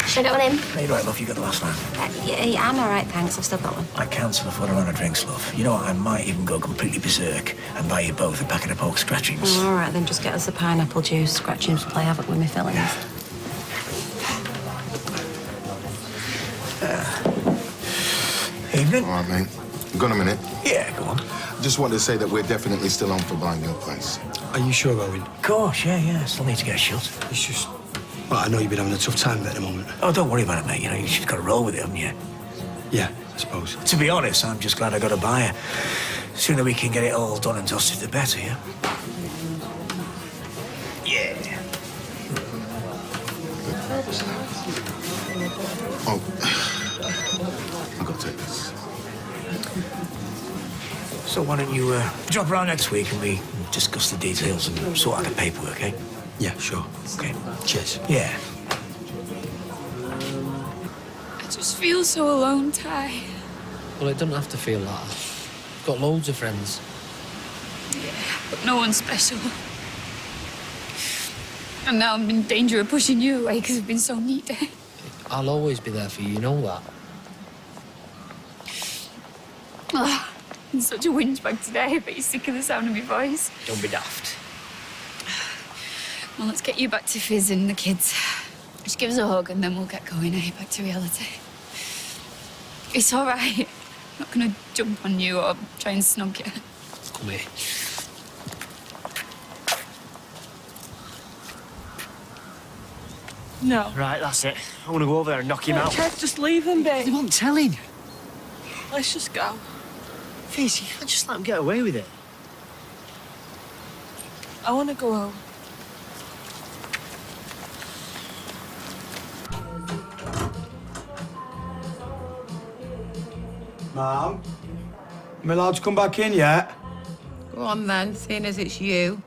Should I get one in? Hey, right, love, you got the last one. Yeah, I'm all right, thanks. I've still got one. I cancel before I run out of drinks, love. You know what? I might even go completely berserk and buy you both a packet of pork scratchings. All right, then just get us the pineapple juice. Scratchings play havoc with my fillings. Evening. All right, mate. You got a minute? Yeah, go on. Just wanted to say that we're definitely still on for buying your place. Are you sure, Owen? Of course, yeah. Still need to get shut. It's just... Well, I know you've been having a tough time of it at the moment. Oh, don't worry about it, mate. You know, you just got to roll with it, haven't you? Yeah, I suppose. To be honest, I'm just glad I got a buyer. Sooner we can get it all done and dusted, the better, yeah? Yeah. Oh, I've got to take this. So why don't you drop around next week and we discuss the details and sort out the paperwork, eh? Yeah, sure. Okay. Cheers. Yeah. I just feel so alone, Ty. Well, it doesn't have to feel like that. I've got loads of friends. Yeah, but no one special. And now I'm in danger of pushing you away because I've been so needy. I'll always be there for you, you know that. Oh, I'm such a whinge-bag today, but you're sick of the sound of my voice. Don't be daft. Well, let's get you back to Fizz and the kids. Just give us a hug and then we'll get going, eh? Back to reality. It's all right. I'm not gonna jump on you or try and snog you. Come here. No. Right, that's it. I want to go over there and knock him out. Kev, just leave him, babe. They won't tell him. Let's just go. Fizz, you can't just let him get away with it. I want to go home. Mum? Am I allowed to come back in yet? Go on then, seeing as it's you.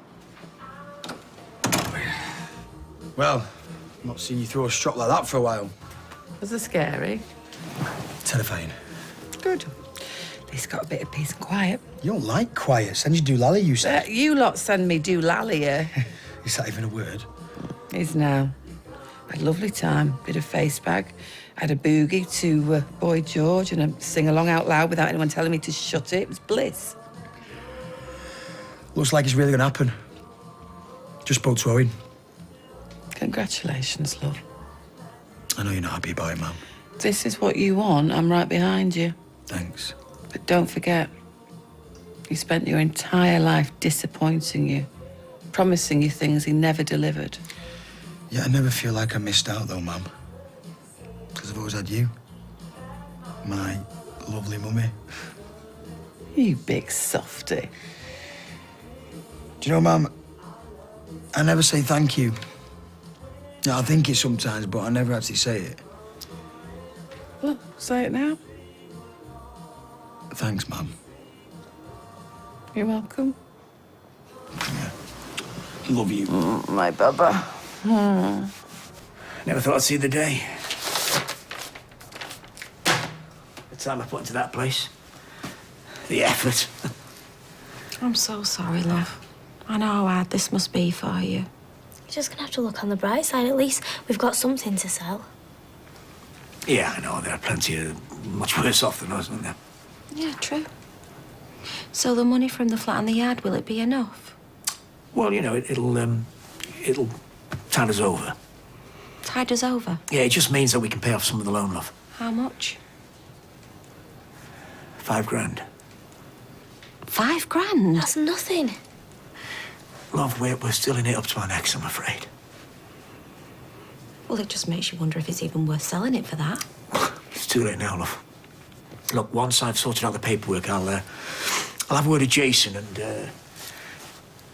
Well, I've not seen you throw a strop like that for a while. Was it scary? Terrifying. Good. At least got a bit of peace and quiet. You don't like quiet. Send you do lally, you said. You lot send me do lally here. Is that even a word? Is now. Had a lovely time. Bit of face bag. Had a boogie to Boy George and a sing-along out loud without anyone telling me to shut it. It was bliss. Looks like it's really going to happen. Just spoke to Owen. Congratulations, love. I know you're not happy about it, Mum. This is what you want. I'm right behind you. Thanks. But don't forget, he spent your entire life disappointing you, promising you things he never delivered. Yeah, I never feel like I missed out, though, Mum. Because I've always had you. My lovely mummy. You big softy. Do you know, Mum, I never say thank you. Yeah, I think it sometimes, but I never actually say it. Well, say it now. Thanks, Mum. You're welcome. Love you. My bubba. Never thought I'd see the day. The time I put into that place. The effort. I'm so sorry, love. I know how hard this must be for you. You're just gonna have to look on the bright side. At least we've got something to sell. Yeah, I know. There are plenty of much worse off than us, aren't there? Yeah, true. So the money from the flat and the yard, will it be enough? Well, you know, it'll tide us over. Tide us over? Yeah, it just means that we can pay off some of the loan, love. How much? $5 grand. $5 grand? That's nothing. Love, we're still in it up to our necks, I'm afraid. Well, it just makes you wonder if it's even worth selling it for that. It's too late now, love. Look, once I've sorted out the paperwork, I'll have a word with Jason and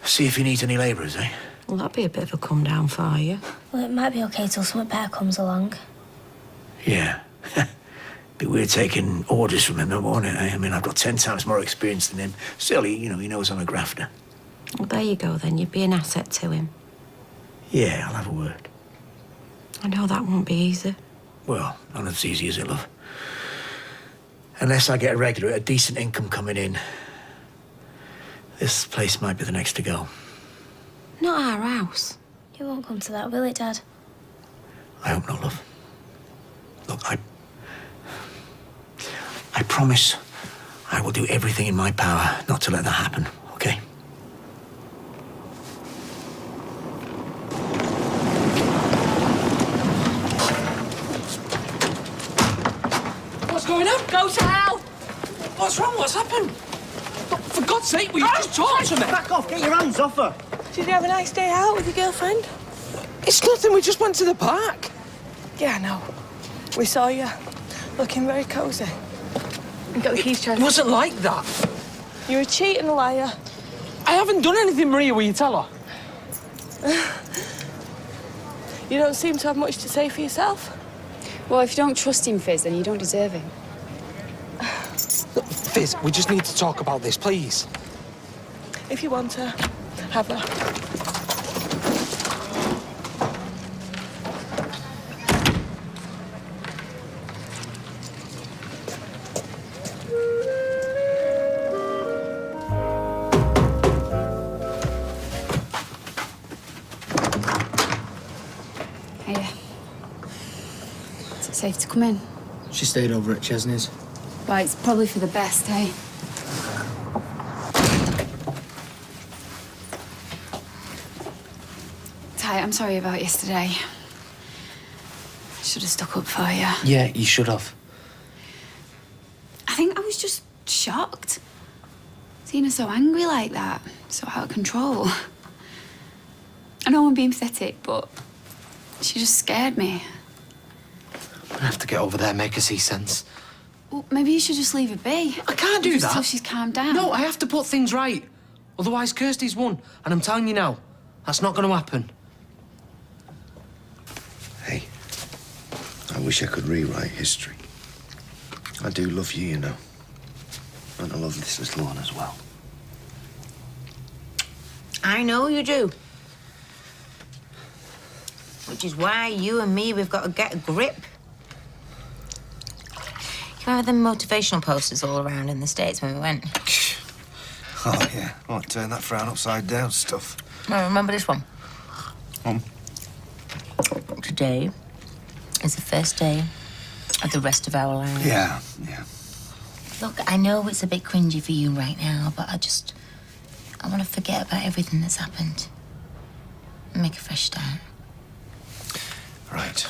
see if he needs any labourers, eh? Well, that'd be a bit of a come down for you. Well, it might be okay till something better comes along. Yeah. Be weird taking orders from him, though, won't it? I mean, I've got 10 times more experience than him. Still, he knows I'm a grafter. Well, there you go, then. You'd be an asset to him. Yeah, I'll have a word. I know that won't be easy. Well, not as easy as it, love. Unless I get a decent income coming in, this place might be the next to go. Not our house. It won't come to that, will it, Dad? I hope not, love. Look, I promise I will do everything in my power not to let that happen, okay? What's going on? Go to hell! What's wrong? What's happened? For God's sake, will you just talk to me? Back off, get your hands off her. Did you have a nice day out with your girlfriend? It's nothing, we just went to the park. Yeah, I know. We saw you. Looking very cosy. You got the keys, Charlie? It wasn't like that. You're a cheating liar. I haven't done anything, Maria, will you tell her? You don't seem to have much to say for yourself. Well, if you don't trust him, Fizz, then you don't deserve him. Look, Fizz, we just need to talk about this, please. If you want her, have her. Hiya. Is it safe to come in? She stayed over at Chesney's. Well, it's probably for the best, eh? Ty, I'm sorry about yesterday. I should have stuck up for you. Yeah, you should have. I think I was just shocked. Seeing her so angry like that, so out of control. I know I'm being pathetic, but she just scared me. I have to get over there, make her see sense. Well, maybe you should just leave her be. I can't do Just that. till she's calmed down. No, I have to put things right. Otherwise, Kirsty's won. And I'm telling you now, that's not going to happen. Hey, I wish I could rewrite history. I do love you, you know. And I love this Lorne as well. I know you do. Which is why you and me, we've got to get a grip. You remember them motivational posters all around in the States when we went? Oh, yeah. Oh, turn that frown upside down stuff. No, remember this one? Mum? To today is the first day of the rest of our lives. Yeah. Look, I know it's a bit cringy for you right now, but I want to forget about everything that's happened and make a fresh start. Right.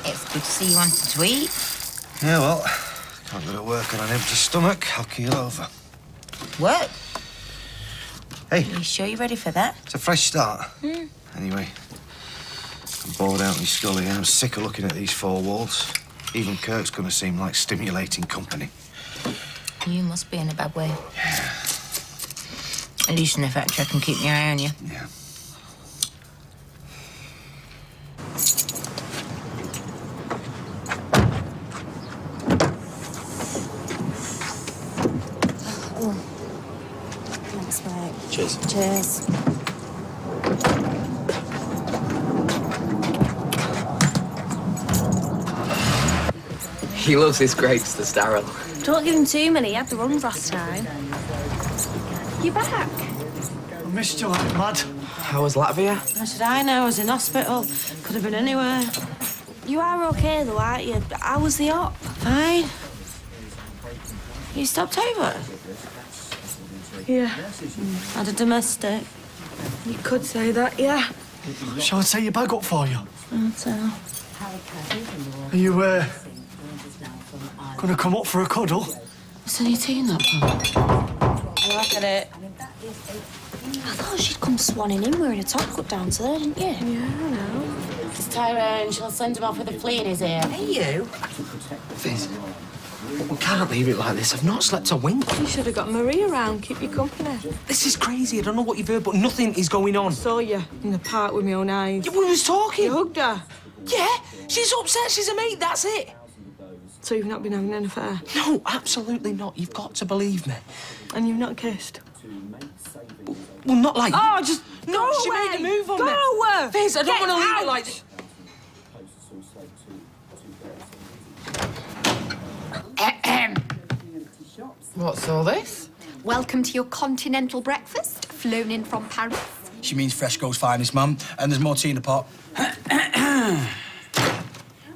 It's good to see you wanting to eat. Yeah, well, can't go to work on an empty stomach. I'll keel over. What? Hey. Are you sure you're ready for that? It's a fresh start. Hmm. Anyway, I'm bored out of my skull again. I'm sick of looking at these four walls. Even Kirk's gonna seem like stimulating company. You must be in a bad way. Yeah. At least in the factory, I can keep my eye on you. Yeah. Thanks, mate. Cheers. Cheers. He loves his grapes, the Starrel. Don't give him too many. He had the runs last time. You're back. I missed you like mad. How was Latvia? How should I know? I was in hospital. Could have been anywhere. You are okay, though, aren't you? How was the op? Fine. You stopped over? Yeah. Had a domestic. You could say that, yeah. Shall I take your bag up for you? I'll tell. Are you, gonna come up for a cuddle? So you taking that from? Look at it. I thought she'd come swanning in wearing a top cut down to there, didn't you? Yeah, I know. It's Tyrone. She'll send him off with a flea in his ear. Hey, you. Fizz, we can't leave it like this. I've not slept a wink. You should have got Marie around, keep you company. This is crazy. I don't know what you've heard, but nothing is going on. Saw you in the park with my own eyes. Yeah, we was talking. You hugged her. Yeah, she's upset. She's a mate. That's it. So you've not been having an affair? No, absolutely not. You've got to believe me. And you've not kissed? Well, not like... Oh, just no, go she away. made a move on me. Go away. Fizz, I don't Get want to leave out. it like this. What's all this? Welcome to your continental breakfast, flown in from Paris. She means Fresco's finest, Mum. And there's more tea in the pot.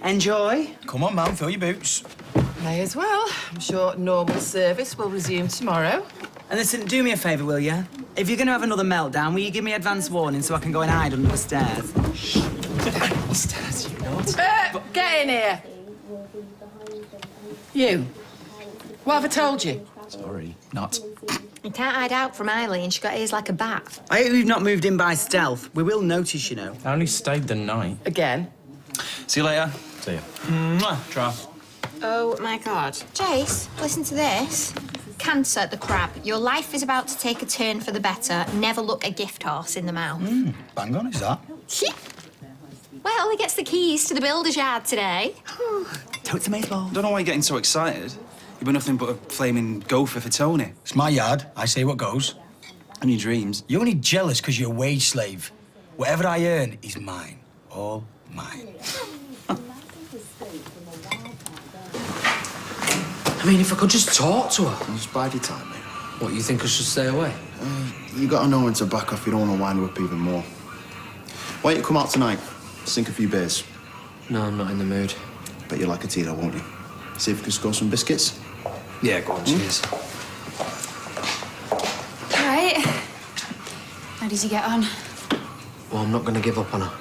Enjoy. Come on, Mum, fill your boots. May as well. I'm sure normal service will resume tomorrow. And listen, do me a favour, will you? If you're going to have another meltdown, will you give me advance warning so I can go and hide under the stairs? Stairs, you know. Get in here. You. What have I told you? Sorry, not. You can't hide out from Eileen. She got ears like a bat. I hope we've not moved in by stealth. We will notice, you know. I only stayed the night. Again? See you later. See ya. Mwah. Tra. Oh, my God. Jace, listen to this. Cancer, the crab. Your life is about to take a turn for the better. Never look a gift horse in the mouth. Bang on, is that? Well, he gets the keys to the builder's yard today. Totes amazing. Don't know why you're getting so excited. You've been nothing but a flaming gopher for Tony. It's my yard. I say what goes. And your dreams. You're only jealous because you're a wage slave. Whatever I earn is mine. All mine. I mean, if I could just talk to her. Just bide your time, mate. What, you think I should stay away? You gotta know when to back off. You don't want to wind her up even more. Why don't you come out tonight? Sink a few beers. No, I'm not in the mood. Bet you like a Tito, won't you? See if we can score some biscuits. Yeah, go on, cheers. Right. How did you get on? Well, I'm not going to give up on her.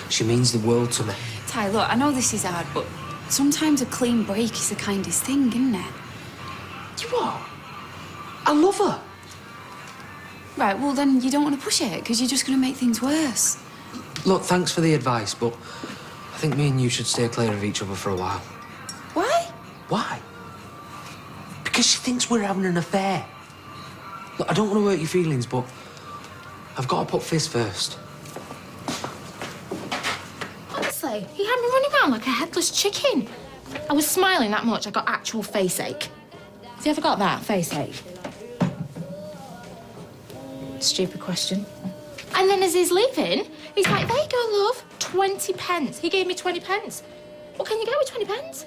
She means the world to me. Ty, look, I know this is hard, but sometimes a clean break is the kindest thing, isn't it? You what? I love her. Right, well, then you don't want to push it, because you're just going to make things worse. Look, thanks for the advice, but I think me and you should stay clear of each other for a while. Why? Why? Because she thinks we're having an affair. Look, I don't want to hurt your feelings, but I've got to put Fizz first. Honestly, he had me running around like a headless chicken. I was smiling that much, I got actual face ache. Have you ever got that, face ache? Stupid question. And then as he's leaving, he's like, there you go, love, 20 pence. He gave me 20 pence. What can you get with 20 pence?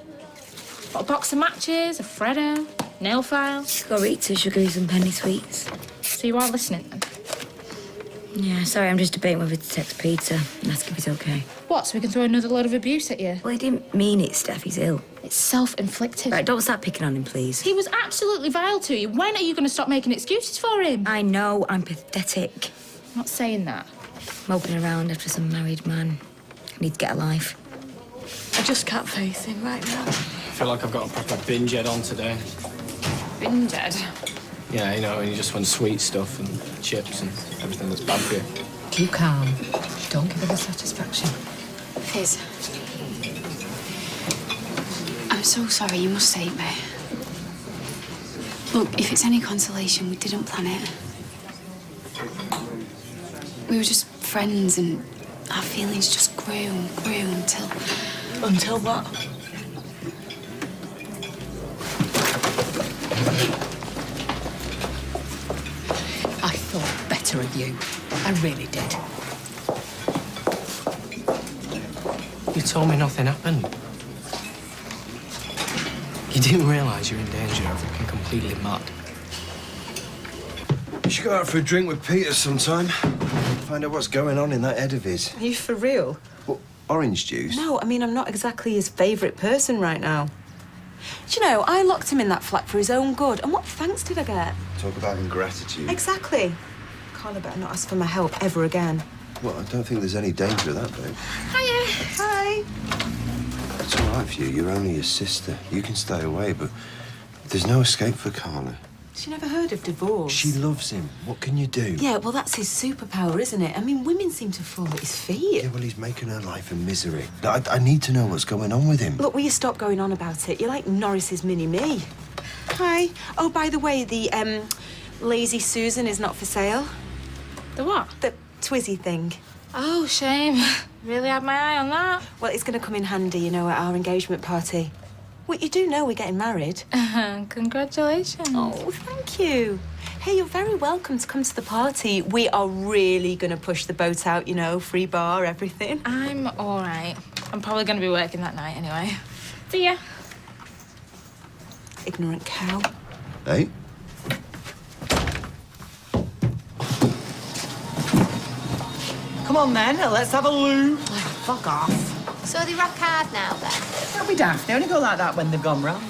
Got a box of matches, a Freddo, nail file. Go Rita, she'll give you some penny sweets. So you are listening then? Yeah, sorry, I'm just debating whether to text Peter and ask if he's okay. What, so we can throw another load of abuse at you? Well, he didn't mean it, Steph. He's ill. It's self-inflicted. Right, don't start picking on him, please. He was absolutely vile to you. When are you going to stop making excuses for him? I know, I'm pathetic. I'm not saying that. Moping around after some married man. I need to get a life. I just can't face him right now. I feel like I've got a proper binge head on today. Binge head? Yeah, you know, when you just want sweet stuff and chips and everything that's bad for you. Keep calm. Don't give her the satisfaction. Fizz. I'm so sorry, you must save me. Look, if it's any consolation, we didn't plan it. We were just friends and our feelings just grew and grew until... Until what? I thought better of you. I really did. You told me nothing happened. You didn't realise you're in danger of looking completely mad. You should go out for a drink with Peter sometime. Find out what's going on in that head of his. Are you for real? What, orange juice? No, I mean, I'm not exactly his favourite person right now. Do you know, I locked him in that flat for his own good, and what thanks did I get? Talk about ingratitude. Exactly. Carla better not ask for my help ever again. Well, I don't think there's any danger of that, babe. Hiya. Hi. It's all right for you. You're only his sister. You can stay away, but there's no escape for Carla. She never heard of divorce. She loves him. What can you do? Yeah, well, that's his superpower, isn't it? I mean, women seem to fall at his feet. Yeah, well, he's making her life a misery. I need to know what's going on with him. Look, will you stop going on about it? You're like Norris's mini-me. Hi. Oh, by the way, the, Lazy Susan is not for sale. The what? The Twizzy thing. Oh, shame. Really had my eye on that. Well, it's going to come in handy, you know, at our engagement party. Well, you do know we're getting married. Congratulations. Oh, thank you. Hey, you're very welcome to come to the party. We are really going to push the boat out, you know, free bar, everything. I'm all right. I'm probably going to be working that night anyway. See ya. Ignorant cow. Hey? Come on, then. Let's have a loo. Fuck off. So they rock hard now, then? Don't be daft. They only go like that when they've gone round.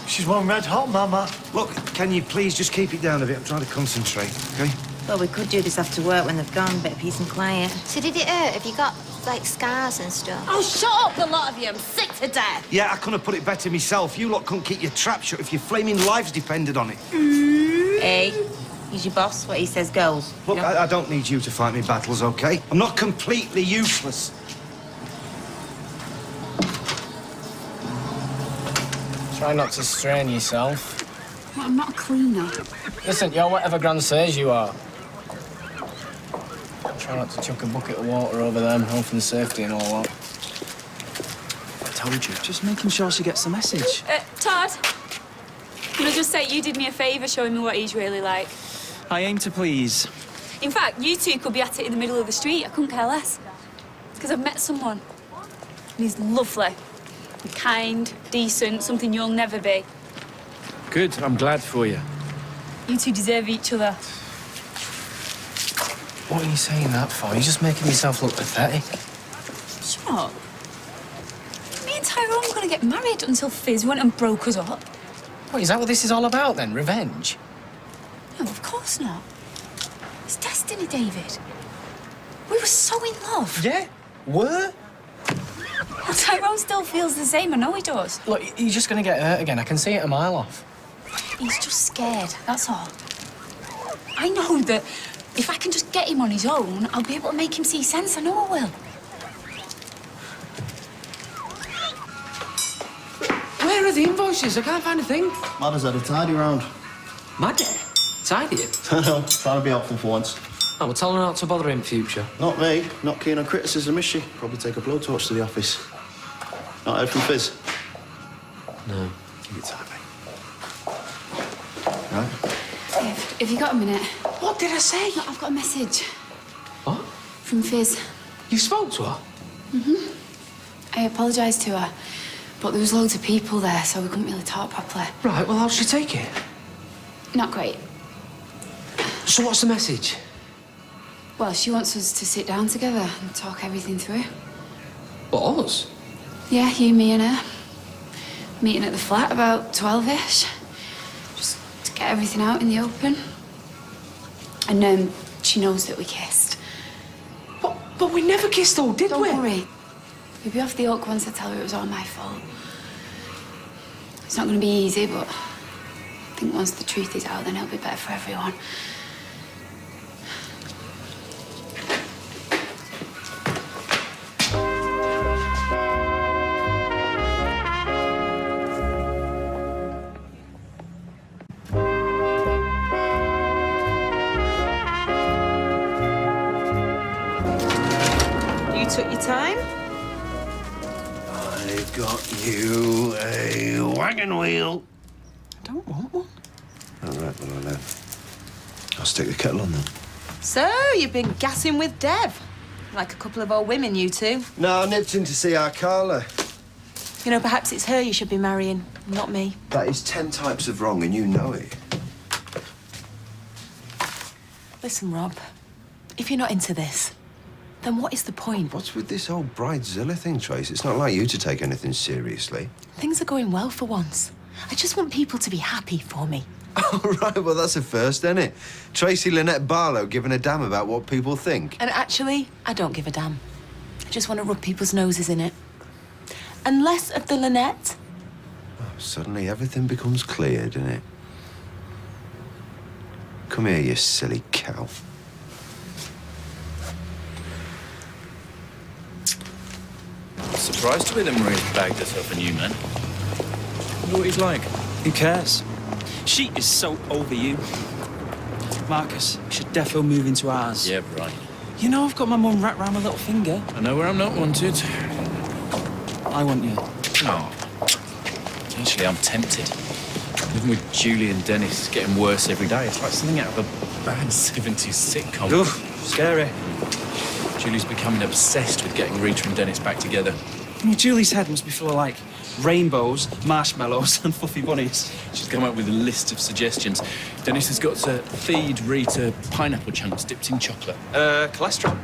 She's one red hot, Mama. Look, can you please just keep it down a bit? I'm trying to concentrate, OK? Well, we could do this after work when they've gone. Bit of peace and quiet. So did it hurt? Have you got, like, scars and stuff? Oh, shut up, the lot of you. I'm sick to death. Yeah, I couldn't have put it better myself. You lot couldn't keep your trap shut if your flaming lives depended on it. Hey, he's your boss. What he says goes. Look, I don't need you to fight me battles, OK? I'm not completely useless. Try not to strain yourself. Well, I'm not a cleaner. Listen, you're whatever Gran says you are. Try not to chuck a bucket of water over them, home for the safety and all that. I told you, just making sure she gets the message. Todd, can I just say you did me a favour showing me what he's really like? I aim to please. In fact, you two could be at it in the middle of the street. I couldn't care less. It's because I've met someone. And he's lovely. Kind, decent, something you'll never be. Good, I'm glad for you. You two deserve each other. What are you saying that for? You're just making yourself look pathetic. Shut up. Me and Tyrone were going to get married until Fizz went and broke us up. What, is that what this is all about then? Revenge? No, of course not. It's destiny, David. We were so in love. Yeah? Were? Well, Tyrone still feels the same. I know he does. Look, you're just going to get hurt again. I can see it a mile off. He's just scared, that's all. I know that if I can just get him on his own, I'll be able to make him see sense. I know I will. Where are the invoices? I can't find a thing. Mother's had a tidy round. Maddy? Tidy it? I know, trying to be helpful for once. Oh, well, tell her not to bother in future. Not me. Not keen on criticism, is she? Probably take a blowtorch to the office. Not heard from Fizz? No. Give it time, mate. Right? Have you got a minute? What did I say? No, I've got a message. What? From Fizz. You spoke to her? I apologised to her, but there was loads of people there, so we couldn't really talk properly. Right, well, how'd she take it? Not great. So what's the message? Well, she wants us to sit down together and talk everything through. But us? Yeah, you, me and her. Meeting at the flat about 12-ish. Just to get everything out in the open. And she knows that we kissed. But we never kissed though, did we? Don't worry. You'll be off the hook once I tell her it was all my fault. It's not going to be easy, but I think once the truth is out, then it'll be better for everyone. You took your time? I've got you a wagon wheel. I don't want one. All right, well, I'll stick the kettle on then. So, you've been gassing with Dev. Like a couple of old women, you two. No, I nipped in to see our Carla. You know, perhaps it's her you should be marrying, not me. That is 10 types of wrong, and you know it. Listen, Rob, if you're not into this, then what is the point? What's with this whole bridezilla thing, Trace? It's not like you to take anything seriously. Things are going well for once. I just want people to be happy for me. All right, well, that's a first, isn't it? Tracy Lynette Barlow giving a damn about what people think. And actually, I don't give a damn. I just want to rub people's noses in it. And less of the Lynette. Oh, suddenly everything becomes clear, doesn't it? Come here, you silly cow. Surprised to hear that Maria's bagged herself a new man. Wonder what he's like. Who cares? She is so over you. Marcus, you should defo move into ours. Yeah, right. You know I've got my mum wrapped round my little finger. I know where I'm not wanted. I want you. No. Actually, I'm tempted. Living with Julie and Dennis is getting worse every day. It's like something out of a bad 70s sitcom. Oof, scary. Julie's becoming obsessed with getting Rita and Dennis back together. Well, Julie's head must be full of, like, rainbows, marshmallows and fluffy bunnies. She's come up with a list of suggestions. Dennis has got to feed Rita pineapple chunks dipped in chocolate. Cholesterol.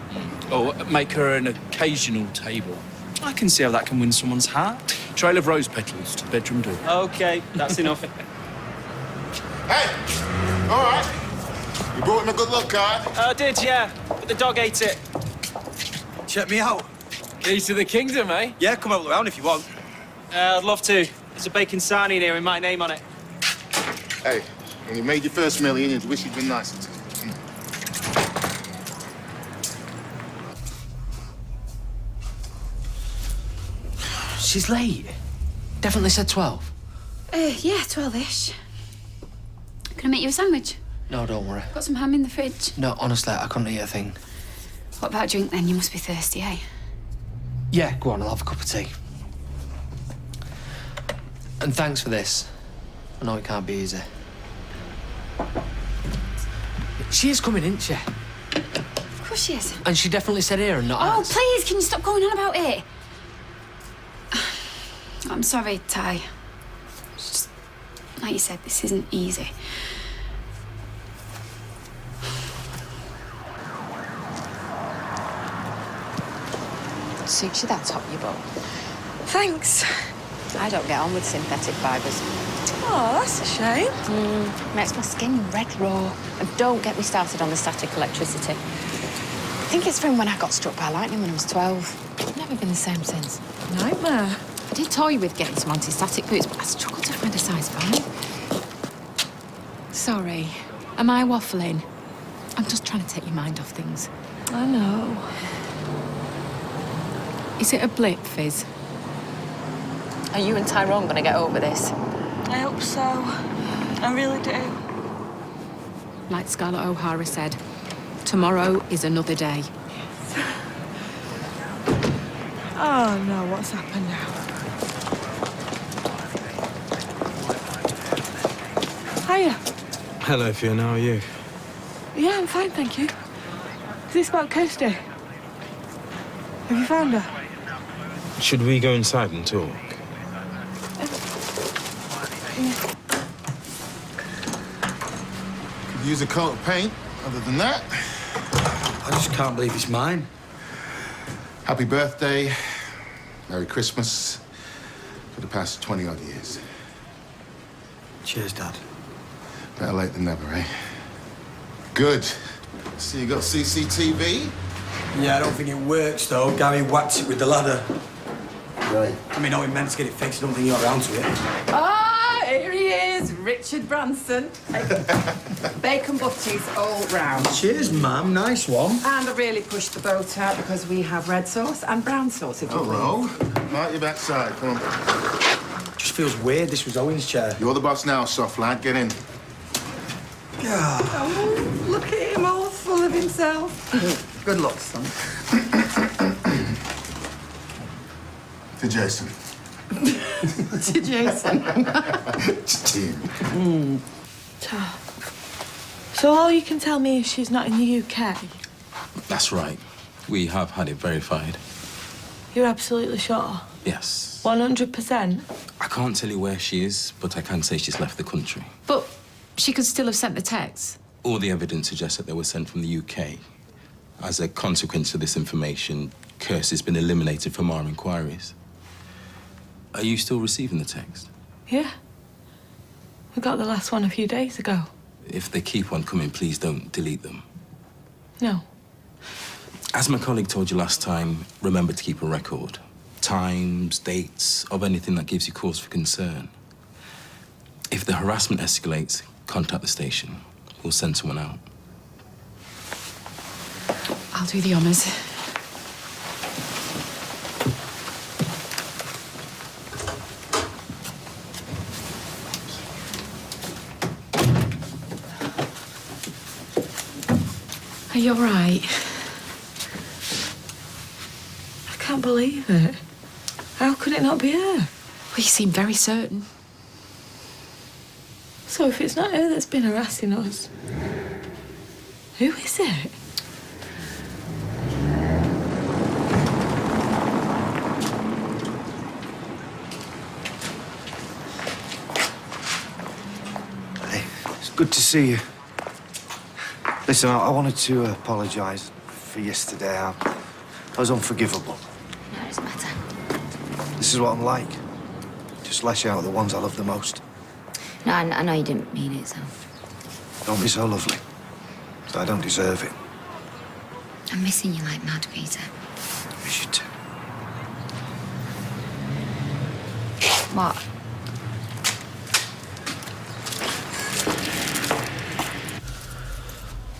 Or make her an occasional table. I can see how that can win someone's heart. Trail of rose petals to the bedroom door. OK, that's enough. Hey! All right. You brought him a good luck card. I did, yeah. But the dog ate it. Check me out. Keys to the kingdom, eh? Yeah, come over around if you want. I'd love to. There's a bacon sarnie in here with my name on it. Hey, when you made your first million, you'd wish you'd been nicer to me. She's late. Definitely said 12. Yeah, 12-ish. Can I make you a sandwich? No, don't worry. Got some ham in the fridge. No, honestly, I couldn't eat a thing. What about a drink then? You must be thirsty, eh? Yeah, go on, I'll have a cup of tea. And thanks for this. I know it can't be easy. She is coming, isn't she? Of course she is. And she definitely said here and not Oh, us. please, can you stop going on about it? I'm sorry, Ty. It's just, like you said, this isn't easy. Suits you that top you bought. Thanks. I don't get on with synthetic fibres. Oh, that's a shame. Makes my skin red raw. And don't get me started on the static electricity. I think it's from when I got struck by lightning when I was 12. Never been the same since. Nightmare. I did toy with getting some anti-static boots, but I struggled to find a size 5. Sorry. Am I waffling? I'm just trying to take your mind off things. I know. Is it a blip, Fizz? Are you and Tyrone going to get over this? I hope so. I really do. Like Scarlett O'Hara said, tomorrow is another day. Oh, no, what's happened now? Hiya. Hello, Fiona. How are you? Yeah, I'm fine, thank you. Is this about Kirsty? Have you found her? Should we go inside and talk? Could use a coat of paint. Other than that, I just can't believe it's mine. Happy birthday. Merry Christmas. For the past 20-odd years. Cheers, Dad. Better late than never, eh? Good. So you got CCTV? Yeah, I don't think it works, though. Gary whacked it with the ladder. Right. I mean, I meant to get it fixed. I don't think he got around to it. Ah, here he is, Richard Branson. Bacon butties all round. Cheers, ma'am. Nice one. And I really pushed the boat out because we have red sauce and brown sauce, if you Hello. please. Right, your backside. Come on. Just feels weird. This was Owen's chair. You're the boss now, soft lad. Get in. Oh, look at him, all full of himself. Good luck, son. To Jason. To Jason. Team. So all you can tell me is she's not in the UK? That's right. We have had it verified. You're absolutely sure? Yes. 100%? I can't tell you where she is, but I can say she's left the country. But she could still have sent the text. All the evidence suggests that they were sent from the UK. As a consequence of this information, Kirsty's been eliminated from our inquiries. Are you still receiving the text? Yeah. We got the last one a few days ago. If they keep on coming, please don't delete them. No. As my colleague told you last time, remember to keep a record. Times, dates, of anything that gives you cause for concern. If the harassment escalates, contact the station. We'll send someone out. I'll do the honours. Are you all right? I can't believe it. How could it not be her? Well, you seem very certain. So if it's not her that's been harassing us, who is it? Hey, it's good to see you. Listen, I wanted to apologise for yesterday. I was unforgivable. No, it doesn't matter. This is what I'm like. Just lash out at the ones I love the most. No, I know you didn't mean it, so... Don't be so lovely. So I don't deserve it. I'm missing you like mad, Peter. Miss you too. What?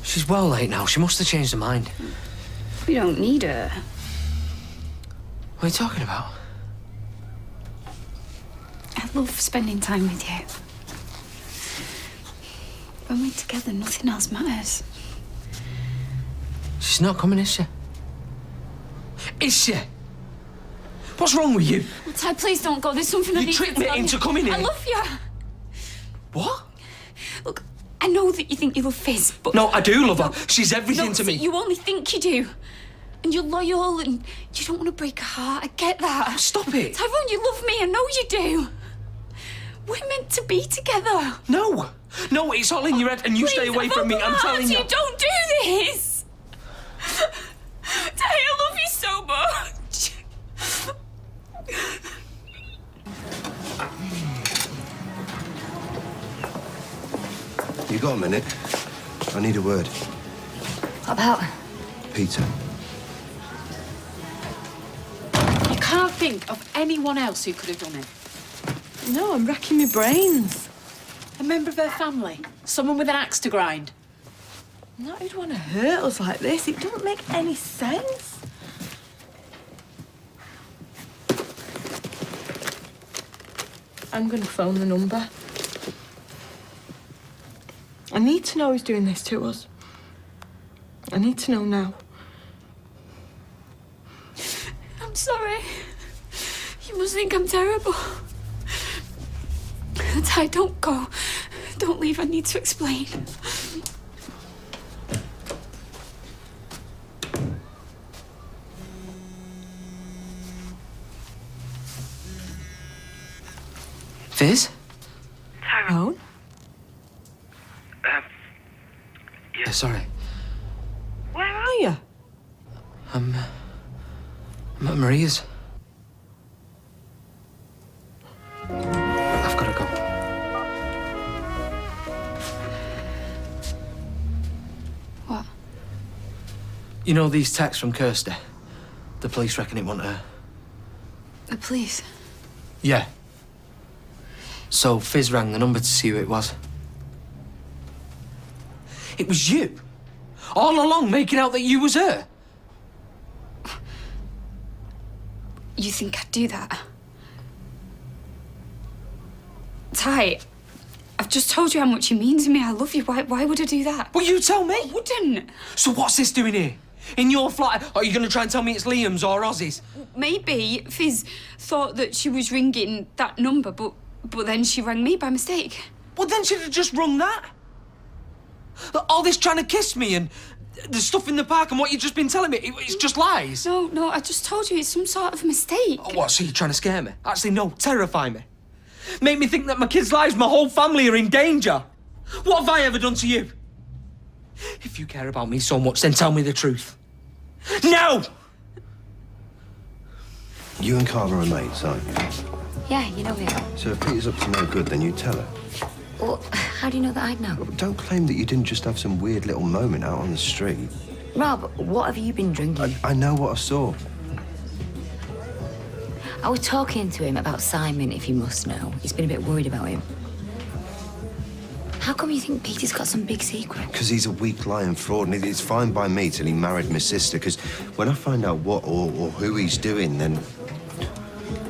She's well late now. She must have changed her mind. We don't need her. What are you talking about? I love spending time with you. When we're together, nothing else matters. She's not coming, is she? Is she? What's wrong with you? Well, Ty, please don't go. There's something I need to tell you. You tricked me into coming here. I love you. What? Look, I know that you think you love Fizz, but... No, I do love her. She's everything to me. You only think you do. And you're loyal and you don't want to break her heart. I get that. Stop it. Tyrone, you love me. I know you do. We're meant to be together. No. No, it's all in your head and you stay away from me. I'm telling you. Don't do this. Ty, I love you so much. You got a minute? I need a word. What about? Peter. You can't think of anyone else who could have done it. No, I'm racking my brains. A member of her family. Someone with an axe to grind. Not who'd want to hurt us like this. It doesn't make any sense. I'm going to phone the number. I need to know who's doing this to us. I need to know now. I'm sorry. You must think I'm terrible. Ty, don't go. Don't leave. I need to explain. Fizz? Tyrone? Yeah, sorry. Where are you? I'm at Maria's. I've got to go. What? You know these texts from Kirsty? The police reckon it wasn't her. The police? Yeah. So Fizz rang the number to see who it was. It was you. All along making out that you was her. You think I'd do that? Ty, I've just told you how much you mean to me. I love you. Why would I do that? Well, you tell me. I wouldn't. So what's this doing here? In your flat? Are you going to try and tell me it's Liam's or Ozzy's? Maybe Fizz thought that she was ringing that number, but then she rang me by mistake. Well, then she'd have just rung that. All this trying to kiss me and the stuff in the park and what you've just been telling me, it's just lies. No, I just told you it's some sort of mistake. Oh, what, so you're trying to scare me? Actually, no, terrify me. Make me think that my kids' lives, my whole family are in danger. What have I ever done to you? If you care about me so much, then tell me the truth. Now! You and Carla are mates, aren't you? Yeah, you know him. So if Peter's up to no good, then you tell her. Well, how do you know that I'd know? But don't claim that you didn't just have some weird little moment out on the street. Rob, what have you been drinking? I know what I saw. I was talking to him about Simon, if you must know. He's been a bit worried about him. How come you think Peter's got some big secret? Because he's a weak, lying fraud, and it's fine by me till he married my sister, because when I find out what or who he's doing, then...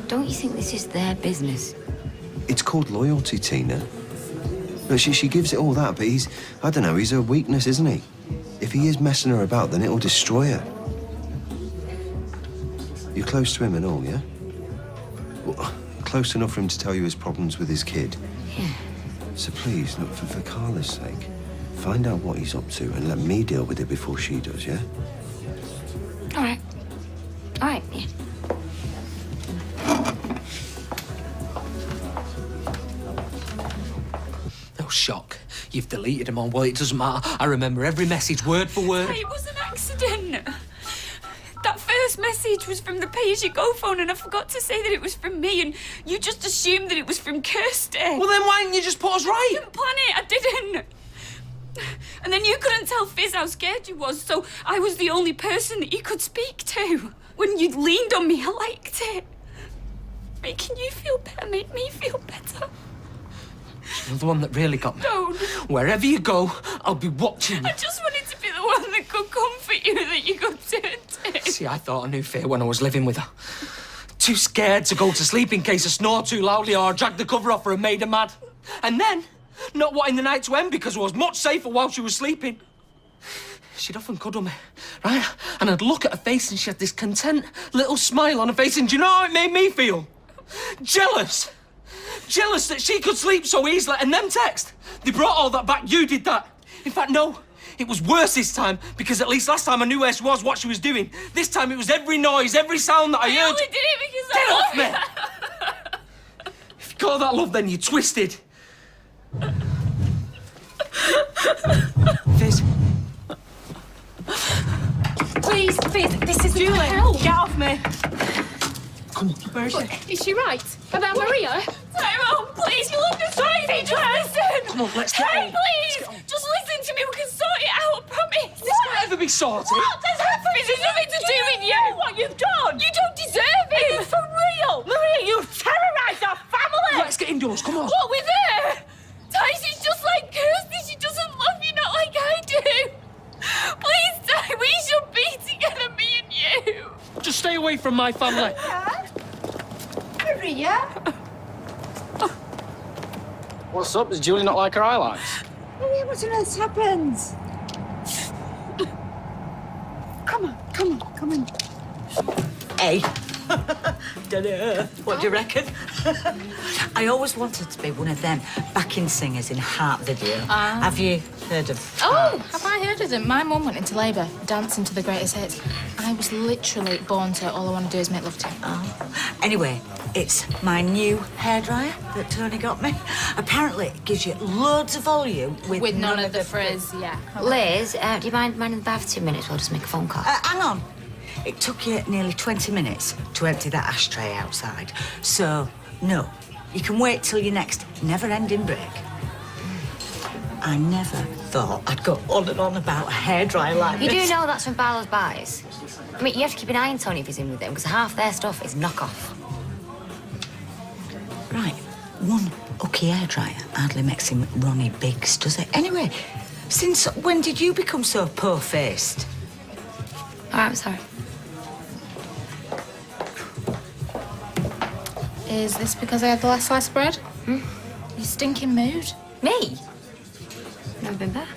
Don't you think this is their business? It's called loyalty, Tina. Look, she gives it all that, but he's... I don't know, he's her weakness, isn't he? If he is messing her about, then it'll destroy her. You're close to him and all, yeah? Well, close enough for him to tell you his problems with his kid. Yeah. So please, look, for Carla's sake, find out what he's up to and let me deal with it before she does, yeah? All right. All right, yeah. No shock. You've deleted them all. Well, it doesn't matter. I remember every message, word for word. It was an accident. That first message was from the pay-as-you-go phone, and I forgot to say that it was from me, and you just assumed that it was from Kirsty. Well, then why didn't you just put us right? I didn't plan it. I didn't. And then you couldn't tell Fizz how scared you was, so I was the only person that you could speak to. When you leaned on me, I liked it. Making you feel better made me feel better. You're the one that really got me. Don't. Wherever you go, I'll be watching you. I just wanted to be the one that could comfort you, that you could turn to. See, I thought I knew fear when I was living with her. Too scared to go to sleep in case I snore too loudly or I dragged the cover off her and made her mad. And then, not wanting the night to end because I was much safer while she was sleeping. She'd often cuddle me, right? And I'd look at her face and she had this content little smile on her face, and do you know how it made me feel? Jealous. Jealous that she could sleep so easily, and them texts, they brought all that back. You did that. In fact, no, it was worse this time, because at least last time I knew where she was, what she was doing. This time it was every noise, every sound that I heard. I only did it because Get off me! If you call that love, then you're twisted. Fizz. Please, Fizz, this is Julie, help. get off me. Come on. Where is she? Is she right? About Maria? Tyrone, please, you'll understand me. Just listen. Come on, let's get Hey, on. please. Just listen to me. We can sort it out, I promise. This can't ever be sorted. What has happened? This has nothing to do with you. What you've done? You don't deserve it. Is it for real? Maria, you've terrorised our family! Let's get indoors, come on. What with her? Ty, she's just like Kirsty. She doesn't love you, not like I do. Please, Ty, we should be together, me and you. Just stay away from my family. Maria? What's up? Does Julie not like her highlights? Maria, what on earth's happened? Come on. Hey. Dunno. What do you reckon? I always wanted to be one of them backing singers in Heart video. Have you heard of Oh, have I heard of them? My mum went into labour, dancing to the greatest hits. I was literally born to all I want to do is make love to. Oh. Anyway, it's my new hairdryer that Tony got me. Apparently, it gives you loads of volume With none of the frizz, yeah. Liz, do you mind minding the bath 2 minutes while I just make a phone call? Hang on. It took you nearly 20 minutes to empty that ashtray outside. So, no, you can wait till your next never-ending break. I never thought I'd go on and on about a hairdryer like You this. do know that's from Barlow's Buys. I mean, you have to keep an eye on Tony if he's in with them, because half their stuff is knockoff. Right, one ucky hairdryer hardly makes him Ronnie Biggs, does it? Anyway, since when did you become so poor-faced? All right, I'm sorry. Is this because I had the last slice of bread? You stinking mood. Me? Never been better.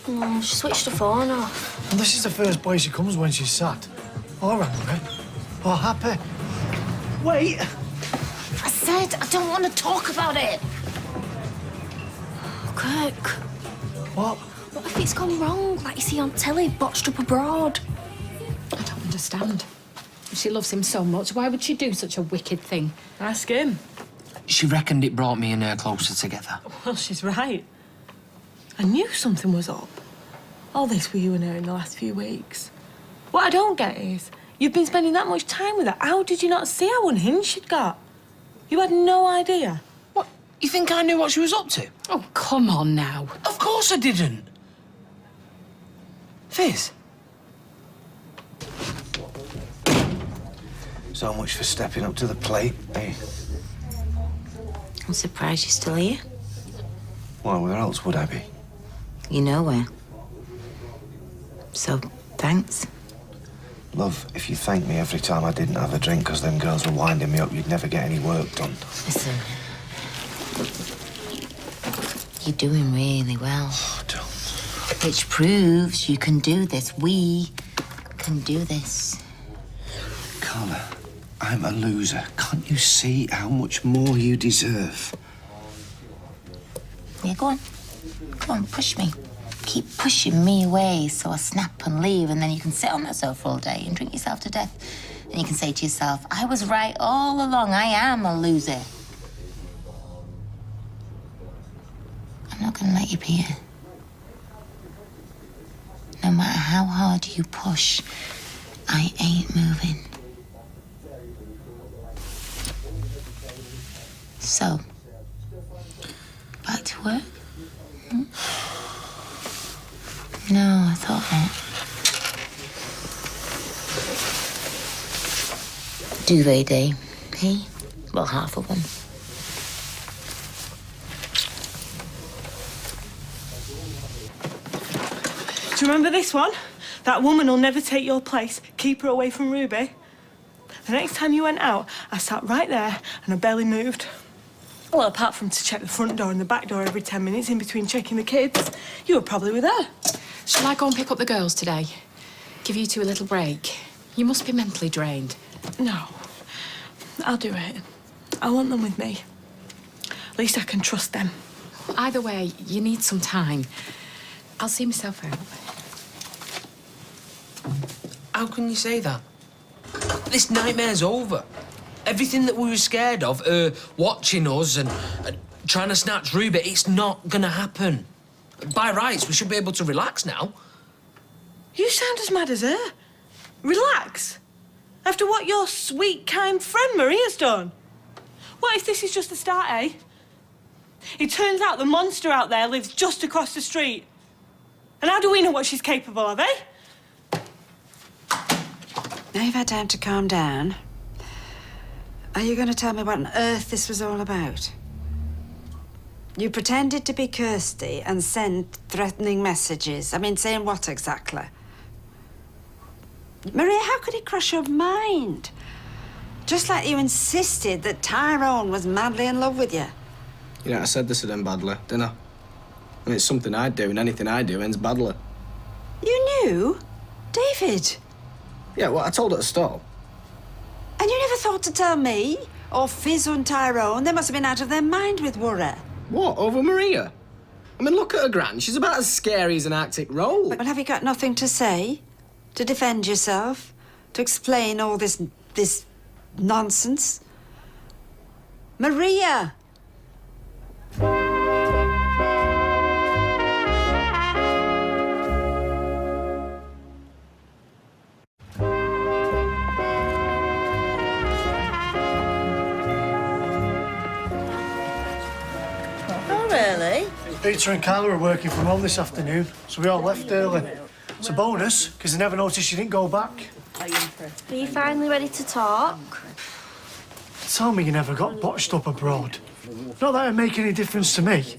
Oh, she switched her phone off. And this is the first place she comes when she's sad. Or angry. Or happy. Wait! I said I don't want to talk about it. Kirk. What? What if it's gone wrong, like you see on telly, botched up abroad? I don't understand. If she loves him so much, why would she do such a wicked thing? Ask him. She reckoned it brought me and her closer together. Well, she's right. I knew something was up. All this with you and her in the last few weeks. What I don't get is, you've been spending that much time with her. How did you not see how unhinged she'd got? You had no idea. What? You think I knew what she was up to? Oh, come on now. Of course I didn't. Fizz. So much for stepping up to the plate, eh? I'm surprised you're still here. Well, where else would I be? You know where. So, thanks. Love, if you thanked me every time I didn't have a drink because them girls were winding me up, you'd never get any work done. Listen. You're doing really well. Oh, don't. Which proves you can do this. We can do this. Carla, I'm a loser. Can't you see how much more you deserve? Yeah, go on. Go on, push me. Keep pushing me away so I snap and leave, and then you can sit on that sofa all day and drink yourself to death. And you can say to yourself, I was right all along. I am a loser. I'm not going to let you be here. No matter how hard you push, I ain't moving. So, back to work? No, I thought not. Duvet day, hey? Well, half of one. Do you remember this one? That woman will never take your place. Keep her away from Ruby. The next time you went out, I sat right there and I barely moved. Well, apart from to check the front door and the back door every 10 minutes in between checking the kids, you were probably with her. Shall I go and pick up the girls today? Give you two a little break? You must be mentally drained. No, I'll do it. I want them with me. At least I can trust them. Either way, you need some time. I'll see myself out. How can you say that? This nightmare's over. Everything that we were scared of, watching us and trying to snatch Ruby, it's not gonna happen. By rights, we should be able to relax now. You sound as mad as her. Relax. After what your sweet, kind friend Maria's done. What if this is just the start, eh? It turns out the monster out there lives just across the street. And how do we know what she's capable of, eh? Now you've had time to calm down. Are you going to tell me what on earth this was all about? You pretended to be Kirsty and sent threatening messages. I mean, saying what exactly? Maria, how could it cross your mind? Just like you insisted that Tyrone was madly in love with you. You know, I said this to them badly, didn't I? And it's something I'd do, and anything I do ends badly. You knew? David? Yeah, well, I told her to stop. And you never thought to tell me? Or Fizz and Tyrone? They must have been out of their mind with worry. What, over Maria? I mean, look at her, Gran. She's about as scary as an Arctic roll. Well, have you got nothing to say? To defend yourself? To explain all this nonsense? Maria! early? Peter and Carla are working from home this afternoon, so we all left early. It's a bonus, because they never noticed you didn't go back. Are you finally ready to talk? Tell me you never got botched up abroad. Not that it'd make any difference to me.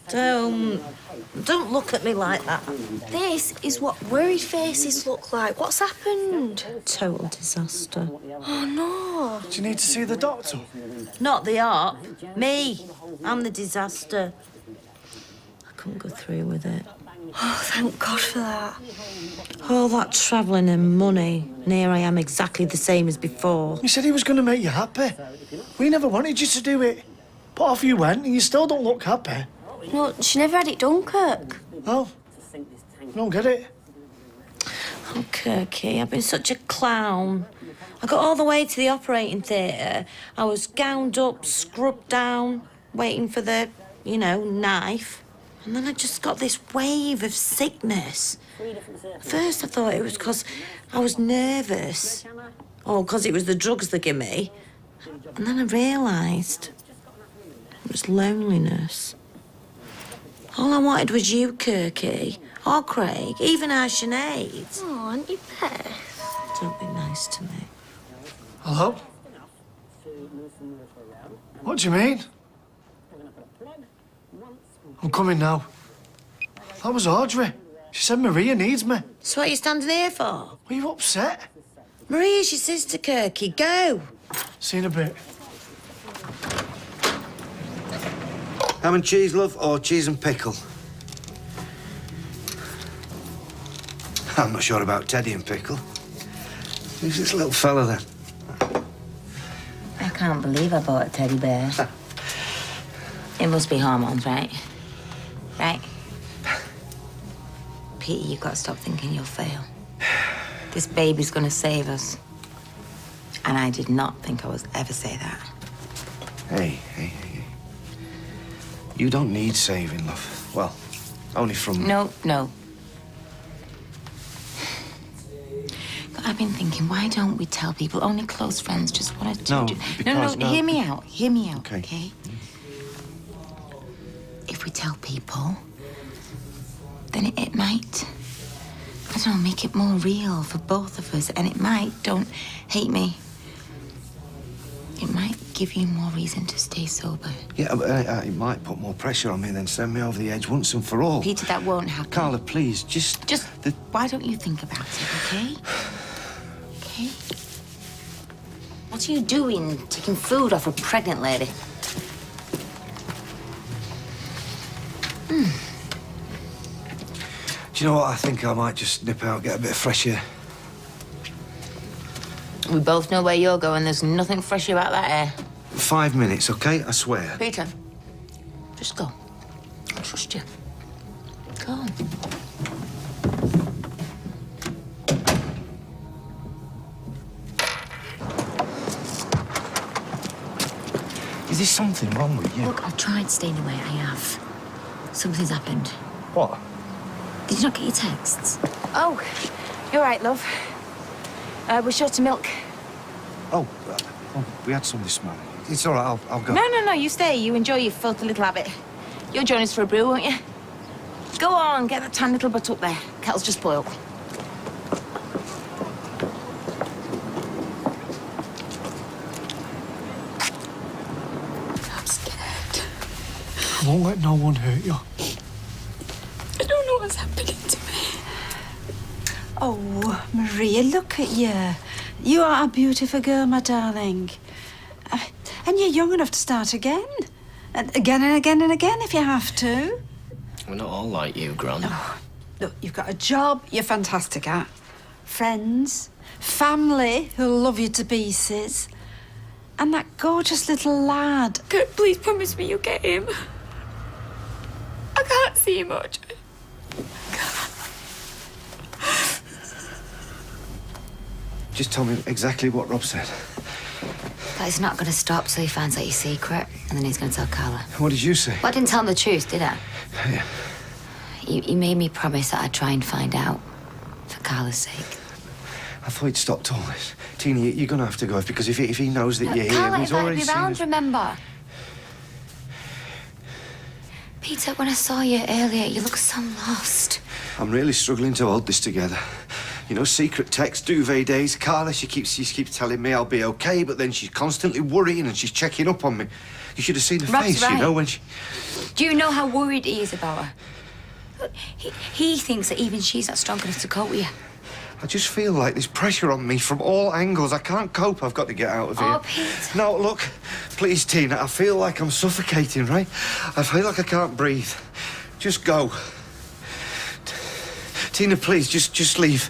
Don't look at me like that. This is what worried faces look like. What's happened? Total disaster. Oh, no. Do you need to see the doctor? Not the op. Me. I'm the disaster. I couldn't go through with it. Oh, thank God for that. All that travelling and money. And here I am exactly the same as before. He said he was going to make you happy. We never wanted you to do it. But off you went, and you still don't look happy. No, she never had it done, Kirk. Oh, I don't get it. Oh, Kirky, I've been such a clown. I got all the way to the operating theatre. I was gowned up, scrubbed down, waiting for the, knife. And then I just got this wave of sickness. First, I thought it was because I was nervous. Or because it was the drugs they give me. And then I realised it was loneliness. All I wanted was you, Kirky, or Craig, even our Sinead. Oh, aren't you Beth? Don't be nice to me. Hello? What do you mean? I'm coming now. That was Audrey. She said Maria needs me. So what are you standing here for? Are you upset? Maria's your sister, Kirky. Go. See you in a bit. Ham and cheese, love, or cheese and pickle? I'm not sure about Teddy and pickle. Who's this little fella, then? I can't believe I bought a teddy bear. It must be hormones, right? Right? Peter, you've got to stop thinking you'll fail. This baby's gonna save us. And I did not think I would ever say that. Hey. You don't need saving, love. Well, only from... No. I've been thinking, why don't we tell people? Only close friends just want to No, do... because... No, hear me out, okay? If we tell people, then it might, I don't know, make it more real for both of us. And it might, don't hate me, it might give you more reason to stay sober. Yeah, but it might put more pressure on me than send me over the edge once and for all. Peter, that won't happen. Carla, please, just... Why don't you think about it, okay? Okay? What are you doing, taking food off a pregnant lady? Do you know what? I think I might just nip out, get a bit of fresh air. We both know where you're going. There's nothing fresh about that air. 5 minutes, okay? I swear. Peter, just go. I trust you. Go on. Is there something wrong with you? Look, I've tried staying away. I have. Something's happened. What? Did you not get your texts? Oh, you're right, love. We're short of milk. Oh, we had some this morning. It's all right, I'll go. No, you stay. You enjoy your filthy little habit. You'll join us for a brew, won't you? Go on, get that tan little butt up there. Kettle's just boiled. I'm scared. I won't let no one hurt you. I don't know what's happening to me. Oh, Maria, look at you. You are a beautiful girl, my darling. And you're young enough to start again. And again and again and again if you have to. We're not all like you, Gran. Oh, look, you've got a job you're fantastic at. Friends, family who'll love you to pieces. And that gorgeous little lad. Please promise me you'll get him. I can't see much. Just tell me exactly what Rob said. But he's not going to stop till he finds out your secret, and then he's going to tell Carla. What did you say? Well, I didn't tell him the truth, did I? Yeah. You made me promise that I'd try and find out, for Carla's sake. I thought he'd stopped all this. Tina, you're going to have to go, because if he knows that you're here, Carla he's invited already me seen round, us. remember? Peter, when I saw you earlier, you looked so lost. I'm really struggling to hold this together. You know, secret text, duvet days. Carla, she keeps telling me I'll be okay, but then she's constantly worrying and she's checking up on me. You should have seen her Rob's face, right. you know, when she... Do you know how worried he is about her? Look, he thinks that even she's not strong enough to cope with you. I just feel like there's pressure on me from all angles. I can't cope. I've got to get out of here. Oh, Pete. No, look, please, Tina. I feel like I'm suffocating, right? I feel like I can't breathe. Just go. Tina, please, just leave.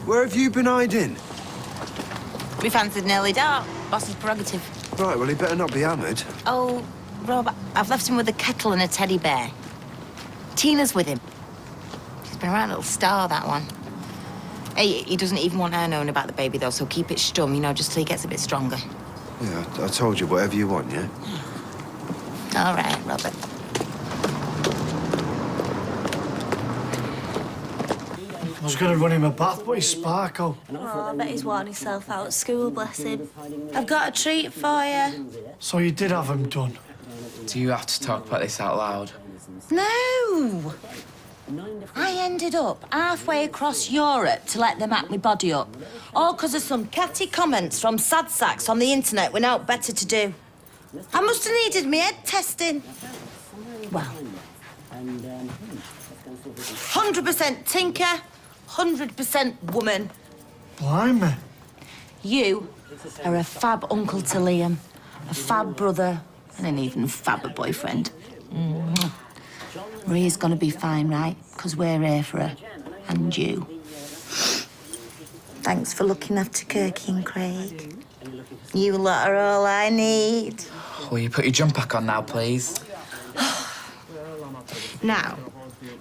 Where have you been hiding? We fancied an early dark. Boss's prerogative. Right, well, he better not be hammered. Oh, Rob, I've left him with a kettle and a teddy bear. Tina's with him. She's been a right little star, that one. Hey, he doesn't even want her knowing about the baby, though, so keep it stum, you know, just till he gets a bit stronger. Yeah, I told you, whatever you want, yeah? All right, Robert. I was going to run him a bath, but he's Sparko. Oh, I bet he's worn himself out at school, bless him. I've got a treat for you. So you did have him done? Do you have to talk about this out loud? No! I ended up halfway across Europe to let them hack my body up. All because of some catty comments from sad sacks on the internet without better to do. I must have needed my head testing. Well, 100% tinker, 100% woman. Blimey. You are a fab uncle to Liam, a fab brother, and an even fabber boyfriend. Maria's gonna be fine, right? Because we're here for her. And you. Thanks for looking after Kirky and Craig. You lot are all I need. Will you put your jump back on now, please? Now,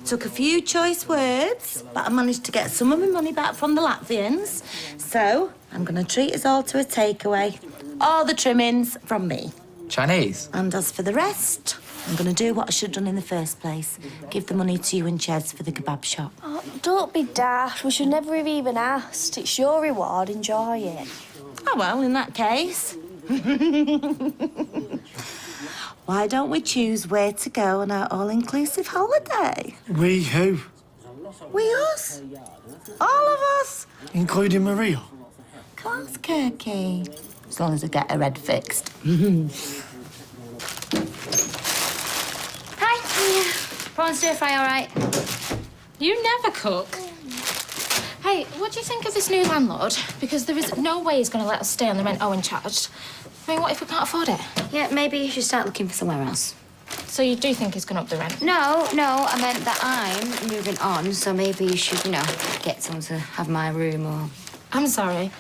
took a few choice words, but I managed to get some of my money back from the Latvians. So, I'm gonna treat us all to a takeaway. All the trimmings from me. Chinese? And as for the rest, I'm gonna do what I should have done in the first place. Give the money to you and Cheds for the kebab shop. Oh, don't be daft. We should never have even asked. It's your reward. Enjoy it. Oh, well, in that case. Why don't we choose where to go on our all-inclusive holiday? We who? We us. All of us. Including Maria? Of course, Kirky. As long as I get her head fixed. Hi. Prawn stir fry, all right? You never cook. Hey, what do you think of this new landlord? Because there is no way he's going to let us stay on the rent Owen charged. I mean, what if we can't afford it? Yeah, maybe you should start looking for somewhere else. So you do think he's going to up the rent? No, I meant that I'm moving on, so maybe you should, get someone to have my room or... I'm sorry.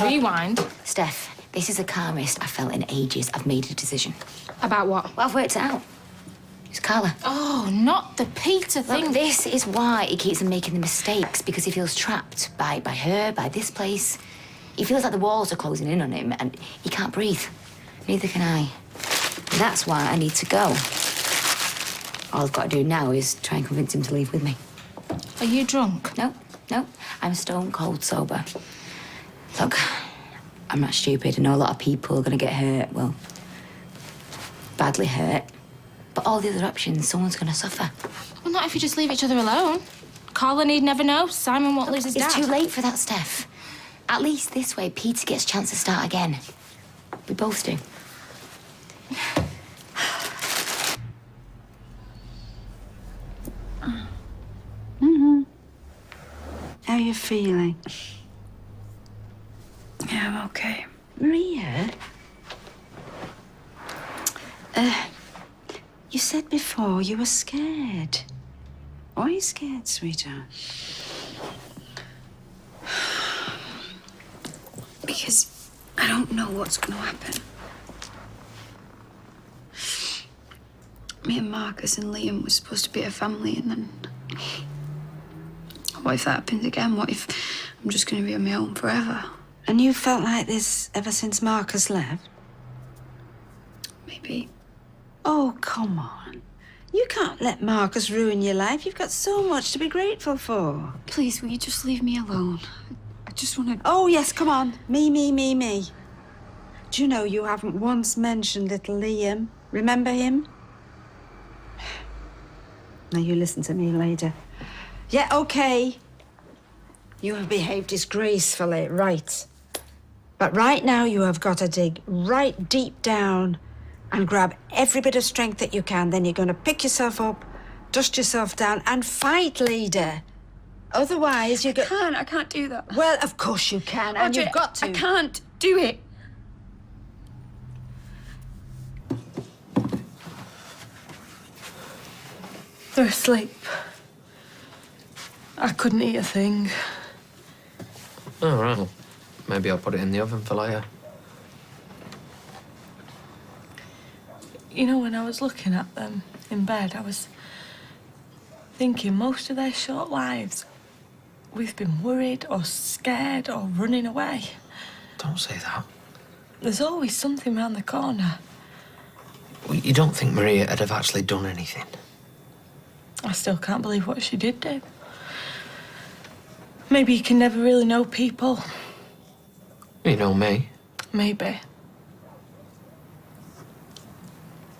Rewind. Steph, this is the calmest I've felt in ages. I've made a decision. About what? Well, I've worked it out. It's Carla. Oh, not the Peter thing. Look, this is why he keeps on making the mistakes, because he feels trapped by her, by this place. He feels like the walls are closing in on him and he can't breathe. Neither can I. That's why I need to go. All I've got to do now is try and convince him to leave with me. Are you drunk? No. I'm stone cold sober. Look, I'm not stupid. I know a lot of people are going to get hurt. Well, badly hurt. But all the other options, someone's going to suffer. Well, not if you just leave each other alone. Carla need never know. Simon won't lose his dad. It's too late for that, Steph. At least this way, Peter gets a chance to start again. We both do. How are you feeling? Yeah, I'm okay. Maria? You said before you were scared. Why are you scared, sweetheart? Because I don't know what's going to happen. Me and Marcus and Liam were supposed to be a family, and then... What if that happens again? What if I'm just going to be on my own forever? And you felt like this ever since Marcus left? Maybe. Oh, come on. You can't let Marcus ruin your life. You've got so much to be grateful for. Please, will you just leave me alone? just want to... Oh, yes, come on. Me. Do you know you haven't once mentioned little Liam? Remember him? Now, you listen to me later. Yeah, OK. You have behaved disgracefully, right. But right now, you have got to dig right deep down and grab every bit of strength that you can. Then you're going to pick yourself up, dust yourself down, and fight, leader. Otherwise, you go... I can't do that. Well, of course you can, and Audrey, you've got to. I can't do it. They're asleep. I couldn't eat a thing. Oh, right. Well, maybe I'll put it in the oven for later. You know, when I was looking at them in bed, I was thinking most of their short lives, we've been worried or scared or running away. Don't say that. There's always something round the corner. Well, you don't think Maria would have actually done anything? I still can't believe what she did do. Maybe you can never really know people. You know me. Maybe.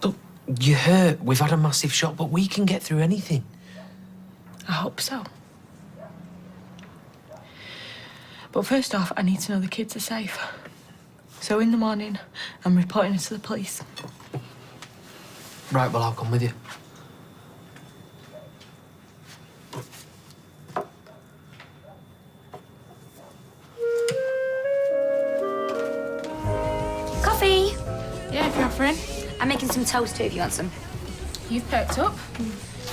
Look, you're hurt. We've had a massive shock, but we can get through anything. I hope so. But first off, I need to know the kids are safe. So in the morning, I'm reporting it to the police. Right, well, I'll come with you. Coffee? Yeah, Catherine. I'm making some toast too if you want some. You've perked up.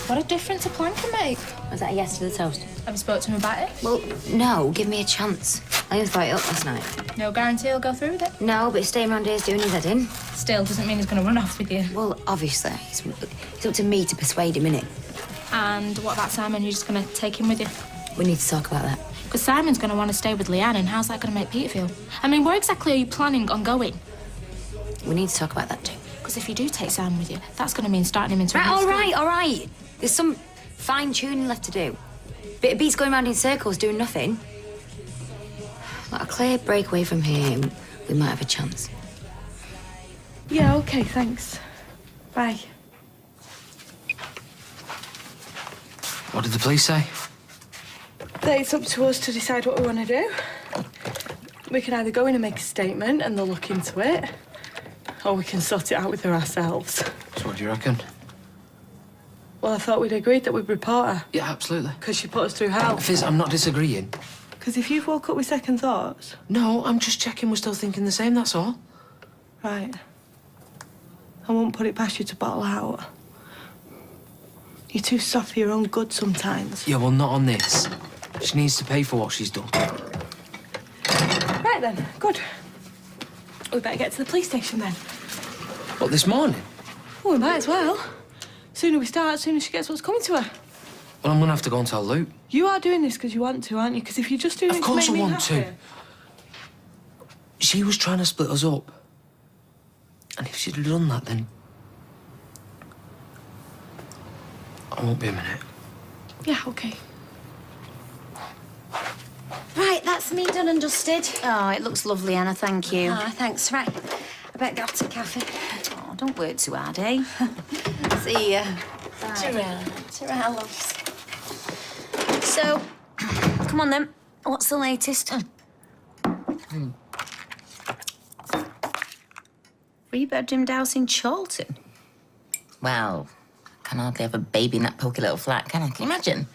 What a difference a plan can make. Was that a yes to the toast? Have you spoke to him about it? Well, no, give me a chance. I only thought it up last night. No guarantee he'll go through with it? No, but he's staying around here is doing his head in. Still doesn't mean he's going to run off with you. Well, obviously. It's up to me to persuade him, innit? And what about Simon? You're just going to take him with you? We need to talk about that. Because Simon's going to want to stay with Leanne, and how's that going to make Peter feel? I mean, where exactly are you planning on going? We need to talk about that too. Because if you do take Simon with you, that's going to mean starting him into Right, a all school. right, all right. There's some fine-tuning left to do. Bit of beats going round in circles doing nothing. Like a clear breakaway from here, we might have a chance. Yeah, OK, thanks. Bye. What did the police say? That it's up to us to decide what we want to do. We can either go in and make a statement and they'll look into it, or we can sort it out with her ourselves. So what do you reckon? Well, I thought we'd agreed that we'd report her. Yeah, absolutely. Because she put us through hell. Fizz, I'm not disagreeing. Because if you've woke up with second thoughts... No, I'm just checking we're still thinking the same, that's all. Right. I won't put it past you to bottle out. You're too soft for your own good sometimes. Yeah, well, not on this. She needs to pay for what she's done. Right then, good. We better get to the police station then. What, this morning? Well, we might as well. Sooner we start, sooner she gets what's coming to her. Well, I'm gonna have to go and tell Luke. You are doing this because you want to, aren't you? Because if you're just doing it Of course to I make me want happy... to. She was trying to split us up. And if she'd have done that, then... I won't be a minute. Yeah, OK. Right, that's me done and dusted. Oh, it looks lovely, Anna, thank you. Ah, thanks. Right, I better go up to the cafe. Oh, don't work too hard, eh? See ya. Ta-ra. Ta-ra, loves. So, come on then. What's the latest? Three-bedroomed house in Chorlton. Well, I can hardly have a baby in that poky little flat, can I? Can you imagine?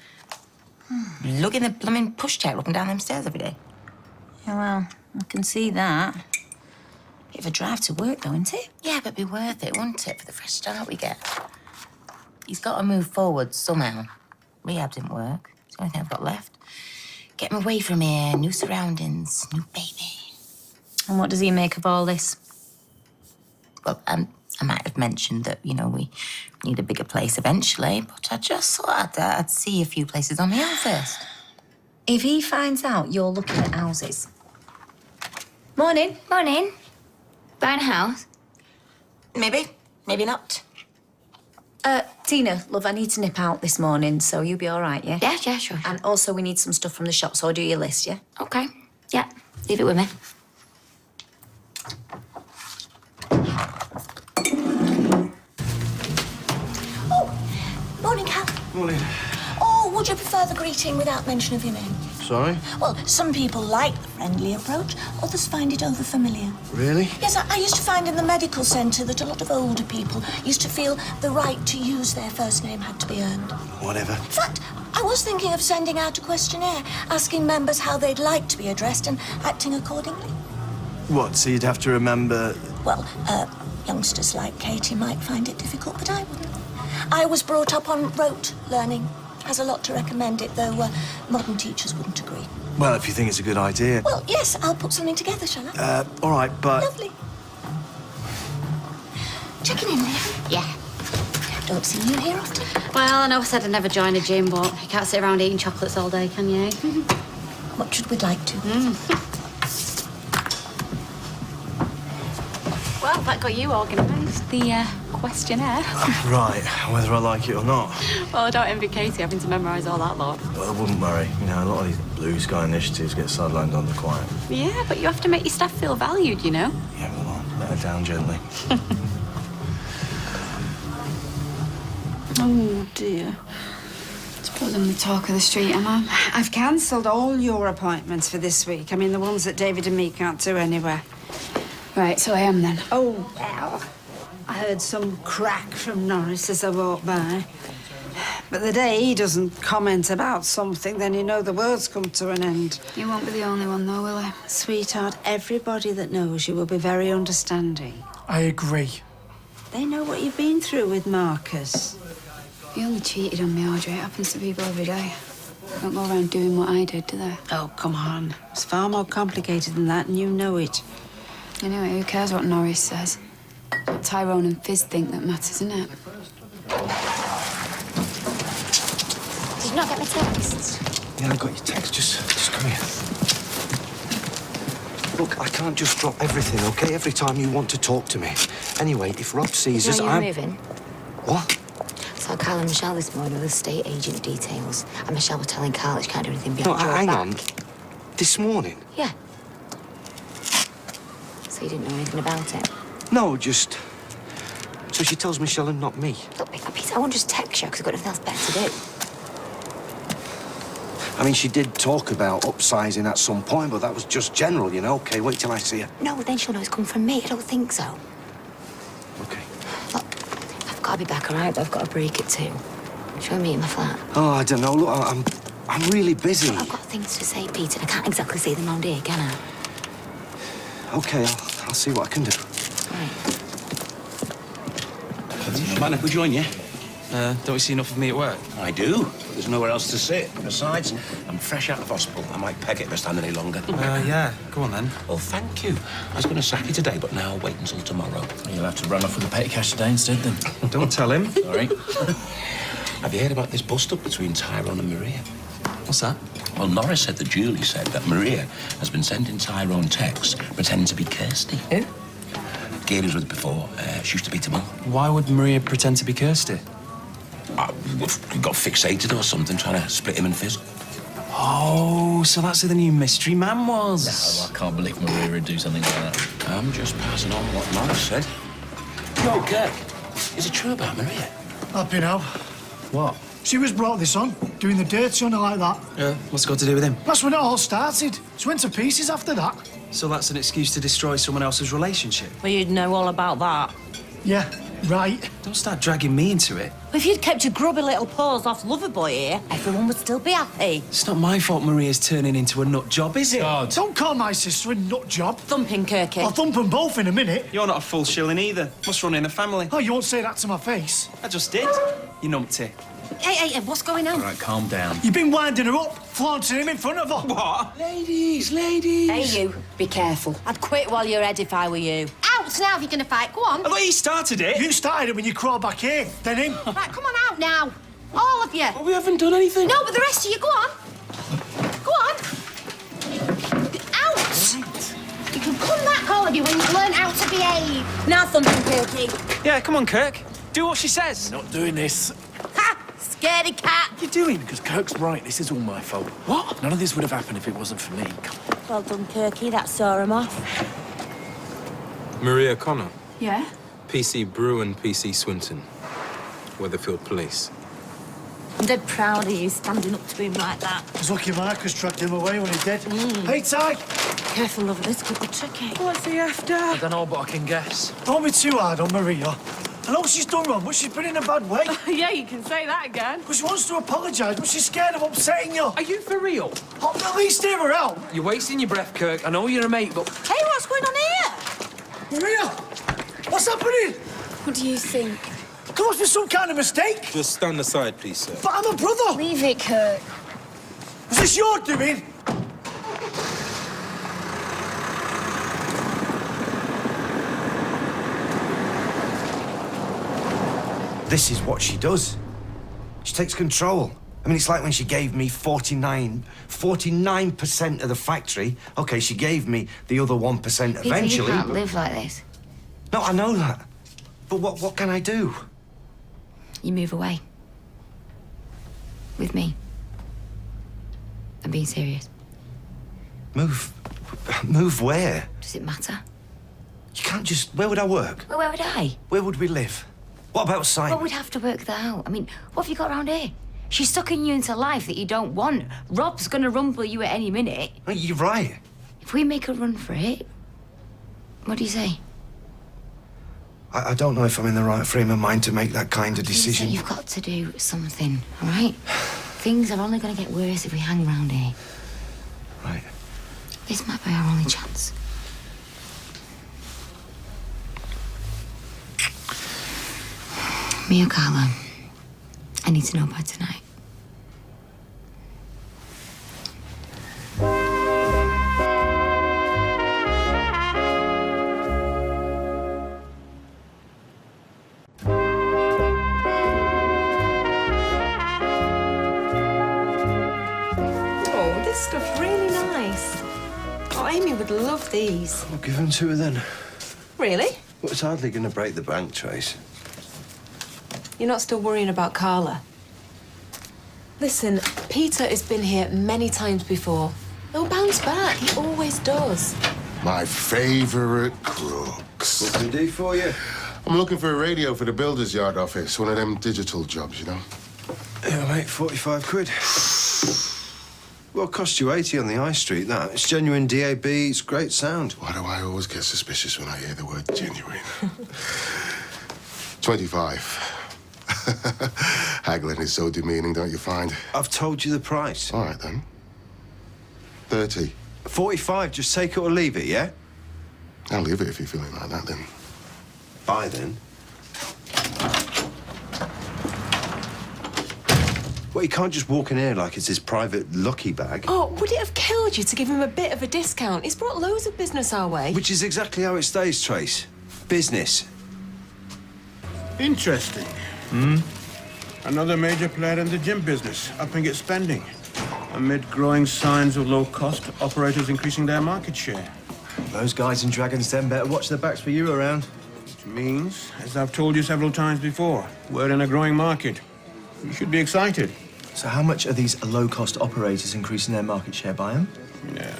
Lugging the blooming pushchair up and down them stairs every day. Yeah, well, I can see that. Bit of a drive to work, though, isn't it? Yeah, but it'd be worth it, wouldn't it, for the fresh start we get? He's got to move forward somehow. Rehab didn't work. It's the only thing I've got left. Get him away from here, new surroundings, new baby. And what does he make of all this? Well, I might have mentioned that, you know, we need a bigger place eventually, but I just thought I'd see a few places on my own first. If he finds out you're looking at houses... Morning. Morning. Buying a house? Maybe, maybe not. Tina, love, I need to nip out this morning, so you'll be all right, yeah? Yeah, sure. And also, we need some stuff from the shop, so I'll do your list, yeah? OK. Yeah, leave it with me. Oh, morning, Cal. Morning. Or would you prefer the greeting without mention of your name? Sorry? Well, some people like the friendly approach, others find it overfamiliar. Really? Yes, I used to find in the medical centre that a lot of older people used to feel the right to use their first name had to be earned. Whatever. In fact, I was thinking of sending out a questionnaire, asking members how they'd like to be addressed and acting accordingly. What, so you'd have to remember... Well, youngsters like Katie might find it difficult, but I wouldn't. I was brought up on rote learning. Has a lot to recommend it, though modern teachers wouldn't agree. Well, if you think it's a good idea. Well, yes, I'll put something together, shall I? All right, but... Lovely. Checking in, Leah? Yeah. Don't see you here often. Well, I know I said I'd never join a gym, but you can't sit around eating chocolates all day, can you? What should we like to? Well, that got you organised. The questionnaire. Right, whether I like it or not. Well, I don't envy Katie having to memorise all that lot. Well, I wouldn't worry. You know, a lot of these blue sky initiatives get sidelined on the quiet. Yeah, but you have to make your staff feel valued, you know? Yeah, well, I'll let her down gently. Oh, dear. Suppose I'm the talk of the street, am I? I've cancelled all your appointments for this week. I mean, the ones that David and me can't do anywhere. Right, so I am then. Oh, well. I heard some crack from Norris as I walked by. But the day he doesn't comment about something, then you know the world's come to an end. You won't be the only one, though, will I? Sweetheart, everybody that knows you will be very understanding. I agree. They know what you've been through with Marcus. He only cheated on me, Audrey. It happens to people every day. They don't go around doing what I did, do they? Oh, come on. It's far more complicated than that, and you know it. Anyway, who cares what Norris says? It's what Tyrone and Fizz think that matters, isn't it? Did you not get my text? Yeah, I got your text. Just come here. Look, I can't just drop everything, OK? Every time you want to talk to me. Anyway, if Rob sees us, You're I'm... moving. What? Saw Carl and Michelle this morning with estate agent details. And Michelle was telling Carl that she can't do anything No, behind your hang back. on. This morning? Yeah. So you didn't know anything about it? No, just... So she tells Michelle and not me. Look, Peter, I won't just text you because I've got nothing else better to do. I mean, she did talk about upsizing at some point, but that was just general, you know? OK, wait till I see her. No, then she'll know it's come from me. I don't think so. OK. Look, I've got to be back, all right? But I've got a break at 2. Shall we meet in my flat? Oh, I don't know. Look, I'm really busy. Look, I've got things to say, Peter. I can't exactly say them round here, can I? OK, I'll see what I can do. Mind if we join you? Don't we see enough of me at work? I do. There's nowhere else to sit. Besides, I'm fresh out of hospital. I might peg it if I stand any longer. Yeah. Go on, then. Well, thank you. I was going to sack you today, but now I'll wait until tomorrow. You'll have to run off with the petty cash today instead, then. Don't tell him. Sorry. Have you heard about this bust-up between Tyrone and Maria? What's that? Well, Norris said that Julie said that Maria has been sending Tyrone texts pretending to be Kirsty. Yeah? Gailey was with her before. She used to beat him up. Why would Maria pretend to be Kirsty? He got fixated or something, trying to split him and Fizz. Oh, so that's who the new mystery man was. No, I can't believe Maria would do something like that. I'm just passing on what Norris said. Yo, Kirk, is it true about Maria? Happy now. What? She was brought this on, doing the dirty on her like that. What's it got to do with him? That's when it all started. She went to pieces after that. So that's an excuse to destroy someone else's relationship? Well, you'd know all about that. Yeah, right. Don't start dragging me into it. Well, if you'd kept your grubby little paws off Loverboy here, everyone would still be happy. It's not my fault Maria's turning into a nut job, is it? God. Don't call my sister a nut job. Thumping, Kirky. I'll thump them both in a minute. You're not a full shilling either. Must run in the family. Oh, you won't say that to my face. I just did. You numpty. Hey, what's going on? All right, calm down. You've been winding her up, flaunting him in front of her. What? Ladies. Hey, you. Be careful. I'd quit while you're head if I were you. Out now if you're going to fight. Go on. I thought he started it. You started it when you crawled back here, then him. Right, come on out now. All of you. Well, we haven't done anything. No, but the rest of you, go on. Go on. Out. You can come back, all of you, when you learn how to behave. Now, Thumping, Kirky. Yeah, come on, Kirk. Do what she says. Not doing this. Ha! scaredy cat. What are you doing? Because Kirk's right, this is all my fault. What? None of this would have happened if it wasn't for me. Come on. Well done, Kirky. That saw him off. Maria Connor, Yeah? PC Brew and PC Swinton, Weatherfield Police. I'm dead proud of you standing up to him like that. I was lucky Marcus dragged him away when he did. Hey, Ty! Careful, love, this could be tricky. What's he after? I don't know, but I can guess. Don't be too hard on Maria. I know she's done wrong, but she's been in a bad way. Yeah, you can say that again. Because she wants to apologise, but she's scared of upsetting you. Are you for real? I'll at least hear her out. You're wasting your breath, Kirk. I know you're a mate, but... Hey, what's going on here? Maria! What's happening? What do you think? There must be some kind of mistake. Just stand aside, please, sir. But I'm a brother. Leave it, Kirk. Was this your doing? This is what she does. She takes control. I mean, it's like when she gave me 49% of the factory. Okay, she gave me the other 1% Peter, eventually. you can't live like this. No, I know that. But what can I do? You move away. With me. I'm being serious. Move where? Does it matter? You can't just... Where would I work? Well, where would I? Where would we live? What about Simon? Well, we'd have to work that out. I mean, what have you got around here? She's sucking you into life that you don't want. Rob's gonna rumble you at any minute. You're right. If we make a run for it, what do you say? I don't know if I'm in the right frame of mind to make that kind of decision. You've got to do something, all right? Things are only gonna get worse if we hang around here. Right. This might be our only chance. Me or Carla? I need to know by tonight. Oh, this stuff's really nice. Oh, Amy would love these. I'll give them to her then. Really? Well, it's hardly going to break the bank, Trace. You're not still worrying about Carla? Listen, Peter has been here many times before. He'll bounce back. He always does. My favourite crooks. What can I do for you? I'm looking for a radio for the builder's yard office. One of them digital jobs, you know? Yeah, mate, 45 quid. Well, it cost you 80 on the high street, that. It's genuine DAB, it's great sound. Why do I always get suspicious when I hear the word genuine? 25. Haggling is so demeaning, don't you find? I've told you the price. All right, then. 30. 45, just take it or leave it, yeah? I'll leave it if you're feeling like that, then. Bye, then. Well, you can't just walk in here like it's his private lucky bag. Oh, would it have killed you to give him a bit of a discount? He's brought loads of business our way. Which is exactly how it stays, Trace. Business. Interesting. Another major player in the gym business, upping its spending. Amid growing signs of low-cost, operators increasing their market share. Those guys in Dragon's Den better watch their backs for you around. Which means, as I've told you several times before, we're in a growing market. You should be excited. So how much are these low-cost operators increasing their market share by them? Yeah.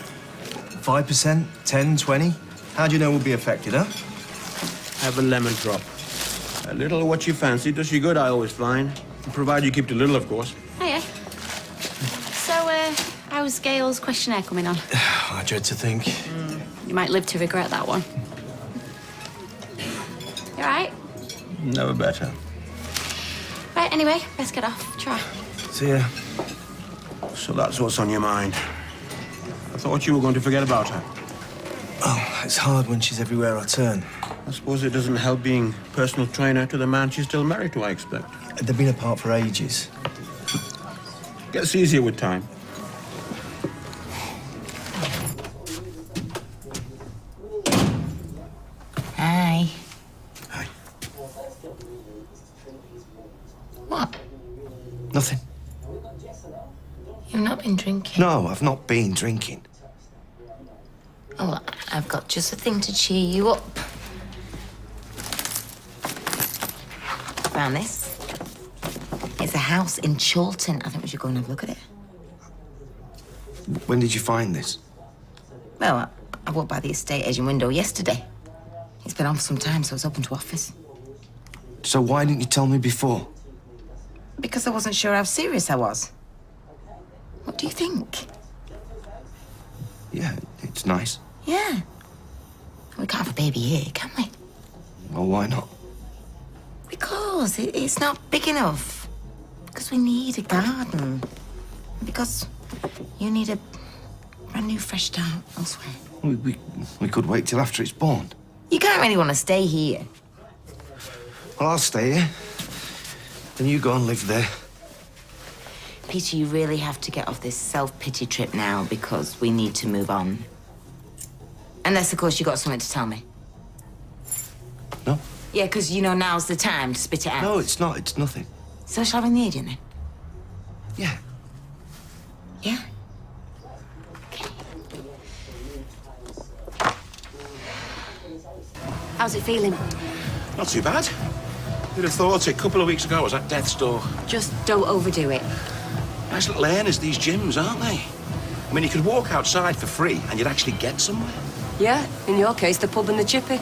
5%? 10, 20? How do you know we'll be affected, huh? Have a lemon drop. A little of what you fancy does you good, I always find. Provided you keep the little, of course. Hiya. So, how's Gail's questionnaire coming on? I dread to think. You might live to regret that one. You all right? Never better. Right, anyway, let's get off. Try. See ya. So that's what's on your mind. I thought you were going to forget about her. Oh, it's hard when she's everywhere I turn. I suppose it doesn't help being personal trainer to the man she's still married to, I expect. They've been apart for ages. Gets easier with time. Hi. Hi. What? Nothing. You've not been drinking? No, I've not been drinking. Oh, well, I've got just a thing to cheer you up. Found this. It's a house in Chorlton. I think we should go and have a look at it. When did you find this? Well, I walked by the estate agent window yesterday. It's been on for some time, so it's open to offers. So why didn't you tell me before? Because I wasn't sure how serious I was. What do you think? Yeah, it's nice. Yeah. We can't have a baby here, can we? Well, why not? Because it's not big enough. Because we need a garden. Because you need a brand new fresh start elsewhere. We could wait till after it's born. You can't really want to stay here. Well, I'll stay here. Then you go and live there. Peter, you really have to get off this self-pity trip now because we need to move on. Unless, of course, you got something to tell me. No. Yeah, because, you know, now's the time to spit it out. No, it's not. It's nothing. So shall I ring the agent then? Yeah. Yeah? How's it feeling? Not too bad. You'd have thought it. A couple of weeks ago I was at death's door. Just don't overdo it. Nice little arenas, these gyms, aren't they? I mean, you could walk outside for free and you'd actually get somewhere. Yeah, in your case, the pub and the chippy.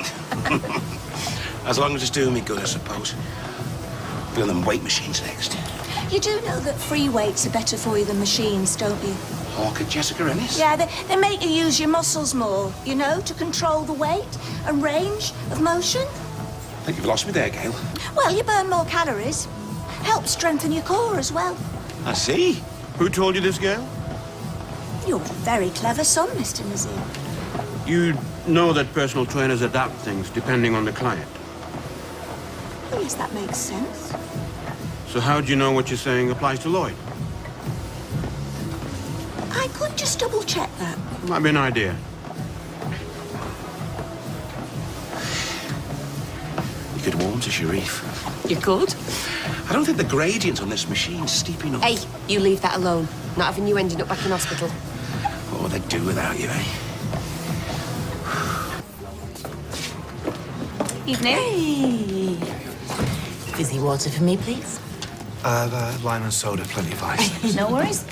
As long as it's doing me good, I suppose. Be on them weight machines next. You do know that free weights are better for you than machines, don't you? Hawker Jessica Ennis? Yeah, they make you use your muscles more, you know, to control the weight and range of motion. I think you've lost me there, Gail. Well, you burn more calories. Helps strengthen your core as well. I see. Who told you this, Gail? You're a very clever son, Mr. Nazir. You know that personal trainers adapt things depending on the client. Yes, that makes sense. So how do you know what you're saying applies to Lloyd? I could just double-check that. Might be an idea. You could warm to Sharif. You could. I don't think the gradient on this machine's steep enough. Hey, you leave that alone. Not having you ending up back in hospital. What would they do without you, eh? Evening. Hey. Fizzy water for me, please. Lime and soda, plenty of ice. No worries.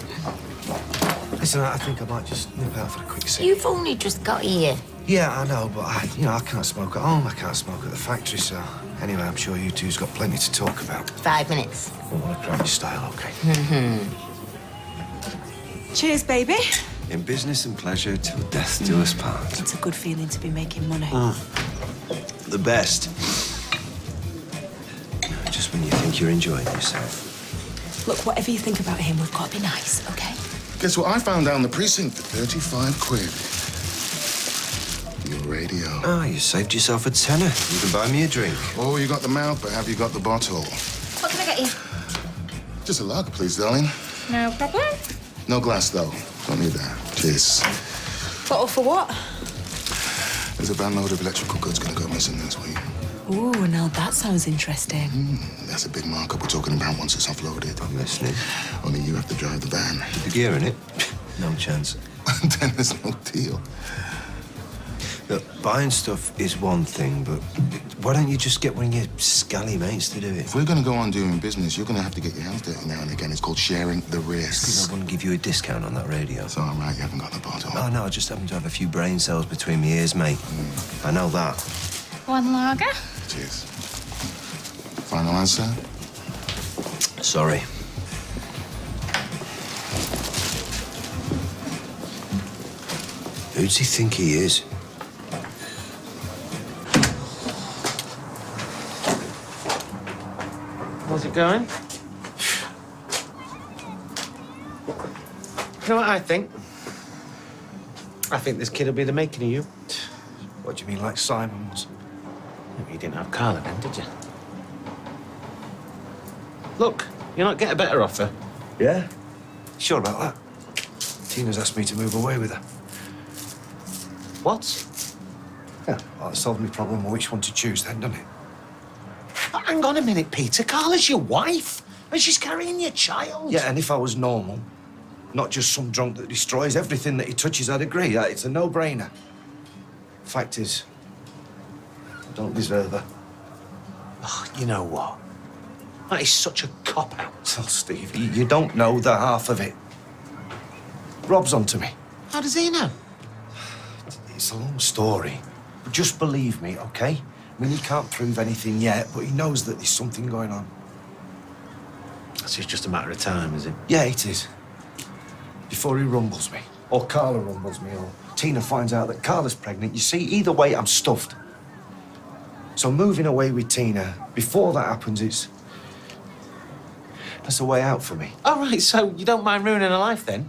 Listen, I think I might just nip out for a quick sip. You've only just got here. Yeah, I know, but I can't smoke at home. I can't smoke at the factory, so... Anyway, I'm sure you two's got plenty to talk about. 5 minutes. I want to cram your style, OK? Cheers, baby. In business and pleasure, till death do us part. It's a good feeling to be making money. The best. Just when you think you're enjoying yourself. Look, whatever you think about him, we've got to be nice, OK? Guess what I found down the precinct for 35 quid? Your radio. Oh, you saved yourself a tenner. You can buy me a drink. Oh, you got the mouth, but have you got the bottle? What can I get you? Just a lager, please, darling. No problem. No glass, though. Don't need that. Cheers. Bottle for what? There's a van load of electrical goods gonna go missing this week. Ooh, now that sounds interesting. That's a big markup we're talking about once it's offloaded. I'm listening. Only you have to drive the van. The gear in it? No chance. Then there's no deal. Look, buying stuff is one thing, but why don't you just get one of your scally mates to do it? If we're gonna go on doing business, you're gonna have to get your hands dirty now and again. It's called sharing the risk. Because I wouldn't give you a discount on that radio. It's all right, you haven't got the bottle. Oh, no, I just happen to have a few brain cells between my ears, mate. I know that. One lager. Cheers. Final answer? Sorry. Who does he think he is? How's it going? You know what I think? I think this kid will be the making of you. What do you mean, like Simon was? You didn't have Carla then, did you? Look, you'll not get a better offer. Yeah? Sure about that? Tina's asked me to move away with her. What? Yeah, well, that solved my problem with which one to choose then, doesn't it? Hang on a minute, Peter. Carla's your wife, and she's carrying your child. Yeah, and if I was normal, not just some drunk that destroys everything that he touches, I'd agree. It's a no-brainer. Fact is, I don't deserve her. Oh, you know what? That is such a cop-out. Well, Steve, you don't know the half of it. Rob's onto me. How does he know? It's a long story. But just believe me, OK? I mean, he can't prove anything yet, but he knows that there's something going on. So it's just a matter of time, is it? Yeah, it is. Before he rumbles me, or Carla rumbles me, or Tina finds out that Carla's pregnant. You see, either way, I'm stuffed. So moving away with Tina, before that happens, that's a way out for me. All right, so you don't mind ruining her life, then?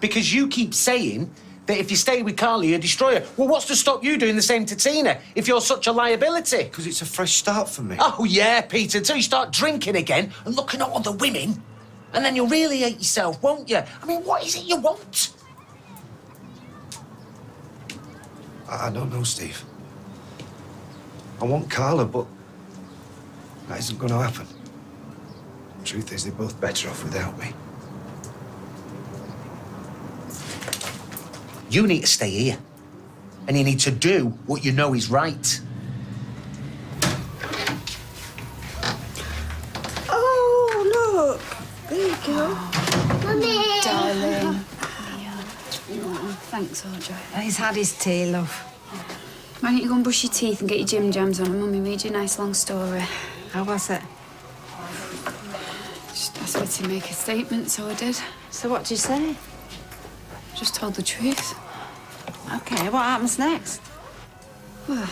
Because you keep saying that if you stay with Carla, you destroy her. Well, what's to stop you doing the same to Tina if you're such a liability? Because it's a fresh start for me. Oh, yeah, Peter, until you start drinking again and looking at other women, and then you'll really hate yourself, won't you? I mean, what is it you want? I don't know, Steve. I want Carla, but that isn't going to happen. Truth is, they're both better off without me. You need to stay here, and you need to do what you know is right. Oh, look. There you go. Mummy! Darling. Oh, thanks, Audrey. He's had his tea, love. Why don't you go and brush your teeth and get your gym jams on and Mummy read you a nice long story? How was it? Just asked me to make a statement, so I did. So what did you say? Just told the truth. OK, what happens next? Well,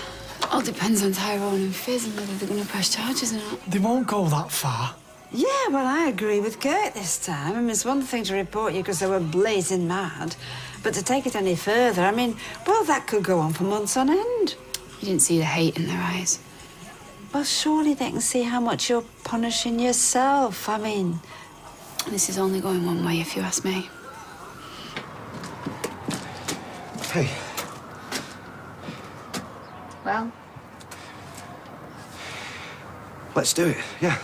all depends on Tyrone and Fizz and whether they're going to press charges or not. They won't go that far. Yeah, well, I agree with Kurt this time. I mean, it's one thing to report you because they were blazing mad, but to take it any further, I mean, well, that could go on for months on end. You didn't see the hate in their eyes. Well, surely they can see how much you're punishing yourself. I mean... This is only going one way, if you ask me. Hey. Well? Let's do it, yeah.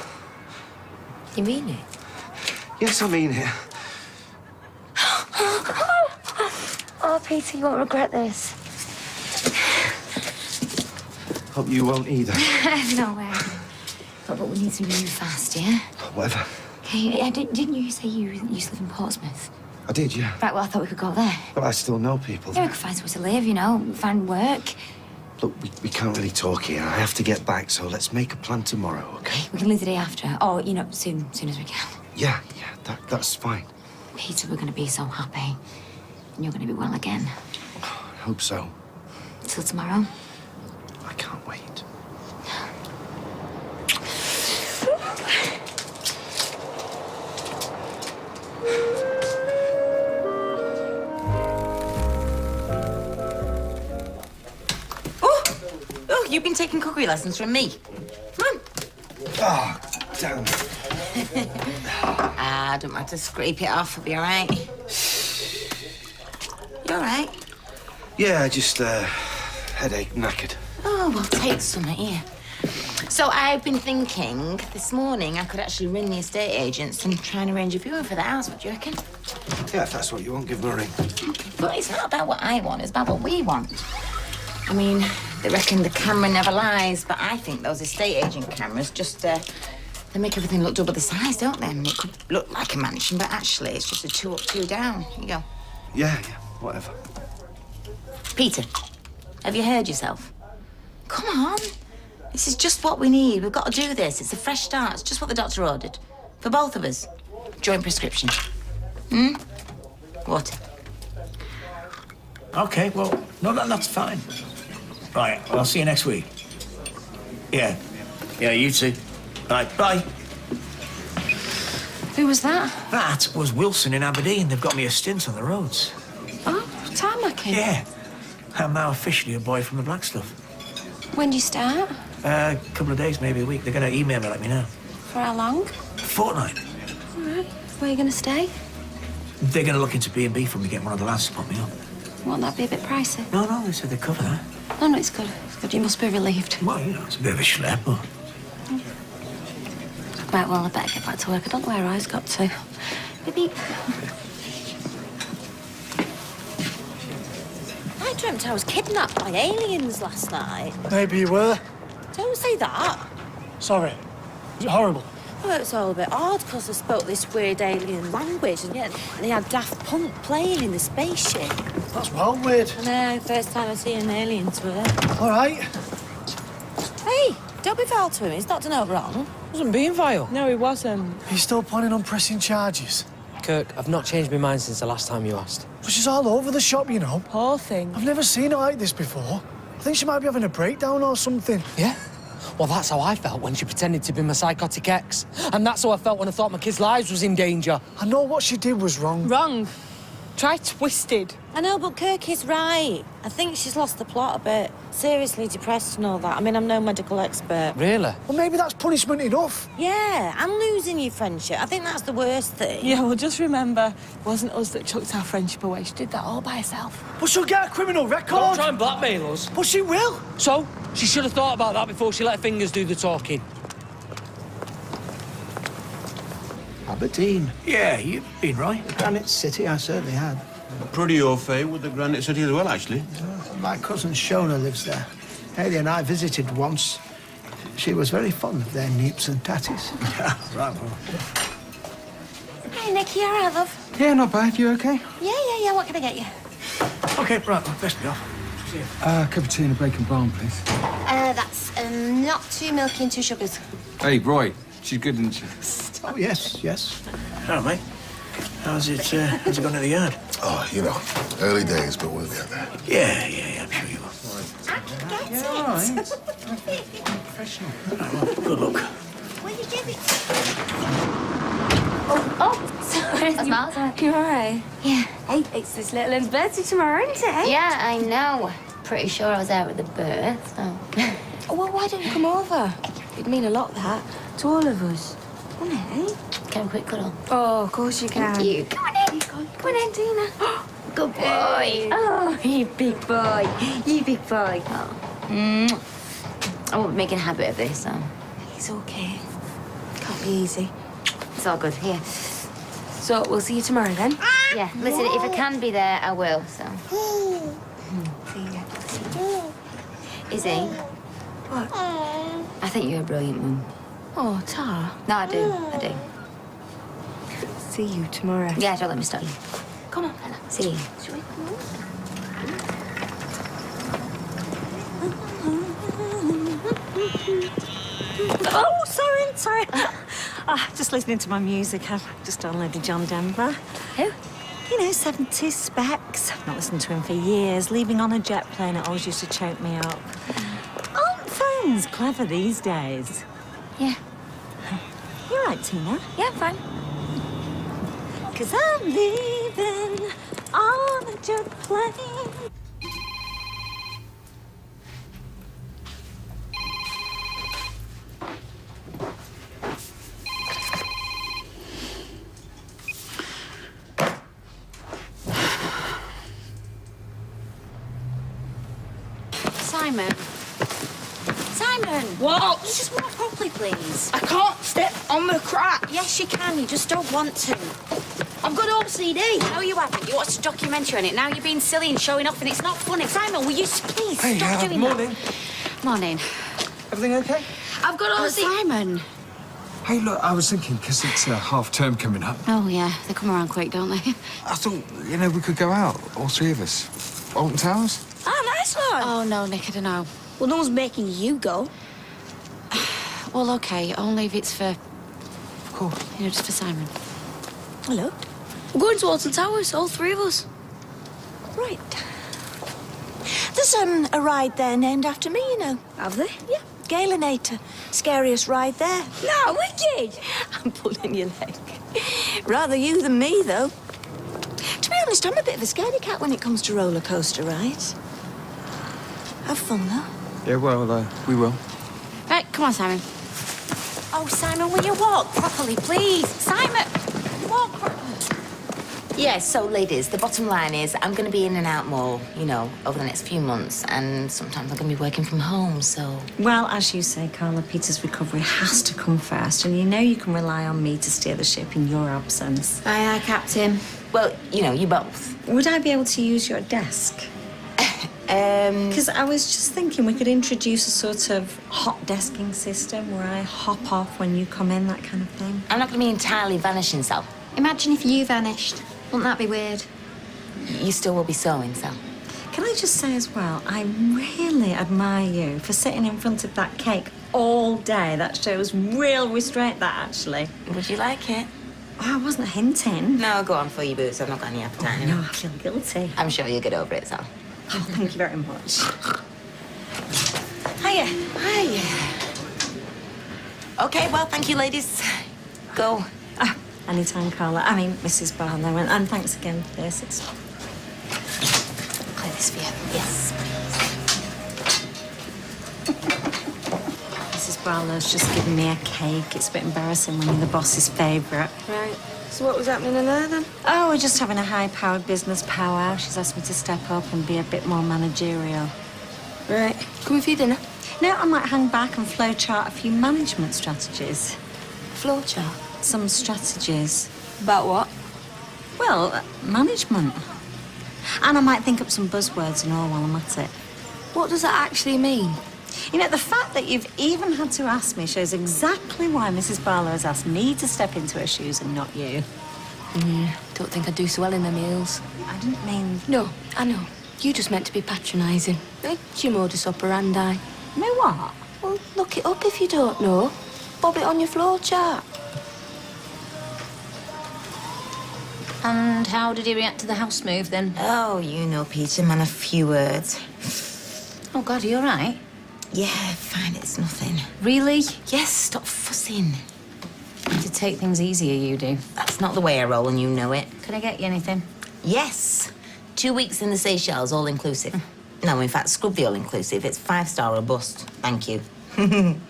You mean it? Yes, I mean it. Oh, Peter, you won't regret this. Hope you won't either. No way. But we need to move fast, yeah? Whatever. Okay, didn't you say you used to live in Portsmouth? I did, yeah. Right, well, I thought we could go there. But I still know people. Yeah, we could find somewhere to live, you know, find work. Look, we can't really talk here. I have to get back, so let's make a plan tomorrow, OK? We can leave the day after. Or, you know, soon as we can. Yeah, that's fine. Peter, we're going to be so happy. And you're going to be well again. I hope so. Till tomorrow. I can't wait. Oh, you've been taking cookery lessons from me. Come on. Oh, damn. Don't matter. Scrape it off. It'll be all right. You all right? Yeah, just headache, knackered. Oh, well, take some here. So I've been thinking this morning I could actually ring the estate agents and try and arrange a viewing for the house. What do you reckon? Yeah, if that's what you want, give them a ring. But it's not about what I want, it's about what we want. I mean, they reckon the camera never lies, but I think those estate agent cameras just, they make everything look double the size, don't they? I mean, it could look like a mansion, but actually it's just a 2 up, 2 down. Here you go. Yeah, whatever. Peter, have you heard yourself? Come on. This is just what we need. We've got to do this. It's a fresh start. It's just what the doctor ordered. For both of us. Joint prescription. What? OK, well, no, that's fine. Right, well, I'll see you next week. Yeah, you too. Right, bye. Who was that? That was Wilson in Aberdeen. They've got me a stint on the roads. Oh, tarmacking? Yeah. I'm now officially a boy from the black stuff. When do you start? A couple of days, maybe a week. They're going to email me, let me know. For how long? Fortnight. All right. Where are you going to stay? They're going to look into B&B for me, get one of the lads to put me up. Won't that be a bit pricey? No, they said they'd cover that. No, it's good. It's good. You must be relieved. Well, you know, it's a bit of a schlep, but... Right, well, I better get back to work. I don't know where I's got to. Maybe... I dreamt I was kidnapped by aliens last night. Maybe you were. Don't say that. Sorry. Was it horrible? Oh, it was all a bit odd because I spoke this weird alien language and yet they had Daft Punk playing in the spaceship. That's well weird. I know, first time I see an alien swear. All right. Hey, don't be vile to him. He's not done no wrong. Wasn't being vile. No, he wasn't. He's still planning on pressing charges. Kirk, I've not changed my mind since the last time you asked. But she's all over the shop, you know. Poor thing. I've never seen her like this before. I think she might be having a breakdown or something. Yeah? Well, that's how I felt when she pretended to be my psychotic ex. And that's how I felt when I thought my kids' lives was in danger. I know what she did was wrong. Wrong. Try twisted. I know, but Kirk is right. I think she's lost the plot a bit. Seriously depressed and all that. I mean, I'm no medical expert. Really? Well, maybe that's punishment enough. Yeah, and losing your friendship. I think that's the worst thing. Yeah, well, just remember, it wasn't us that chucked our friendship away. She did that all by herself. But she'll get a criminal record. Don't try and blackmail us. But she will. So, she should have thought about that before she let her fingers do the talking. Aberdeen. Yeah, you've been right. Granite City, I certainly had. Pretty au fait with the Granite City as well, actually. My cousin Shona lives there. Haley and I visited once. She was very fond of their neeps and tatties. Right, well. Hey, Nick, you all right, love? Yeah, not bad. You okay? Yeah. What can I get you? OK, right, well, best be off. See you. Cup of tea and a bacon barn, please. That's not too milky and 2 sugars. Hey, Roy. She's good, isn't she? Oh, yes. Hello, mate. How's it gone at the yard? Oh, you know, early days, but we'll get there. Yeah, I'm sure you will. Professional. Right, well, good luck. Will you give it? Oh, sorry. That's Miles. You all right? Yeah. Hey, it's this little one's birthday tomorrow, isn't it? Yeah, I know. Pretty sure I was there at the birth, so... Oh, well, why don't you come over? It'd mean a lot, that, to all of us. Wouldn't it, eh? Can we quick cuddle? Oh, of course you can. Thank you. Come on in. Come on in, Tina. Good boy. Oh, you big boy. You big boy. Oh. I won't make a habit of this, so... It's okay. Can't be easy. It's all good. Here. So, we'll see you tomorrow, then? Yeah, listen, if I can be there, I will, so... See you. Izzy, What? I think you're a brilliant mum. Oh, Tara. No, I do. See you tomorrow. Yeah, don't let me stop you. Come on. See you. Shall we come on? Oh, sorry. Just listening to my music. I've just downloaded John Denver. Who? You know, 70s Specs. I've not listened to him for years. Leaving on a jet plane, it always used to choke me up. Aren't phones clever these days? Yeah. You're right, Tina. Yeah, I'm fine. 'Cause I'm leaving on a jet plane. Simon! What? You just walk properly, please. I can't step on the crack. Yes, you can. You just don't want to. I've got OCD. No, you haven't. You watched a documentary on it. Now you're being silly and showing off, and it's not funny. Simon, will you please stop doing morning. that? Morning. Everything okay? I've got OCD. Simon. Hey, look, I was thinking, because it's half term coming up, Oh, yeah. They come around quick, don't they? I thought, we could go out, all 3 of us. Alton Towers? Oh, nice one. Oh, no, Nick, I don't know. Well, no one's making you go. Well, OK. Only if it's for... Of course. Just for Simon. Hello. We're going to Alton Towers, all 3 of us. Right. There's a ride there named after me, you know. Have they? Yeah. Galinator. Scariest ride there. No, wicked. I'm pulling your leg. Rather you than me, though. To be honest, I'm a bit of a scaredy cat when it comes to roller coaster rides. Have fun, though. Yeah, well, we will. Right, come on, Simon. Oh, Simon, will you walk properly, please? Simon! Walk properly. Yeah, so, ladies, the bottom line is I'm going to be in and out more, over the next few months. And sometimes I'm going to be working from home, so... Well, as you say, Carla, Peter's recovery has to come first, and you can rely on me to steer the ship in your absence. Aye, Captain. Well, you both. Would I be able to use your desk? Because I was just thinking we could introduce a sort of hot desking system where I hop off when you come in, that kind of thing. I'm not going to be entirely vanishing, Sal. Imagine if you vanished. Wouldn't that be weird? You still will be sewing, Sal. Can I just say as well, I really admire you for sitting in front of that cake all day. That shows real restraint, that, actually. Would you like it? Oh, I wasn't hinting. No, go on, fill your boots. I've not got any appetite. No, I feel guilty. I'm sure you'll get over it, Sal. Oh, thank you very much. Hiya. Hiya. OK, well, thank you, ladies. Go. Ah, anytime, Carla. I mean, Mrs. Barlow, and thanks again for this. It's... Clear this for you. Yes, Mrs. Barlow's just given me a cake. It's a bit embarrassing when you're the boss's favourite. Right. So what was happening in there, then? Oh, we're just having a high-powered business powwow. She's asked me to step up and be a bit more managerial. Right. Coming for your dinner? No, I might hang back and flowchart a few management strategies. Flowchart? Some strategies. About what? Well, management. And I might think up some buzzwords and all while I'm at it. What does that actually mean? You know, the fact that you've even had to ask me shows exactly why Mrs. Barlow has asked me to step into her shoes and not you. Don't think I'd do so well in them heels. I didn't mean... No, I know. You just meant to be patronising. It's your modus operandi. Me what? Well, look it up if you don't know. Bob it on your floor chart. And how did he react to the house move, then? Oh, you know, Peter, man, a few words. Oh, God, are you all right? Yeah, fine, it's nothing. Really? Yes, stop fussing. You to take things easier, you do. That's not the way I roll, and you know it. Can I get you anything? Yes. 2 weeks in the Seychelles, all-inclusive. No, in fact, scrub the all-inclusive. It's 5-star or bust. Thank you. And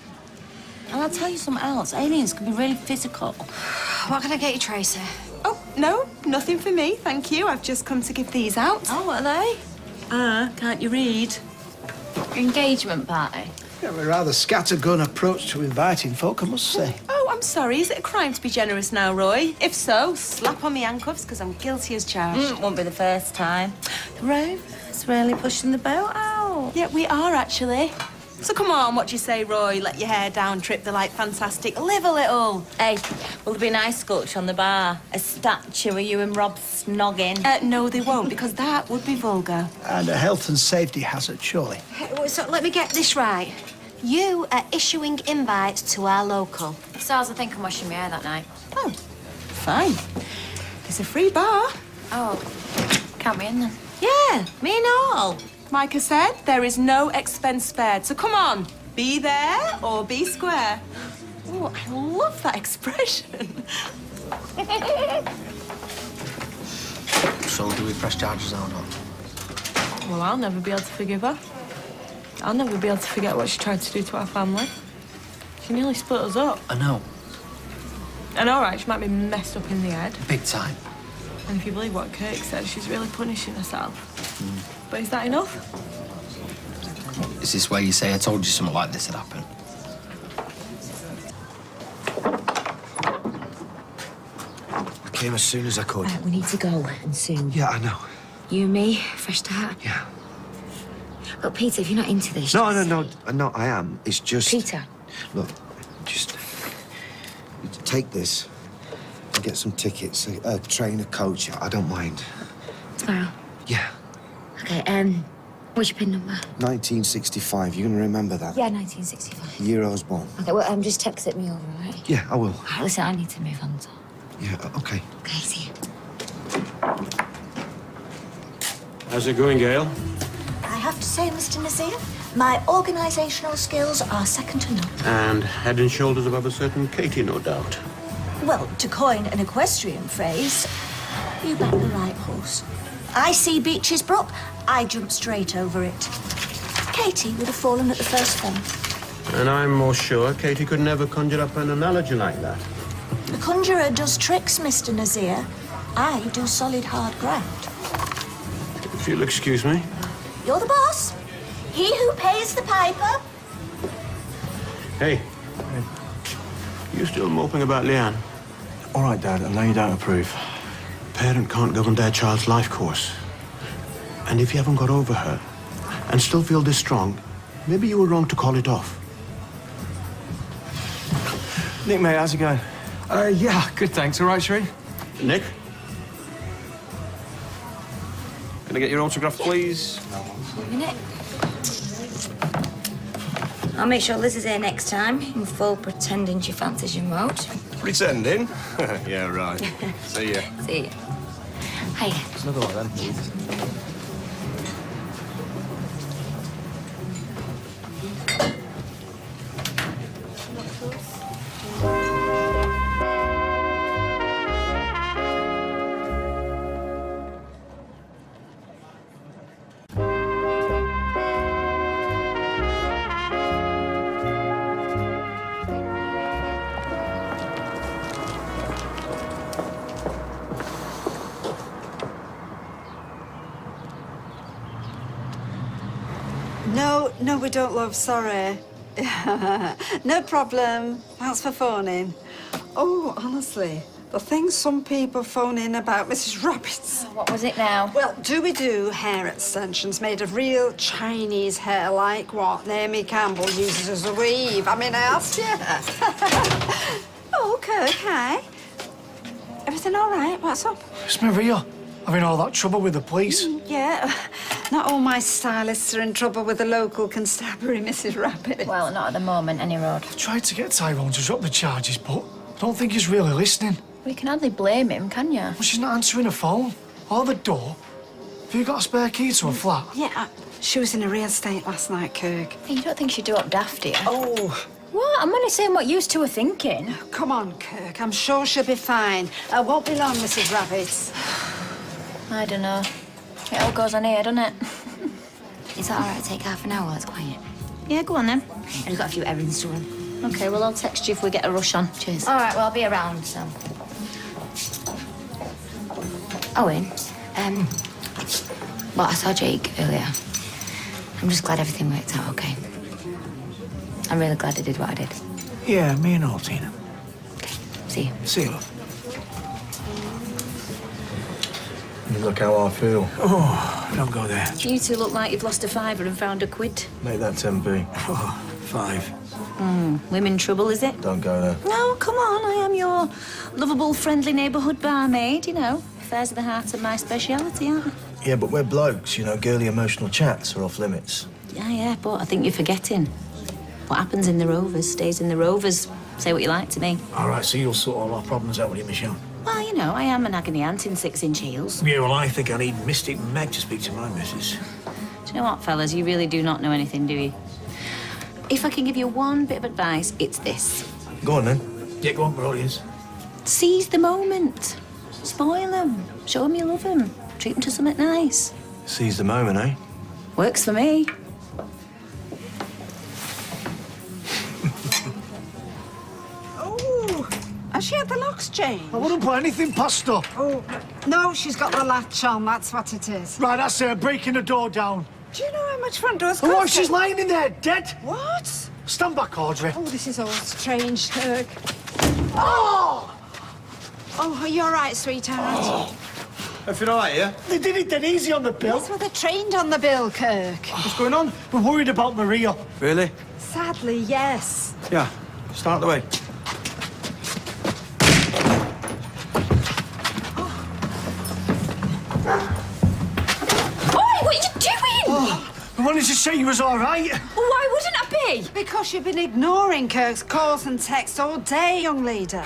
I'll tell you something else. Aliens can be really physical. What can I get you, Tracy? Oh, no, nothing for me, thank you. I've just come to give these out. Oh, what are they? Can't you read? Engagement party. Yeah, a rather scattergun approach to inviting folk, I must say. Oh, I'm sorry. Is it a crime to be generous now, Roy? If so, slap on me handcuffs, because I'm guilty as charged. Won't be the first time. The Rover's really pushing the boat out. Yeah, we are, actually. So come on, what do you say, Roy? Let your hair down, trip the light fantastic, live a little. Hey, will there be a nice sculpture on the bar? A statue of you and Rob snogging? No, they won't, because that would be vulgar. And a health and safety hazard, surely. So let me get this right. You are issuing invites to our local. Stars, I think I'm washing my hair that night. Oh, fine. There's a free bar. Oh, count me in then. Yeah, me and all. Micah said there is no expense spared, so come on. Be there or be square. Oh, I love that expression. So do we press charges or not? Well, I'll never be able to forgive her. I'll never be able to forget what she tried to do to our family. She nearly split us up. I know. And all right, she might be messed up in the head. Big time. And if you believe what Kirk said, she's really punishing herself. But is that enough? Is this where you say I told you something like this had happened? I came as soon as I could. We need to go, and soon. Yeah, I know. You and me, fresh start. Yeah. Look, Peter, if you're not into this... No, I am. It's just... Peter. Look, just... take this and get some tickets, a train, a coach. I don't mind. Tomorrow? Yeah. OK, what's your PIN number? 1965. You're going to remember that? Yeah, 1965. The year I was born. OK, well, just text it me over, all right? Yeah, I will. All right, listen, I need to move on, so... Yeah, OK. OK, see you. How's it going, Gail? I have to say, Mr. Nazir, my organisational skills are second to none. And head and shoulders above a certain Katie, no doubt. Well, to coin an equestrian phrase, you back the right horse. I see Beech's Brook, I jump straight over it. Katie would have fallen at the first thing. And I'm more sure Katie could never conjure up an analogy like that. The conjurer does tricks, Mr. Nazir. I do solid hard ground. If you'll excuse me. You're the boss. He who pays the piper. Hey. You still moping about Leanne? All right, Dad, I know you don't approve. A parent can't govern their child's life course. And if you haven't got over her, and still feel this strong, maybe you were wrong to call it off. Nick, mate, how's it going? Yeah, good, thanks. All right, Sheree? Nick? Can I get your autograph, please? A minute. I'll make sure Liz is here next time, in full pretending she fancies you most. Pretending? Yeah, right. See ya. See ya. Hey. There's another one then, please. No, we don't, love, sorry. No problem. Thanks for phoning. Oh, honestly, the things some people phone in about Mrs. Rabbit's. What was it now? Well, do we do hair extensions made of real Chinese hair like what Naomi Campbell uses as a weave? I mean, I asked you. Oh, okay. Everything all right? What's up? It's Maria. Having all that trouble with the police. Yeah. Not all my stylists are in trouble with the local constabulary, Mrs. Rabbit. Well, not at the moment, any road. I've tried to get Tyrone to drop the charges, but I don't think he's really listening. Well, you can hardly blame him, can you? Well, she's not answering her phone or the door. Have you got a spare key to her flat? Yeah, she was in a real state last night, Kirk. Hey, you don't think she'd do up daft, do you? Oh. What? I'm only saying what you two are thinking. Come on, Kirk. I'm sure she'll be fine. I won't be long, Mrs. Rabbit. I don't know. It all goes on here, doesn't it? Is that all right to take half an hour while it's quiet? Yeah, go on then. I've got a few errands to run. OK, well, I'll text you if we get a rush on. Cheers. All right, well, I'll be around, so. Owen, well, I saw Jake earlier. I'm just glad everything worked out OK. I'm really glad I did what I did. Yeah, me and all, Tina. OK, see you. See you, love. Look how I feel. Oh, don't go there. You two look like you've lost a fiver and found a quid. Make that 10p. Oh, 5. Women trouble, is it? Don't go there. No, come on. I am your lovable, friendly neighbourhood barmaid, you know. Affairs of the heart are my speciality, aren't they? Yeah, but we're blokes, you know. Girly emotional chats are off limits. Yeah, but I think you're forgetting. What happens in the Rovers stays in the Rovers. Say what you like to me. All right, so you'll sort all our problems out with you, Michelle. Well, you know, I am an agony aunt in 6-inch heels. Yeah, well, I think I need Mystic Meg to speak to my missus. Do you know what, fellas? You really do not know anything, do you? If I can give you one bit of advice, it's this. Go on, then. Yeah, go on, bro, it is. Seize the moment. Spoil them. Show them you love them. Treat them to something nice. Seize the moment, eh? Works for me. Has she had the locks changed? I wouldn't put anything past her. Oh, no, she's got the latch on, that's what it is. Right, that's her, breaking the door down. Do you know how much front doors Oh, cost? she's lying in there, dead. What? Stand back, Audrey. Oh, this is all strange, Kirk. Oh! Oh, are you all right, sweetheart? Everything all right, yeah? They did it dead easy on the bill. Yes, well, they're trained on the bill, Kirk. What's going on? We're worried about Maria. Really? Sadly, yes. Yeah. Start the way. Oi, what are you doing? Oh, I wanted to say you was all right. Well, why wouldn't I be? Because you've been ignoring Kirk's calls and texts all day, young leader.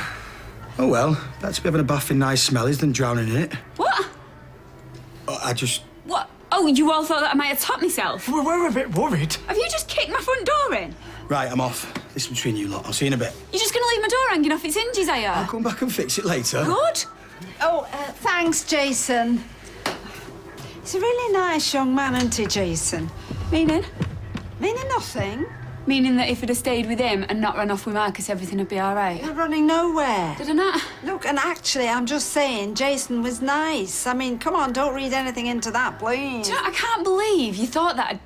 Oh, well, that's a bit of a bath in nice smellies than drowning in it. What? I just... What? Oh, you all thought that I might have topped myself? We were a bit worried. Have you just kicked my front door in? Right, I'm off. This is between you lot. I'll see you in a bit. You're just going to leave my door hanging off its hinges, are you? I'll come back and fix it later. Good. Oh, thanks, Jason. He's a really nice young man, isn't he, Jason? Meaning? Meaning nothing. Meaning that if I'd have stayed with him and not run off with Marcus, everything would be all right? You're running nowhere. Did I not? Look, and actually, I'm just saying, Jason was nice. I mean, come on, don't read anything into that, please. Do you know, I can't believe you thought that.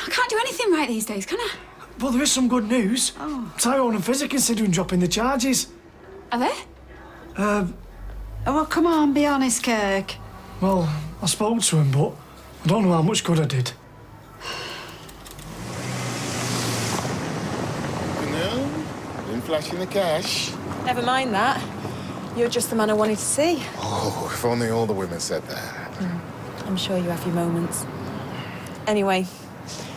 I can't do anything right these days, can I? Well, there is some good news. Oh. Tyrone and Fizz are considering dropping the charges. Are they? Oh, well, come on, be honest, Kirk. Well, I spoke to him, but I don't know how much good I did. Been flashing the cash. Never mind that. You're just the man I wanted to see. Oh, if only all the women said that. I'm sure you have your moments. Anyway,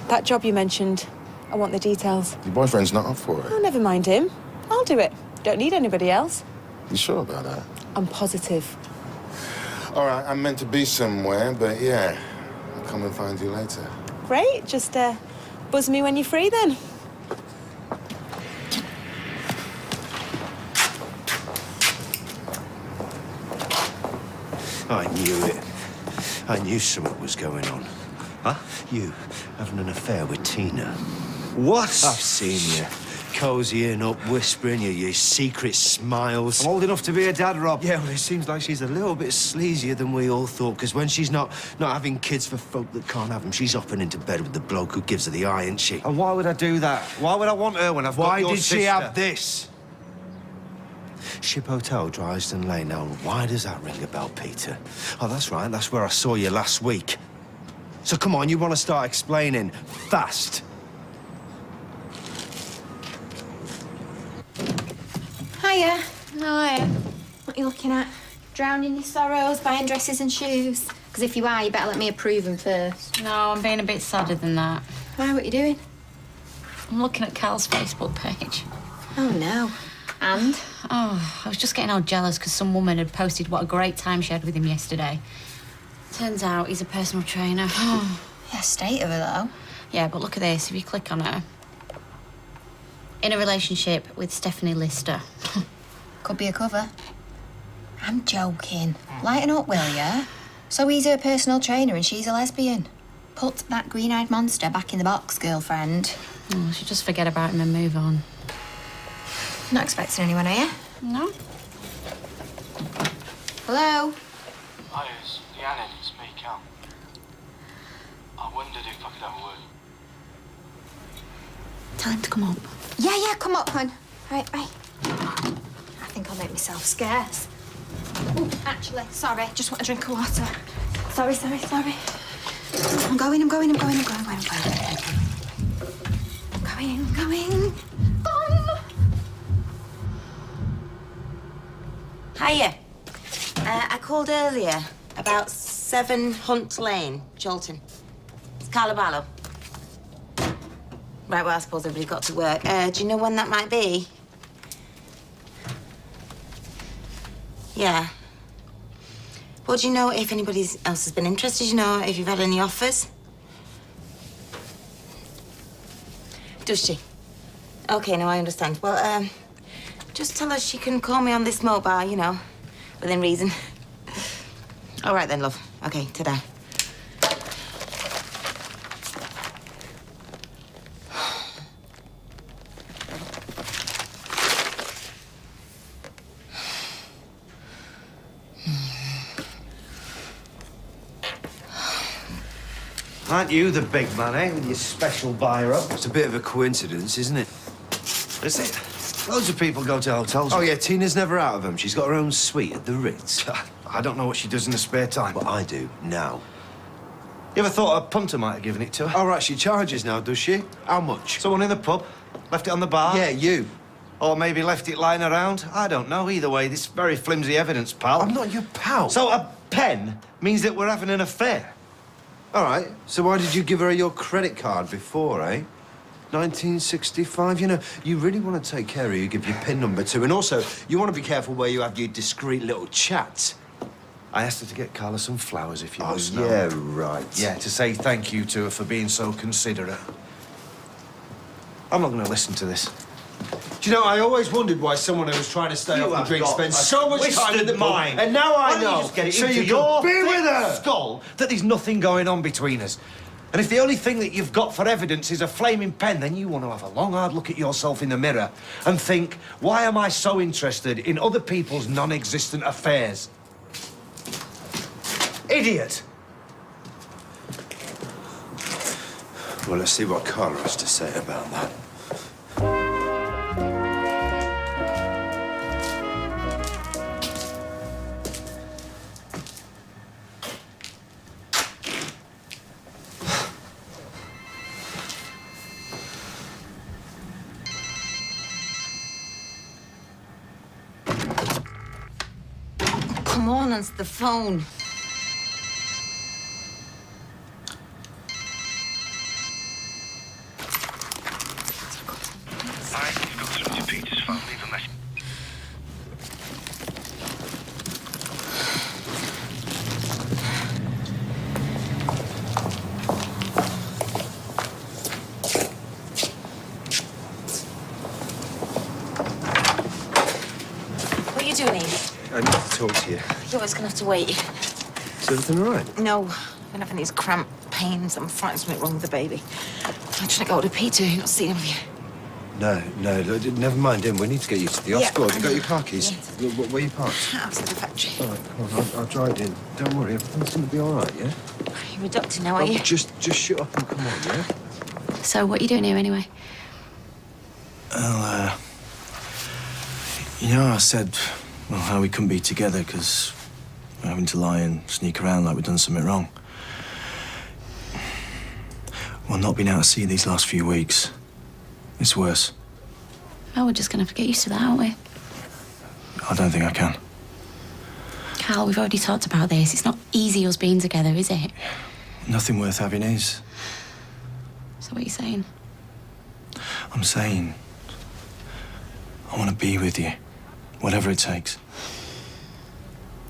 that job you mentioned, I want the details. Your boyfriend's not up for it. Oh, never mind him. I'll do it. Don't need anybody else. You sure about that? I'm positive. All right, I'm meant to be somewhere, but yeah, I'll come and find you later. Great. Just buzz me when you're free then. I knew it. I knew something was going on. Huh? You having an affair with Tina. What? I've seen you. Cozying up, whispering your secret smiles. I'm old enough to be a dad, Rob. Yeah, well, it seems like she's a little bit sleazier than we all thought, because when she's not having kids for folk that can't have them, she's hopping into bed with the bloke who gives her the eye, ain't she? And why would I do that? Why would I want her when I've got Why your did sister? she have this? Ship Hotel, Drysden Lane. Now, why does that ring a bell, Peter? Oh, that's right. That's where I saw you last week. So come on, you want to start explaining fast. Hiya. How are you? What are you looking at? Drowning your sorrows, buying dresses and shoes? Because if you are, you better let me approve them first. No, I'm being a bit sadder than that. Why? What are you doing? I'm looking at Cal's Facebook page. Oh, no. And? Oh, I was just getting all jealous because some woman had posted what a great time she had with him yesterday. Turns out he's a personal trainer. Yeah, state of her, though. Yeah, but look at this. If you click on her. In a relationship with Stephanie Lister. Could be a cover. I'm joking. Lighten up, will ya? So he's her personal trainer and she's a lesbian. Put that green-eyed monster back in the box, girlfriend. Oh, I should just forget about him and move on. Not expecting anyone, are you? No. Hello? Hi, it's Rhiannon. It's me, Cal. I wondered if I could have a word. Tell him to come up. Yeah, come up, hon. Right, bye. I think I'll make myself scarce. Oh, actually, sorry. Just want a drink of water. Sorry. I'm going. Gone. Hiya. I called earlier about 7 Hunt Lane, Cholton. It's Calaballo. Right, well, I suppose everybody's got to work. Do you know when that might be? Yeah. Well, do you know if anybody else has been interested? Do you know if you've had any offers? Does she? OK, no, I understand. Well, just tell her she can call me on this mobile, you know, within reason. All right then, love. OK, ta-da. Aren't you the big man, eh, with your special buyer-up? It's a bit of a coincidence, isn't it? Is it? Loads of people go to hotels. Oh, yeah, Tina's never out of them. She's got her own suite at the Ritz. I don't know what she does in her spare time. But I do, now. You ever thought a punter might have given it to her? All right, she charges now, does she? How much? Someone in the pub? Left it on the bar? Yeah, you. Or maybe left it lying around? I don't know. Either way, this is very flimsy evidence, pal. I'm not your pal. So a pen means that we're having an affair? All right, so why did you give her your credit card before, eh? 1965, you know, you really want to take care of who you give your PIN number to. And also, you want to be careful where you have your discreet little chats. I asked her to get Carla some flowers, if you Oh, must know. yeah, right. Yeah, to say thank you to her for being so considerate. I'm not going to listen to this. Do you know, I always wondered why someone who was trying to stay off the drink spends so much time in the mind. pub. And now I Why know. don't you just get it so into you your can be with her. skull that there's nothing going on between us. And if the only thing that you've got for evidence is a flaming pen, then you want to have a long, hard look at yourself in the mirror and think, why am I so interested in other people's non-existent affairs? Idiot! Well, let's see what Carla has to say about that. Come on, answer the phone. What are you doing here? I need to talk to you. You're always gonna have to wait. Is everything all right? No, I've been having these cramp pains. I'm frightened something wrong with the baby. I'm trying to get hold of Peter. You've not seen him yet. No, never mind him. We need to get you to the hospital. Have you got your car keys? Yes. Where are you parked? Outside the factory. All right, come on, I'll drive in. Don't worry, everything's going to be all right, yeah? You're a doctor now, are you? Just shut up and come on, yeah? So, what are you doing here anyway? Well, you know, I said, well, how we couldn't be together because we're having to lie and sneak around like we've done something wrong. Well, not being out to sea these last few weeks, it's worse. Oh, we're just gonna have to get used to that, aren't we? I don't think I can. Carl, we've already talked about this. It's not easy us being together, is it? Nothing worth having is. So what are you saying? I'm saying I want to be with you, whatever it takes.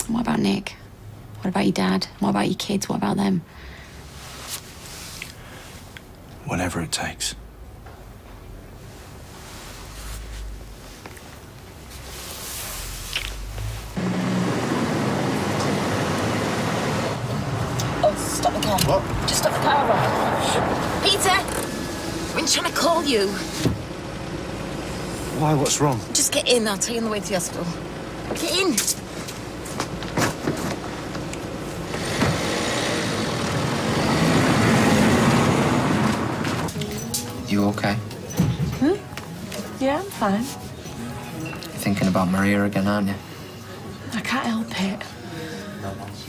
And what about Nick? What about your dad? What about your kids? What about them? Whatever it takes. Oh, stop the car. What? Just stop the car, Rob. Peter! I've been trying to call you. Why? What's wrong? Just get in. I'll tell you on the way to the hospital. Get in. You okay? Yeah, I'm fine. Thinking about Maria again, aren't you? I can't help it.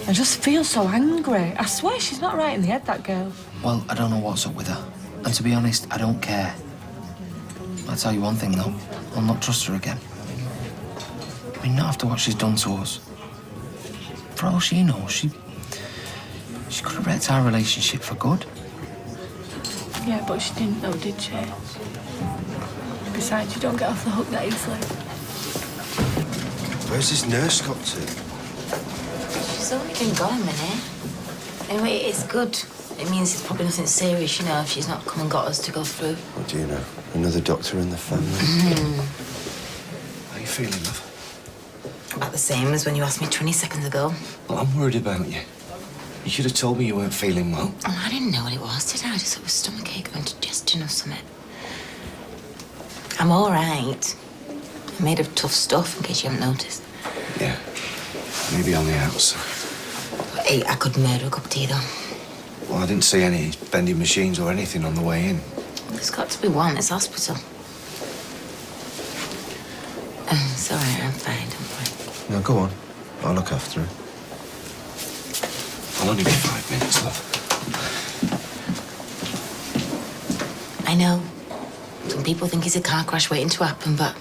I just feel so angry. I swear she's not right in the head, that girl. Well, I don't know what's up with her. And to be honest, I don't care. I'll tell you one thing, though. I'll not trust her again. I mean, not after what she's done to us. For all she knows, she could have wrecked our relationship for good. Yeah, but she didn't know, did she? Besides, you don't get off the hook that easily. Where's this nurse got to? She's only been gone a minute. Anyway, it's good. It means it's probably nothing serious, you know, if she's not come and got us to go through. What do you know? Another doctor in the family? How are you feeling, love? About the same as when you asked me 20 seconds ago. Well, I'm worried about you. You should have told me you weren't feeling well. Oh, I didn't know what it was, did I? I just thought it was stomachache or indigestion or something. I'm all right. I'm made of tough stuff, in case you haven't noticed. Yeah, maybe on the outside. Hey, I could murder a cup of tea, though. Well, I didn't see any vending machines or anything on the way in. There's got to be one. It's hospital. It's all right. I'm fine. Don't worry. No, go on. I'll look after her. I'll only be 5 minutes, love. I know. Some people think he's a car crash waiting to happen, but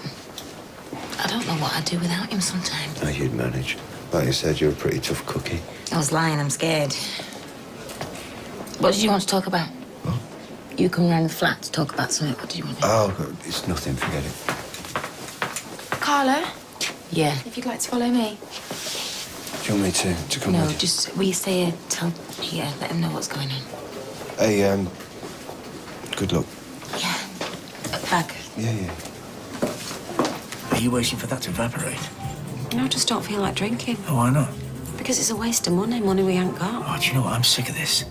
I don't know what I'd do without him sometimes. No, you'd manage. Like you said, you're a pretty tough cookie. I was lying. I'm scared. What did you want to talk about? What? You come round the flat to talk about something. What did you want to... Oh, it's nothing. Forget it. Carla? Yeah. If you'd like to follow me. Do you want me to come No, with you? just... Will you stay here? Let him know what's going on. Hey, good luck. Back. Yeah. Are you waiting for that to evaporate? No, I just don't feel like drinking. Oh, why not? Because it's a waste of money we ain't got. Oh, do you know what? I'm sick of this.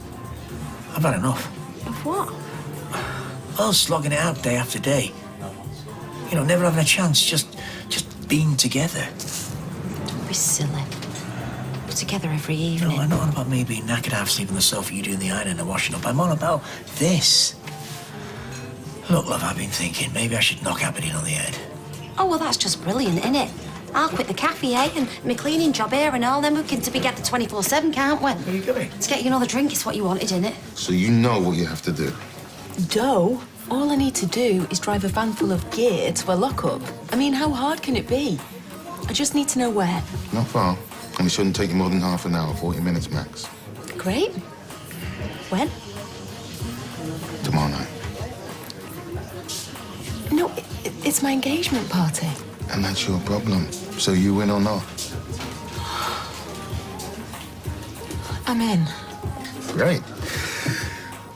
I've had enough. Of what? Well, slogging it out day after day. You know, never having a chance, just being together. Don't be silly. We're together every evening. No, I'm not on about me being knackered, half asleep on the sofa, you doing the ironing and the washing up. I'm on about this. Look, love, I've been thinking maybe I should knock Aberdeen on the head. Oh, well, that's just brilliant, isn't it? I'll quit the cafe, eh? And my cleaning job here and all, then we can be together 24/7, can't we? Where are you going? To get you another drink is what you wanted, innit? So you know what you have to do. Doe? All I need to do is drive a van full of gear to a lockup. I mean, how hard can it be? I just need to know where. Not far. And it shouldn't take you more than half an hour, 40 minutes max. Great. When? Tomorrow night. No, it's my engagement party. And that's your problem. So you win or not? I'm in. Great.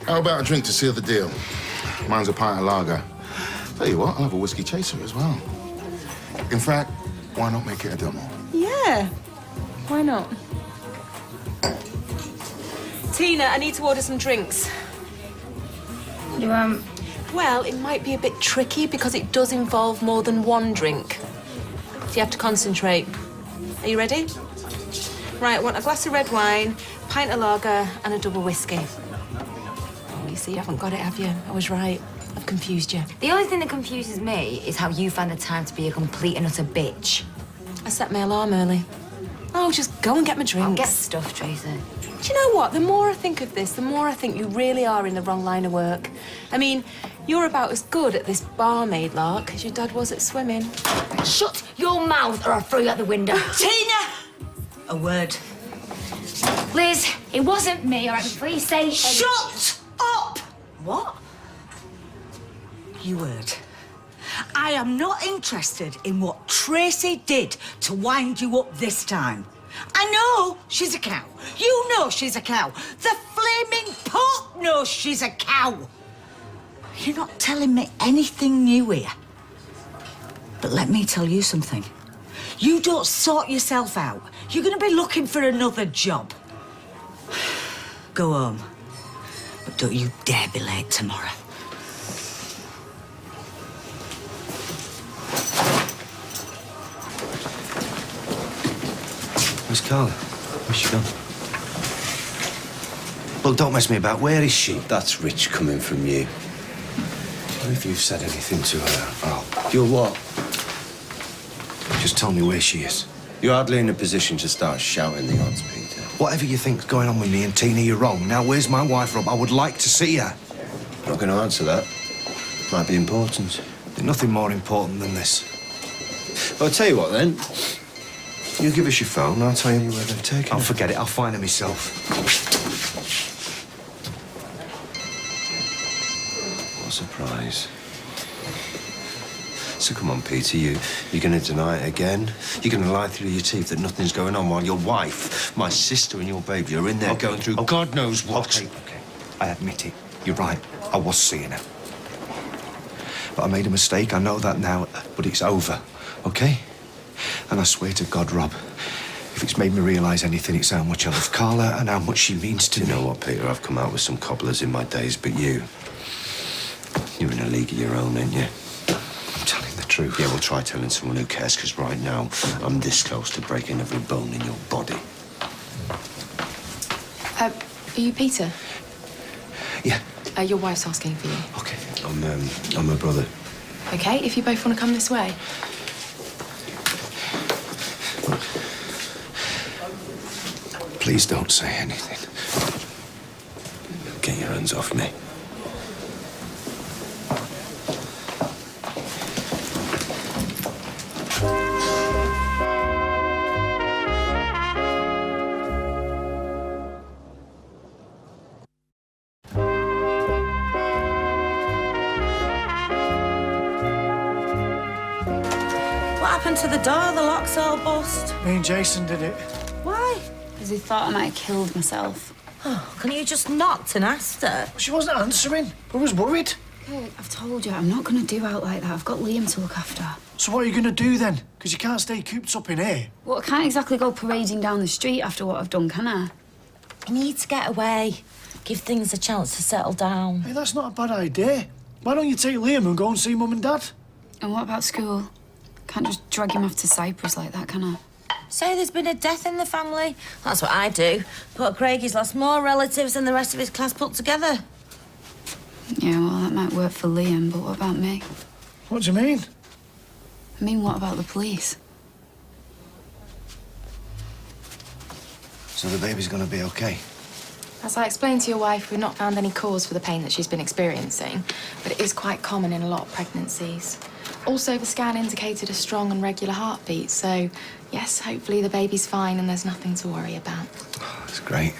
How about a drink to seal the deal? Mine's a pint of lager. Tell you what, I'll have a whiskey chaser as well. In fact, why not make it a double? Yeah. Why not? Tina, I need to order some drinks. Well, it might be a bit tricky because it does involve more than one drink. So you have to concentrate. Are you ready? Right, I want a glass of red wine, pint of lager, and a double whiskey. Oh, you see, you haven't got it, have you? I was right. I've confused you. The only thing that confuses me is how you find the time to be a complete and utter bitch. I set my alarm early. Oh, just go and get my drinks. I'll get stuff, Tracy. Do you know what? The more I think of this, the more I think you really are in the wrong line of work. I mean, you're about as good at this barmaid lark as your dad was at swimming. Shut your mouth or I'll throw you out the window. Tina! A word. Liz, it wasn't me, all right? Before you say... Shut up! What? You heard. I am not interested in what Tracy did to wind you up this time. I know she's a cow. You know she's a cow. The flaming pot knows she's a cow. You're not telling me anything new here. But let me tell you something. You don't sort yourself out, you're going to be looking for another job. Go home. But don't you dare be late tomorrow. Where's Carla? Where's she gone? Look, don't mess me about. Where is she? That's rich coming from you. If you've said anything to her, You're what? Just tell me where she is. You're hardly in a position to start shouting the odds, Peter. Whatever you think's going on with me and Tina, you're wrong. Now, where's my wife, Rob? I would like to see her. I'm not going to answer that. Might be important. There's nothing more important than this. Well, I'll tell you what, then. You give us your phone, and I'll tell you where they've taken her. I'll forget it. I'll find her myself. What a surprise. So come on, Peter, you're going to deny it again? You're going to lie through your teeth that nothing's going on while your wife, my sister and your baby are in there going through God knows what. Okay. I admit it. You're right. I was seeing her. But I made a mistake. I know that now. But it's over, okay? And I swear to God, Rob, if it's made me realise anything, it's how much I love Carla and how much she means to me. You know what, Peter? I've come out with some cobblers in my days, but you're in a league of your own, ain't you? I'm telling the truth. Yeah, well, try telling someone who cares, because right now, I'm this close to breaking every bone in your body. Are you Peter? Yeah. Your wife's asking for you. Okay. I'm her brother. Okay, if you both want to come this way. Please don't say anything. Get your hands off me. What happened to the door? The lock's all bust. Me and Jason did it. Why? Because he thought I might have killed myself. Oh, can you just knocked and asked her? She wasn't answering. I was worried. Okay, I've told you, I'm not going to do out like that. I've got Liam to look after. So what are you going to do then? Because you can't stay cooped up in here. Well, I can't exactly go parading down the street after what I've done, can I? You need to get away. Give things a chance to settle down. Hey, that's not a bad idea. Why don't you take Liam and go and see Mum and Dad? And what about school? Can't just drag him off to Cyprus like that, can I? Say there's been a death in the family. That's what I do. But Craigie's lost more relatives than the rest of his class put together. Yeah, well, that might work for Liam, but what about me? What do you mean? I mean, what about the police? So the baby's gonna be okay? As I explained to your wife, we've not found any cause for the pain that she's been experiencing, but it is quite common in a lot of pregnancies. Also, the scan indicated a strong and regular heartbeat, so yes, hopefully the baby's fine and there's nothing to worry about. Oh, that's great.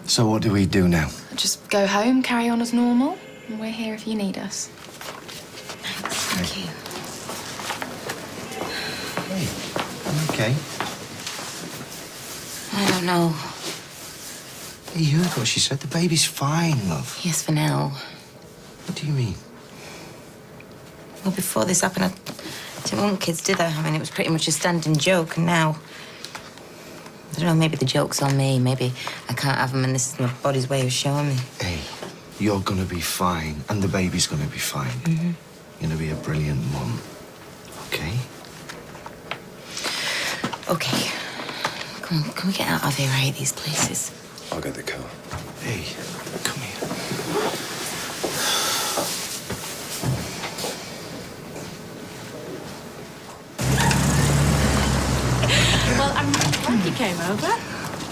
So what do we do now? Just go home, carry on as normal, and we're here if you need us. Thank you. Hey, I'm okay. I don't know. Hey, you heard what she said. The baby's fine, love. Yes, for now. What do you mean? Well, before this happened, I didn't want kids, did I? I mean, it was pretty much a standing joke, and now... I don't know, maybe the joke's on me. Maybe I can't have them, and this is my body's way of showing me. Hey, you're gonna be fine, and the baby's gonna be fine. Mm-hmm. You're gonna be a brilliant mum, okay? Okay. Come on, can we get out of here? I hate these places. I'll get the car. Hey, come here. Well, I'm really glad you came over.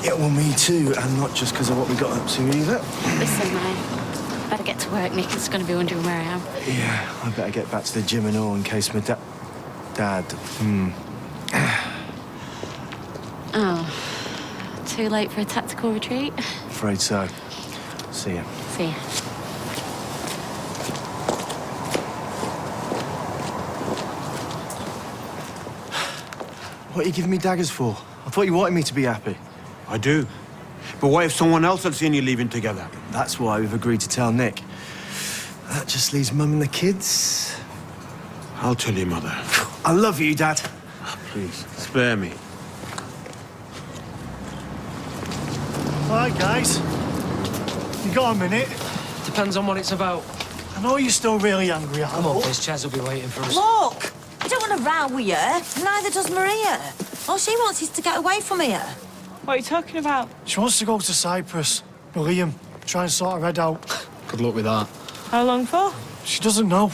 Yeah, well, me too, and not just because of what we got up to either. Listen, I better get to work. Nick is going to be wondering where I am. Yeah, I better get back to the gym and all in case my dad... Oh, too late for a tactical retreat? Afraid so. See ya. See ya. What are you giving me daggers for? I thought you wanted me to be happy. I do. But what if someone else had seen you leaving together? That's why we've agreed to tell Nick. That just leaves Mum and the kids. I'll tell your mother. I love you, Dad. Please, spare me. All right, guys. You got a minute? Depends on what it's about. I know you're still really angry, Come on, Liz. Chaz will be waiting for us. Look! I don't want to row with you. Neither does Maria. All she wants is to get away from here. What are you talking about? She wants to go to Cyprus. William, try and sort her head out. Good luck with that. How long for? She doesn't know.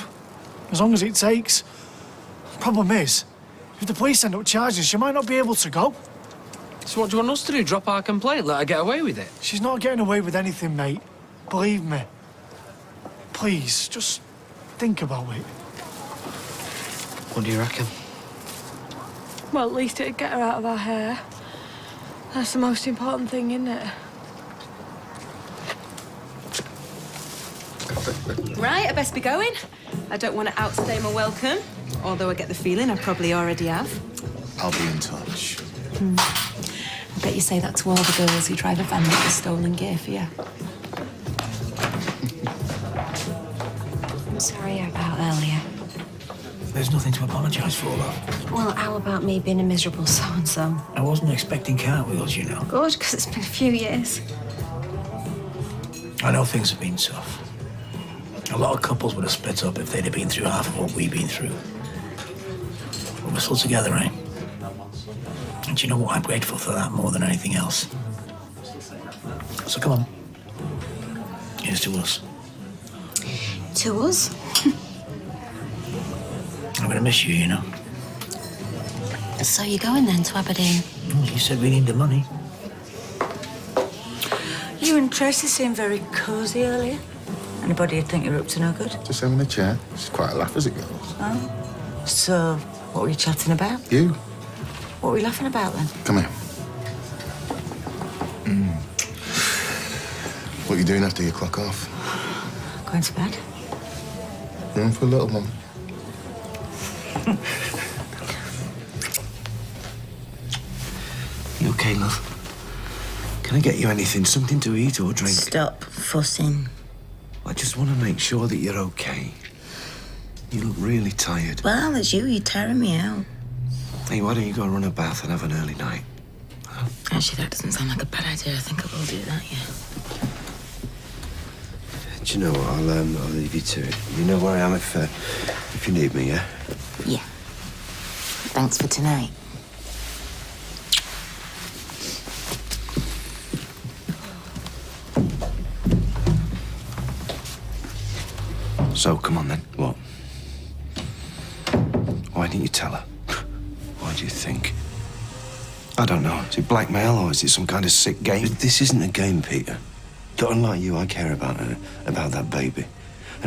As long as it takes. Problem is, if the police end up charging, she might not be able to go. So what do you want us to do? Drop our complaint? Let her get away with it? She's not getting away with anything, mate. Believe me. Please, just think about it. What do you reckon? Well, at least it'd get her out of our hair. That's the most important thing, isn't it? Right, I best be going. I don't want to outstay my welcome, although I get the feeling I probably already have. I'll be in touch. I bet you say that to all the girls who drive a van with the stolen gear for you. I'm sorry about earlier. There's nothing to apologise for, love. Well, how about me being a miserable so-and-so? I wasn't expecting cartwheels, you know. Good, because it's been a few years. I know things have been tough. A lot of couples would have split up if they'd have been through half of what we've been through. But we're still together, eh? And you know what? I'm grateful for that more than anything else. So come on. Here's to us. To us? I'm gonna miss you, you know. So you're going then to Aberdeen? Well, you said we need the money. You and Tracy seemed very cosy earlier. Anybody would think you're up to no good? Just having a chat. It's quite a laugh as it goes. Oh. So, what were you chatting about? You? What were you laughing about then? Come here. What are you doing after you clock off? Going to bed. Room for a little one. You okay, love? Can I get you anything? Something to eat or drink? Stop fussing. I just want to make sure that you're okay. You look really tired. Well, it's you. You're tiring me out. Hey, why don't you go run a bath and have an early night? Huh? Actually, that doesn't sound like a bad idea. I think I will do that, yeah. Do you know what? I'll leave you to it. You know where I am if you need me, yeah? Yeah. Thanks for tonight. So, come on then. What? Why didn't you tell her? Why do you think? I don't know. Is it blackmail or is it some kind of sick game? This isn't a game, Peter. Unlike you, I care about her, about that baby.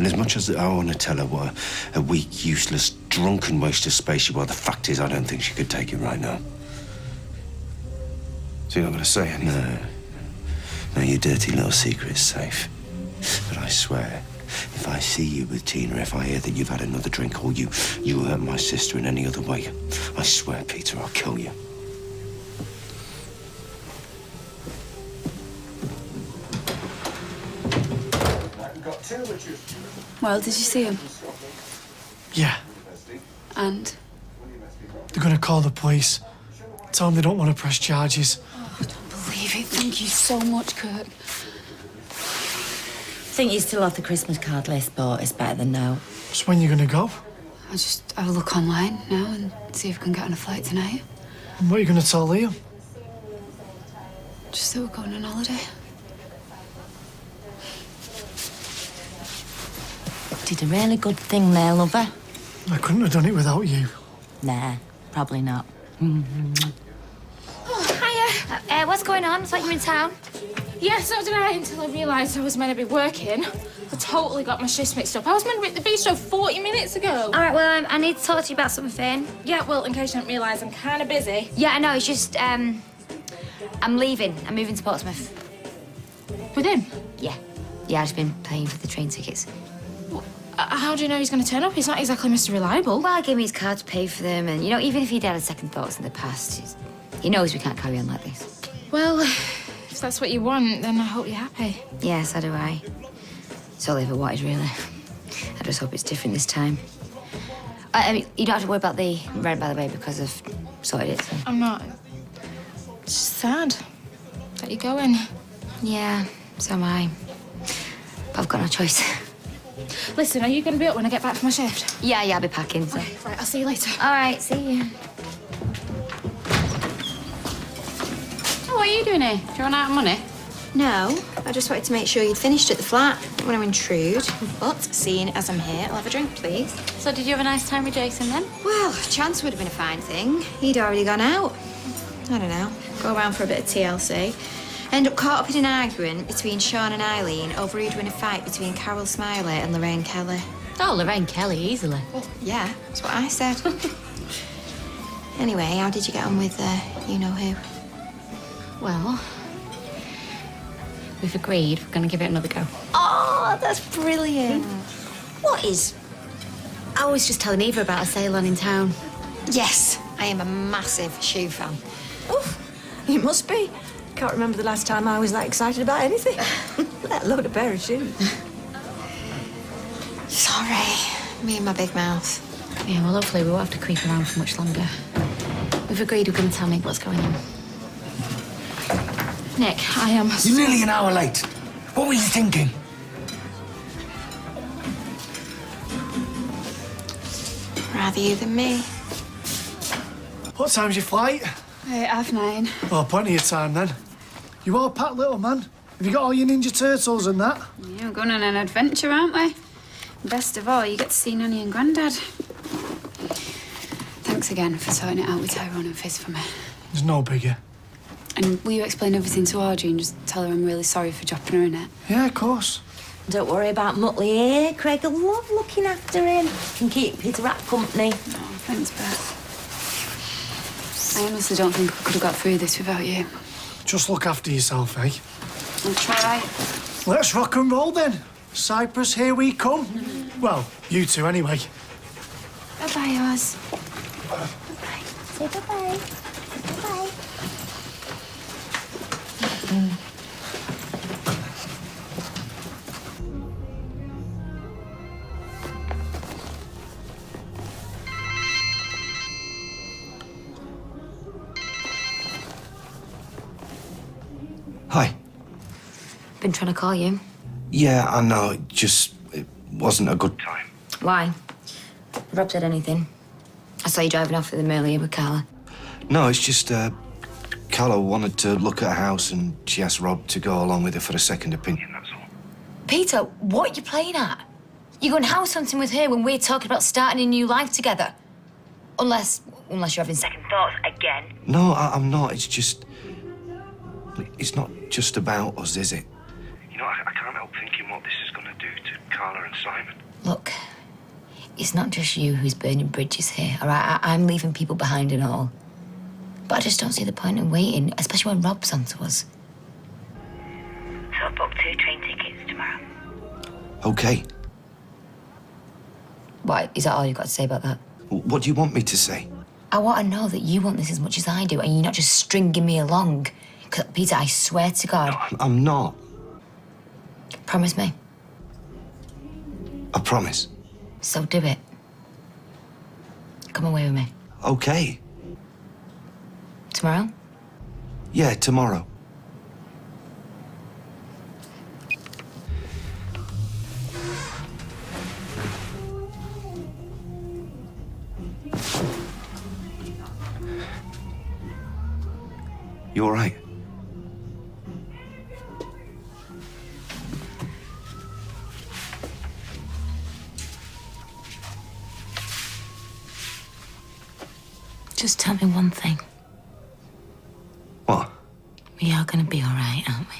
And as much as I want to tell her what a weak, useless, drunken waste of space you are, the fact is I don't think she could take it right now. So you're not going to say anything? No. No, your dirty little secret is safe. But I swear, if I see you with Tina, if I hear that you've had another drink or you hurt my sister in any other way, I swear, Peter, I'll kill you. Well, did you see him? Yeah, And? they're going to call the police. Tell them they don't want to press charges. Oh, I don't believe it. Thank you so much, Kirk. Think you still have the Christmas card list, but it's better than no. So when you going to go? I'll just have a look online now and see if I can get on a flight tonight. And what are you going to tell Liam? Just that we're going on holiday. Did a really good thing there, lover. I couldn't have done it without you. Nah, probably not. Oh, hiya. What's going on? I thought you were in town. Yeah, so did I, until I realised I was meant to be working. I totally got my shifts mixed up. I was meant to be at the bistro 40 minutes ago. All right, well, I need to talk to you about something. Yeah, well, in case you didn't realise, I'm kind of busy. Yeah, I know, it's just, I'm leaving. I'm moving to Portsmouth. With him? Yeah. Yeah, I've just been paying for the train tickets. How do you know he's going to turn up? He's not exactly Mr. Reliable. Well, I gave me his card to pay for them, and, you know, even if he'd had second thoughts in the past, he knows we can't carry on like this. Well, if that's what you want, then I hope you're happy. Yeah, so do I. It's all I ever wanted, really. I just hope it's different this time. I mean, you don't have to worry about the rent, by the way, because I've sorted it. So. I'm not. It's just sad that you're going. Yeah, so am I. But I've got no choice. Listen, are you going to be up when I get back from my shift? Yeah, I'll be packing, so. Okay, right, I'll see you later. All right, see you. Oh, what are you doing here? Do you run out of money? No, I just wanted to make sure you'd finished at the flat. Didn't want to intrude. But seeing as I'm here, I'll have a drink, please. So did you have a nice time with Jason then? Well, chance would have been a fine thing. He'd already gone out. I don't know. Go around for a bit of TLC. End up caught up in an argument between Sean and Eileen over who'd win a fight between Carol Smiley and Lorraine Kelly. Oh, Lorraine Kelly, easily. Well, yeah, that's what I said. Anyway, how did you get on with you-know-who? Well, we've agreed we're going to give it another go. Oh, that's brilliant. What is? I was just telling Eva about a sale on in town. Yes, I am a massive shoe fan. Oh, you must be. Can't remember the last time I was that excited about anything. Let alone a pair of shoes. Sorry, me and my big mouth. Yeah, well, hopefully we won't have to creep around for much longer. We've agreed we're going to tell Nick what's going on. Nick, I am... You're nearly an hour late. What were you thinking? Rather you than me. What time's your flight? 9:30. Oh, plenty of time then. You all packed, little man? Have you got all your Ninja Turtles and that? Yeah, we're going on an adventure, aren't we? Best of all, you get to see Nanny and Grandad. Thanks again for sorting it out with Tyrone and Fizz for me. There's no bigger. And will you explain everything to Audrey and just tell her I'm really sorry for dropping her in it? Yeah, of course. Don't worry about Muttley here. Craig will love looking after him. Can keep Peter Rat company. Oh, thanks, Beth. I honestly don't think I could have got through this without you. Just look after yourself, eh? I'll try. Let's rock and roll then. Cyprus, here we come. Well, you two anyway. Bye-bye, Oz. Bye-bye. Say bye-bye. Bye-bye. Hi. Been trying to call you. Yeah, I know. It wasn't a good time. Why? Rob said anything? I saw you driving off with him earlier with Carla. No, it's just, Carla wanted to look at a house and she asked Rob to go along with her for a second opinion, that's all. Peter, what are you playing at? You're going house hunting with her when we're talking about starting a new life together. Unless you're having second thoughts again. No, I'm not. It's just... It's not just about us, is it? You know, I can't help thinking what this is going to do to Carla and Simon. Look, it's not just you who's burning bridges here, all right? I'm leaving people behind and all. But I just don't see the point in waiting, especially when Rob's onto us. So I'll book 2 train tickets tomorrow. Okay. What, is that all you've got to say about that? What do you want me to say? I want to know that you want this as much as I do, and you're not just stringing me along. Because, Peter, I swear to God... I'm not. Promise me. I promise. So do it. Come away with me. Okay. Tomorrow? Yeah, tomorrow. You all right? Just tell me one thing. What? We are going to be all right, aren't we?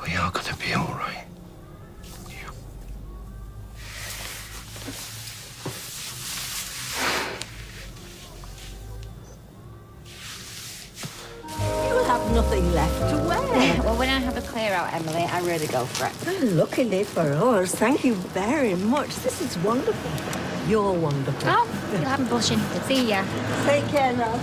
We are gonna be all right. You have nothing left to wear. Well, when I have a clear out, Emily, I really go for it. Well, luckily for us, thank you very much. This is wonderful. You're wonderful. Oh, you'll have me blushing. See ya. Take care now.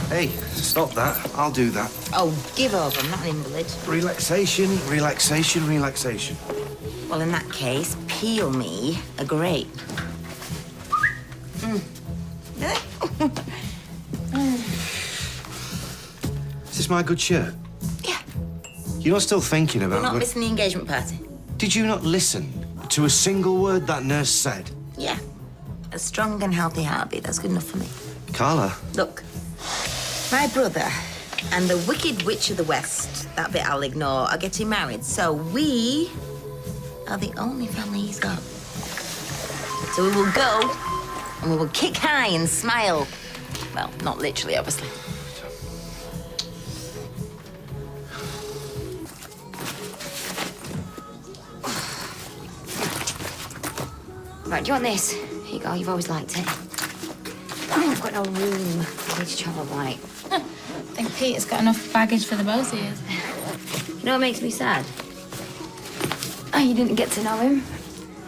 Hey, stop that. I'll do that. Oh, give over. I'm not an invalid. Relaxation, relaxation, relaxation. Well, in that case, peel me a grape. Is this my good shirt? Yeah. You're not still thinking about... We're not missing the engagement party. Did you not listen to a single word that nurse said? Yeah. A strong and healthy heartbeat. That's good enough for me. Carla. Look, my brother and the Wicked Witch of the West, that bit I'll ignore, are getting married. So we are the only family he's got. So we will go and we will kick high and smile. Well, not literally, obviously. Right, do you want this? Here you go, you've always liked it. I've got no room. I need to travel light. I think Peter's got enough baggage for the both of you. You know what makes me sad? Oh, you didn't get to know him.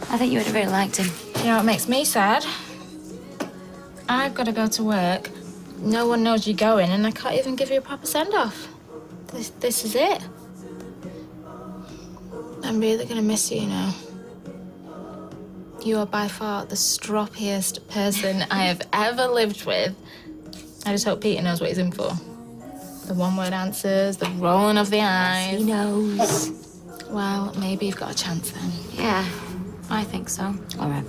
I think you would have really liked him. You know what makes me sad? I've got to go to work. No one knows you're going, and I can't even give you a proper send-off. This is it. I'm really going to miss you, you know. You are by far the stroppiest person I have ever lived with. I just hope Peter knows what he's in for. The one-word answers, the rolling of the eyes. He knows. Well, maybe you've got a chance then. Yeah, I think so. All right.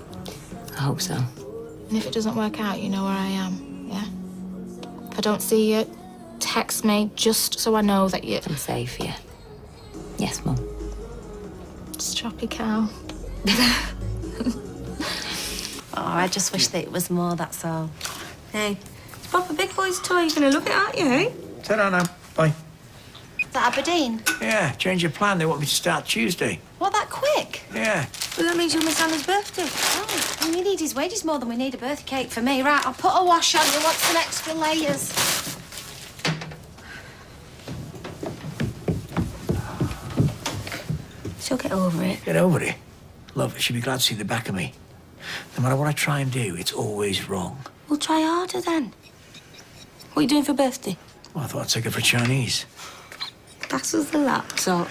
I hope so. And if it doesn't work out, you know where I am, yeah? If I don't see you, text me just so I know that you're... I'm safe, yeah. Yes, Mum. Stroppy cow. Oh, I just wish that it was more, that's all. Hey, it's proper big boy's toy. You're gonna look at it, aren't you, eh? Ta-ra now. Bye. Is that Aberdeen? Yeah, change your plan. They want me to start Tuesday. What, that quick? Yeah. Well, that means you'll miss Anna's birthday. Oh, we need his wages more than we need a birthday cake for me. Right, I'll put a wash on. You want some extra layers? She'll get over it. Get over it. Love, she'll be glad to see the back of me. No matter what I try and do, it's always wrong. We'll try harder then. What are you doing for birthday? Well, I thought I'd take her for Chinese. Pass us the laptop.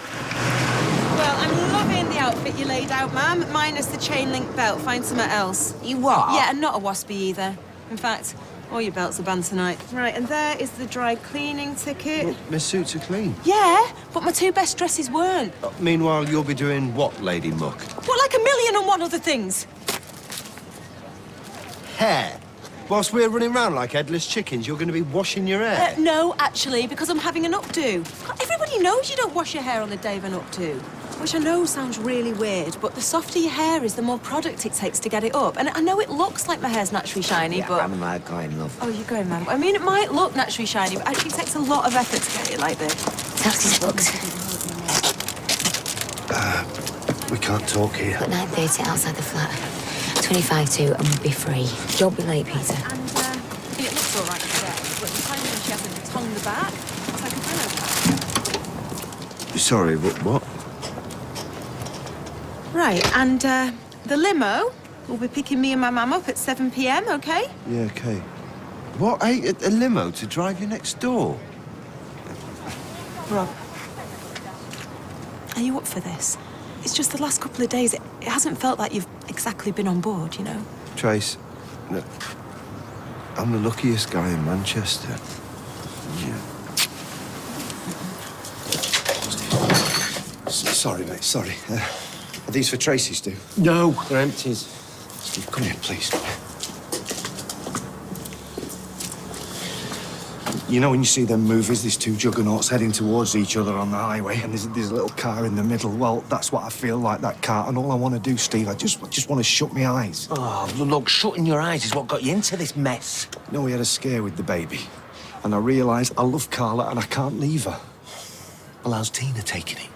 Well, I'm loving the outfit you laid out, ma'am. Minus the chain link belt. Find something else. You what? Yeah, and not a waspy either. In fact, all your belts are banned tonight. Right, and there is the dry cleaning ticket. Well, my suits are clean. Yeah, but my 2 best dresses weren't. Meanwhile, you'll be doing what, Lady Muck? What, like 1,000,001 other things? Hair. Whilst we're running around like headless chickens, you're going to be washing your hair. No, actually, because I'm having an updo. God, everybody Everybody knows you don't wash your hair on the day of an up-to. Which I know sounds really weird, but the softer your hair is, the more product it takes to get it up. And I know it looks like my hair's naturally shiny, but... I'm going, love. Oh, you're going, man. I mean, it might look naturally shiny, but actually it takes a lot of effort to get it like this. Taxi's booked. We can't talk here. At 9:30 outside the flat. 25 to, and we'll be free. Don't be late, Peter. And, it looks all right today, but the time when she hasn't tongued the back, it's like a Renault car. Sorry, what? Right, and the limo will be picking me and my mum up at 7 p.m, OK? Yeah, OK. What, a limo to drive you next door? Rob, are you up for this? It's just the last couple of days, it hasn't felt like you've exactly been on board, you know? Trace, look, I'm the luckiest guy in Manchester. Yeah. Sorry, mate, sorry. Are these for Tracy's, do? No, they're empties. Steve, come here, please. You know when you see them movies, these two juggernauts heading towards each other on the highway, and there's a little car in the middle? Well, that's what I feel like, that car, and all I want to do, Steve, I just want to shut my eyes. Oh, look, shutting your eyes is what got you into this mess. You know, we had a scare with the baby, and I realised I love Carla and I can't leave her. Well, how's Tina taking it?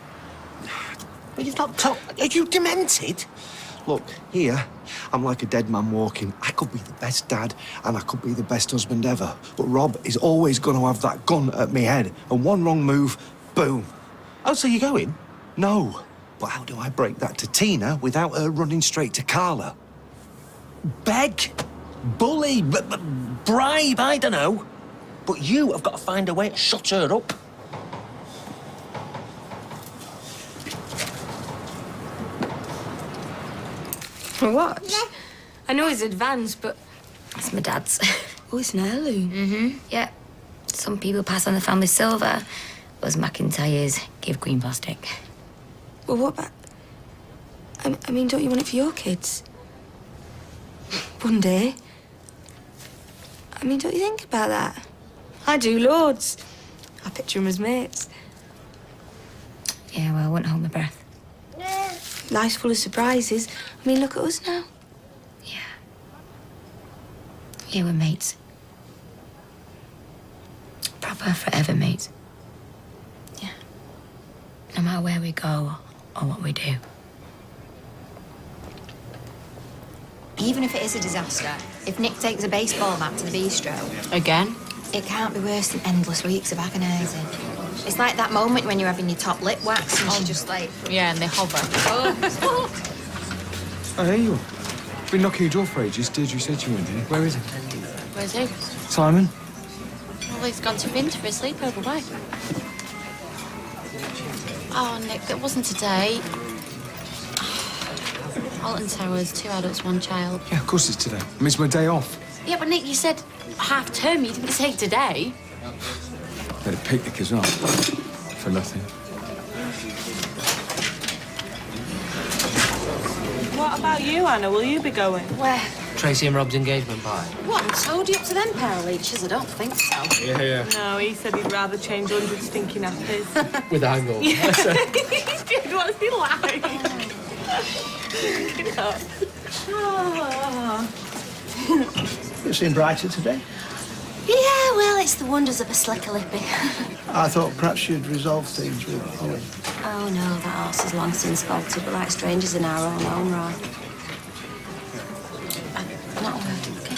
Well, you've not talked... Are you demented? Look, here, I'm like a dead man walking. I could be the best dad and I could be the best husband ever. But Rob is always going to have that gun at me head. And one wrong move, boom. Oh, so you're going? No. But how do I break that to Tina without her running straight to Carla? Beg, bully, bribe, I don't know. But you have got to find a way to shut her up. What? I know it's advanced, but it's my dad's. Oh, it's an heirloom? Mm-hmm. Yeah. Some people pass on the family silver. Us McIntyres give green plastic. Well, what about... I mean, don't you want it for your kids? One day. I mean, don't you think about that? I do loads. I picture them as mates. Yeah, well, I won't hold my breath. Life's full of surprises. I mean, look at us now. Yeah, we're mates. Proper forever mates. Yeah. No matter where we go or what we do. Even if it is a disaster, if Nick takes a baseball bat to the bistro... Again? It can't be worse than endless weeks of agonising. It's like that moment when you're having your top lip waxed and she just like... Yeah, and they hover. Oh. Oh, there you are. Been knocking your door for ages. Deirdre said you weren't here. Where is he? Where's he? Simon? Well, he's gone to Vince for a sleepover. Why? Oh, Nick, it wasn't today. Alton Towers, 2 adults, 1 child. Yeah, of course it's today. I mean, it's my day off. Yeah, but Nick, you said half term. You didn't say today. Had a picnic as well. For nothing. What about you, Anna? Will you be going? Where? Tracy and Rob's engagement party. What? So do you up to them pair of leeches? I don't think so. Yeah. No, he said he'd rather change 100 stinking nappies. With a hangover. Yeah. What's he like? Get up. Oh. You seem brighter today. Yeah, well, it's the wonders of a slicker lippy. I thought perhaps you'd resolve things with Ollie. Oh, no, that horse is long since bolted. We're like strangers in our own home, Roy. Not a word, OK?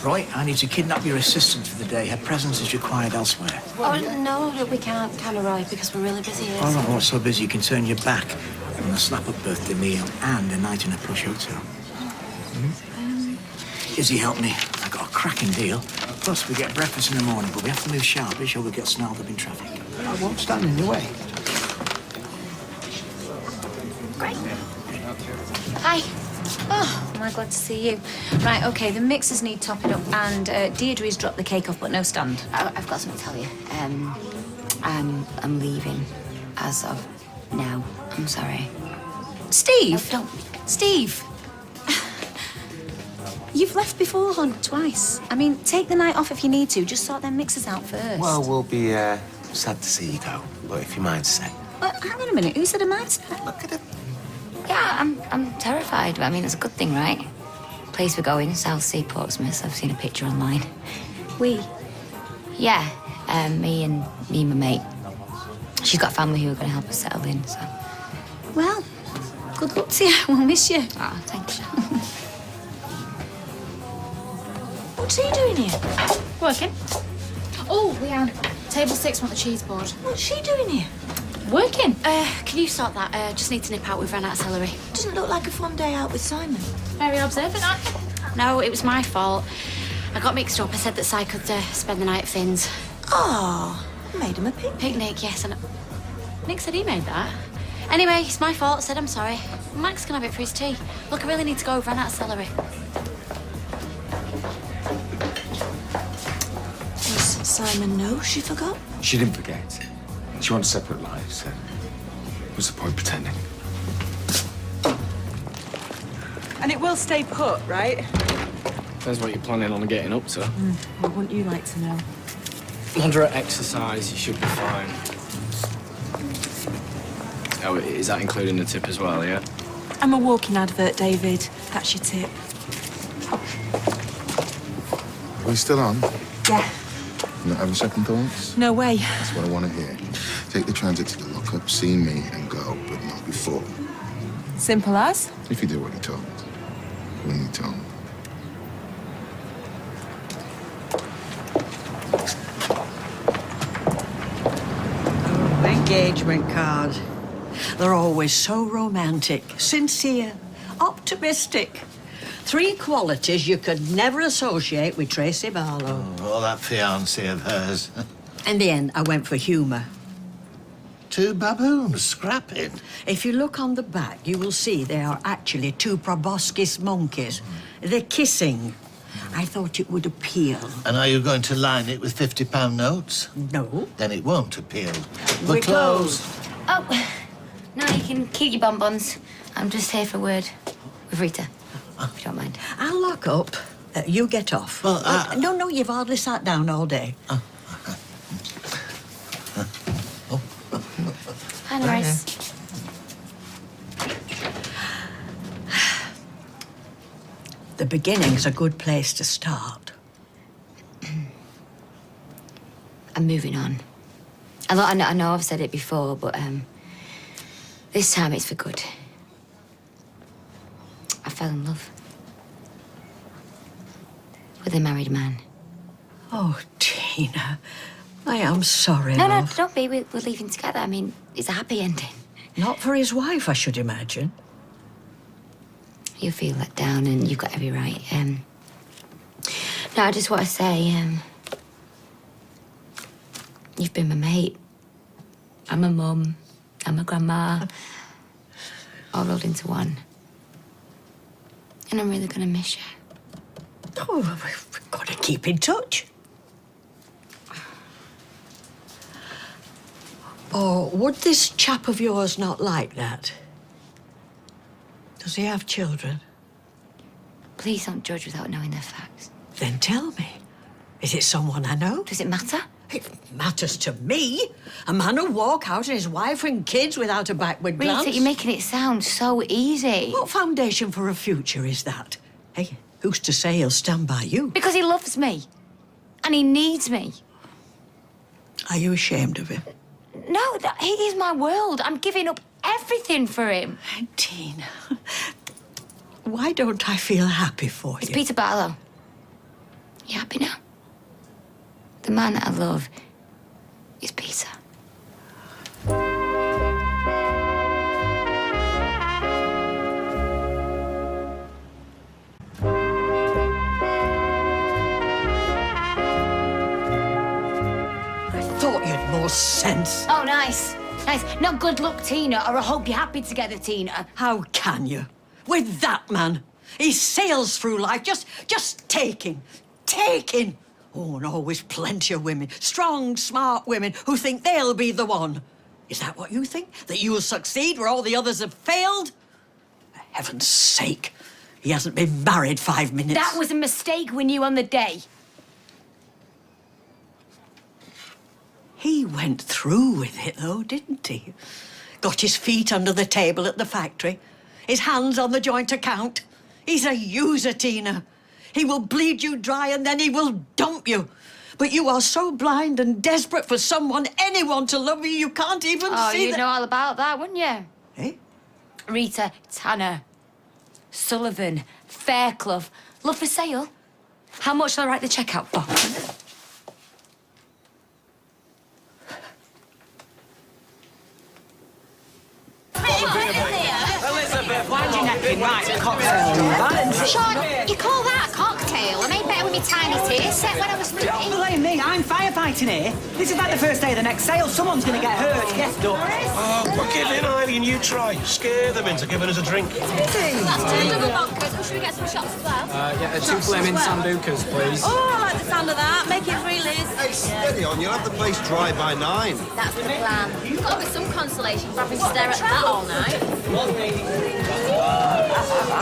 Right, I need to kidnap your assistant for the day. Her presence is required elsewhere. Oh, no, we can't, kind of, Roy, because we're really busy here. Oh, no, not so busy you can turn your back on a slap-up birthday meal and a night in a plush hotel. Izzy helped me. I got a cracking deal. Plus, we get breakfast in the morning, but we have to move sharpish or we'll get snarled up in traffic. I won't stand in your way. Great. Hi. Oh, am I glad to see you. Right, OK, the mixers need topping up, and Deirdre's dropped the cake off, but no stand. I've got something to tell you. I'm leaving as of now. I'm sorry. Steve? Don't. Steve! You've left before, hon, twice. I mean, take the night off if you need to. Just sort them mixers out first. Well, we'll be Sad to see you go, but if your mind's set. Well, hang on a minute. Who said a mindset? Look at him. Yeah, I'm terrified, but I mean, it's a good thing, right? Place we're going, South Sea, Portsmouth. I've seen a picture online. We? Yeah, me and my mate. She's got family who are going to help us settle in, so... Well, good luck to you. We'll miss you. Oh, thanks. What's he doing here? Working. Oh, Leanne, table 6 want the cheese board. What's she doing here? Working. Can you sort that? Just need to nip out. We've run out of celery. Doesn't look like a fun day out with Simon. Very observant, aren't you? No, it was my fault. I got mixed up. I said that Si could spend the night at Finn's. Oh, made him a picnic. Picnic, yes, and Nick said he made that. Anyway, it's my fault. I said I'm sorry. Max can have it for his tea. Look, I really need to go. We've run out of celery. Does Simon know she forgot? She didn't forget. She wants separate lives, so what's the point pretending? And it will stay put, right? Depends what you're planning on getting up to. What wouldn't you like to know? Moderate exercise, you should be fine. Oh, is that including the tip as well, yeah? I'm a walking advert, David. That's your tip. Are we still on? Yeah. Not having second thoughts? No way. That's what I want to hear. Take the transit to the lockup, see me, and go, but not before. Simple as? If you do what he told. When he told. Engagement card. They're always so romantic, sincere, optimistic. 3 qualities you could never associate with Tracy Barlow. Oh, that fiancé of hers. In the end, I went for humour. 2 baboons scrapping. If you look on the back, you will see they are actually 2 proboscis monkeys. They're kissing. I thought it would appeal. And are you going to line it with £50 notes? No. Then it won't appeal. We're closed. Oh, no, you can keep your bonbons. I'm just here for a word with Rita, if you don't mind. I'll lock up. You get off. Well, No, you've hardly sat down all day. Hi, Norris. The beginning's a good place to start. I'm moving on. I know I've said it before, but this time it's for good. I fell in love with a married man. Oh, Tina, I am sorry, No, love. don't be. We're leaving together. I mean, it's a happy ending. Not for his wife, I should imagine. You feel let down, and you've got every right. No, I just want to say, you've been my mate. I'm a mum. I'm a grandma. All rolled into one. And I'm really gonna miss you. Oh, we've got to keep in touch. Or would this chap of yours not like that? Does he have children? Please don't judge without knowing their facts. Then tell me. Is it someone I know? Does it matter? It matters to me. A man who'll walk out on his wife and kids without a backward glance. Rita, you're making it sound so easy. What foundation for a future is that? Hey, who's to say he'll stand by you? Because he loves me. And he needs me. Are you ashamed of him? No, he is my world. I'm giving up everything for him. Tina, why don't I feel happy for It's you? Peter Barlow. You happy now? The man that I love is Peter. I thought you'd more sense. Oh, nice. Nice. Not good luck, Tina, or I hope you're happy together, Tina. How can you? With that man. He sails through life just taking. Oh, and always plenty of women, strong, smart women who think they'll be the one. Is that what you think? That you'll succeed where all the others have failed? For heaven's sake, he hasn't been married 5 minutes. That was a mistake we knew on the day. He He went through with it, though, didn't he? Got his feet under the table at the factory, his hands on the joint account. He's a user, Tina. He will bleed you dry and then he will dump you. But you are so blind and desperate for someone, anyone to love you, you can't even see you'd know all about that, wouldn't you? Eh? Rita, Tanner, Sullivan, Fairclough. Love for sale. How much shall I write the cheque out for? Elizabeth, why'd you neck in right cocktail? Sean, you call that a cocktail? I made better with my tiny tea set when I was sleeping. Don't blame me, I'm firefighting here. This is like the first day of the next sale. Someone's going to get hurt. Yes, Duck. Oh, book it in, Eileen, you try. Scare them into giving us a drink. That's two double vodkas. Or should we get some shots as well? Yeah, two flaming sambucas, please. Oh, I like the sound of that. Make it free, Liz. Hey, steady on, you'll have the place dry by 9. That's the plan. There's got to be some consolation for having to stare at that all night.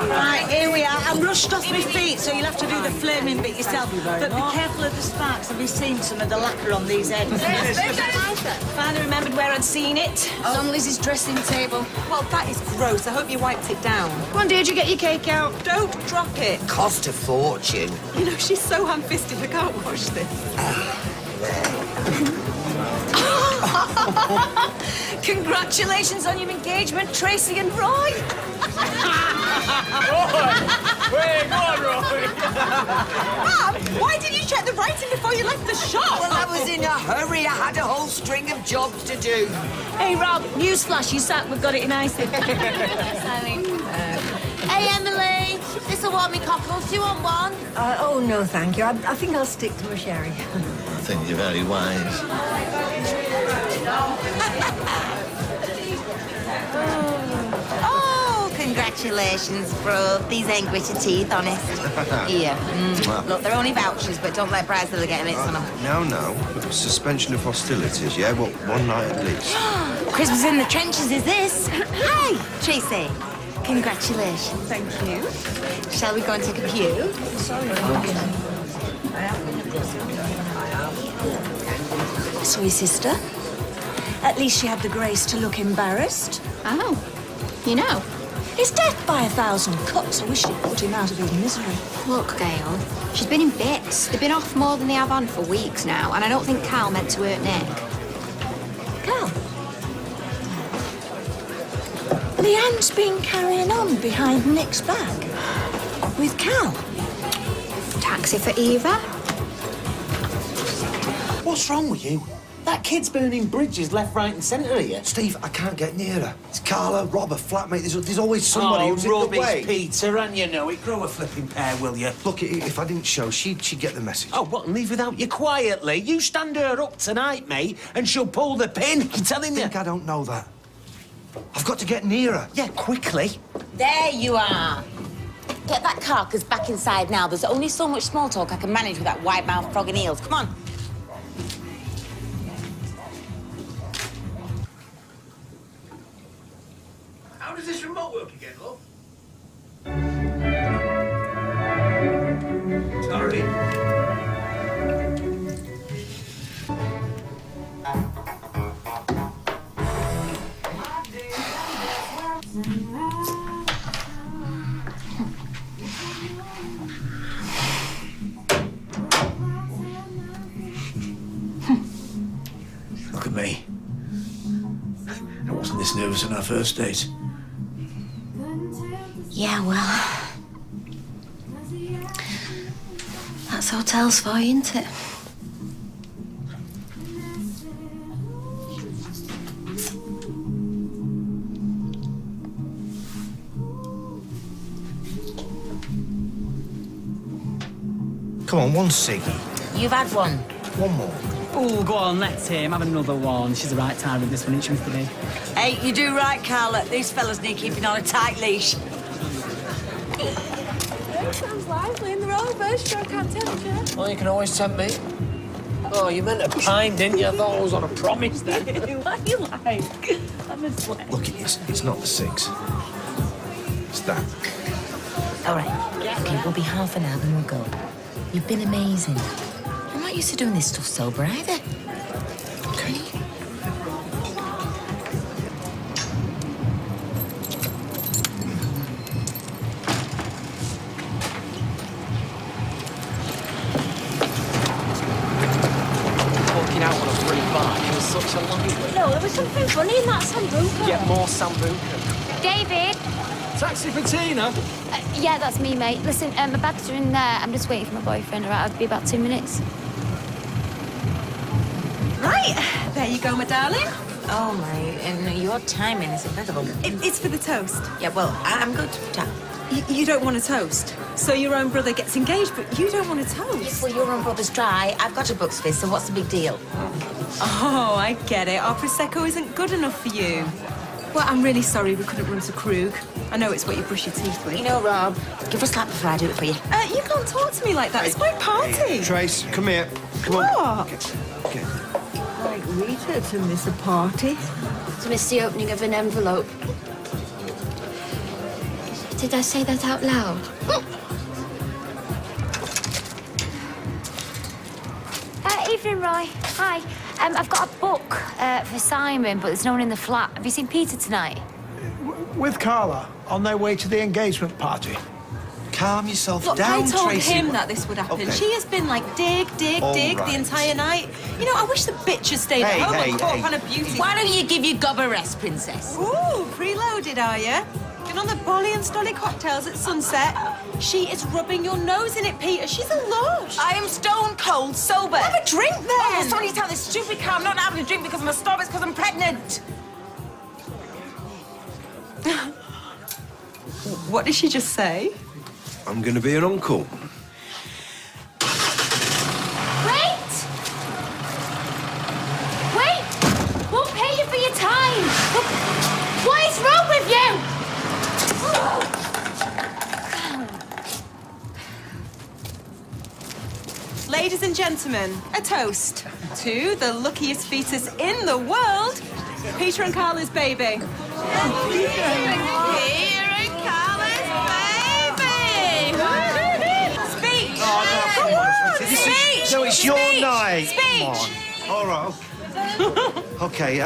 Right, here we are. I'm rushed off my feet, so you'll have to do the flaming bit yourself. But be careful of the sparks. Have you seen some of the lacquer on these ends? Finally remembered where I'd seen it. It's on Liz's dressing table. Well, that is gross. I hope you wiped it down. Come on, dear, did you get your cake out? Don't drop it. Cost a fortune. You know, she's so ham-fisted, I can't wash this. Congratulations on your engagement, Tracy and Roy. Wait, go on, Roy. Mum, why didn't you check the writing before you left the shop? Well, I was in a hurry. I had a whole string of jobs to do. Hey, Rob, newsflash, you sack, we've got it in icing. Hey, Emily. This'll warm me cockles. Do you want one? Oh, no, thank you. I think I'll stick to a sherry. I think you're very wise. Oh, congratulations, bro. These ain't gritted teeth, honest. Here. Look, they're only vouchers, but don't let Bridezilla get mitts on them. No. Suspension of hostilities, yeah? Well, one night at least. Christmas in the trenches is this. Hi, Tracy. Congratulations. Thank you. Shall we go and take a pew? Sorry. Sorry, sister. At least she had the grace to look embarrassed. Oh, you know. It's death by 1,000 cuts. I wish she'd put him out of his misery. Look, Gail, she's been in bits. They've been off more than they have on for weeks now, and I don't think Carl meant to hurt Nick. Carl? Leanne's been carrying on behind Nick's back. With Cal. Taxi for Eva? What's wrong with you? That kid's burning bridges left, right and centre here. Steve, I can't get near her. It's Carla, Rob, a flatmate. There's always somebody who's in the rubbish, way. Peter, and you know it. Grow a flipping pair, will you? Look, if I didn't show, she'd get the message. Oh, what, and leave without you quietly? You stand her up tonight, mate, and she'll pull the pin. I'm telling you. I don't know that. I've got to get near her. Yeah, quickly. There you are. Get that carcass back inside now. There's only so much small talk I can manage with that wide-mouthed frog and eels. Come on. How does this remote work again, love? Sorry. Look at me. I wasn't this nervous on our first date. Yeah, well... That's hotels for you, isn't it? Come on, one ciggy. You've had one. One more. Oh, go on, let's him. Have another one. She's the right time with this one, isn't she, Mr. B? Hey, you do right, Carla. These fellas need keeping on a tight leash. Sounds lively in the roller coaster. I can't tell you. Well, you can always tempt me. Oh, you meant a pine, didn't you? I thought I was on a promise then. What do you like? I'm a sweat. Look, it's not the 6. It's that. All right. Okay, we'll be half an hour, then we'll go. You've been amazing. I'm not used to doing this stuff sober either. Okay. look funny in that sambuca. Get more sambuca. David? Taxi for Tina? Yeah, that's me, mate. Listen, my bags are in there. I'm just waiting for my boyfriend. All right, I'll be about 2 minutes. Right, there you go, my darling. Oh, mate, and your timing is impeccable. It's for the toast. Yeah, well, I'm good. You don't want a toast. So your own brother gets engaged, but you don't want a toast. Yeah, well, your own brother's dry. I've got a Bucks fizz, so what's the big deal? Oh, I get it. Our Prosecco isn't good enough for you. Well, I'm really sorry we couldn't run to Krug. I know it's what you brush your teeth with. You know, Rob, give her a slap before I do it for you. You can't talk to me like that. It's my party. Hey, Trace, come here. Come on. What? Okay. Like Rita to miss a party. To miss the opening of an envelope. Did I say that out loud? Evening, Roy. Hi. I've got a book for Simon, but there's no one in the flat. Have you seen Peter tonight? With Carla, on their way to the engagement party. Calm yourself Look, down, I told Tracy. him that this would happen. Okay. She has been like dig All the right. entire night. You know, I wish the bitch had stayed at home and caught up on a beauty. Why don't you give your gob a rest, princess? Ooh, preloaded, are you? Been on the Bolly and Stolly cocktails at sunset. She is rubbing your nose in it, Peter. She's a lush. I am stone cold sober. Have a drink then. Oh, somebody tell this stupid car I'm not having a drink because I'm a starve. It's because I'm pregnant. What did she just say? I'm going to be an uncle. Wait! Wait! Won't pay you for your time. What is wrong with you? Ladies and gentlemen, a toast to the luckiest fetus in the world, Peter and Carla's baby. Peter and Carla's baby! Speech! Come on! Speech! No, it's your Speech! night. Speech! Come on. All right. Okay,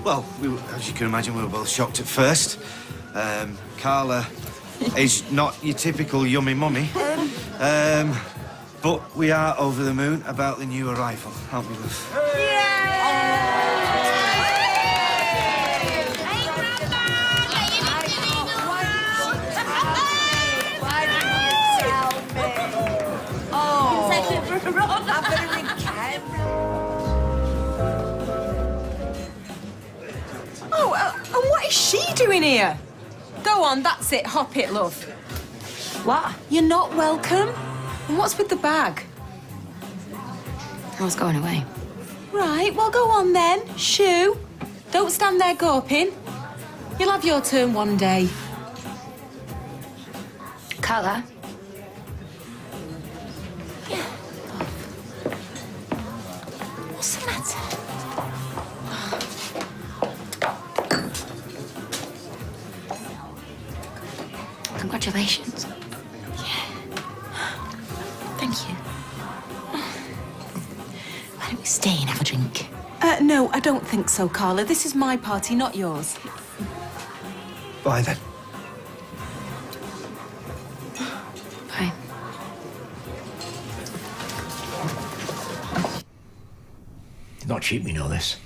well, as you can imagine, we were both shocked at first. Carla is not your typical yummy mummy. But we are over the moon about the new arrival, aren't we, love? Oh, and what is she doing here? Go on, that's it. Hop it, love. What? You're not welcome? And what's with the bag? I was going away. Right, well, go on then. Shoo. Don't stand there gawping. You'll have your turn one day. Carla? What's the matter? Congratulations. Thank you. Why don't we stay and have a drink? No, I don't think so, Carla. This is my party, not yours. Bye, then. Bye. You're not cheap, we know this.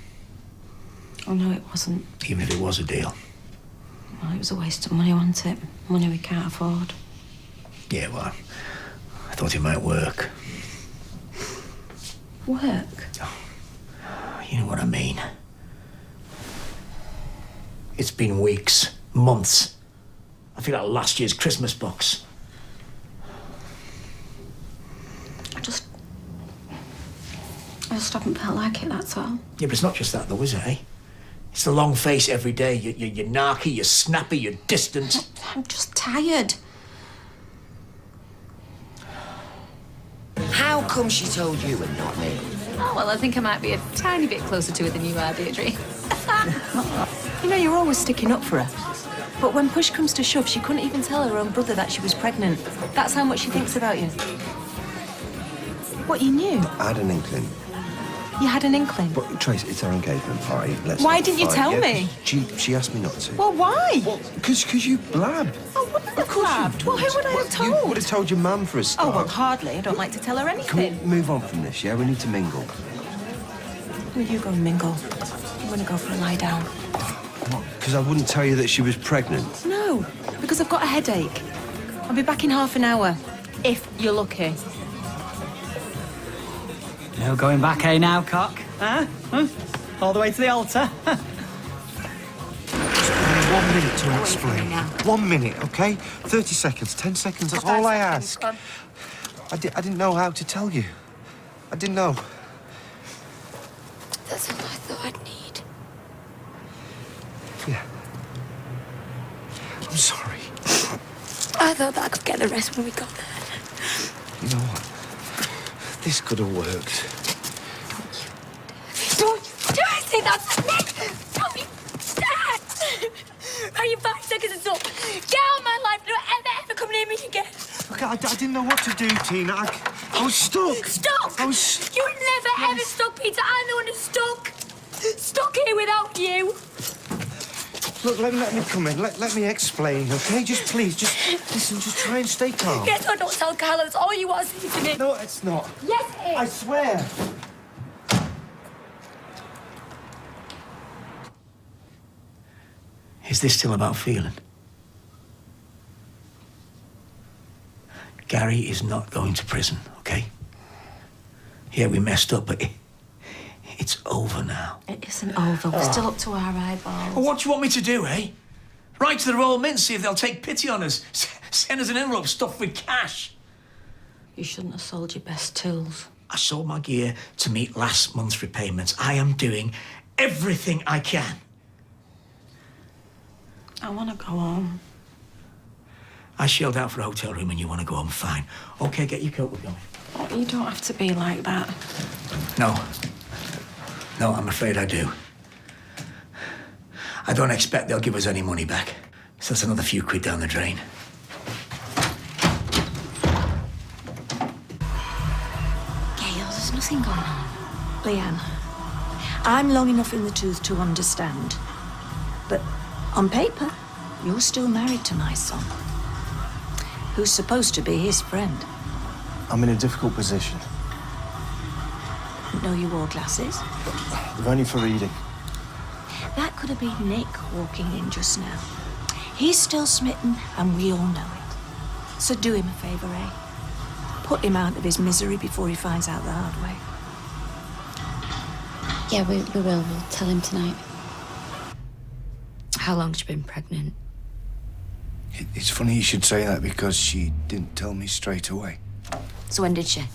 Oh, no, it wasn't. Even if it was a deal. Well, it was a waste of money, wasn't it? Money we can't afford. Yeah, well, I thought it might work. Work? You know what I mean. It's been weeks, months. I feel like last year's Christmas box. I just haven't felt like it, that's all. Yeah, but it's not just that, though, is it, eh? It's the long face every day. You're narky, you're snappy, you're distant. I'm just tired. How come she told you and not me? Oh, well, I think I might be a tiny bit closer to it than you are, Deirdre. You know, you're always sticking up for her. But when push comes to shove, she couldn't even tell her own brother that she was pregnant. That's how much she thinks about you. What, you knew? I had an inkling. You had an inkling? But, Trace, it's our engagement party. Let's Why not didn't you fight, tell yeah? me? She asked me not to. Well, why? Well, because you blab. I wouldn't have blabbed. Well, who would I have told? You would have told your mum for a start. Oh, well, hardly. I don't like to tell her Can we anything. move on from this, yeah? We need to mingle. Will you go and mingle? I'm gonna go for a lie down. Because I wouldn't tell you that she was pregnant. No, because I've got a headache. I'll be back in half an hour, if you're lucky. No going back, eh, now, cock? Huh? All the way to the altar? 1 minute to explain. 1 minute, OK? 30 seconds, 10 seconds, that's all I ask. I didn't know how to tell you. I didn't know. That's all I thought I'd need. Yeah. I'm sorry. I thought that I could get the rest when we got there. You know what? This could have worked. Don't you say that to me! Don't you dare! Are you 5 seconds is up? Get out of my life! Don't ever come near me again! Look, I didn't know what to do, Tina. I was stuck. Stop! You never ever stuck, Peter. I'm the one who's stuck. Stuck here without you. Look, let me come in. Let me explain, OK? Just please, just listen, just try and stay calm. Yes or don't tell Carla. That's all you want to say to me. No, it's not. Yes, it is. I swear. Is this still about feeling? Gary is not going to prison, OK? Yeah, we messed up, but it's over now. It isn't over. We're still up to our eyeballs. Well, what do you want me to do, eh? Write to the Royal Mint, see if they'll take pity on us. Send us an envelope stuffed with cash. You shouldn't have sold your best tools. I sold my gear to meet last month's repayments. I am doing everything I can. I want to go home. I shelled out for a hotel room and you want to go home, fine. OK, get your coat, we're going. Oh, you don't have to be like that. No. No, I'm afraid I do. I don't expect they'll give us any money back. So that's another few quid down the drain. Gail, there's nothing going on. Leanne, I'm long enough in the tooth to understand. But on paper, you're still married to my son, who's supposed to be his friend. I'm in a difficult position. Didn't know you wore glasses. They're only for reading. That could have been Nick walking in just now. He's still smitten, and we all know it. So do him a favour, eh? Put him out of his misery before he finds out the hard way. Yeah, we will. We'll tell him tonight. How long's she been pregnant? It's funny you should say that because she didn't tell me straight away. So when did she?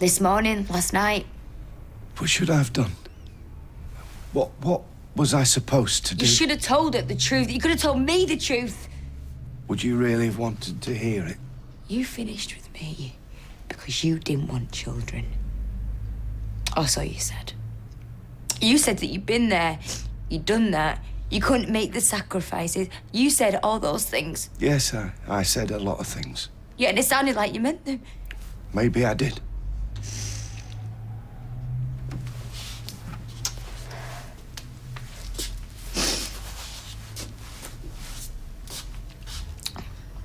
This morning? Last night? What should I have done? What was I supposed to do? You should have told her the truth. You could have told me the truth. Would you really have wanted to hear it? You finished with me because you didn't want children. Or so you said. You said that you'd been there, you'd done that, you couldn't make the sacrifices. You said all those things. Yes, I said a lot of things. Yeah, and it sounded like you meant them. Maybe I did.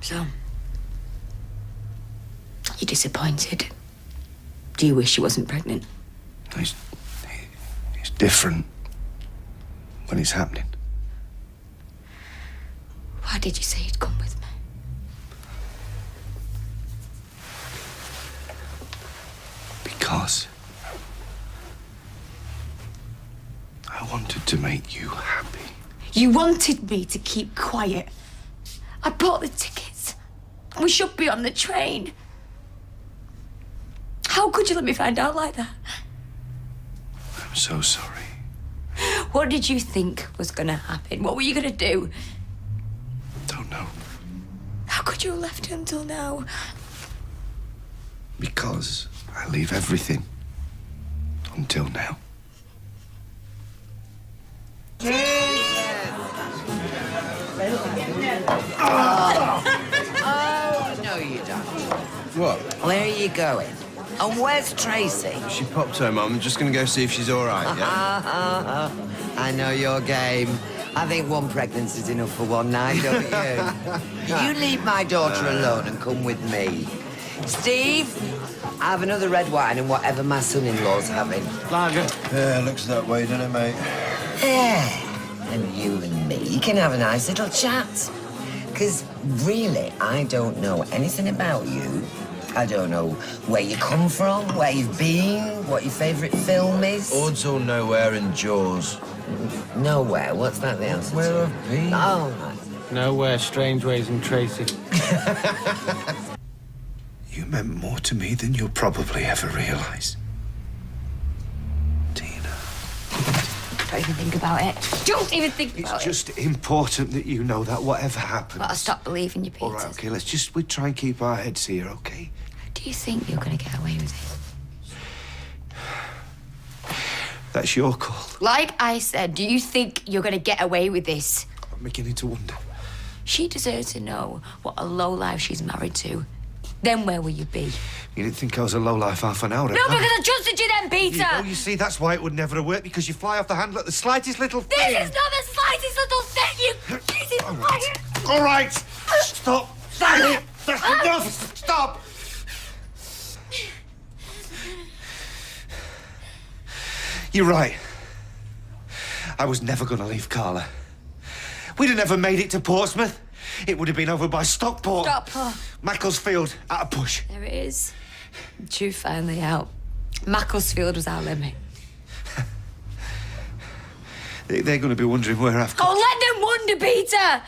So, you're disappointed? Do you wish she wasn't pregnant? It's different when it's happening. Why did you say you'd come with me? Because I wanted to make you happy. You wanted me to keep quiet. I bought the tickets. We should be on the train. How could you let me find out like that? I'm so sorry. What did you think was gonna happen? What were you gonna do? Don't know. How could you have left it until now? Because I leave everything until now. Oh, no, you don't. What? Where are you going? And where's Tracy? She popped home. I'm just going to go see if she's all right, yeah? I know your game. I think one pregnancy's enough for one night, don't you? You leave my daughter alone and come with me. Steve, Have another red wine and whatever my son-in-law's having. Lager. Yeah, looks that way, doesn't it, mate? Yeah. And you and me can have a nice little chat. Because really, I don't know anything about you. I don't know where you come from, where you've been, what your favourite film is. Odds or nowhere in Jaws. Nowhere? What's that the answer Where to? I've been. Oh, right. Nowhere, Strange Ways and Tracy. You meant more to me than you'll probably ever realise. Don't even think about it. Don't even think about it. It's just important that you know that whatever happens... But I stopped believing you, Peter. All right, OK, we try and keep our heads here, OK? Do you think you're going to get away with it? That's your call. Like I said, do you think you're going to get away with this? I'm beginning to wonder. She deserves to know what a lowlife she's married to. Then where will you be? You didn't think I was a lowlife half an hour ago? No, because I trusted you then, Peter! You see, that's why it would never have worked, because you fly off the handle at the slightest little thing. This is not the slightest little thing, This is All right. Stop. Stop it. That's enough. Stop. You're right. I was never going to leave Carla. We'd have never made it to Portsmouth. It would have been over by Stockport. Stockport. Macclesfield, at a push. There it is. Drew finally out. Macclesfield was our limit. They're going to be wondering where I've gone. Oh, let them wonder, Peter!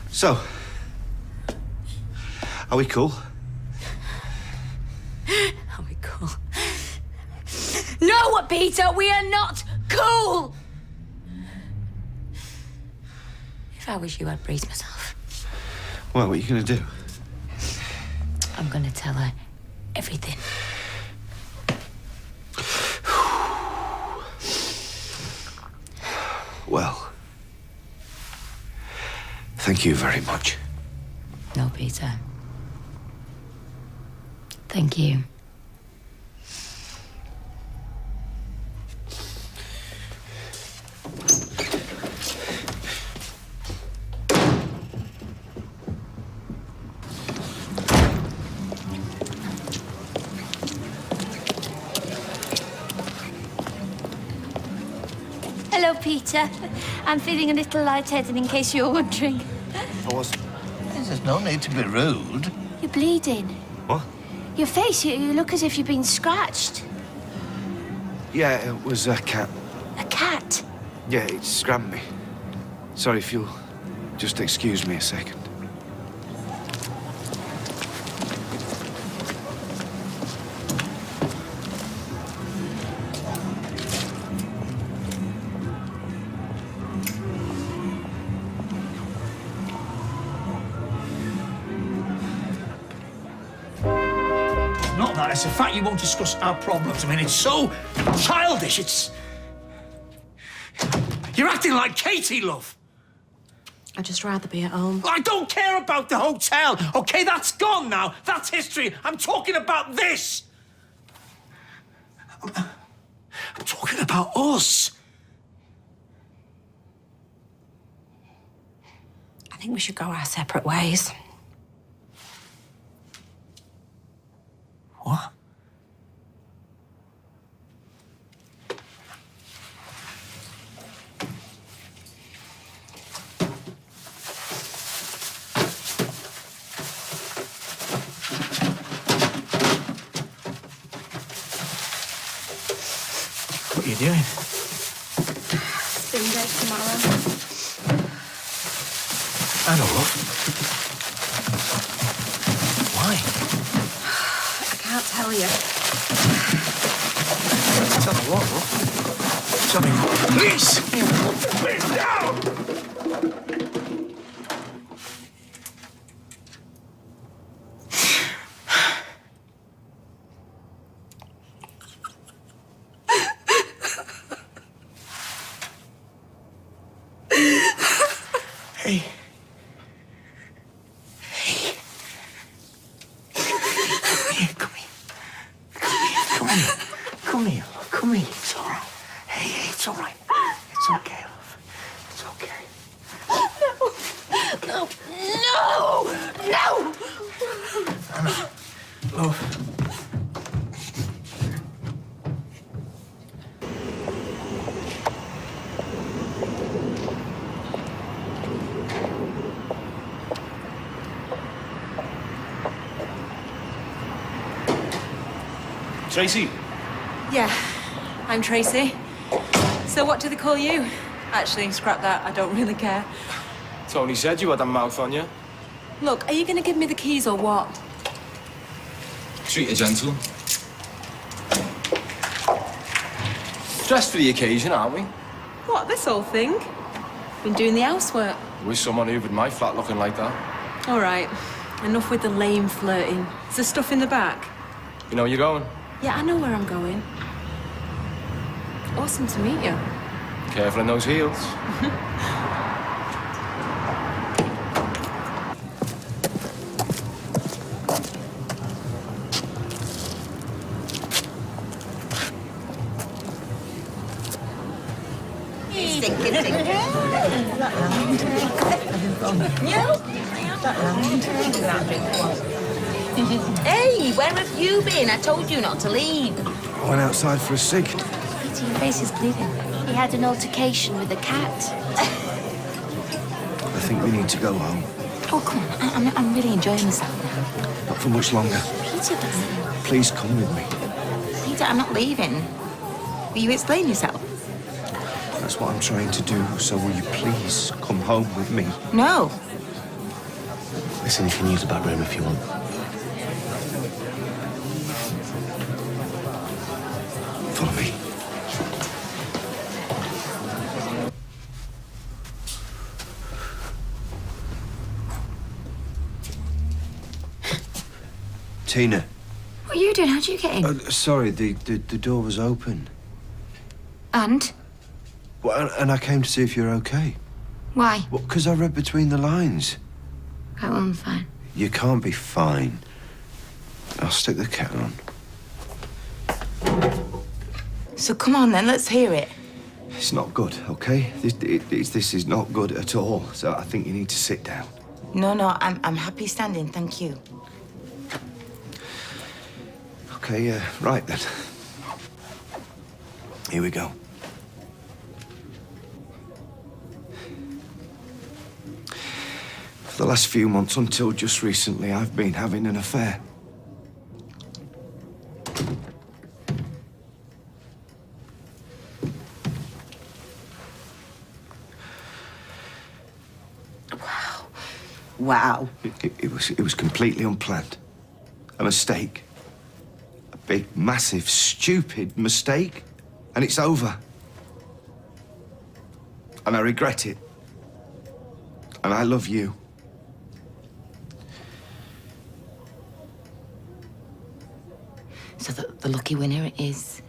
So, are we cool? Are we cool? No, Peter, we are not cool! If I was you, I'd brace myself. Well, what are you going to do? I'm going to tell her everything. Well, thank you very much. No, Peter. Thank you. Hello, Peter. I'm feeling a little lightheaded in case you're wondering. I wasn't. There's no need to be rude. You're bleeding. What? Your face, you look as if you've been scratched. Yeah, it was a cat. A cat? Yeah, it scrammed me. Sorry if you'll just excuse me a second. Not that, it's the fact you won't discuss our problems. I mean, it's so childish, it's... You're acting like Katie, love. I'd just rather be at home. I don't care about the hotel, OK? That's gone now. That's history. I'm talking about this. I'm talking about us. I think we should go our separate ways. What? What are you doing? Spin break tomorrow. I don't know. Why? I can't tell you. Tell me what, love? Tell me what? Please! Please, down! Hey. Hey. Come here, come here. Come here. Come here. Come here. It's all right. Love. Tracy? Yeah, I'm Tracy. So what do they call you? Actually, scrap that. I don't really care. Tony said you had a mouth on you. Look, are you going to give me the keys or what? Treat her gentle. Dressed for the occasion, aren't we? What, this whole thing? Been doing the housework. Wish someone hoovered my flat looking like that. All right, enough with the lame flirting. Is there stuff in the back? You know where you're going? Yeah, I know where I'm going. Awesome to meet you. Careful in those heels. Hey, where have you been? I told you not to leave. I went outside for a cig. Peter, your face is bleeding. He had an altercation with a cat. I think we need to go home. Oh, come on. I'm really enjoying myself now. Not for much longer. Peter, Please come with me. Peter, I'm not leaving. Will you explain yourself? That's what I'm trying to do, so will you please come home with me? No. Listen, you can use the back room if you want. Follow me. Tina. What are you doing? How'd you get in? Sorry, the door was open. And? Well, and I came to see if you're okay. Why? Well, because I read between the lines. Oh, I'm fine. You can't be fine. I'll stick the kettle on. So come on then, let's hear it. It's not good, okay? This is not good at all, so I think you need to sit down. No, I'm happy standing, thank you. Okay, right then. Here we go. For the last few months, until just recently, I've been having an affair. Wow. It was completely unplanned. A mistake. A big, massive, stupid mistake. And it's over. And I regret it. And I love you. So the lucky winner is...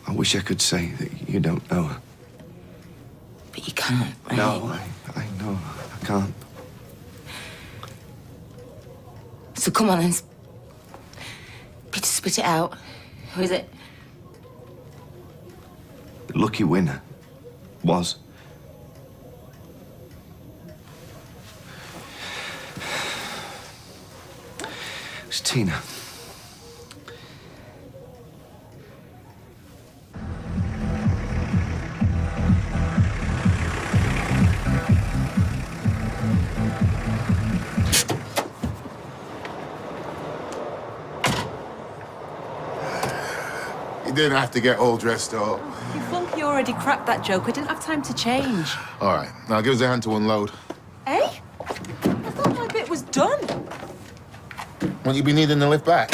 I wish I could say that you don't know her. But you can't, right? No, I know. I can't. So come on then. Peter, spit it out. Who is it? The lucky winner was... It was Tina. You didn't have to get all dressed up. You flunky already cracked that joke. I didn't have time to change. All right, now give us a hand to unload. Eh? I thought my bit was done. Won't you be needing the lift back?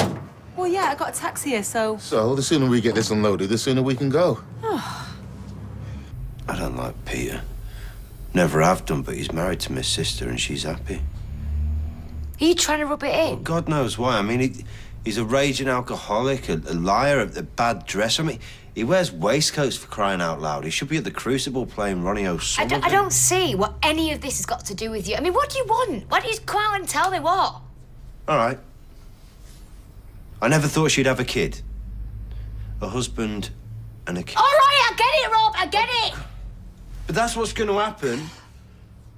Well, yeah, I got a taxi here, so... So, the sooner we get this unloaded, the sooner we can go. I don't like Peter. Never have done, but he's married to my sister and she's happy. Are you trying to rub it in? God knows why. I mean, he's a raging alcoholic, a liar, a bad dresser. I mean, he wears waistcoats for crying out loud. He should be at the Crucible playing Ronnie O'Sullivan. I don't see what any of this has got to do with you. I mean, what do you want? Why don't you come out and tell me what? All right. I never thought she'd have a kid. A husband and a kid. All right, I get it, Rob, I get it. But that's what's going to happen.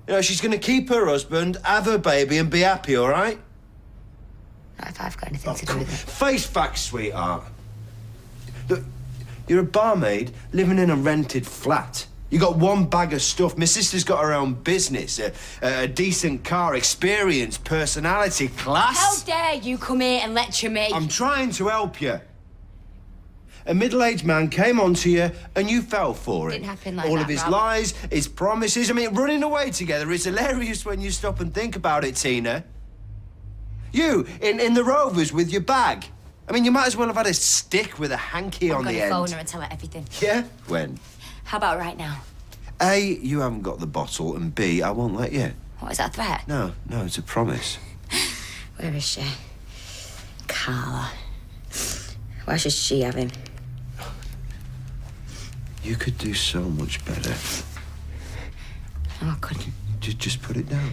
You know, she's going to keep her husband, have her baby, and be happy, all right? Not if I've got anything to do with it. Face facts, sweetheart. Look, you're a barmaid living in a rented flat. You got one bag of stuff. My sister's got her own business, a decent car, experience, personality, class. How dare you come here and lecture me? I'm trying to help you. A middle-aged man came onto you and you fell for it. Didn't happen like All that, of his Rob. lies, his promises. I mean, running away together is hilarious when you stop and think about it, Tina. You, in the Rovers with your bag. I mean, you might as well have had a stick with a hanky on the end. I'm gonna phone her and tell her everything. Yeah? When? How about right now? A, you haven't got the bottle, and B, I won't let you. What, is that a threat? No, it's a promise. Where is she? Carla. Why should she have him? You could do so much better. No, I couldn't. Just put it down.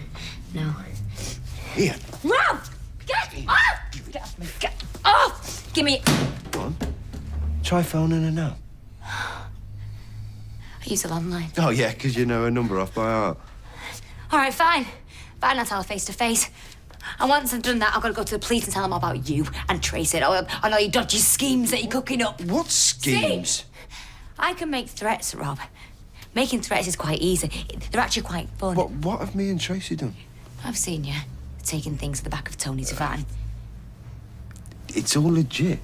No. Here. Rob! Get off! Get off me! Get off! Give me... Go on. Try phoning her now. I use a landline. Oh, yeah, because you know her number off by heart. All right, fine. Fine, I'll tell her face to face. And once I've done that, I've got to go to the police and tell them about you and Tracy and all your dodgy schemes that you're cooking up. What schemes? See? I can make threats, Rob. Making threats is quite easy. They're actually quite fun. What have me and Tracy done? I've seen you taking things to the back of Tony's van. It's all legit.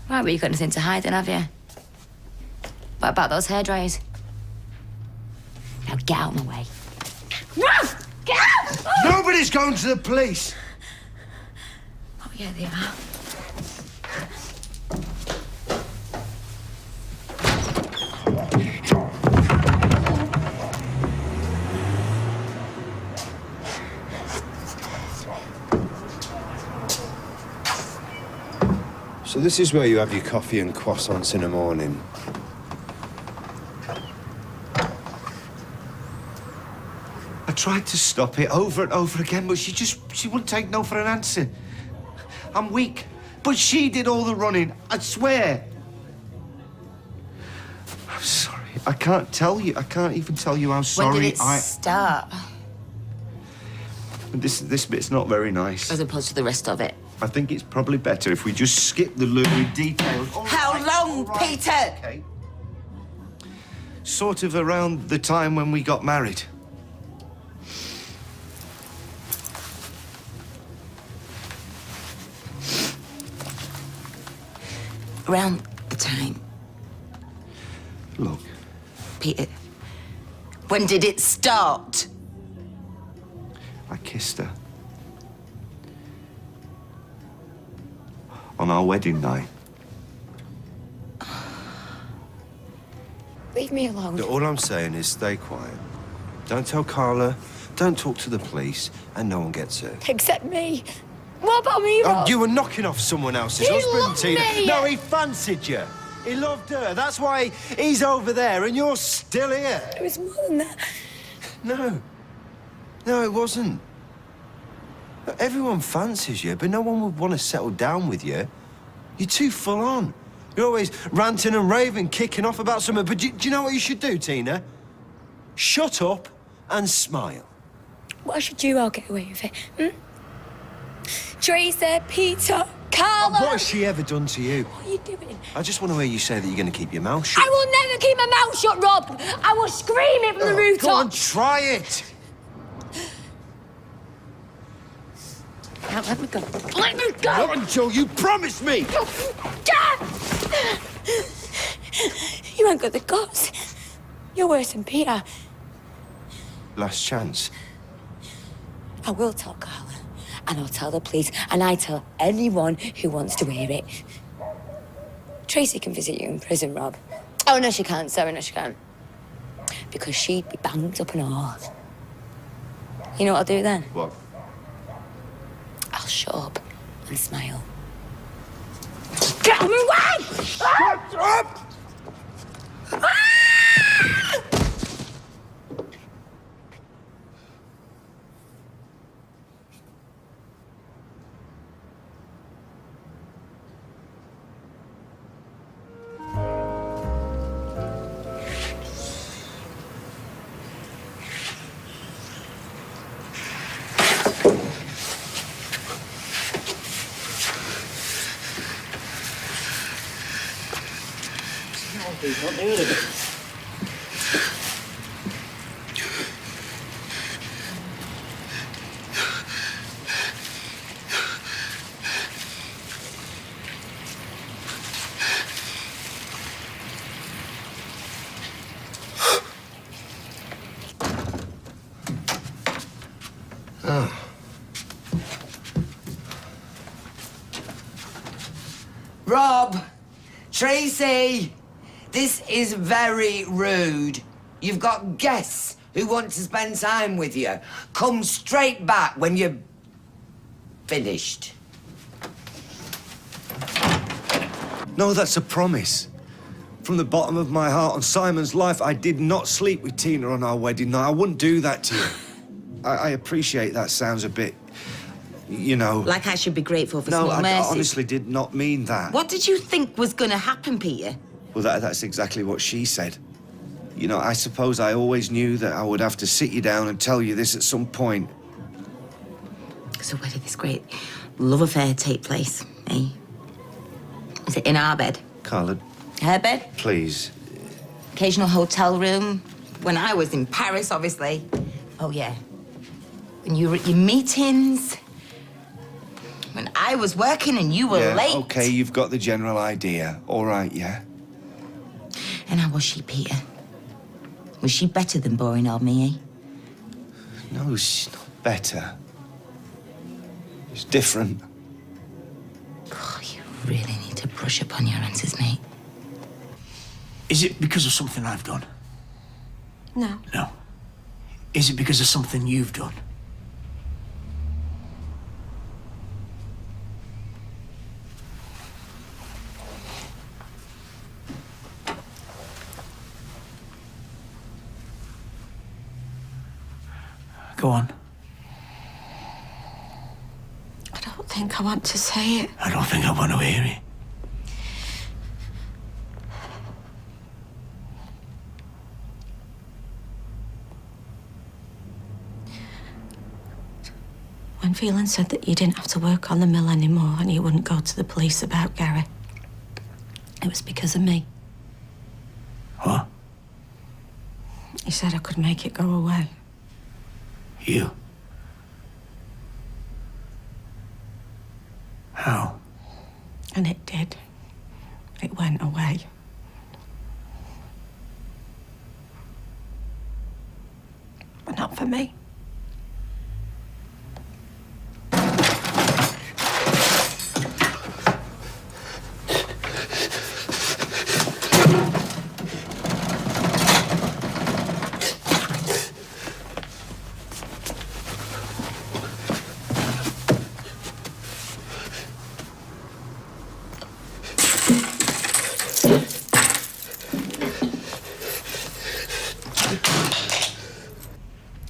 Right, but you've got nothing to hide then, have you? What about those hairdryers? Now get out of my way. Rob! Get out! Oh! Nobody's going to the police. Oh, yeah, they are. So this is where you have your coffee and croissants in the morning. I tried to stop it over and over again, but she wouldn't take no for an answer. I'm weak, but she did all the running, I swear. I'm sorry. I can't tell you. I can't even tell you how sorry When did it start? This bit's not very nice. As opposed to the rest of it. I think it's probably better if we just skip the lurid details. How long, Peter? Okay. Sort of around the time when we got married. Around the time. Look. Peter, when did it start? I kissed her. On our wedding night. Leave me alone. All I'm saying is stay quiet. Don't tell Carla, don't talk to the police, and no one gets hurt. Except me. What about me, Oh, Rob? you were knocking off someone else's He husband, loved Tina. me. No, he fancied you. He loved her. That's why he's over there and you're still here. It was more than that. No, it wasn't. Everyone fancies you, but no one would want to settle down with you. You're too full on. You're always ranting and raving, kicking off about something. But do you know what you should do, Tina? Shut up and smile. Why should you all get away with it? Hmm? Tracy, Peter, Carla. What has she ever done to you? What are you doing? I just want to hear you say that you're going to keep your mouth shut. I will never keep my mouth shut, Rob. I will scream it from the rooftop. Go on, try it. Now let me go. Let me go. Not until you promise me. You ain't got the guts. You're worse than Peter. Last chance. I will tell Carla, and I'll tell the police, and I tell anyone who wants to hear it. Tracy can visit you in prison, Rob. Oh, no, she can't. Sorry, no, she can't. Because she'd be banged up and all. You know what I'll do then? What? I'll shut up and smile. Get out of my way! Shut up! He's not doing it. Oh. Rob! Tracy! This is very rude. You've got guests who want to spend time with you. Come straight back when you're finished. No, that's a promise. From the bottom of my heart, on Simon's life, I did not sleep with Tina on our wedding night. I wouldn't do that to you. I appreciate that sounds a bit, you know... Like I should be grateful for No, small I mercies. honestly did not mean that. What did you think was going to happen, Peter? Well, that's exactly what she said. You know, I suppose I always knew that I would have to sit you down and tell you this at some point. So where did this great love affair take place, eh? Is it in our bed? Carla, Her bed? please. Occasional hotel room? When I was in Paris, obviously. Oh, yeah. When you were at your meetings? When I was working and you were Yeah, late? OK, you've got the general idea. All right, yeah? And how was she, Peter? Was she better than boring old me, eh? No, she's not better. She's different. Oh, you really need to brush up on your answers, mate. Is it because of something I've done? No. No. Is it because of something you've done? Go on. I don't think I want to say it. I don't think I want to hear it. When Phelan said that you didn't have to work on the mill anymore and you wouldn't go to the police about Gary, it was because of me. What? He said I could make it go away. You? How? And it did. It went away. But not for me.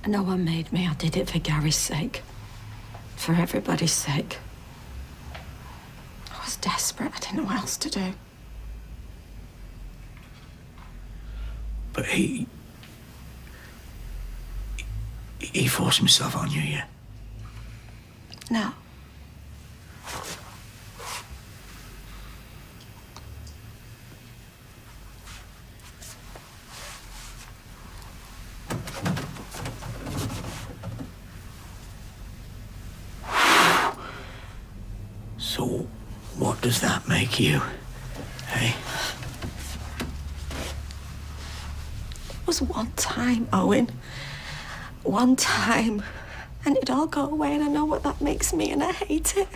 No one made me. I did it for Gary's sake. For everybody's sake. I was desperate. I didn't know what else to do. But he forced himself on you, yeah? No. So, what does that make you? Hey? It was one time, Owen. One time. And it'd all go away, and I know what that makes me, and I hate it.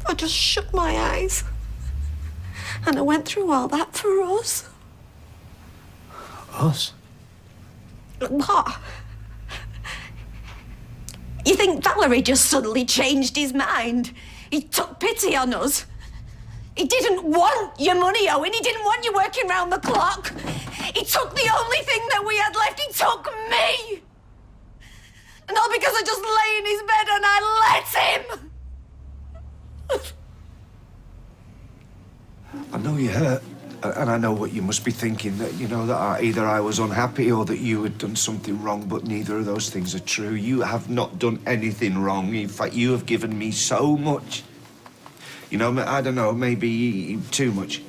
I just shut my eyes. And I went through all that for us. Us? What? You think Valerie just suddenly changed his mind? He took pity on us. He didn't want your money, Owen. He didn't want you working round the clock. He took the only thing that we had left. He took me. And all because I just lay in his bed and I let him. I know you're hurt, and I know what you must be thinking, that, you know, that either I was unhappy or that you had done something wrong, but neither of those things are true. You have not done anything wrong. In fact, you have given me so much. You know, I don't know, maybe too much.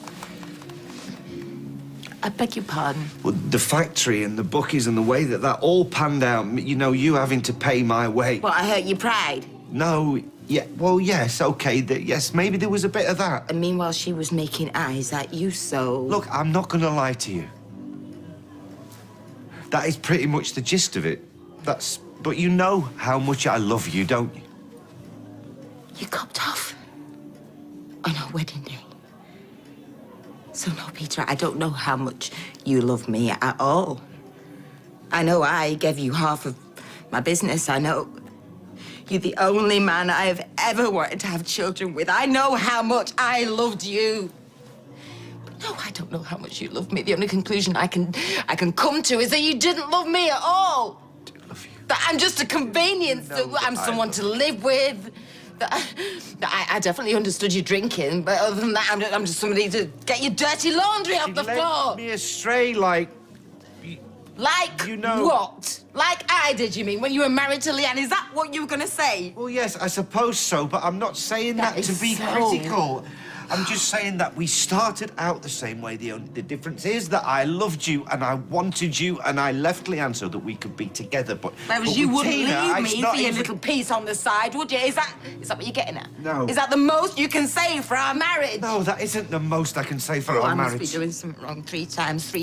I beg your pardon. Well, the factory and the bookies and the way that all panned out, you know, you having to pay my way. Well, I hurt your pride. No, yeah, well, yes, okay, yes, maybe there was a bit of that. And meanwhile, she was making eyes at you, so... Look, I'm not gonna lie to you. That is pretty much the gist of it. But you know how much I love you, don't you? You copped off on our wedding day. So no, Peter, I don't know how much you love me at all. I know I gave you half of my business. I know you're the only man I have ever wanted to have children with. I know how much I loved you. But no, I don't know how much you love me. The only conclusion I can come to is that you didn't love me at all. I do love you. That I'm just a convenience, that I'm someone to live with. I definitely understood you drinking, but other than that, I'm just somebody to get your dirty laundry off the floor. Led me astray, like... Like you know... what? Like I did, you mean, when you were married to Leanne? Is that what you were going to say? Well, yes, I suppose so, but I'm not saying that to be critical. I'm just saying that we started out the same way. The difference is that I loved you and I wanted you and I left Leanne so that we could be together, but... Whereas you wouldn't Tina, leave me for your little piece on the side, would you? Is that what you're getting at? No. Is that the most you can say for our marriage? No, that isn't the most I can say for Oh, our I marriage. must be doing something wrong three times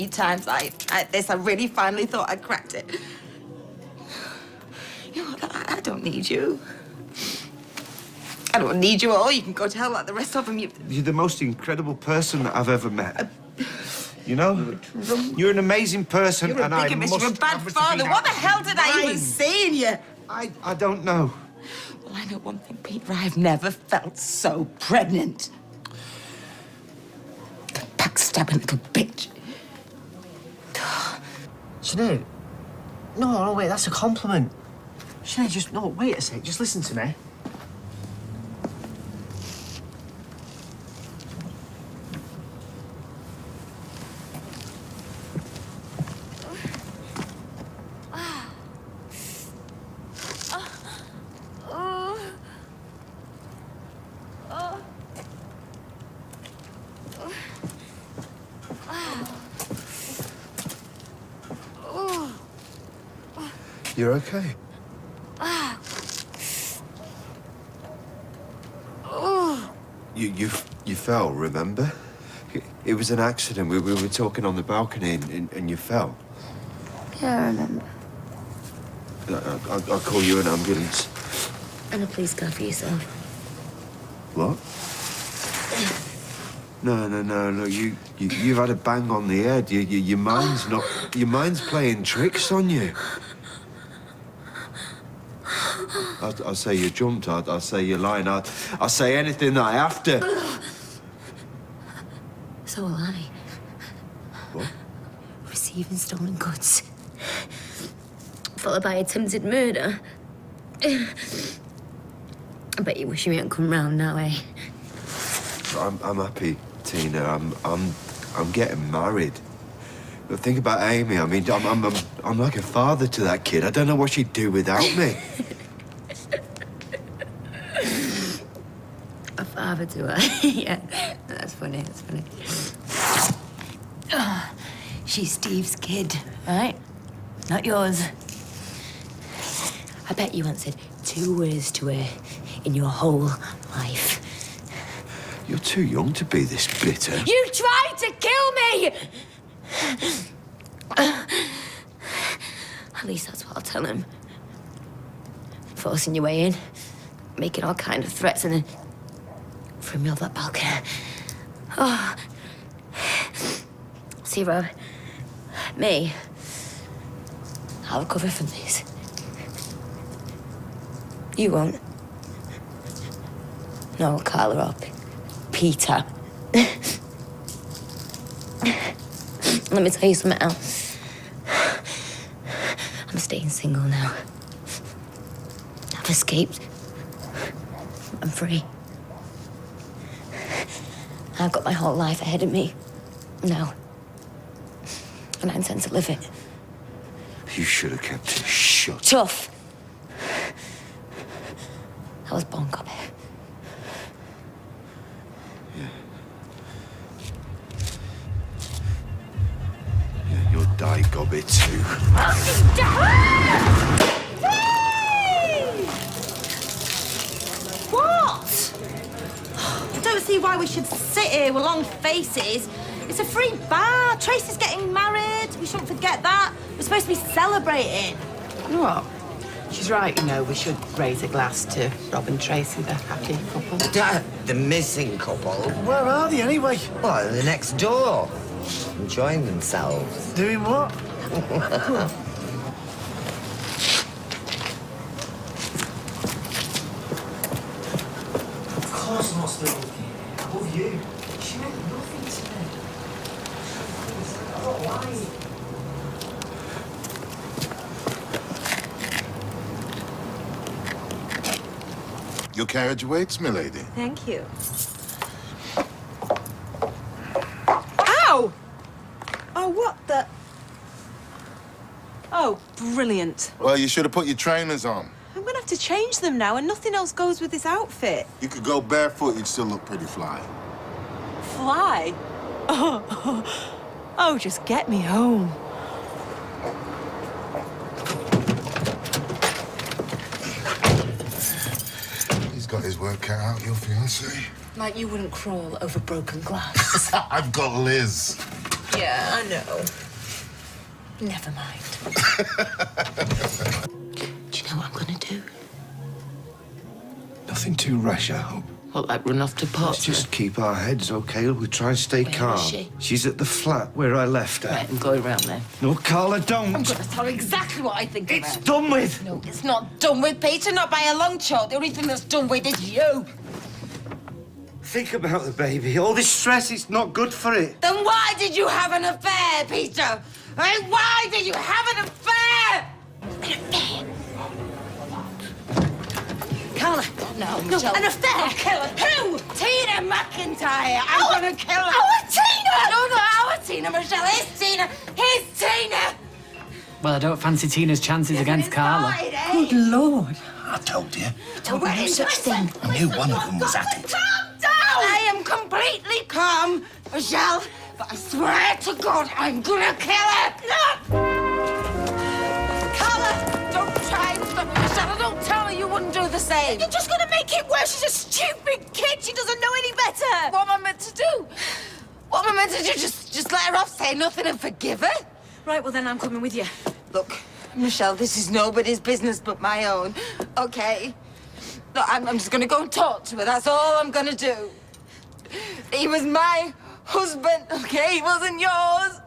like this. I really finally thought I cracked it. You know, I don't need you. I don't need you at all. You can go to hell like the rest of them. You're the most incredible person that I've ever met. You know? You're an amazing person, You're a and I bigamist. must... You're a bad father. What the hell did I even say in you? I don't know. Well, I know one thing, Peter. I've never felt so pregnant. The backstabbing little bitch. Sinead, no, wait, that's a compliment. Sinead, no, wait a sec, just listen to me. You're okay? You fell, remember? It was an accident. We were talking on the balcony and you fell. Yeah, I remember. I'll call you an ambulance. And a police car for yourself. What? No. You've had a bang on the head. Your mind's not... Your mind's playing tricks on you. I'll say you jumped. I'll say you're lying. I'll say anything that I have to. So will I. What? Receiving stolen goods. Followed by attempted murder. I bet you wish you hadn't come round now, eh? I'm happy, Tina. I'm getting married. But think about Amy. I mean, I'm like a father to that kid. I don't know what she'd do without me. A father to her. Yeah, that's funny, She's Steve's kid, right? Not yours. I bet you haven't said 2 words to her in your whole life. You're too young to be this bitter. You tried to kill me! At least that's what I'll tell him. Forcing your way in, making all kind of threats, and then throwing me off that balcony. Oh. See, Rob, me, I'll recover from this. You won't. No, Carla or Peter. Let me tell you something else. I'm staying single now. I've escaped. I'm free. I've got my whole life ahead of me now. And I intend to live it. You should have kept it shut. Tough. I was born copy. die gobby too. What? I don't see why we should sit here with long faces. It's a free bar. Tracy's getting married. We shouldn't forget that. We're supposed to be celebrating. You know what? She's right, you know, we should raise a glass to Rob and Tracy, the happy couple. The missing couple? Where are they anyway? Well, the next door. Enjoying themselves. Doing what? Of course not still looking. I love you. She meant nothing to me. I don't lie. Your carriage awaits, milady. Thank you. Ow! Oh, what the... Oh, brilliant. Well, you should have put your trainers on. I'm gonna have to change them now, and nothing else goes with this outfit. You could go barefoot, you'd still look pretty fly. Fly? Oh, just get me home. He's got his work cut out, your fiancé. Like you wouldn't crawl over broken glass. I've got Liz. Yeah, I know. Never mind. Do you know what I'm gonna do? Nothing too rash, I hope. What, like run off to Let's Portsmouth? just keep our heads okay. We'll try and stay Where calm. is she? She's at the flat where I left her. Right, I'm going round there. No, Carla, don't. I'm gonna tell her exactly what I think of It's her. done with. No, it's not done with, Peter, not by a long shot. The only thing that's done with is you. Think about the baby. All this stress is not good for it. Then why did you have an affair, Peter? And why did you have an affair? An affair? Carla. No, No, an affair. I'll kill her. Who? Tina McIntyre. I'm gonna kill her. Our Tina! No, our Tina, Michelle. His Tina. His Tina. Well, I don't fancy Tina's chances against Carla. Good Lord. I told you. Don't no such thing. I knew one of them was at it. Calm down! I am completely calm, Michelle, but I swear to God, I'm gonna kill her! No! Carla, don't try and stop me, Michelle. Don't tell her you wouldn't do the same. You're just gonna make it worse. She's a stupid kid. She doesn't know any better. What am I meant to do? What am I meant to do? Just let her off, say nothing and forgive her? Right, well then I'm coming with you. Look, Michelle, this is nobody's business but my own, okay? Look, I'm just gonna go and talk to her. That's all I'm gonna do. He was my husband, okay? He wasn't yours.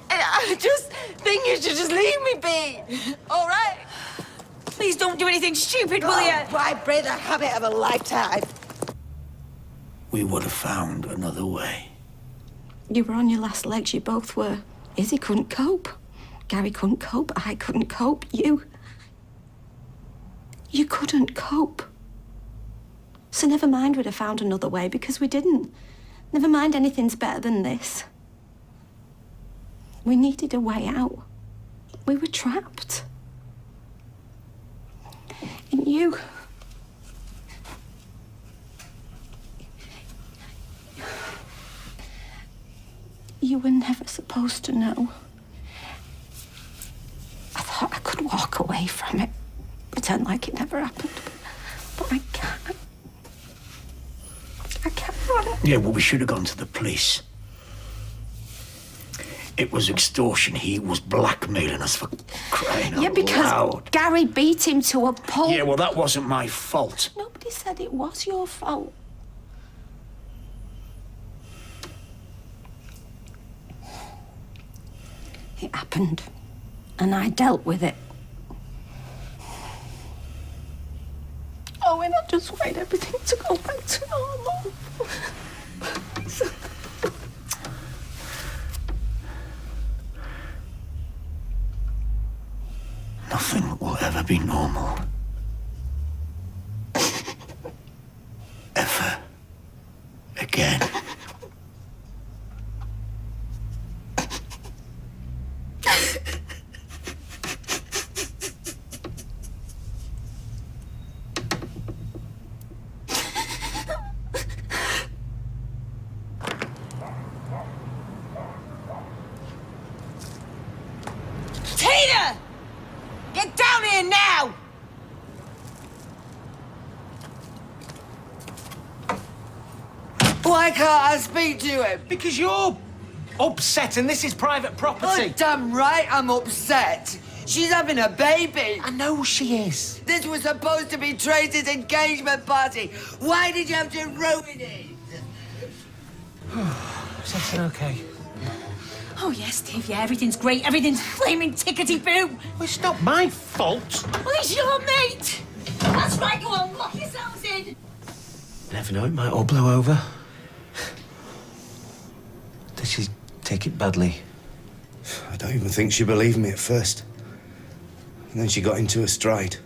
And I just think you should just leave me be, all right? Please don't do anything stupid, will you? I break the habit of a lifetime. We would have found another way. You were on your last legs, you both were. Izzy couldn't cope. Gary couldn't cope. I couldn't cope. You couldn't cope. So never mind we'd have found another way, because we didn't. Never mind anything's better than this. We needed a way out. We were trapped. And you were never supposed to know. I thought I could walk away from it, pretend like it never happened, but I can't. I can't. Yeah, well, we should have gone to the police. It was extortion. He was blackmailing us for crying out Yeah, because loud. Gary beat him to a pulp. Yeah, well, that wasn't my fault. Nobody said it was your fault. It happened, and I dealt with it. Oh, and I just wanted everything to go back to normal. Nothing will ever be normal. Ever. Again. Why can't I speak to him? Because you're upset and this is private property. Oh, damn right I'm upset. She's having a baby. I know she is. This was supposed to be Tracy's engagement party. Why did you have to ruin it? Is everything okay? Oh, yes, Steve, yeah, everything's great. Everything's flaming tickety-boo. Well, it's not my fault. Well, he's your mate. That's right, go on, lock yourselves in. Never know, it might all blow over. Did she take it badly? I don't even think she believed me at first. And then she got into her stride.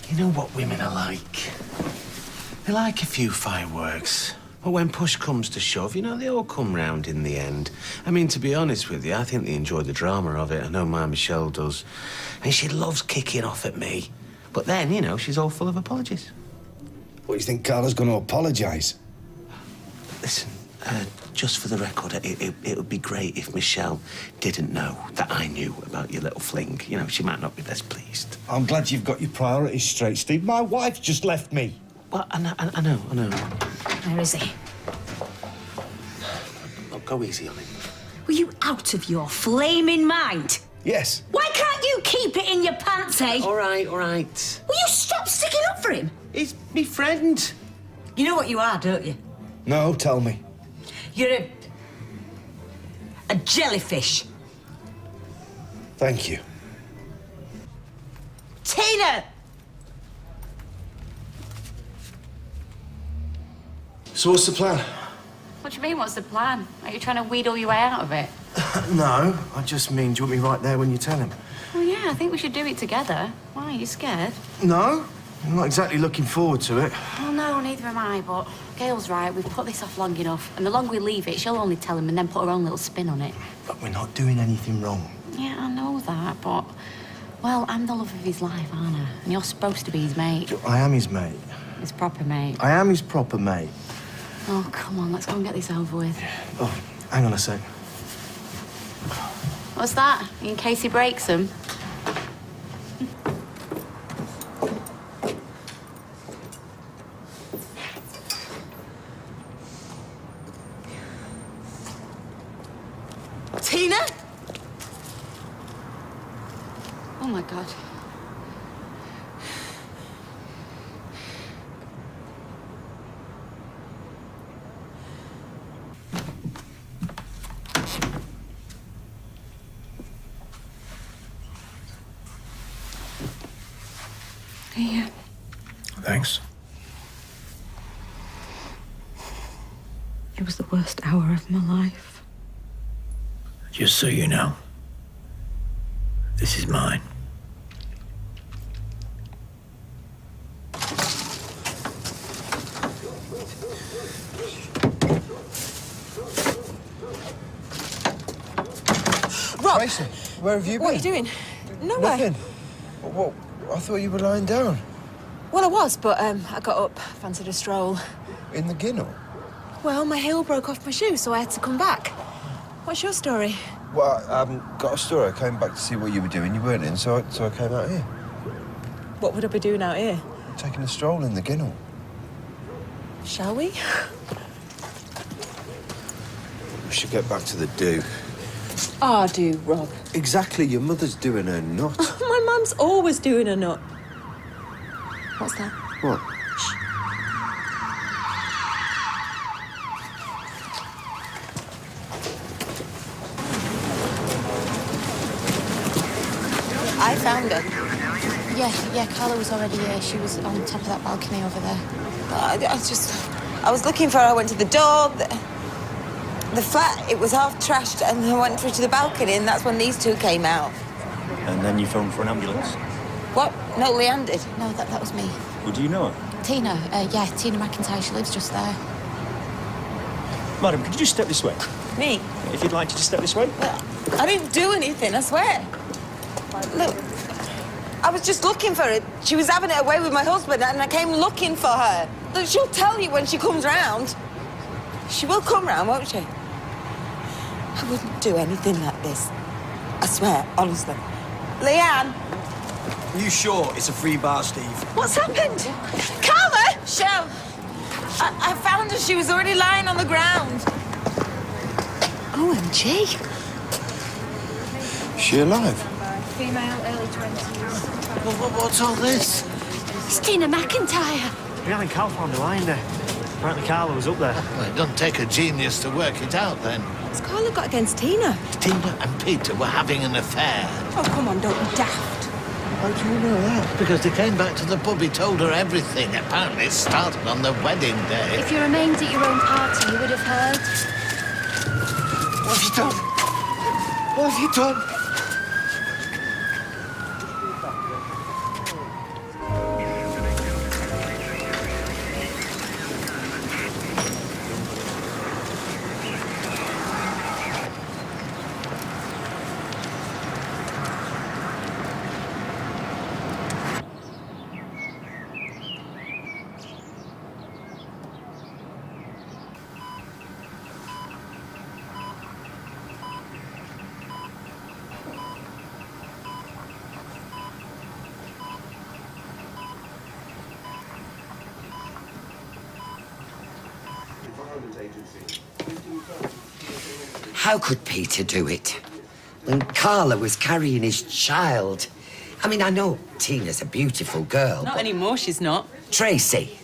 You know what women are like? They like a few fireworks. But when push comes to shove, you know, they all come round in the end. I mean, to be honest with you, I think they enjoy the drama of it. I know my Michelle does. And she loves kicking off at me. But then, you know, she's all full of apologies. What, you think Carla's going to apologise? Listen, just for the record, it would be great if Michelle didn't know that I knew about your little fling. You know, she might not be best pleased. I'm glad you've will your priorities straight, Steve. My wife just left me. Well, I know. Where is he? Look, go easy on him. Were you out of your flaming mind? Yes. Why can't you keep it in your pants, eh? All right. Will you stop sticking up for him? He's me friend. You know what you are, don't you? No, tell me. You're a jellyfish. Thank you. Tina! So what's the plan? What do you mean, what's the plan? Are you trying to wheedle your way out of it? No, I just mean, do you want me right there when you tell him? Well, yeah, I think we should do it together. Why, are you scared? No, I'm not exactly looking forward to it. Well, no, neither am I, but Gail's right. We've put this off long enough, and the longer we leave it, she'll only tell him and then put her own little spin on it. But we're not doing anything wrong. Yeah, I know that, but... Well, I'm the love of his life, aren't I? And you're supposed to be his mate. I am his mate. His proper mate. I am his proper mate. Oh, come on, let's go and get this over with. Oh, hang on a sec. What's that? In case he breaks them? Tina? Oh, my God. Yeah. Thanks. It was the worst hour of my life. Just so you know, this is mine. Rob! Tracy, where have you been? What are you doing? Nowhere. Nothing. What? I thought you were lying down. Well, I was, but I got up, fancied a stroll. In the ginnel? Well, my heel broke off my shoe, so I had to come back. What's your story? Well, I haven't got a story. I came back to see what you were doing. You weren't in, so I came out here. What would I be doing out here? Taking a stroll in the ginnel. Shall we? We should get back to the do. Ah, do, Rob. Exactly, your mother's doing her nut. My mum's always doing a nut. What's that? What? I found her. Yeah, Carla was already here. She was on top of that balcony over there. I was looking for her. I went to the door. The flat, it was half trashed, and I went through to the balcony, and that's when these two came out. And then you phoned for an ambulance? What? No, Leanne did. No, that was me. Well, do you know her? Tina, Tina McIntyre. She lives just there. Madam, could you just step this way? Me? If you'd like to just step this way. I didn't do anything, I swear. Look, I was just looking for her. She was having it away with my husband, and I came looking for her. Look, she'll tell you when she comes round. She will come round, won't she? I wouldn't do anything like this. I swear, honestly. Leanne! Are you sure it's a free bar, Steve? What's happened? Carla! Shell, I found her. She was already lying on the ground. OMG. Is she alive? Female, early 20s. What's all this? It's Tina McIntyre. Brian and Cal found her lying there. Apparently Carla was up there. Well, it doesn't take a genius to work it out, then. What's Carla got against Tina? Tina and Peter were having an affair. Oh, come on, don't be daft. How do you know that? Because they came back to the pub, he told her everything. Apparently it started on the wedding day. If you remained at your own party, you would have heard. What have you done? What have you done? How could Peter do it? When Carla was carrying his child. I mean, I know Tina's a beautiful girl. Not anymore, she's not. Tracy.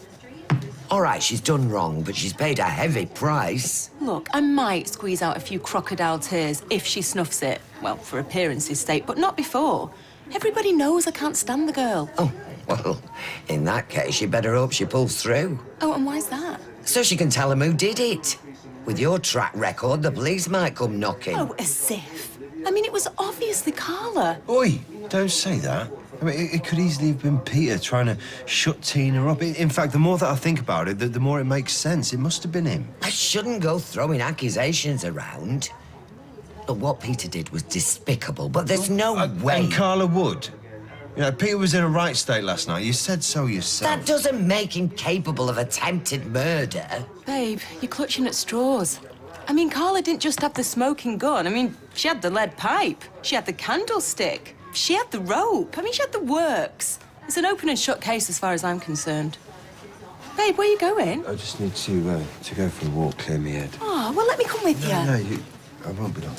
All right, she's done wrong, but she's paid a heavy price. Look, I might squeeze out a few crocodile tears if she snuffs it. Well, for appearance's sake, but not before. Everybody knows I can't stand the girl. Oh, well, in that case, you better hope she pulls through. Oh, and why's that? So she can tell him who did it. With your track record, the police might come knocking. Oh, as if. I mean, it was obviously Carla. Oi, don't say that. I mean, it could easily have been Peter trying to shut Tina up. In fact, the more that I think about it, the more it makes sense. It must have been him. I shouldn't go throwing accusations around. But what Peter did was despicable, but there's no way... And Carla would. You know, Peter was in a right state last night. You said so yourself. That doesn't make him capable of attempted murder. Babe, you're clutching at straws. I mean, Carla didn't just have the smoking gun. I mean, she had the lead pipe. She had the candlestick. She had the rope. I mean, she had the works. It's an open and shut case as far as I'm concerned. Babe, where are you going? I just need to go for a walk, clear my head. Oh, well, let me come with you. No, I won't be long.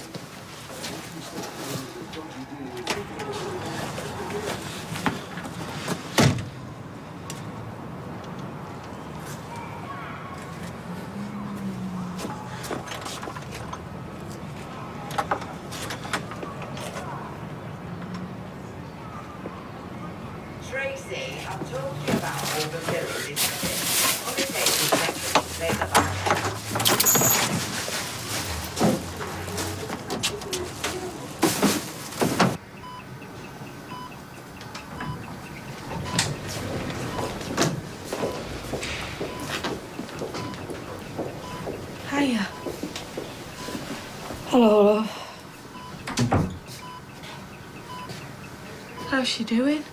Tracy, I've told you about all the mirrors in the only takes a second to say the back. Hiya. Hello, love. How's she doing?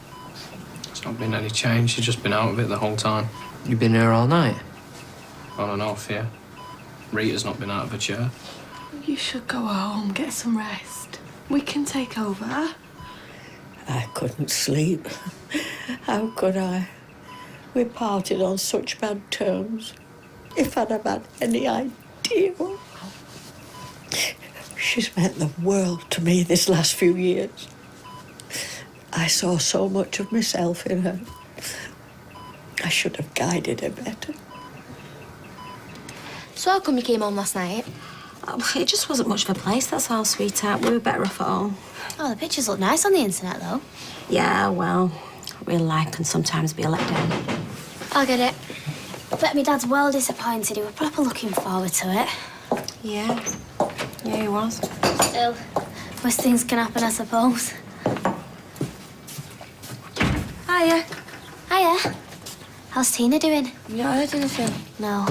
There's not been any change. She's just been out of it the whole time. You been here all night? On and off, yeah. Rita's not been out of her chair. You should go home, get some rest. We can take over. I couldn't sleep. How could I? We parted on such bad terms. If I'd have had any idea. She's meant the world to me this last few years. I saw so much of myself in her. I should have guided her better. So how come you came home last night? Oh, it just wasn't much of a place, that's all, sweetheart. We were better off at home. Oh, the pictures look nice on the internet, though. Yeah, well, real life can sometimes be a letdown. I'll get it. I bet my dad's well disappointed. He was proper looking forward to it. Yeah. Yeah, he was. Still, worst things can happen, I suppose. Hiya. Hiya. How's Tina doing? You not heard anything? No.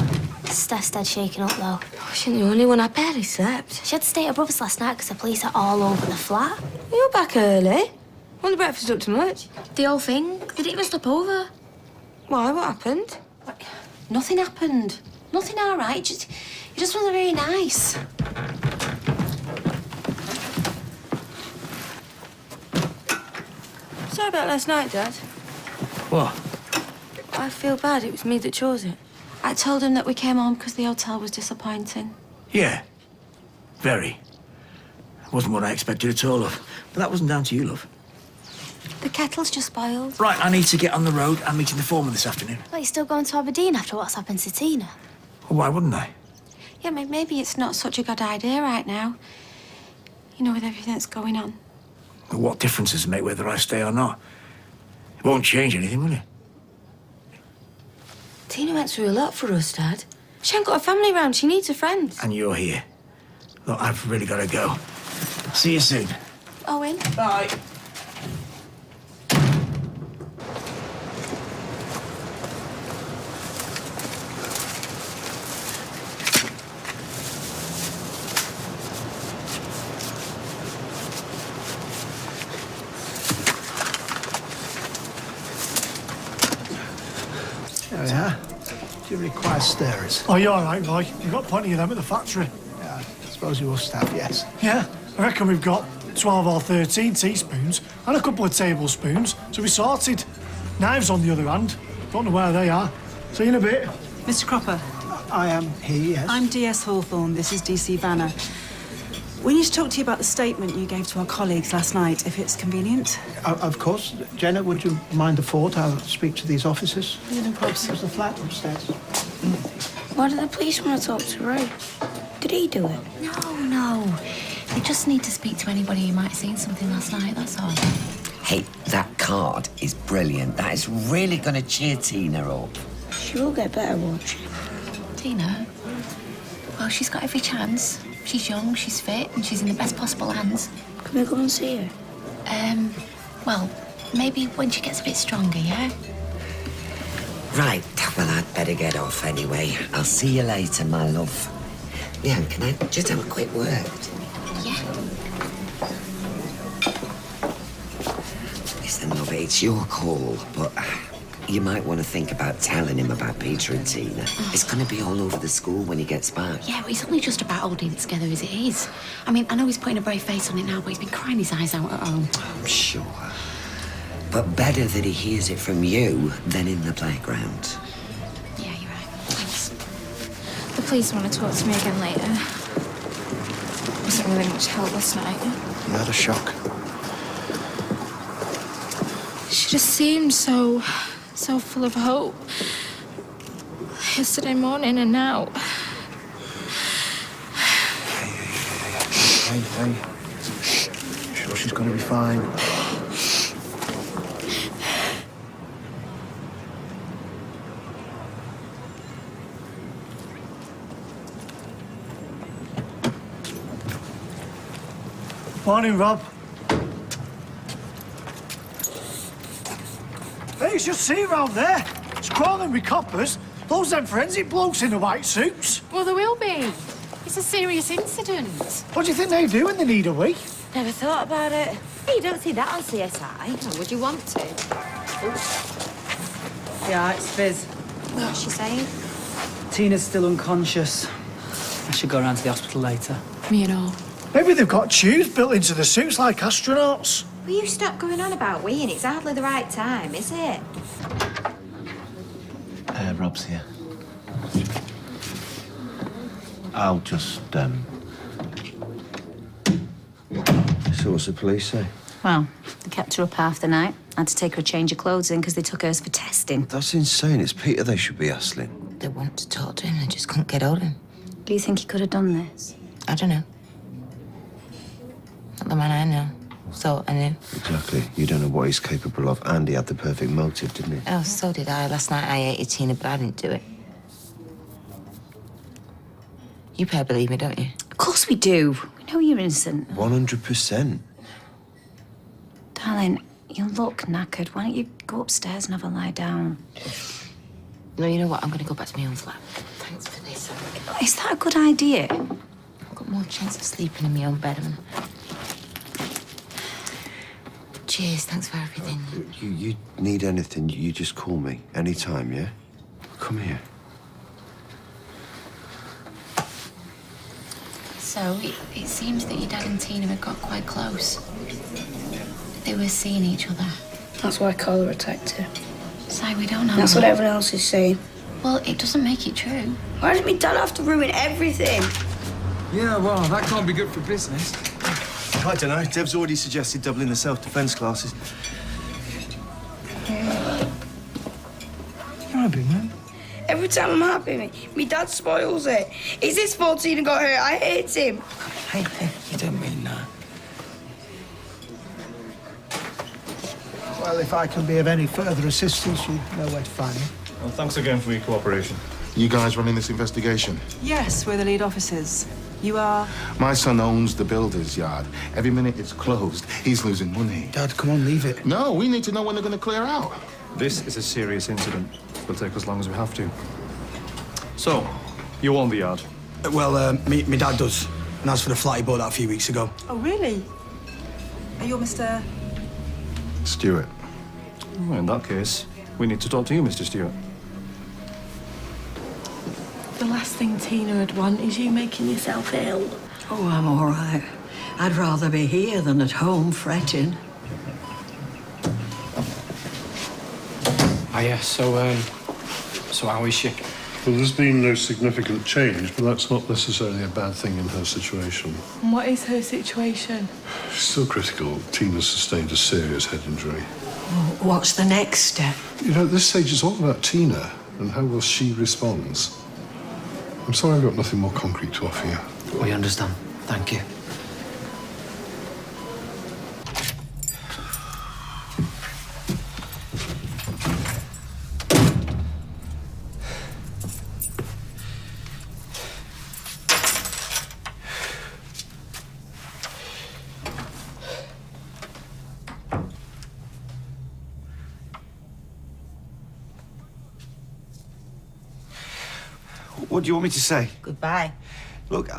Steph's dead shaken up, though. Oh, she ain't the only one. I barely slept. She had to stay at her brother's last night because the police are all over the flat. You were back early. When the breakfast up too much? The whole thing. They didn't even stop over. Why? What happened? Nothing happened. Nothing all right. It just wasn't very nice. Sorry about last night, Dad. What? I feel bad. It was me that chose it. I told him that we came home because the hotel was disappointing. Yeah. Very. Wasn't what I expected at all, love. But that wasn't down to you, love. The kettle's just boiled. Right, I need to get on the road. I'm meeting the foreman this afternoon. Well, you're still going to Aberdeen after what's happened to Tina. Well, why wouldn't I? Yeah, maybe it's not such a good idea right now. You know, with everything that's going on. But what difference does it make whether I stay or not? It won't change anything, will it? Tina went through a lot for us, Dad. She ain't got a family around. She needs a friend. And you're here. Look, I've really got to go. See you soon. Owen. Bye. There we are. Do you require stirrers? Oh, you're all right, Roy. We've got plenty of them at the factory. Yeah, I suppose you must have, yes. Yeah, I reckon we've got 12 or 13 teaspoons and a couple of tablespoons, so we're sorted. Knives, on the other hand, don't know where they are. See you in a bit. Mr. Cropper. I am he, yes. I'm DS Hawthorne. This is DC Vanner. We need to talk to you about the statement you gave to our colleagues last night, if it's convenient. Of course. Jenna, would you mind the fort? I'll speak to these officers. Yeah, no problem. There's the flat upstairs. Why did the police want to talk to Ray? Did he do it? No. They just need to speak to anybody who might have seen something last night, that's all. Hey, that card is brilliant. That is really going to cheer Tina up. She will get better, won't she? Tina? Well, she's got every chance. She's young, she's fit, and she's in the best possible hands. Can we go and see her? Well, maybe when she gets a bit stronger, yeah? Right, well, I'd better get off anyway. I'll see you later, my love. Leanne, can I just have a quick word? Yeah. Listen, love, it's your call, but you might want to think about telling him about Peter and Tina. It's going to be all over the school when he gets back. Yeah, but it's only just about holding it together as it is. I mean, I know he's putting a brave face on it now, but he's been crying his eyes out at home. I'm sure. But better that he hears it from you than in the playground. Yeah, you're right. Thanks. The police want to talk to me again later. Wasn't really much help last night. You had a shock. She just seemed so full of hope. Yesterday morning and now. Hey. Sure she's going to be fine. Morning, Rob. Hey, you should see round there. It's crawling with coppers. Those them forensic blokes in the white suits. Well, there will be. It's a serious incident. What do you think they do when they need a wee? Never thought about it. Hey, you don't see that on CSI. Or would you want to? Yeah, it's Fizz. What's she saying? Tina's still unconscious. I should go around to the hospital later. Me and all. Maybe they've got tubes built into the suits like astronauts. Will you stop going on about weeing? It's hardly the right time, is it? Rob's here. I'll just, So what's the police say? Well, they kept her up half the night. Had to take her a change of clothes in because they took hers for testing. That's insane. It's Peter they should be hassling. They want to talk to him, they just couldn't get hold of him. Do you think he could have done this? I don't know. Not the man I know. So I knew. Exactly. You don't know what he's capable of, and he had the perfect motive, didn't he? Oh, so did I. Last night I hated Tina, but I didn't do it. You pair believe me, don't you? Of course we do. We know you're innocent. 100%. Darling, you look knackered. Why don't you go upstairs and have a lie down? No, you know what? I'm going to go back to my own flat. Thanks for this. Is that a good idea? I've got more chance of sleeping in my own bed. Cheers, thanks for everything. You need anything, you just call me. Anytime, yeah? Come here. So, it seems that your dad and Tina had got quite close. They were seeing each other. That's why Carla attacked her. Si, we don't know. That's what everyone else is saying. Well, it doesn't make it true. Why does my dad have to ruin everything? Yeah, well, that can't be good for business. I don't know. Dev's already suggested doubling the self-defence classes. You're right, big man. Every time I'm happy, my dad spoils it. It's his fault Tina got hurt. I hate him. Hey, you don't mean that. Well, if I can be of any further assistance, you know where to find me. Well, thanks again for your cooperation. You guys running this investigation? Yes, we're the lead officers. You are? My son owns the builder's yard. Every minute it's closed, he's losing money. Dad, come on, leave it. No, we need to know when they're going to clear out. This is a serious incident. It'll take as long as we have to. So, you own the yard? Well, me dad does. And as for the flat, he bought that a few weeks ago. Oh, really? Are you Mr. Stewart. Well, in that case, we need to talk to you, Mr. Stewart. The last thing Tina would want is you making yourself ill. Oh, I'm all right. I'd rather be here than at home fretting. Oh, yeah, so how is she? Well, there's been no significant change, but that's not necessarily a bad thing in her situation. And what is her situation? She's still critical. Tina sustained a serious head injury. Well, what's the next step? You know, at this stage, it's all about Tina and how well she responds. I'm sorry I've got nothing more concrete to offer you. We understand. Thank you. What do you want me to say? Goodbye. Look,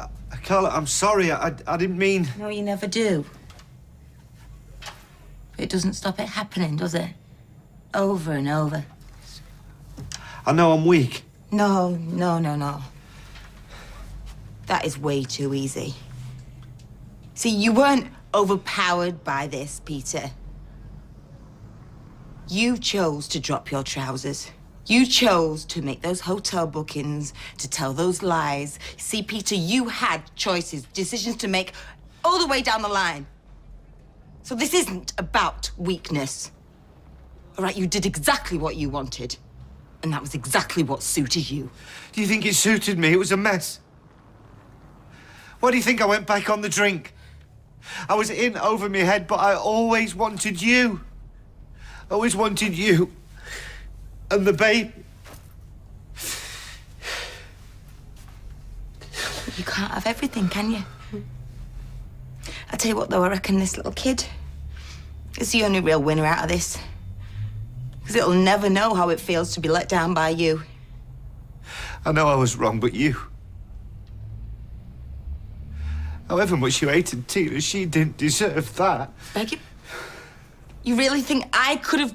Carla, I'm sorry. I didn't mean... No, you never do. But it doesn't stop it happening, does it? Over and over. I know I'm weak. No. That is way too easy. See, you weren't overpowered by this, Peter. You chose to drop your trousers. You chose to make those hotel bookings, to tell those lies. See, Peter, you had choices, decisions to make all the way down the line. So this isn't about weakness. All right, you did exactly what you wanted. And that was exactly what suited you. Do you think it suited me? It was a mess. Why do you think I went back on the drink? I was in over my head, but I always wanted you. I always wanted you. And the baby. You can't have everything, can you? I tell you what, though, I reckon this little kid is the only real winner out of this. Because it'll never know how it feels to be let down by you. I know I was wrong, but you... However much you hated Tina, she didn't deserve that. Beg you? You really think I could have...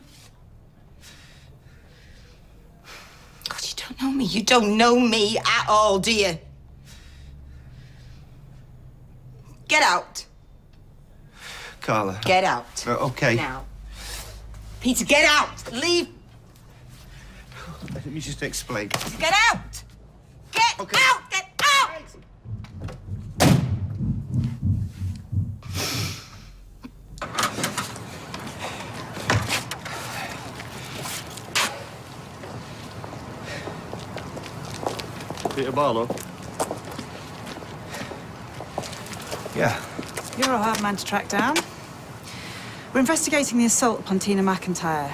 God, you don't know me. You don't know me at all, do you? Get out. Carla. Get out. Okay. Now. Peter, get out! Leave! Let me just explain. Get out! Get out! Get out! Peter Barlow? Yeah. You're a hard man to track down. We're investigating the assault upon Tina McIntyre.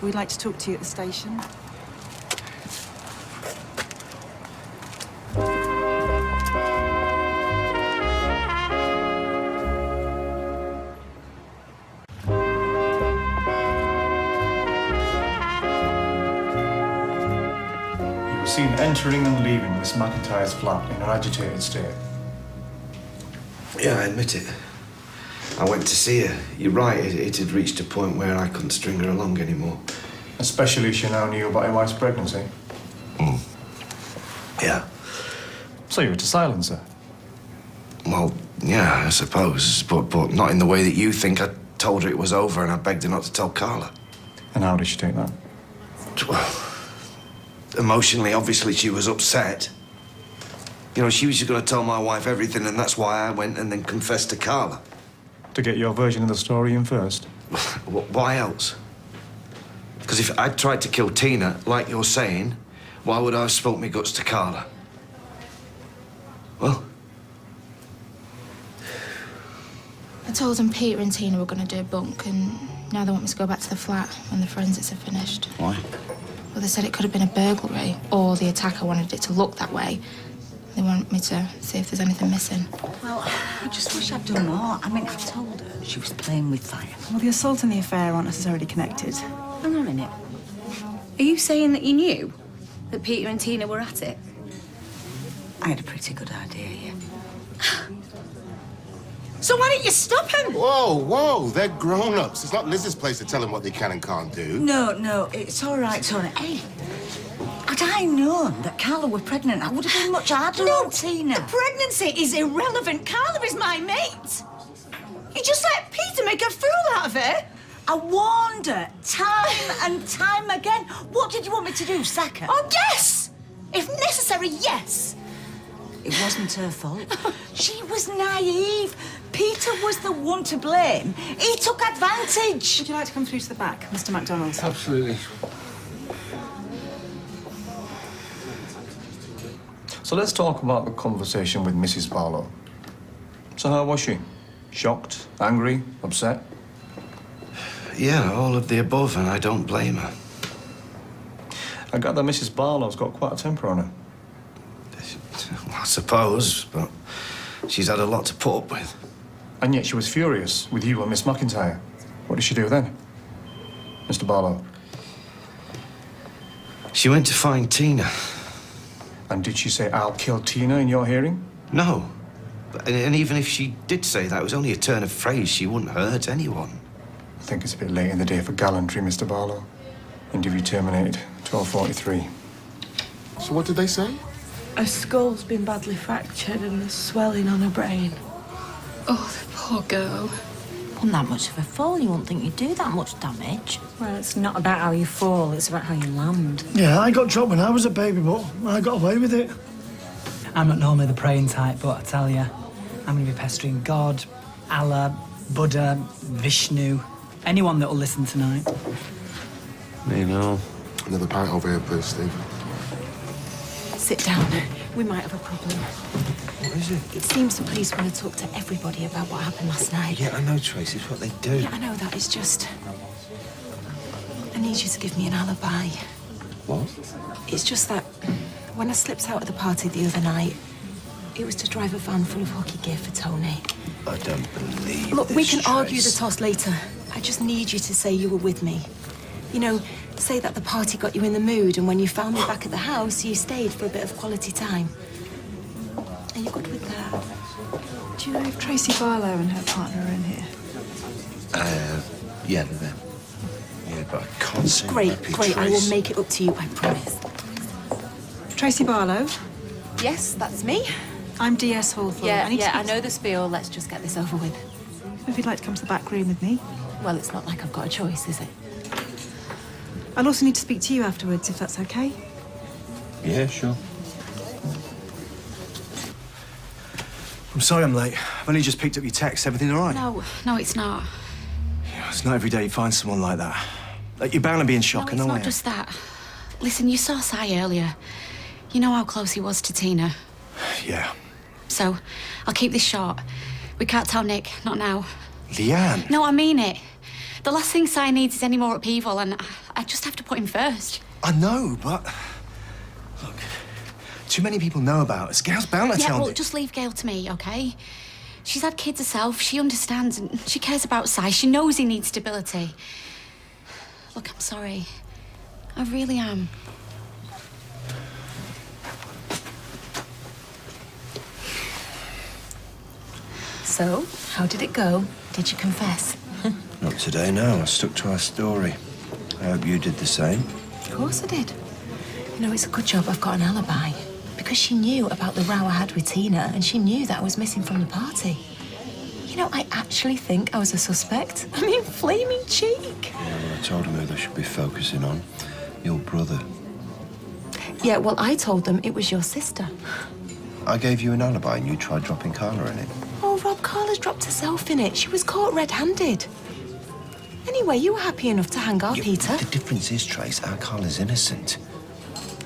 We'd like to talk to you at the station. You were seen entering and leaving Miss McIntyre's flat in an agitated state. Yeah, I admit it. I went to see her. You're right, it had reached a point where I couldn't string her along anymore. Especially she now knew about your wife's pregnancy. Yeah. So you were to silence her? Well, yeah, I suppose, but not in the way that you think. I told her it was over and I begged her not to tell Carla. And how did she take that? Well, emotionally, obviously, she was upset. You know, she was just going to tell my wife everything, and that's why I went and then confessed to Carla. To get your version of the story in first? Why else? Because if I'd tried to kill Tina, like you're saying, why would I have spilt my guts to Carla? Well? I told them Peter and Tina were going to do a bunk, and now they want me to go back to the flat when the forensics are finished. Why? Well, they said it could have been a burglary, or the attacker wanted it to look that way. They want me to see if there's anything missing. Well, I just wish I'd done more. I mean, I told her she was playing with fire. Well, the assault and the affair aren't necessarily connected. Hang on a minute. Are you saying that you knew that Peter and Tina were at it? I had a pretty good idea, yeah. So why didn't you stop him? Whoa, they're grown-ups. It's not Liz's place to tell them what they can and can't do. No, it's all right, Tony. Hey, had I known that Carla were pregnant, I would have been much harder on Tina. The pregnancy is irrelevant. Carla is my mate. You just let Peter make a fool out of her. I warned her time and time again. What did you want me to do, sack her? Oh, yes! If necessary, yes. It wasn't her fault. She was naive. Peter was the one to blame. He took advantage. Would you like to come through to the back, Mr. MacDonald? Absolutely. So let's talk about the conversation with Mrs. Barlow. So how was she? Shocked? Angry? Upset? Yeah, all of the above, and I don't blame her. I gather Mrs. Barlow's got quite a temper on her. I suppose, but she's had a lot to put up with. And yet she was furious with you and Miss McIntyre. What did she do then, Mr. Barlow? She went to find Tina. And did she say, "I'll kill Tina" in your hearing? No. And even if she did say that, it was only a turn of phrase. She wouldn't hurt anyone. I think it's a bit late in the day for gallantry, Mr. Barlow. Interview terminated, 12:43. So what did they say? Her skull's been badly fractured and there's swelling on her brain. Oh, the poor girl. Wasn't that much of a fall. You wouldn't think you'd do that much damage. Well, it's not about how you fall, it's about how you land. Yeah, I got dropped when I was a baby, but I got away with it. I'm not normally the praying type, but I tell you, I'm going to be pestering God, Allah, Buddha, Vishnu, anyone that will listen tonight. You know. Another pint over here, please, Steve. Sit down. We might have a problem. What is it? It seems the police want to talk to everybody about what happened last night. Yeah, I know, Tracy. It's what they do. Yeah, I know that. It's just... I need you to give me an alibi. What? It's just that when I slipped out of the party the other night, it was to drive a van full of hockey gear for Tony. I don't believe Look, this, we can argue the Trace. toss later. I just need you to say you were with me. You know, say that the party got you in the mood, and when you found me back at the house, you stayed for a bit of quality time. Are you good with that? Do you know if Tracy Barlow and her partner are in here? Yeah, they're there. Yeah, but I can't say Great, great. I will make it up to you, I promise. Tracy Barlow? Yes, that's me. I'm DS Hawthorne. I know the spiel. Let's just get this over with. If you'd like to come to the back room with me. Well, it's not like I've got a choice, is it? I'll also need to speak to you afterwards, if that's okay. Yeah, sure. I'm sorry I'm late. I've only just picked up your text. Everything all right? No, it's not. It's not every day you find someone like that. Like, you're bound to be in shock, No, I it's know I not am. just that. Listen, you saw Si earlier. You know how close he was to Tina. Yeah. So, I'll keep this short. We can't tell Nick, not now. Leanne. No, I mean it. The last thing Si needs is any more upheaval, and I just have to put him first. I know, but... Look, too many people know about us. Gail's bound to Yeah, tell well, me. just leave Gail to me, OK? She's had kids herself. She understands, and she cares about Si. She knows he needs stability. Look, I'm sorry. I really am. So, how did it go? Did you confess? Not today, no. I stuck to our story. I hope you did the same. Of course I did. You know, it's a good job I've got an alibi. Because she knew about the row I had with Tina, and she knew that I was missing from the party. You You know, I actually think I was a suspect. I mean, flaming cheek. Yeah, well, I told them who they should be focusing on. Your brother. Yeah, well, I told them it was your sister. I gave you an alibi and you tried dropping Carla in it. Oh, Rob, Carla's dropped herself in it. She was caught red-handed. Anyway, you were happy enough to hang out, Peter. The difference is, Trace, our Carla's innocent.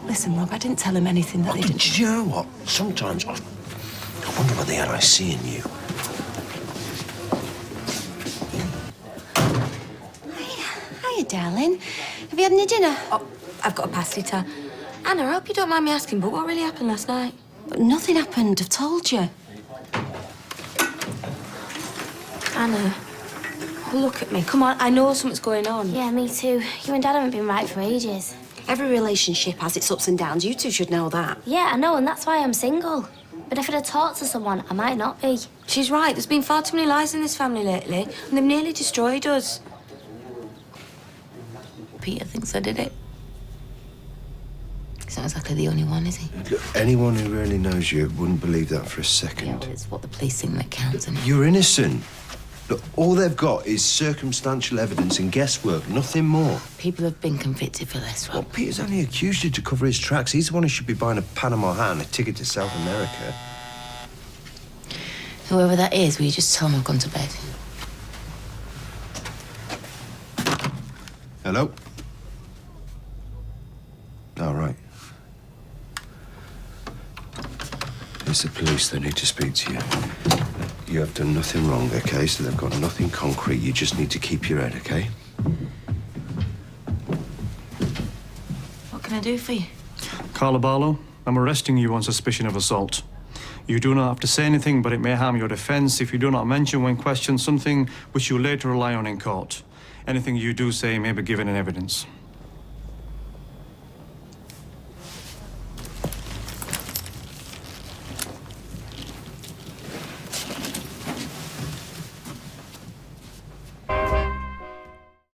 Listen, Rob, I didn't tell him anything that they didn't... Do you know what? Sometimes I wonder what the hell I see in you. Hiya, darling. Have you had any dinner? Oh, I've got a pasty to. Anna, I hope you don't mind me asking, but what really happened last night? But nothing happened, I've told you. Anna, look at me. Come on, I know something's going on. Yeah, me too. You and Dad haven't been right for ages. Every relationship has its ups and downs. You two should know that. Yeah, I know, and that's why I'm single. But if I'd have talked to someone, I might not be. She's right. There's been far too many lies in this family lately, and they've nearly destroyed us. Peter thinks I did it. He's not exactly the only one, is he? Look, anyone who really knows you wouldn't believe that for a second. Yeah, well, it's what the police think that counts, isn't it? You're innocent. Look, all they've got is circumstantial evidence and guesswork, nothing more. People have been convicted for this, Rob. Well, Peter's only accused you to cover his tracks. He's the one who should be buying a Panama hat and a ticket to South America. Whoever that is, will you just tell him I've gone to bed? Hello? All right. It's the police. They need to speak to you. You have done nothing wrong, okay? So they've got nothing concrete. You just need to keep your head, okay? What can I do for you? Carla Barlow, I'm arresting you on suspicion of assault. You do not have to say anything, but it may harm your defense if you do not mention when questioned something which you later rely on in court. Anything you do say may be given in evidence.